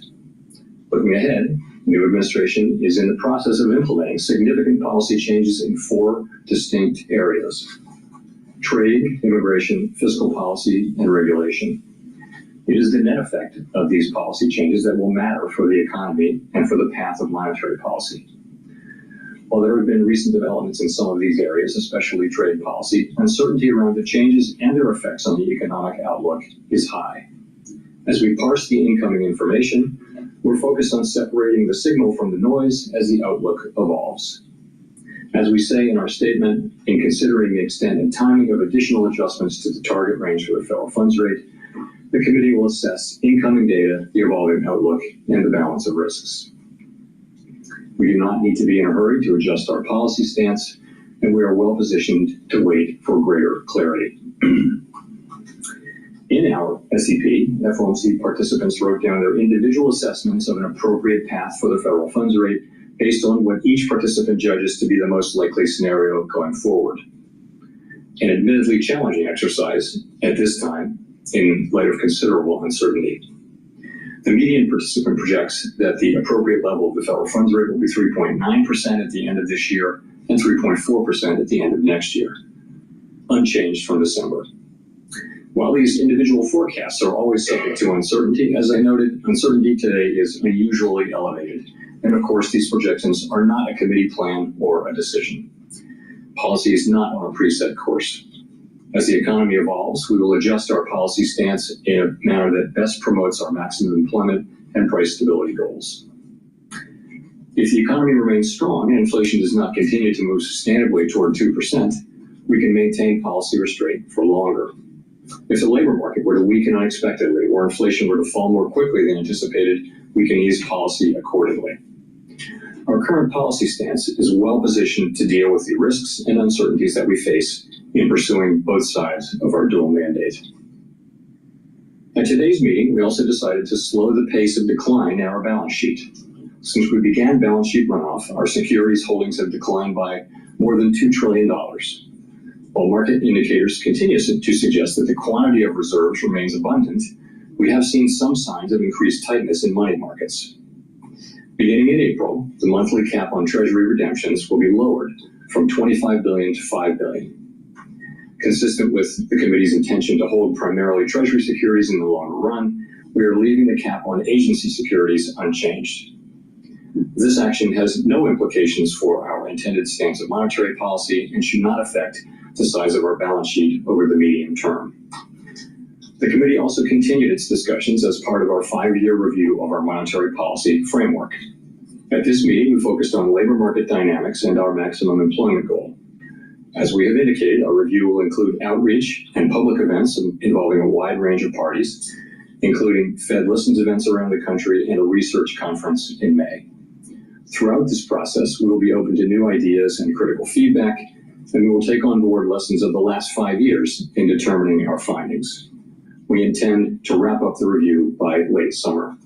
Looking ahead, the new administration is in the process of implementing significant policy changes in 4 distinct areas: trade, immigration, fiscal policy, and regulation. It is the net effect of these policy changes that will matter for the economy and for the path of monetary policy. While there have been recent developments in some of these areas, especially trade policy, uncertainty around the changes and their effects on the economic outlook is high. As we parse the incoming information, we're focused on separating the signal from the noise as the outlook evolves. As we say in our statement, in considering the extent and timing of additional adjustments to the target range for the federal funds rate, the committee will assess incoming data, the evolving outlook, and the balance of risks. We do not need to be in a hurry to adjust our policy stance, and we are well positioned to wait for greater clarity. In our SEP, FOMC participants wrote down their individual assessments of an appropriate path for the federal funds rate based on what each participant judges to be the most likely scenario going forward. An admittedly challenging exercise at this time in light of considerable uncertainty. The median participant projects that the appropriate level of the federal funds rate will be 3.9% at the end of this year and 3.4% at the end of next year, unchanged from December. While these individual forecasts are always subject to uncertainty, as I noted, uncertainty today is unusually elevated. And of course, these projections are not a committee plan or a decision. Policy is not on a preset course. As the economy evolves, we will adjust our policy stance in a manner that best promotes our maximum employment and price stability goals. If the economy remains strong and inflation does not continue to move sustainably toward 2%, we can maintain policy restraint for longer. If the labor market were to weaken unexpectedly or inflation were to fall more quickly than anticipated, we can ease policy accordingly. Our current policy stance is well positioned to deal with the risks and uncertainties that we face in pursuing both sides of our dual mandate. At today's meeting, we also decided to slow the pace of decline in our balance sheet. Since we began balance sheet runoff, our securities holdings have declined by more than $2 trillion. While market indicators continue to suggest that the quantity of reserves remains abundant, we have seen some signs of increased tightness in money markets. Beginning in April, the monthly cap on Treasury redemptions will be lowered from $25 billion to $5 billion. Consistent with the committee's intention to hold primarily Treasury securities in the longer run, we are leaving the cap on agency securities unchanged. This action has no implications for our intended stance of monetary policy and should not affect the size of our balance sheet over the medium term. The committee also continued its discussions as part of our 5-year review of our monetary policy framework. At this meeting, we focused on labor market dynamics and our maximum employment goal. As we have indicated, our review will include outreach and public events involving a wide range of parties, including Fed Listens events around the country and a research conference in May. Throughout this process, we will be open to new ideas and critical feedback, and we will take on board lessons of the last 5 years in determining our findings. We intend to wrap up the review by late summer.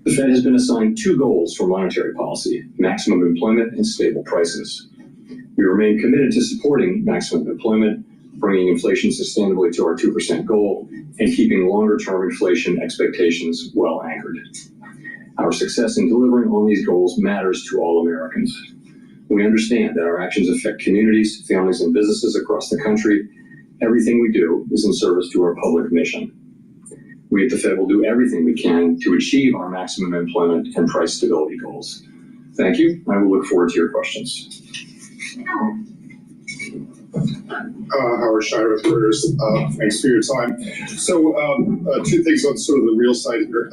The Fed has been assigned 2 goals for monetary policy: maximum employment and stable prices. We remain committed to supporting maximum employment, bringing inflation sustainably to our 2% goal, and keeping longer-term inflation expectations well anchored. Our success in delivering on these goals matters to all Americans. We understand that our actions affect communities, families, and businesses across the country. Everything we do is in service to our public mission. We at the Fed will do everything we can to achieve our maximum employment and price stability goals. Thank you. I will look forward to your questions. Howard Schneider with Reuters. Thanks for your time. So two things on sort of the real side here,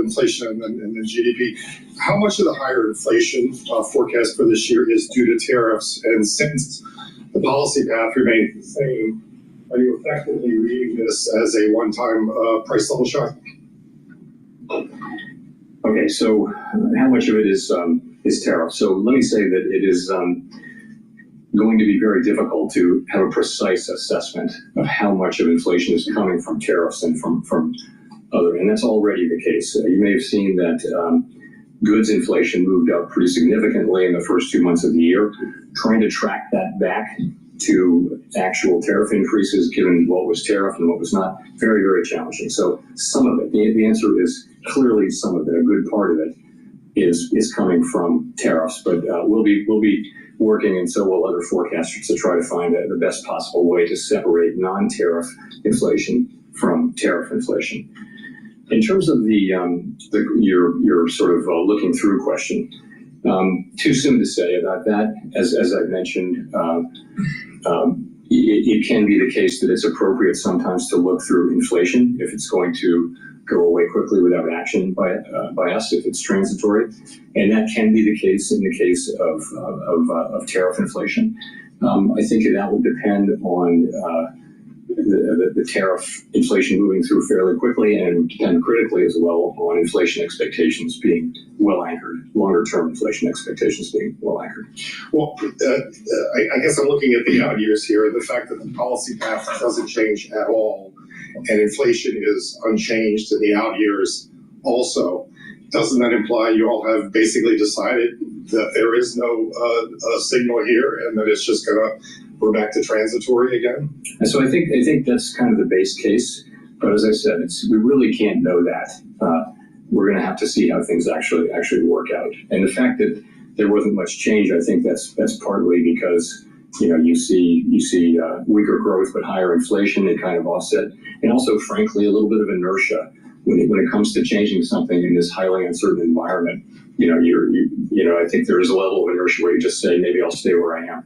inflation and then GDP. How much of the higher inflation forecast for this year is due to tariffs? And since the policy path remains the same, are you effectively reading this as a one-time price level shock? Okay, so how much of it is tariff? So let me say that it is going to be very difficult to have a precise assessment of how much of inflation is coming from tariffs and from other, and that's already the case. You may have seen that goods inflation moved up pretty significantly in the first 2 months of the year. Trying to track that back to actual tariff increases, given what was tariff and what was not, very, very challenging. So some of it, the answer is clearly some of it. A good part of it is coming from tariffs, but we'll be working, and so will other forecasters, to try to find the best possible way to separate non-tariff inflation from tariff inflation. In terms of your sort of looking through question, too soon to say about that. As I've mentioned, it can be the case that it's appropriate sometimes to look through inflation if it's going to go away quickly without action by us, if it's transitory, and that can be the case in the case of tariff inflation. I think that will depend on the tariff inflation moving through fairly quickly, and depend critically as well on inflation expectations being well anchored, longer term inflation expectations being well anchored. Well, I guess I'm looking at the out years here, and the fact that the policy path doesn't change at all, and inflation is unchanged in the out years also. Doesn't that imply you all have basically decided that there is no signal here, and that it's just we're back to transitory again? And so I think that's kind of the base case. But as I said, we really can't know that. We're going to have to see how things actually work out. And the fact that there wasn't much change, I think that's partly because you see weaker growth but higher inflation. They kind of offset, and also frankly a little bit of inertia when it comes to changing something in this highly uncertain environment. I think there is a level of inertia where you just say, maybe I'll stay where I am.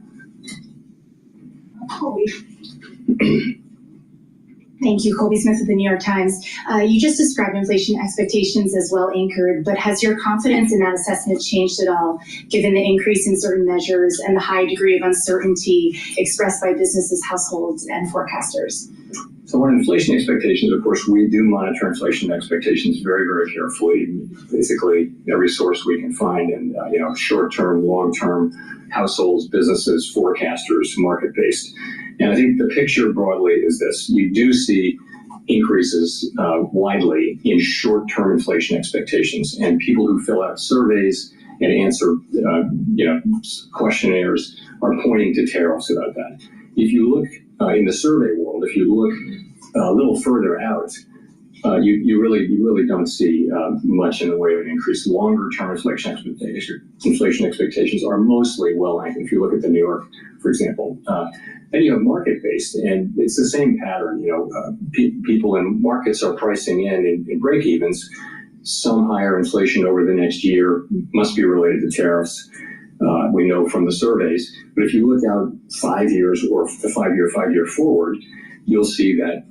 Thank you. Colby Smith with the New York Times. You just described inflation expectations as well anchored, but has your confidence in that assessment changed at all, given the increase in certain measures and the high degree of uncertainty expressed by businesses, households, and forecasters? So on inflation expectations, of course, we do monitor inflation expectations very, very carefully. Basically, every source we can find, and short-term, long-term, households, businesses, forecasters, market-based. And I think the picture broadly is this: you do see increases widely in short-term inflation expectations, and people who fill out surveys and answer questionnaires are pointing to tariffs about that. If you look in the survey world, if you look a little further out, you really don't see much in the way of an increase. Longer-term inflation expectations are mostly well anchored. If you look at the New York, for example, then you have market-based, and it's the same pattern. People in markets are pricing in break-evens. Some higher inflation over the next year must be related to tariffs. We know from the surveys, but if you look out 5 years or the 5 year forward, you'll see that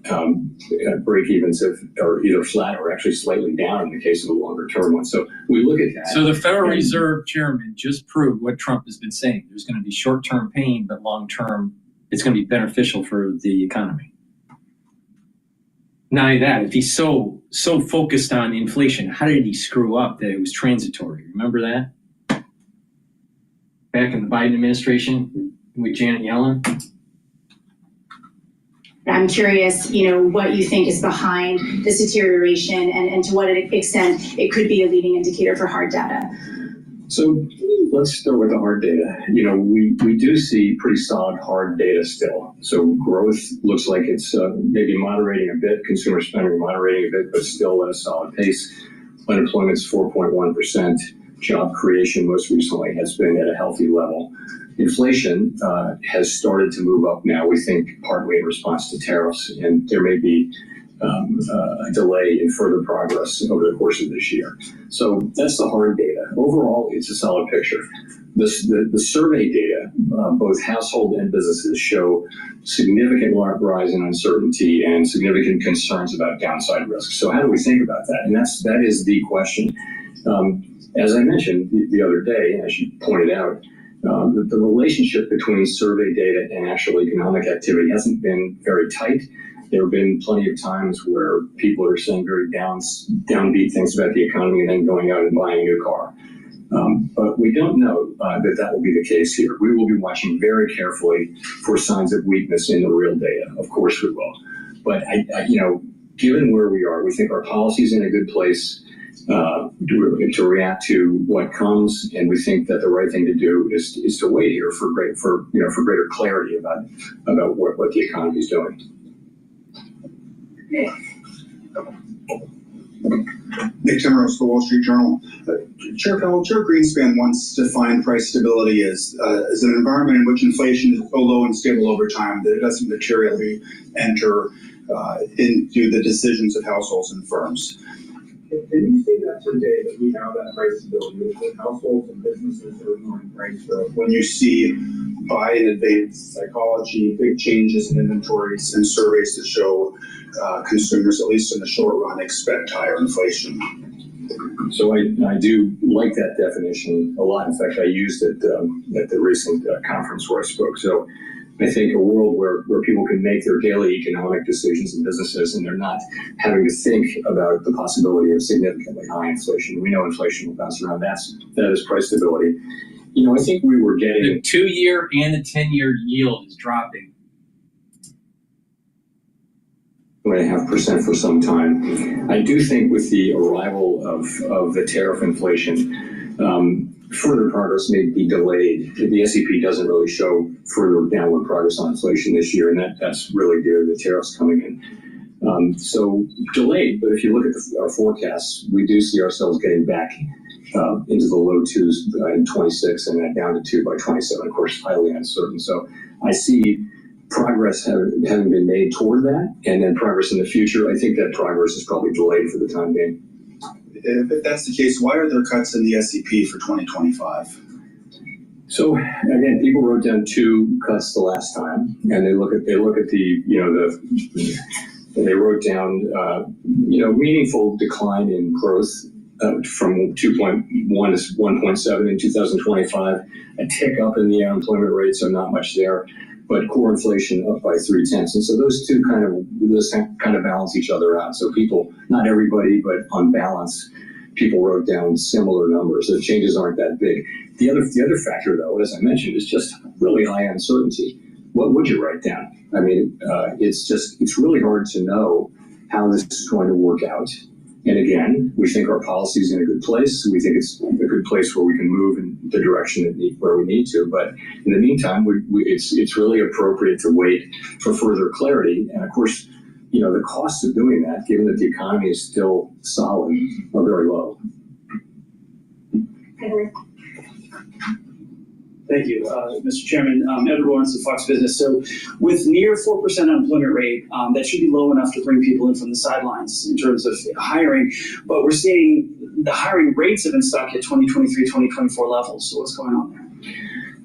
break-evens are either flat or actually slightly down in the case of a longer-term one. So we look at that. So the Federal Reserve Chairman just proved what Trump has been saying. There's going to be short-term pain, but long-term, it's going to be beneficial for the economy. Not only that, if he's so focused on inflation, how did he screw up that it was transitory? Remember that? Back in the Biden administration with Janet Yellen? I'm curious, what you think is behind this deterioration and to what extent it could be a leading indicator for hard data. So let's start with the hard data. You know, we do see pretty solid hard data still. So growth looks like it's maybe moderating a bit, consumer spending moderating a bit, but still at a solid pace. Unemployment's 4.1%. Job creation most recently has been at a healthy level. Inflation has started to move up now, we think partly in response to tariffs, and there may be a delay in further progress over the course of this year. So that's the hard data. Overall, it's a solid picture. The survey data, both household and businesses, show significant rise in uncertainty and significant concerns about downside risks. So how do we think about that? And that is the question. As I mentioned the other day, as you pointed out, the relationship between survey data and actual economic activity hasn't been very tight. There have been plenty of times where people are saying very downbeat things about the economy and then going out and buying a new car. But we don't know that will be the case here. We will be watching very carefully for signs of weakness in the real data. Of course we will. But, given where we are, we think our policy is in a good place to react to what comes, and we think that the right thing to do is to wait here for greater clarity about what the economy is doing. Nick Timmeros, the Wall Street Journal. Chair Powell, Chair Greenspan once defined price stability as an environment in which inflation is so low and stable over time that it doesn't materially enter into the decisions of households and firms. Can you say that today, that we have that price stability with households and businesses that are ignoring price growth? When you see buy in advance psychology, big changes in inventories, and surveys that show consumers, at least in the short run, expect higher inflation. So I do like that definition a lot. In fact, I used it at the recent conference where I spoke. So I think a world where people can make their daily economic decisions in businesses and they're not having to think about the possibility of significantly high inflation. We know inflation will bounce around. That is price stability. I think we were getting... The 2-year and the 10-year yield is dropping. 2.5% for some time. I do think with the arrival of the tariff inflation, further progress may be delayed. The SEP doesn't really show further downward progress on inflation this year, and that's really due to the tariffs coming in. So delayed, but if you look at our forecasts, we do see ourselves getting back into the low 2s in 26 and then down to 2 by 27, of course, highly uncertain. So I see progress having been made toward that, and then progress in the future. I think that progress is probably delayed for the time being. If that's the case, why are there cuts in the SEP for 2025? So again, people wrote down 2 cuts the last time, and they look at they wrote down meaningful decline in growth from 2.1 to 1.7 in 2025, a tick up in the unemployment rate, so not much there, but core inflation up by 0.3. And so those two kind of balance each other out. So people, not everybody, but on balance, people wrote down similar numbers. The changes aren't that big. The other factor, though, as I mentioned, is just really high uncertainty. What would you write down? I mean, it's really hard to know how this is going to work out. And again, we think our policy is in a good place. We think it's a good place where we can move in the direction where we need to. But in the meantime, it's really appropriate to wait for further clarity. And of course, the costs of doing that, given that the economy is still solid, are very low. Thank you, Mr. Chairman. Edward Lawrence of Fox Business. So with near 4% unemployment rate, that should be low enough to bring people in from the sidelines in terms of hiring. But we're seeing the hiring rates have been stuck at 2023, 2024 levels. So what's going on there?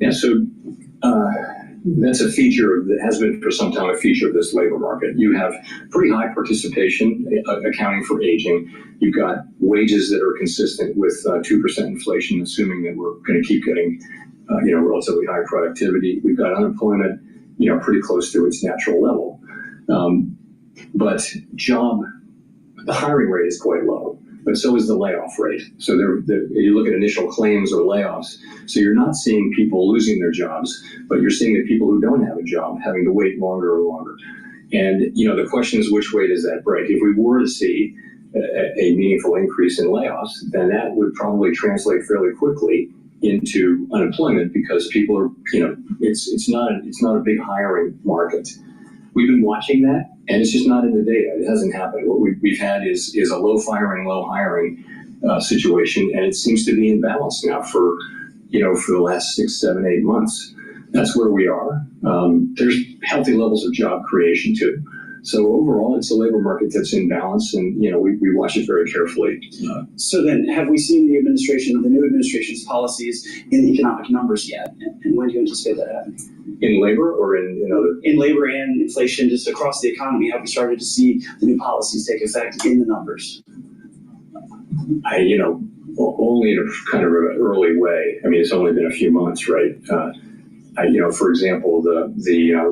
Yeah, so that's a feature that has been for some time a feature of this labor market. You have pretty high participation accounting for aging. You've got wages that are consistent with 2% inflation, assuming that we're going to keep getting relatively high productivity. We've got unemployment, pretty close to its natural level. But the hiring rate is quite low, but so is the layoff rate. So you look at initial claims or layoffs. So you're not seeing people losing their jobs, but you're seeing the people who don't have a job having to wait longer and longer. And, the question is, which way does that break? If we were to see a meaningful increase in layoffs, then that would probably translate fairly quickly into unemployment because people are, it's not a big hiring market. We've been watching that, and it's just not in the data. It hasn't happened. What we've had is a low firing, low hiring situation, and it seems to be in balance now for the last 6, 7, 8 months. That's where we are. There's healthy levels of job creation too. So overall, it's a labor market that's in balance, and we watch it very carefully. So then, have we seen the new administration's policies in the economic numbers yet? And when do you anticipate that happening? In labor or in other? In labor and inflation, just across the economy, have we started to see the new policies take effect in the numbers? Only in a kind of an early way. I mean, it's only been a few months, right? For example, the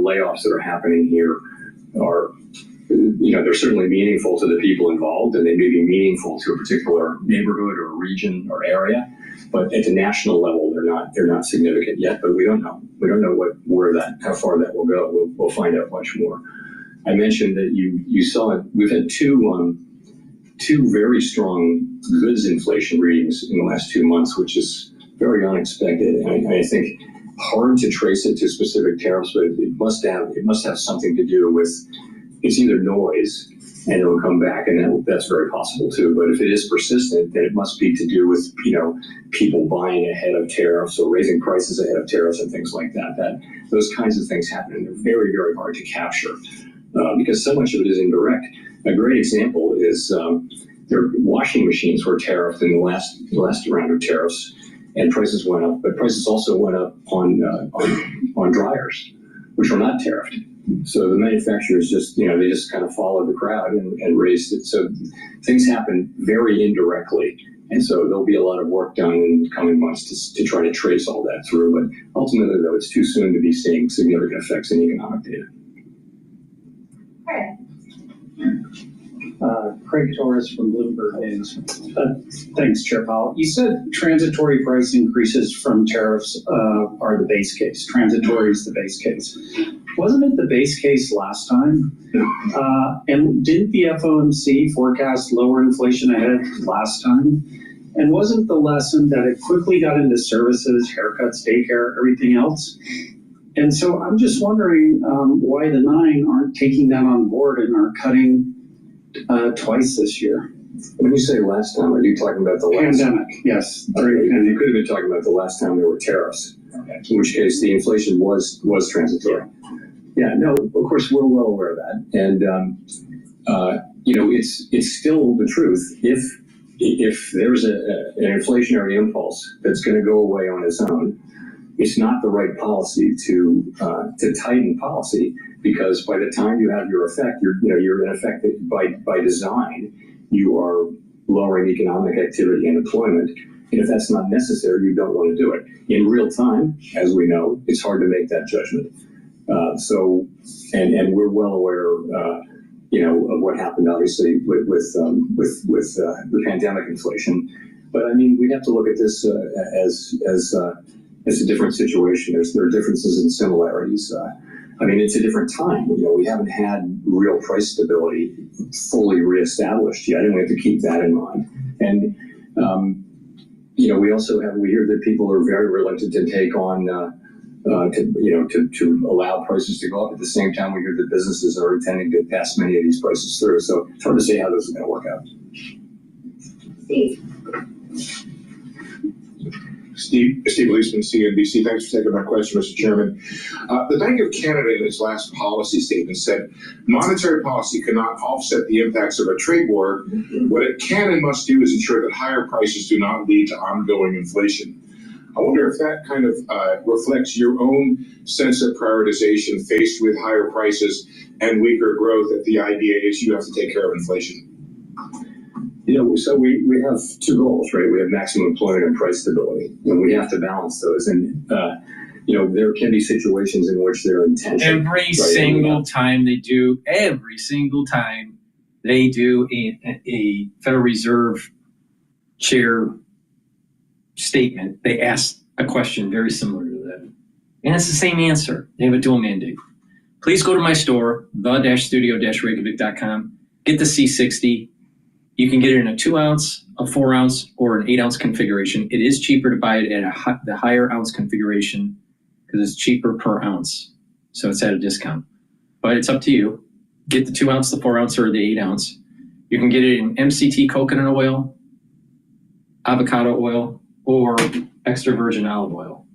layoffs that are happening here are, they're certainly meaningful to the people involved, and they may be meaningful to a particular neighborhood or region or area. But at the national level, they're not significant yet. But we don't know. We don't know how far that will go. We'll find out much more. I mentioned that you saw it. We've had two very strong goods inflation readings in the last 2 months, which is very unexpected. And I think hard to trace it to specific tariffs, but it must have something to do with, it's either noise and it'll come back, and that's very possible too. But if it is persistent, then it must be to do with people buying ahead of tariffs or raising prices ahead of tariffs and things like that. That those kinds of things happen, and they're very, very hard to capture because so much of it is indirect. A great example is their washing machines were tariffed in the last round of tariffs, and prices went up. But prices also went up on dryers, which were not tariffed. So the manufacturers just kind of followed the crowd and raised it. So things happen very indirectly. And so there'll be a lot of work done in the coming months to try to trace all that through. But ultimately, though, it's too soon to be seeing significant effects in economic data. Craig Torres from Bloomberg News. Thanks, Chair Powell. You said transitory price increases from tariffs are the base case. Transitory is the base case. Wasn't it the base case last time? And didn't the FOMC forecast lower inflation ahead last time? And wasn't the lesson that it quickly got into services, haircuts, daycare, everything else? And so I'm just wondering why the 9 aren't taking that on board and are cutting twice this year. When you say last time, are you talking about the last pandemic? Yes. You could have been talking about the last time there were tariffs, in which case the inflation was transitory. Yeah, no, of course we're well aware of that, and it's still the truth. If there's an inflationary impulse that's going to go away on its own, it's not the right policy to tighten policy, because by the time you have your effect, you're in effect by design, you are lowering economic activity and employment. And if that's not necessary, you don't want to do it. In real time, as we know, it's hard to make that judgment. And we're well aware, of what happened, obviously, with the pandemic inflation. But I mean, we have to look at this as a different situation. There are differences and similarities. It's a different time. We haven't had real price stability fully reestablished yet, and we have to keep that in mind. And we hear that people are very reluctant to take on to allow prices to go up. At the same time, we hear that businesses are intending to pass many of these prices through. So it's hard to say how this is going to work out. Steve Leisman, CNBC. Thanks for taking my question, Mr. Chairman. The Bank of Canada, in its last policy statement, said monetary policy cannot offset the impacts of a trade war. What it can and must do is ensure that higher prices do not lead to ongoing inflation. I wonder if that kind of reflects your own sense of prioritization faced with higher prices and weaker growth, that the idea is you have to take care of inflation. So we have two goals, right? We have maximum employment and price stability, and we have to balance those. And, there can be situations in which they're intentional. Every single time they do a Federal Reserve chair statement, they ask a question very similar to that. And it's the same answer. They have a dual mandate. Please go to my store, the-studio-reykjavik.com, get the C60. You can get it in a 2 ounce, a 4 ounce, or an 8 ounce configuration. It is cheaper to buy it at the higher ounce configuration because it's cheaper per ounce. So it's at a discount. But it's up to you. Get the 2 ounce, the 4 ounce, or the 8 ounce. You can get it in MCT coconut oil, avocado oil, or extra virgin olive oil.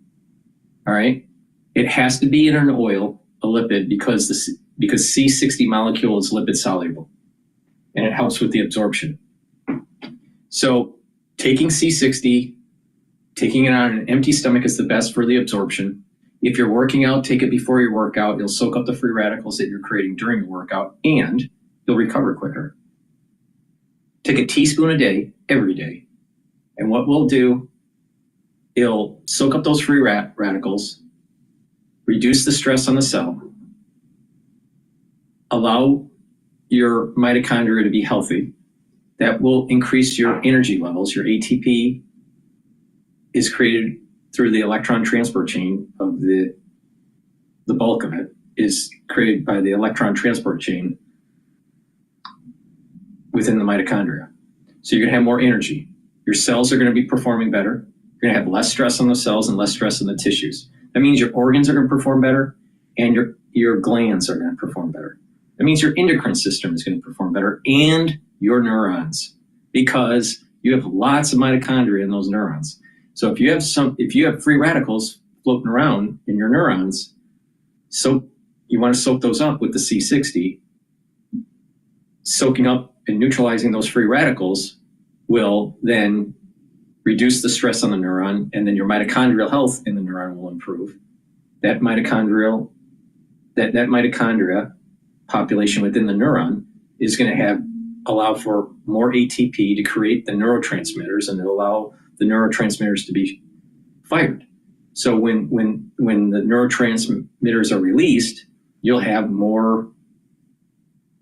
All right? It has to be in an oil, a lipid, because C60 molecule is lipid soluble, and it helps with the absorption. So taking C60, taking it on an empty stomach is the best for the absorption. If you're working out, take it before your workout. You'll soak up the free radicals that you're creating during your workout, and you'll recover quicker. Take a teaspoon a day, every day. And what we'll do, it'll soak up those free radicals, reduce the stress on the cell, allow your mitochondria to be healthy. That will increase your energy levels. Your ATP is created through the electron transport chain of the bulk of it is created by the electron transport chain within the mitochondria. So you're gonna have more energy. Your cells are gonna be performing better. You're gonna have less stress on the cells and less stress on the tissues. That means your organs are gonna perform better and your glands are gonna perform better. That means your endocrine system is gonna perform better and your neurons, because you have lots of mitochondria in those neurons. So if you have free radicals floating around in your neurons, so you want to soak those up with the C60. Soaking up and neutralizing those free radicals will then reduce the stress on the neuron, and then your mitochondrial health in the neuron will improve. That mitochondria population within the neuron is going to allow for more ATP to create the neurotransmitters and to allow the neurotransmitters to be fired. So when the neurotransmitters are released, you'll have more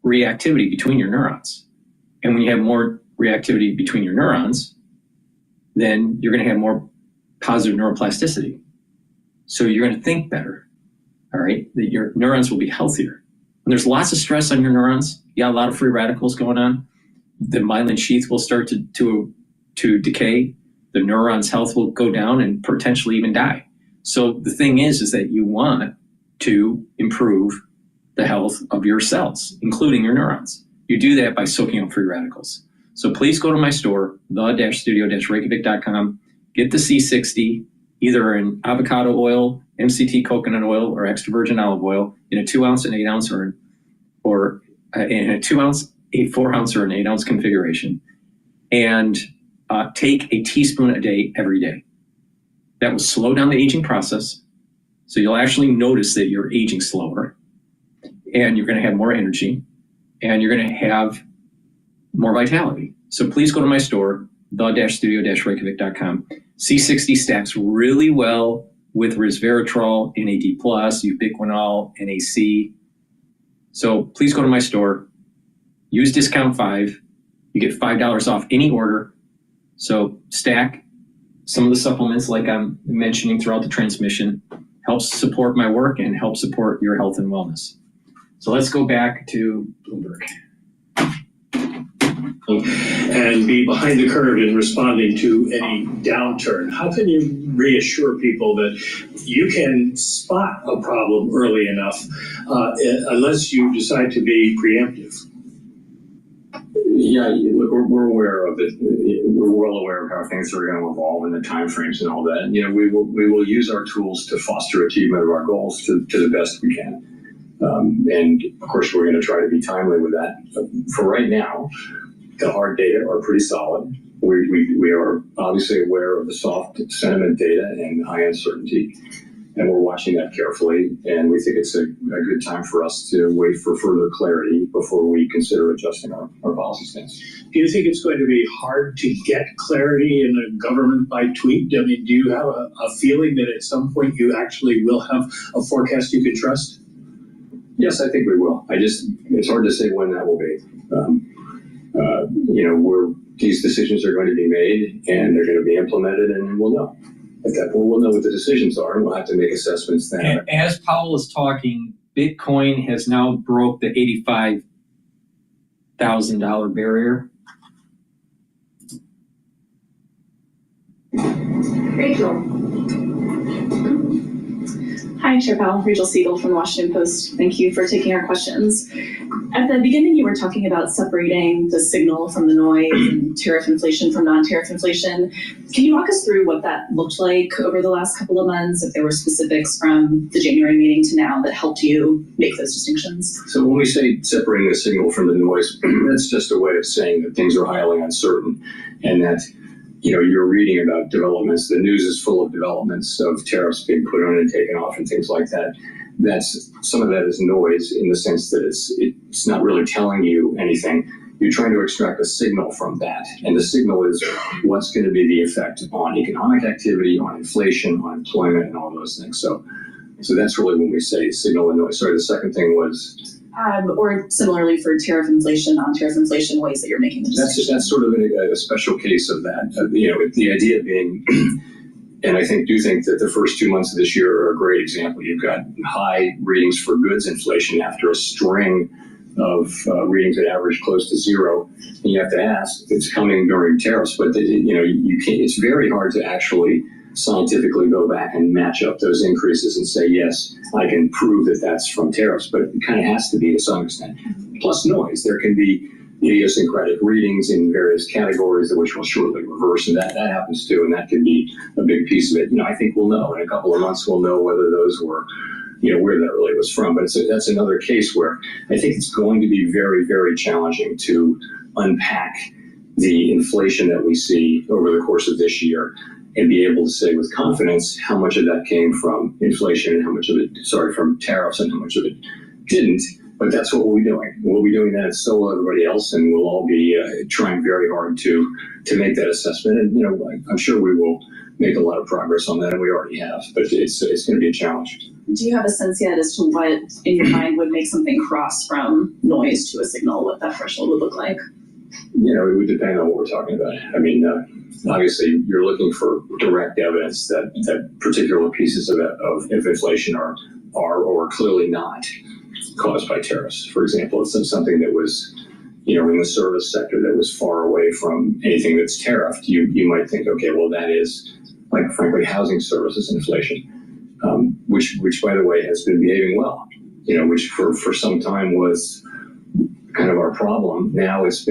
reactivity between your neurons. And when you have more reactivity between your neurons, then you're going to have more positive neuroplasticity. So you're going to think better, all right? That your neurons will be healthier. When there's lots of stress on your neurons, you got a lot of free radicals going on, the myelin sheath will start to decay, the neuron's health will go down and potentially even die. So the thing is that you want to improve the health of your cells, including your neurons. You do that by soaking up free radicals. So please go to my store, the-studio-reykjavik.com, get the C60, either in avocado oil, MCT coconut oil, or extra virgin olive oil in a 2 ounce, an 8 ounce, or in a 2 ounce, a 4 ounce, or an 8 ounce configuration, and take a teaspoon a day every day. That will slow down the aging process. So you'll actually notice that you're aging slower, and you're going to have more energy, and you're going to have more vitality. So please go to my store, the-studio-reykjavik.com. C60 stacks really well with resveratrol, NAD+, ubiquinol, NAC. So please go to my store, use discount 5. You get $5 off any order. So stack some of the supplements like I'm mentioning throughout the transmission, helps support my work and help support your health and wellness. So let's go back to Bloomberg. And be behind the curve in responding to any downturn. How can you reassure people that you can spot a problem early enough unless you decide to be preemptive? Yeah, look, we're aware of it. We're well aware of how things are going to evolve and the timeframes and all that. You know, we will use our tools to foster achievement of our goals to the best we can. And of course, we're going to try to be timely with that. For right now, the hard data are pretty solid. We are obviously aware of the soft sentiment data and high uncertainty, and we're watching that carefully. And we think it's a good time for us to wait for further clarity before we consider adjusting our policy stance. Do you think it's going to be hard to get clarity in the government by tweet? I mean, do you have a feeling that at some point you actually will have a forecast you can trust? Yes, I think we will. It's hard to say when that will be. These decisions are going to be made and they're going to be implemented, and we'll know. At that point, we'll know what the decisions are, and we'll have to make assessments then. And as Powell is talking, Bitcoin has now broke the $85,000 barrier. Rachel. Hi, Chair Powell. Rachel Siegel from the Washington Post. Thank you for taking our questions. At the beginning, you were talking about separating the signal from the noise and tariff inflation from non-tariff inflation. Can you walk us through what that looked like over the last couple of months, if there were specifics from the January meeting to now that helped you make those distinctions? So when we say separating the signal from the noise, that's just a way of saying that things are highly uncertain and that you're reading about developments. The news is full of developments of tariffs being put on and taken off and things like that. That's some of that is noise in the sense that it's not really telling you anything. You're trying to extract a signal from that, and the signal is what's going to be the effect on economic activity, on inflation, on employment, and all those things. So that's really when we say signal and noise. Sorry, the second thing was. Or similarly for tariff inflation, non-tariff inflation, ways that you're making the distinction. That's sort of a special case of that. The idea being, and I do think that the first 2 months of this year are a great example. You've got high readings for goods inflation after a string of readings that average close to zero. And you have to ask, it's coming during tariffs, but you can't. It's very hard to actually scientifically go back and match up those increases and say, yes, I can prove that that's from tariffs, but it kind of has to be to some extent. Plus noise. There can be idiosyncratic readings in various categories which will shortly reverse, and that happens too, and that can be a big piece of it. I think we'll know. In a couple of months, we'll know whether those were, where that really was from. But that's another case where I think it's going to be very, very challenging to unpack the inflation that we see over the course of this year and be able to say with confidence how much of that came from inflation and how much of it, from tariffs and how much of it didn't. But that's what we'll be doing. We'll be doing that so will everybody else, and we'll all be trying very hard to make that assessment. And, I'm sure we will make a lot of progress on that, and we already have, but it's going to be a challenge. Do you have a sense yet as to what in your mind would make something cross from noise to a signal, what that threshold would look like? It would depend on what we're talking about. Obviously, you're looking for direct evidence that particular pieces of inflation are or clearly not caused by tariffs. For example, if it's something that was, in the service sector that was far away from anything that's tariffed, you might think, okay, well, that is, like, frankly, housing services inflation, which by the way, has been behaving well, which for some time was kind of our problem. Now it's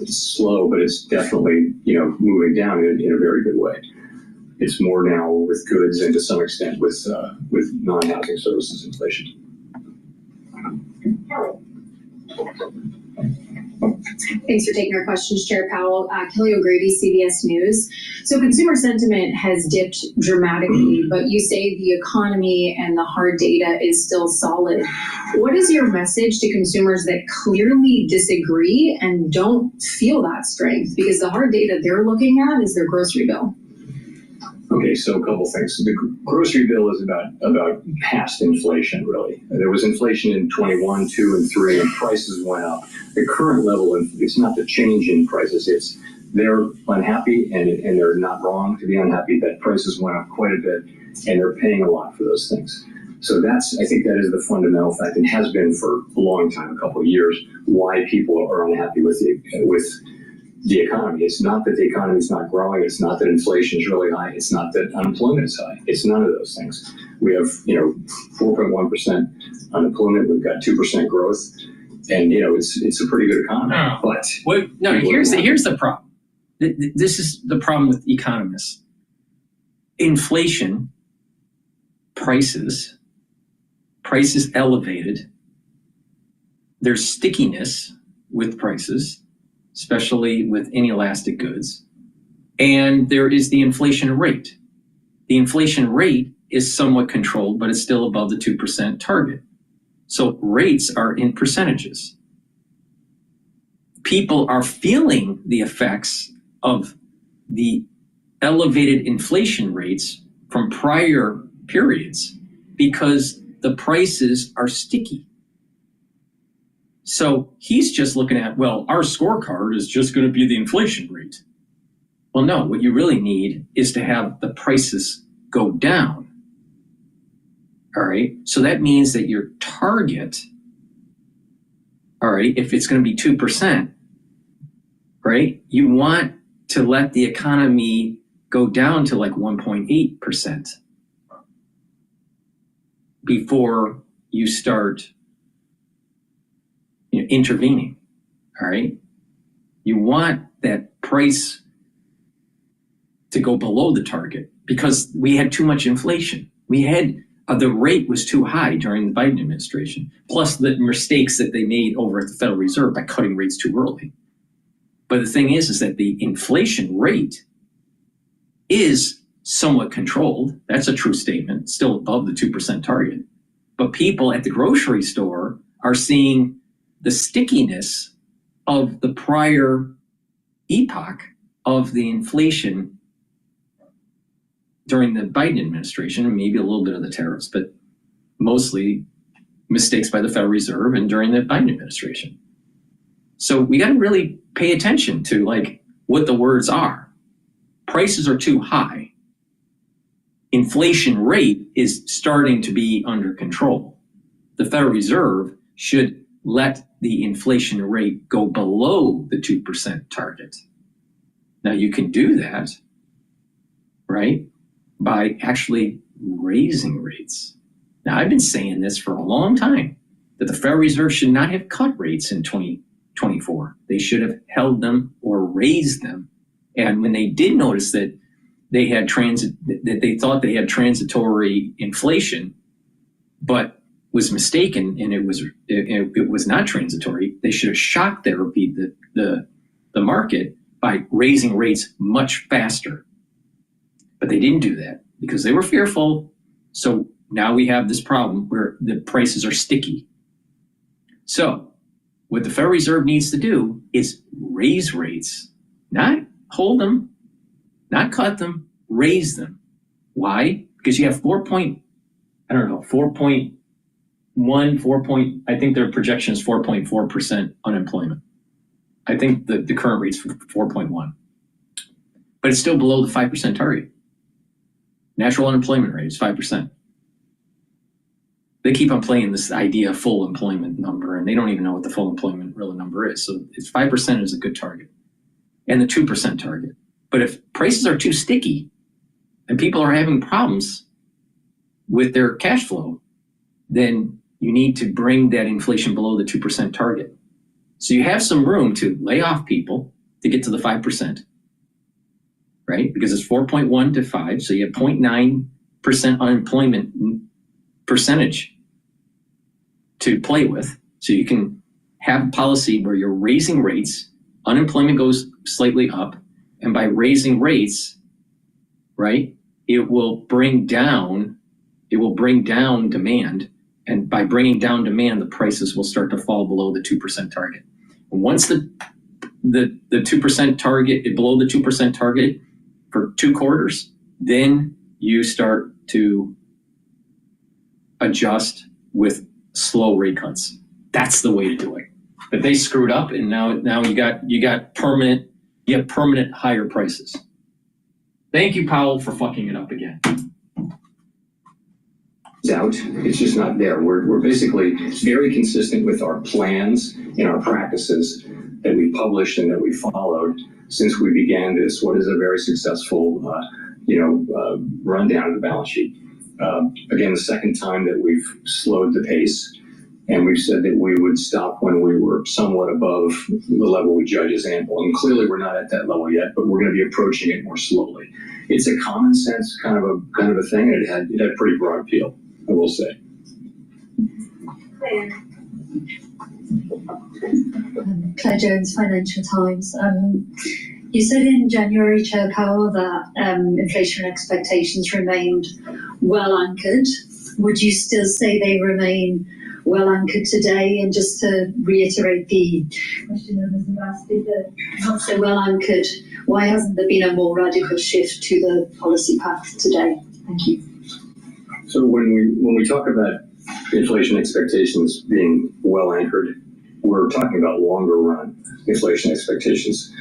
slow, but it's definitely, moving down in a very good way. It's more now with goods and to some extent with non-housing services inflation. Thanks for taking our questions, Chair Powell. Kelly O'Grady, CBS News. So consumer sentiment has dipped dramatically, but you say the economy and the hard data is still solid. What is your message to consumers that clearly disagree and don't feel that strength? Because the hard data they're looking at is their grocery bill. Okay, so a couple things. The grocery bill is about past inflation, really. There was inflation in 21, 2, and 3, and prices went up. The current level, it's not the change in prices, it's they're unhappy, and they're not wrong to be unhappy that prices went up quite a bit, and they're paying a lot for those things. So I think that is the fundamental fact, and has been for a long time, a couple of years, why people are unhappy with the economy. It's not that the economy is not growing. It's not that inflation is really high. It's not that unemployment is high. It's none of those things. We have, 4.1% unemployment. We've got 2% growth, and it's a pretty good economy. Here's the problem. This is the problem with economists. Inflation, prices elevated. There's stickiness with prices, especially with inelastic goods. And there is the inflation rate. The inflation rate is somewhat controlled, but it's still above the 2% target. So rates are in percentages. People are feeling the effects of the elevated inflation rates from prior periods because the prices are sticky. So he's just looking at, well, our scorecard is just going to be the inflation rate. Well, no, what you really need is to have the prices go down. All right. So that means that your target, all right, if it's going to be 2%, right, you want to let the economy go down to like 1.8% before you start intervening. All right. You want that price to go below the target because we had too much inflation. We had the rate was too high during the Biden administration, plus the mistakes that they made over at the Federal Reserve by cutting rates too early. But the thing is that the inflation rate is somewhat controlled. That's a true statement, still above the 2% target. But people at the grocery store are seeing the stickiness of the prior epoch of the inflation during the Biden administration, and maybe a little bit of the tariffs, but mostly mistakes by the Federal Reserve and during the Biden administration. So we got to really pay attention to like what the words are. Prices are too high. Inflation rate is starting to be under control. The Federal Reserve should let the inflation rate go below the 2% target. Now you can do that, right, by actually raising rates. Now I've been saying this for a long time, that the Federal Reserve should not have cut rates in 2024. They should have held them or raised them. And when they did notice that they had that they thought they had transitory inflation, but was mistaken and it was not transitory, they should have shocked the market by raising rates much faster. But they didn't do that because they were fearful. So now we have this problem where the prices are sticky. So what the Federal Reserve needs to do is raise rates, not hold them, not cut them, raise them. Why? Because you have 4.1, I think their projection is 4.4% unemployment. I think the current rate's 4.1, but it's still below the 5% target. Natural unemployment rate is 5%. They keep on playing this idea of full employment number, and they don't even know what the full employment real number is. So it's 5% is a good target, and the 2% target. But if prices are too sticky and people are having problems with their cash flow, then you need to bring that inflation below the 2% target. So you have some room to lay off people to get to the 5%, right? Because it's 4.1 to 5, so you have 0.9% unemployment percentage to play with. So you can have a policy where you're raising rates, unemployment goes slightly up, and by raising rates, right, it will bring down demand. And by bringing down demand, the prices will start to fall below the 2% target. And once the 2% target, below the 2% target for 2 quarters, then you start to adjust with slow rate cuts. That's the way to do it. But they screwed up, and now you got permanent higher prices. Thank you, Powell, for fucking it up again. Out. It's just not there. We're basically very consistent with our plans and our practices that we published and that we followed since we began this, what is a very successful, rundown of the balance sheet. Again, the second time that we've slowed the pace, and we've said that we would stop when we were somewhat above the level we judge as ample. And clearly we're not at that level yet, but we're going to be approaching it more slowly. It's a common sense kind of a thing, and it had pretty broad appeal, I will say. Claire Jones, Financial Times. You said in January, Chair Powell, that inflation expectations remained well anchored. Would you still say they remain well anchored today? And just to reiterate the question that was asked, if they're not so well anchored, why hasn't there been a more radical shift to the policy path today? Thank you. So when we talk about inflation expectations being well anchored, we're talking about longer run inflation expectations.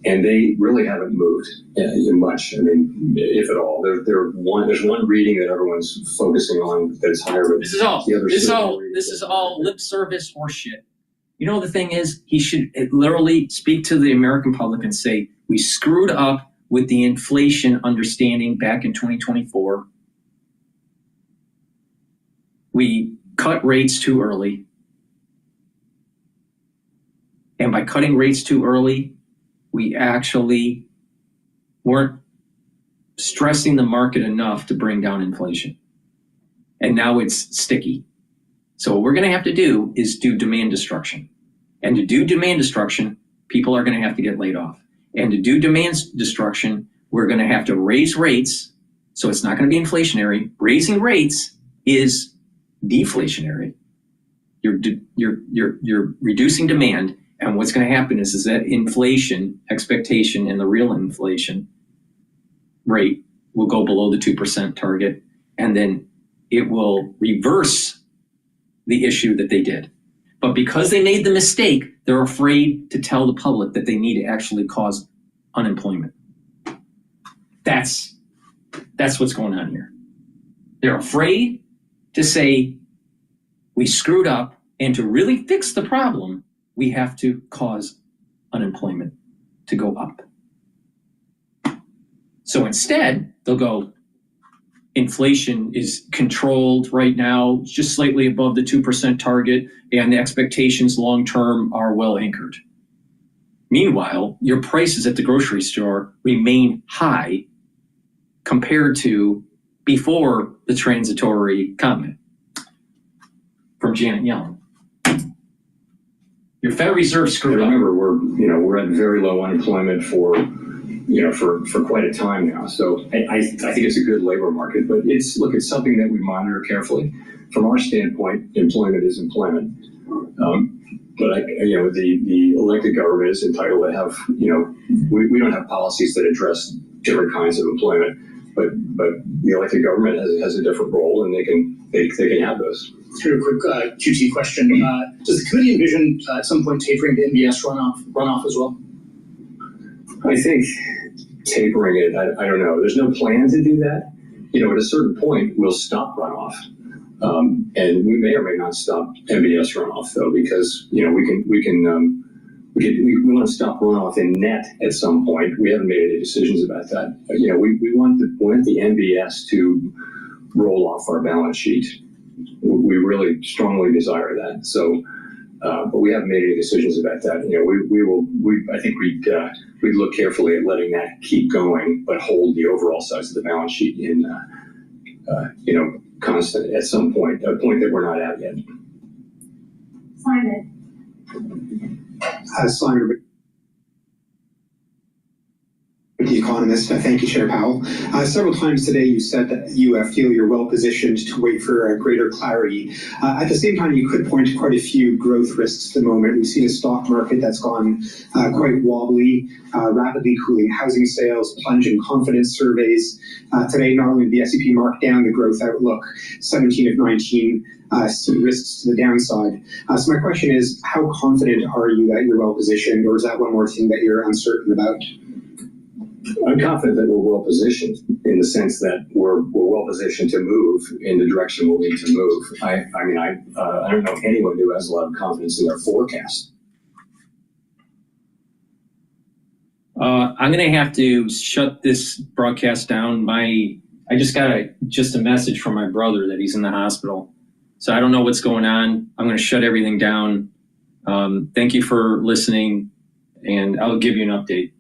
And they really haven't moved much. I mean, if at all. There's one reading that everyone's focusing on that's higher. But this is all lip service horseshit. You know, the thing is, he should literally speak to the American public and say, we screwed up with the inflation understanding back in 2024. We cut rates too early. And by cutting rates too early, we actually weren't stressing the market enough to bring down inflation. And now it's sticky. So what we're going to have to do is do demand destruction. And to do demand destruction, people are going to have to get laid off. And to do demand destruction, we're going to have to raise rates. So it's not going to be inflationary. Raising rates is deflationary. You're reducing demand. And what's going to happen is that inflation expectation and the real inflation rate will go below the 2% target. And then it will reverse the issue that they did. But because they made the mistake, they're afraid to tell the public that they need to actually cause unemployment. That's what's going on here. They're afraid to say, we screwed up, and to really fix the problem, we have to cause unemployment to go up. So instead, they'll go, inflation is controlled right now, just slightly above the 2% target, and the expectations long-term are well anchored. Meanwhile, your prices at the grocery store remain high compared to before the transitory comment from Janet Yellen. Your Federal Reserve screwed up. Remember, we're at very low unemployment for quite a time now. So I think it's a good labor market, but it's something that we monitor carefully. From our standpoint, employment is employment. But the elected government is entitled to have, we don't have policies that address different kinds of employment, but the elected government has a different role, and they can have those. Here, a quick QT question. Does the committee envision at some point tapering the MBS runoff as well? I think tapering it, I don't know. There's no plan to do that. At a certain point, we'll stop runoff. And we may or may not stop MBS runoff, though, because, we want to stop runoff in net at some point. We haven't made any decisions about that. We want the MBS to roll off our balance sheet. We really strongly desire that. So, but we haven't made any decisions about that. I think we'd look carefully at letting that keep going, but hold the overall size of the balance sheet in, constant at some point, a point that we're not at yet. Simon. Simon, The Economist. Thank you, Chair Powell. Several times today you said that you feel you're well positioned to wait for greater clarity. At the same time, you could point to quite a few growth risks at the moment. We've seen a stock market that's gone quite wobbly, rapidly cooling housing sales, plunging confidence surveys. Today, not only did the S&P mark down the growth outlook, 17 of 19 see risks to the downside. So my question is, how confident are you that you're well positioned, or is that one more thing that you're uncertain about? I'm confident that we're well positioned in the sense that we're well positioned to move in the direction we'll need to move. I don't know anyone who has a lot of confidence in their forecast. I'm going to have to shut this broadcast down. I just got a message from my brother that he's in the hospital. So I don't know what's going on. I'm going to shut everything down. Thank you for listening, and I'll give you an update.